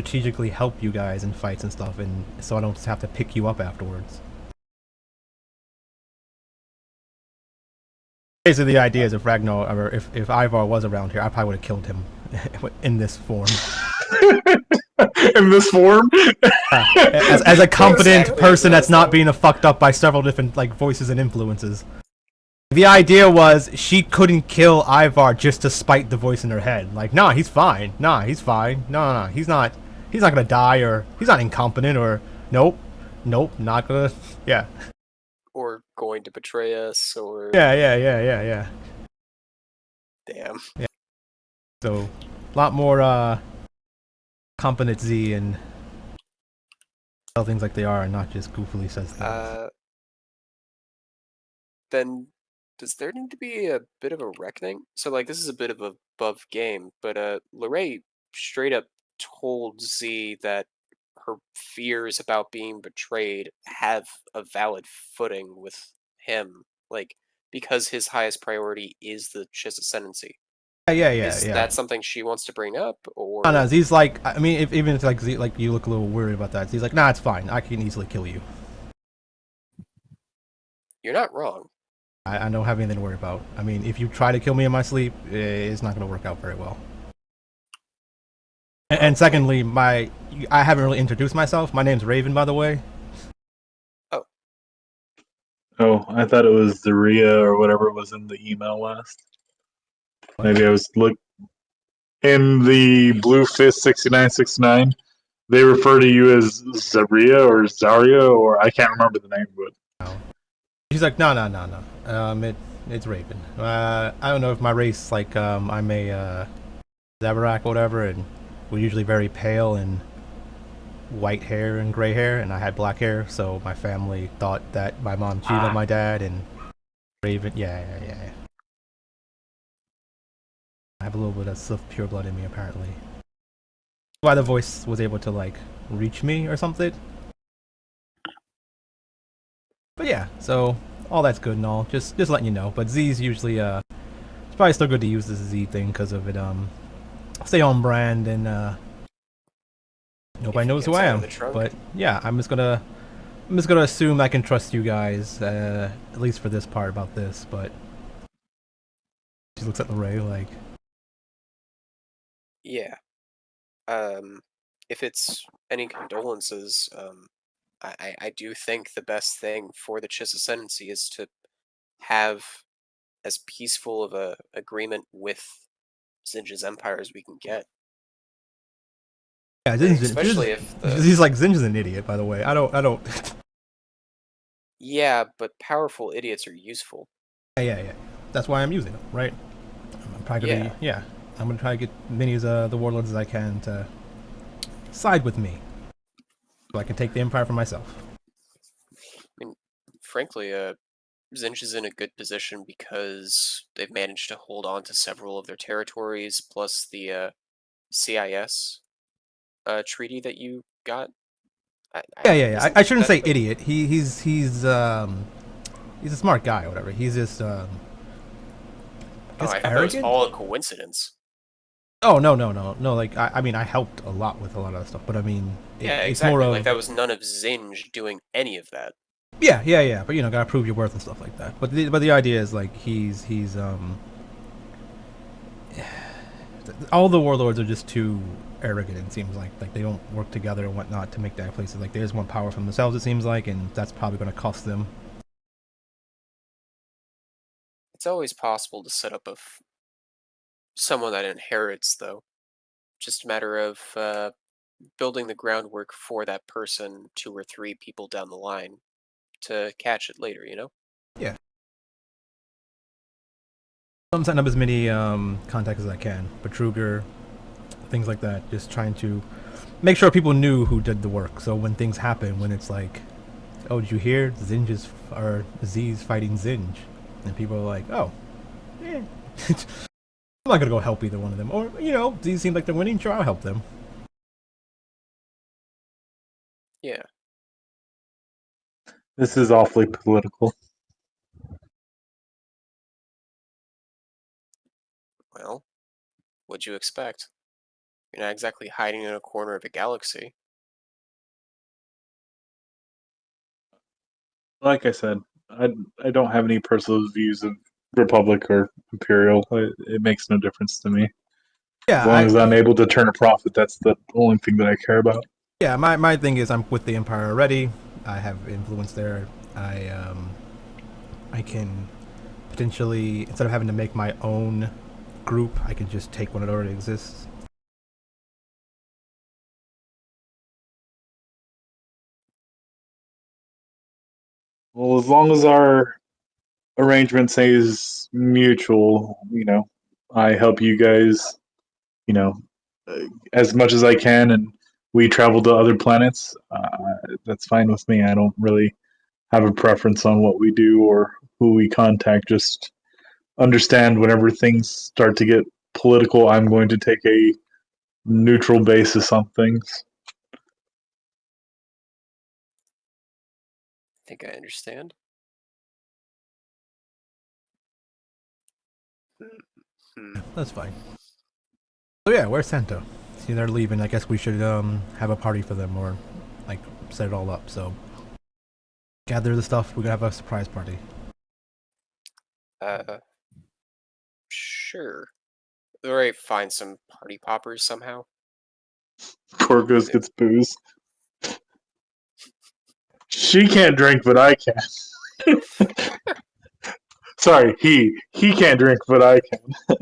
strategically help you guys in fights and stuff, and so I don't just have to pick you up afterwards. Basically, the idea is if Ragnar or if Ivar was around here, I probably would have killed him in this form. In this form, as a competent person that's not being fucked up by several different like voices and influences. The idea was she couldn't kill Ivar just to spite the voice in her head. Like, nah, he's fine. Nah, he's fine. No, he's not. He's not gonna die, or he's not incompetent, or nope, not gonna. Yeah. Or going to betray us, or Yeah. Damn. Yeah. So, a lot more competency and tell things like they are, and not just goofily says things. Then, does there need to be a bit of a reckoning? So, like, this is a bit of a above game, but Lorraine straight up told Z that her fears about being betrayed have a valid footing with him, like, because his highest priority is the Chiss ascendancy. Yeah. Is that something she wants to bring up, or? No, Z's like, I mean, even if like Z, like you look a little worried about that, Z's like, nah, it's fine. I can easily kill you. You're not wrong. I don't have anything to worry about. I mean, if you try to kill me in my sleep, it's not going to work out very well. And secondly, I haven't really introduced myself. My name's Raven, by the way. Oh, I thought it was the Rhea or whatever was in the email last. Maybe I was in the Blue Fist 6969. They refer to you as Zaria or Zarya, or I can't remember the name, but She's like, no. It's Raven. I don't know if my race, like, I'm a Zabarak or whatever, and we're usually very pale and white hair and gray hair, and I had black hair, so my family thought that my mom cheated on my dad, and Raven, yeah. I have a little bit of Sith pure blood in me, apparently. Why the voice was able to, like, reach me or something? But yeah, so all that's good and all. Just letting you know. But Z's usually it's probably still good to use this Z thing because of it stay on brand and nobody If it knows who gets I out of am. the trunk. But yeah, I'm just gonna assume I can trust you guys at least for this part about this. But she looks at Lorray like, Yeah. If it's any condolences, I do think the best thing for the Chiss Ascendancy is to have as peaceful of a agreement with Zinja's empire as we can get. yeah, Especially if the he's like Zinja's an idiot. By the way, I don't. yeah, but powerful idiots are useful. Yeah. That's why I'm using them, right? I'm probably gonna Yeah. yeah. I'm gonna try to get many of the warlords as I can to side with me, so I can take the empire for myself. I mean, frankly, Zinja's in a good position because they've managed to hold on to several of their territories, plus the CIS treaty that you got. Yeah. Isn't I shouldn't that say like idiot. He's a smart guy or whatever. He's just I oh, guess I thought that was arrogant. all a coincidence. Oh no. Like I mean, I helped a lot with a lot of that stuff, but I mean, Yeah, it's more exactly. Like of that was none of Zinj doing any of that. yeah. But you know, gotta prove your worth and stuff like that. But the idea is like he's all the warlords are just too arrogant. It seems like they don't work together and whatnot to make that places. Like they just want power from themselves. It seems like, and that's probably going to cost them. It's always possible to set up someone that inherits, though. Just a matter of building the groundwork for that person 2 or 3 people down the line to catch it later, you know? Yeah. I'm setting up as many contacts as I can. Betruger, things like that. Just trying to make sure people knew who did the work. So when things happen, when it's like, oh, did you hear or Z's fighting Zinj? And people are like, oh, yeah. I'm not gonna go help either one of them. Or, you know, these seem like they're winning, sure, I'll help them. Yeah. This is awfully political. Well, what'd you expect? You're not exactly hiding in a corner of a galaxy. Like I said, I don't have any personal views of Republic or Imperial. It makes no difference to me. As Yeah, long as I'm able to turn a profit, that's the only thing that I care about. yeah, my thing is I'm with the Empire already. I have influence there. I can potentially, instead of having to make my own group, I can just take one that already exists. Well, as long as our arrangement says mutual, I help you guys, you know, as much as I can, and we travel to other planets. That's fine with me. I don't really have a preference on what we do or who we contact. Just understand whenever things start to get political, I'm going to take a neutral basis on things. I think I understand. Hmm. That's fine. So yeah, where's Santa? See, they're leaving. I guess we should have a party for them or like set it all up. So gather the stuff. We're gonna have a surprise party. Uh, sure. Alright, find some party poppers somehow. Corgos gets booze. She can't drink, but I can. Sorry, he can't drink, but I can.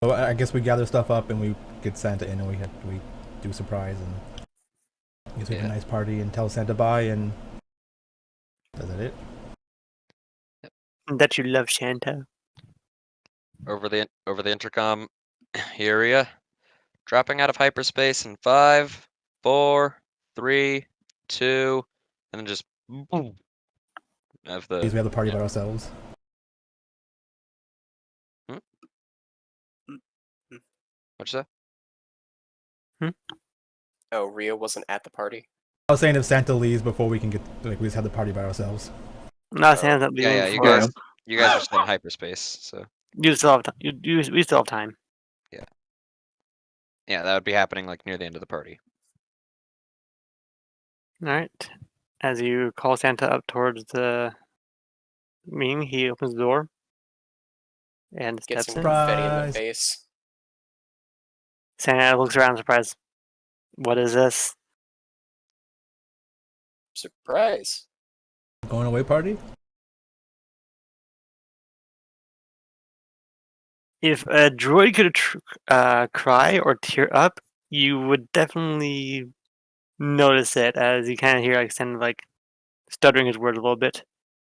So I guess we gather stuff up and we get Santa in and we do a surprise and I guess we have a nice party and tell Santa bye and is that it? That you love Santa. Over the intercom area. Dropping out of hyperspace in 5, 4, 3, 2, and then just boom. Of the Because we have the party by ourselves. What'd you say? Oh, Ria wasn't at the party? I was saying if Santa leaves before we can get, like, we just have the party by ourselves. Not saying that Yeah, leaving you for. guys are still in hyperspace, so You still have time. We still have time. yeah, that would be happening like near the end of the party. All right. As you call Santa up towards the meeting, he opens the door and Get steps some in. confetti in the Surprise. face. Santa looks around surprised. What is this? Surprise. Going away party? If a droid could cry or tear up, you would definitely notice it as you kind of hear like Santa like stuttering his words a little bit.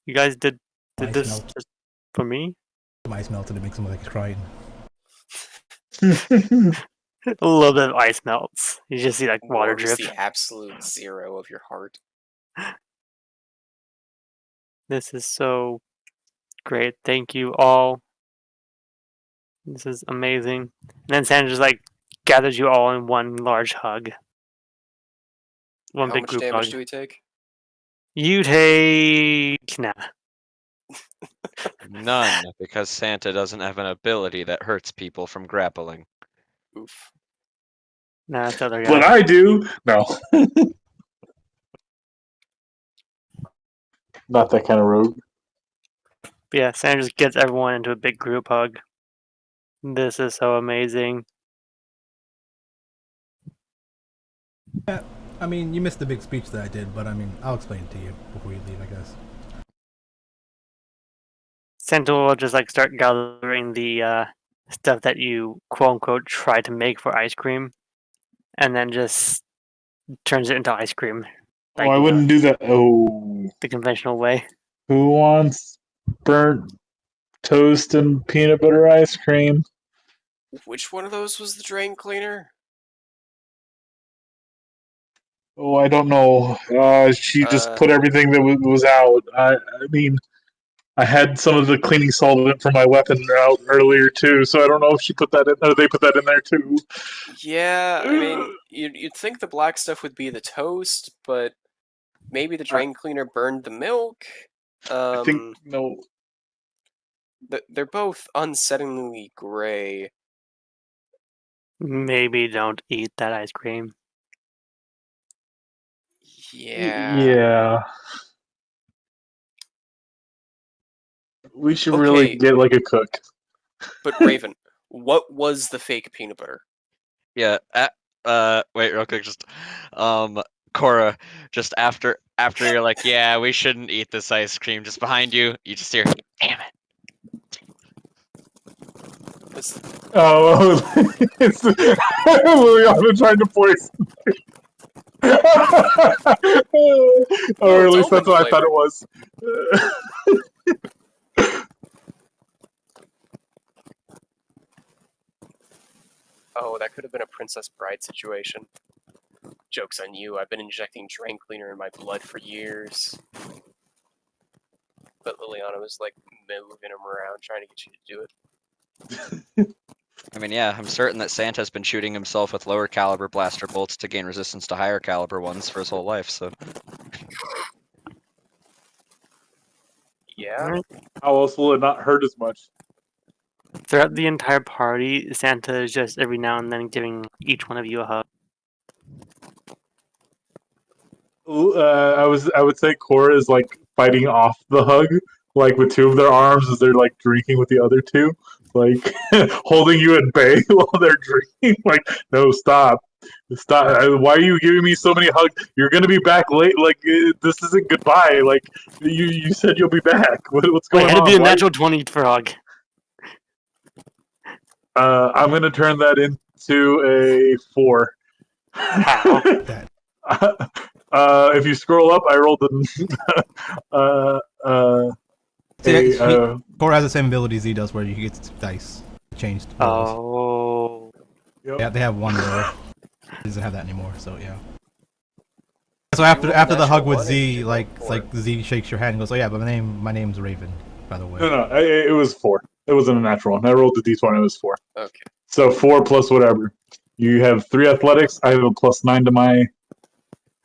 You guys did Ice this melt. just for me? Some ice melted to make him look like he's crying. A little bit of ice melts. You just see like water Warms drip. the absolute zero of your heart. This is so great. Thank you all. This is amazing. And then Santa just like gathers you all in one large hug. One How big much group damage hug. do we take? You take nah. None, because Santa doesn't have an ability that hurts people from grappling. Oof. Nah, that's the other But guy. I do. No. Not that kind of rogue. But yeah, Santa just gets everyone into a big group hug. This is so amazing. Yeah, I mean, you missed the big speech that I did, but I mean, I'll explain it to you before you leave, I guess. Santa will just like start gathering the stuff that you quote unquote try to make for ice cream, and then just turns it into ice cream, Oh, like I you know wouldn't do that. Oh, the conventional way. who wants burnt toast and peanut butter ice cream? Which one of those was the drain cleaner? Oh, I don't know. She just Uh, put everything that was out. I mean, I had some of the cleaning solvent for my weapon out earlier too, so I don't know if she put that in, or they put that in there too. yeah, I mean, you'd think the black stuff would be the toast, but maybe the I, drain cleaner burned the milk. I think no. They're both unsettlingly gray. Maybe don't eat that ice cream. Yeah. Yeah, we should really Okay, get like a cook. but Raven, what was the fake peanut butter? Yeah. Wait, real quick, just Cora, just after you're like, yeah, we shouldn't eat this ice cream. Just behind you, you just hear, damn it. Oh, it's Liliana trying to poison. Or at it's least that's almond what I thought flavored. it was. Oh, that could have been a Princess Bride situation. Joke's on you, I've been injecting drain cleaner in my blood for years. But Liliana was like moving him around trying to get you to do it. I mean, yeah, I'm certain that Santa's been shooting himself with lower caliber blaster bolts to gain resistance to higher caliber ones for his whole life, so. Yeah? Alright. How else will it not hurt as much? Throughout the entire party, Santa is just every now and then giving each one of you a hug. I would say Cora is like fighting off the hug, like with two of their arms as they're like drinking with the other two, like holding you at bay while they're drinking. Like, no, stop. Why are you giving me so many hugs? You're gonna be back late. Like, this isn't goodbye. Like, you said you'll be back. What's Wait, going had to be on? a natural 20 for hug. I'm gonna turn that into a 4. How? That. If you scroll up, I rolled Cora has the same ability Z does, where you get dice changed rolls. Oh. Yep. Yeah, they have one roll. He doesn't have that anymore, so yeah. So after the hug with Z, like it's like Z shakes your hand and goes, "Oh yeah, but my name's Raven, by the way." No, it was 4. It wasn't a natural one. I rolled the d20. It was 4. Okay. So 4 plus whatever. You have 3 athletics. I have a +9 to my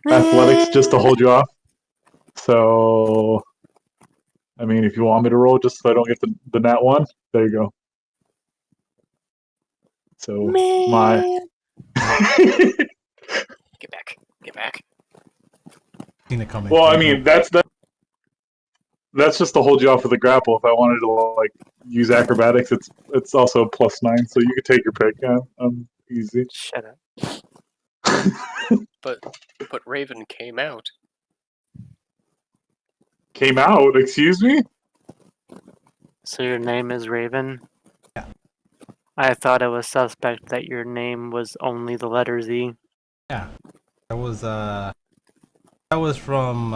athletics just to hold you off. So, I mean, if you want me to roll just so I don't get the nat one, there you go. So my Get back. Get back. Seen it coming. well, I There you mean go. that's just to hold you off with a grapple. If I wanted to like use acrobatics, it's also a +9, so you could take your pick. Easy. Shut up. But Raven came out. Came out. Excuse me. So your name is Raven? Yeah. I thought it was suspect that your name was only the letter Z. Yeah, that was from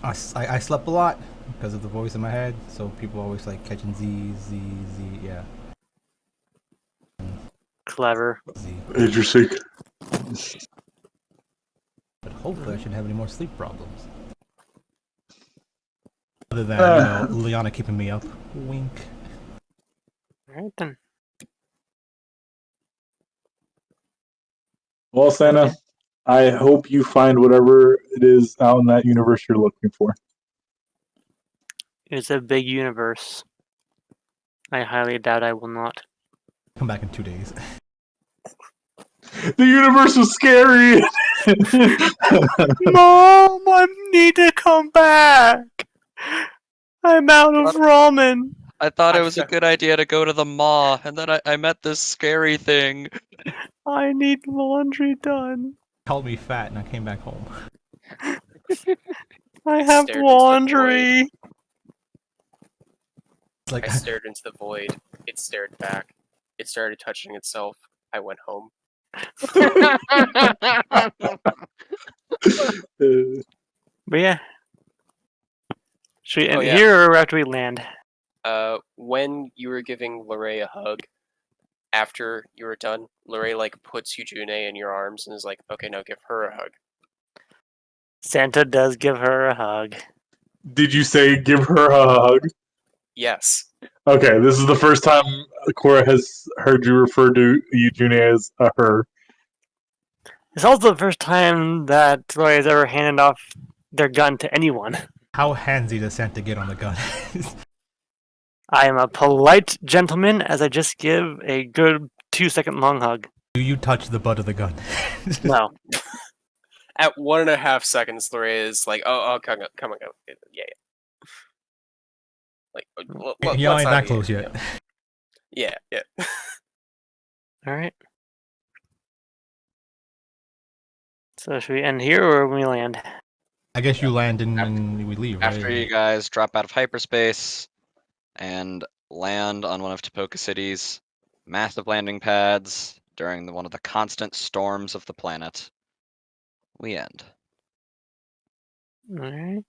I slept a lot because of the voice in my head, so people always like catching Z, yeah, Clever. Z. Interesting. But hopefully I shouldn't have any more sleep problems. Other than, Liana keeping me up. Wink. Alright then. Well, Santa, Okay. I hope you find whatever it is out in that universe you're looking for. It's a big universe. I highly doubt I will not. Come back in 2 days. The universe is scary. Mom, I need to come back. I'm out of ramen. I thought it I was a fe- good idea to go to the mall, and then I met this scary thing. I need laundry done. Called me fat and I came back home. I have stared into the laundry. It's like I stared into the void. It stared back. It started touching itself. I went home. But yeah. Should we Oh, end yeah. here or after we land? When you were giving Lorray a hug, after you were done, Lorray like puts Eugene in your arms and is like, "Okay, now give her a hug." Santa does give her a hug. Did you say give her a hug? Yes. Okay, this is the first time Cora has heard you refer to Eugene as a her. It's also the first time that Troy has ever handed off their gun to anyone. how handsy does Santa get on the gun? I am a polite gentleman as I just give a good 2-second long hug. Do you touch the butt of the gun? No. At 1.5 seconds, Lorray is like, "Oh, come on, yeah." Like, Y'all let's ain't not that be- close yet. Yeah. Alright. So should we end here or when we land? I guess you land and we leave, right? After you guys drop out of hyperspace and land on one of Tapoka City's massive landing pads during one of the constant storms of the planet, we end. Alright.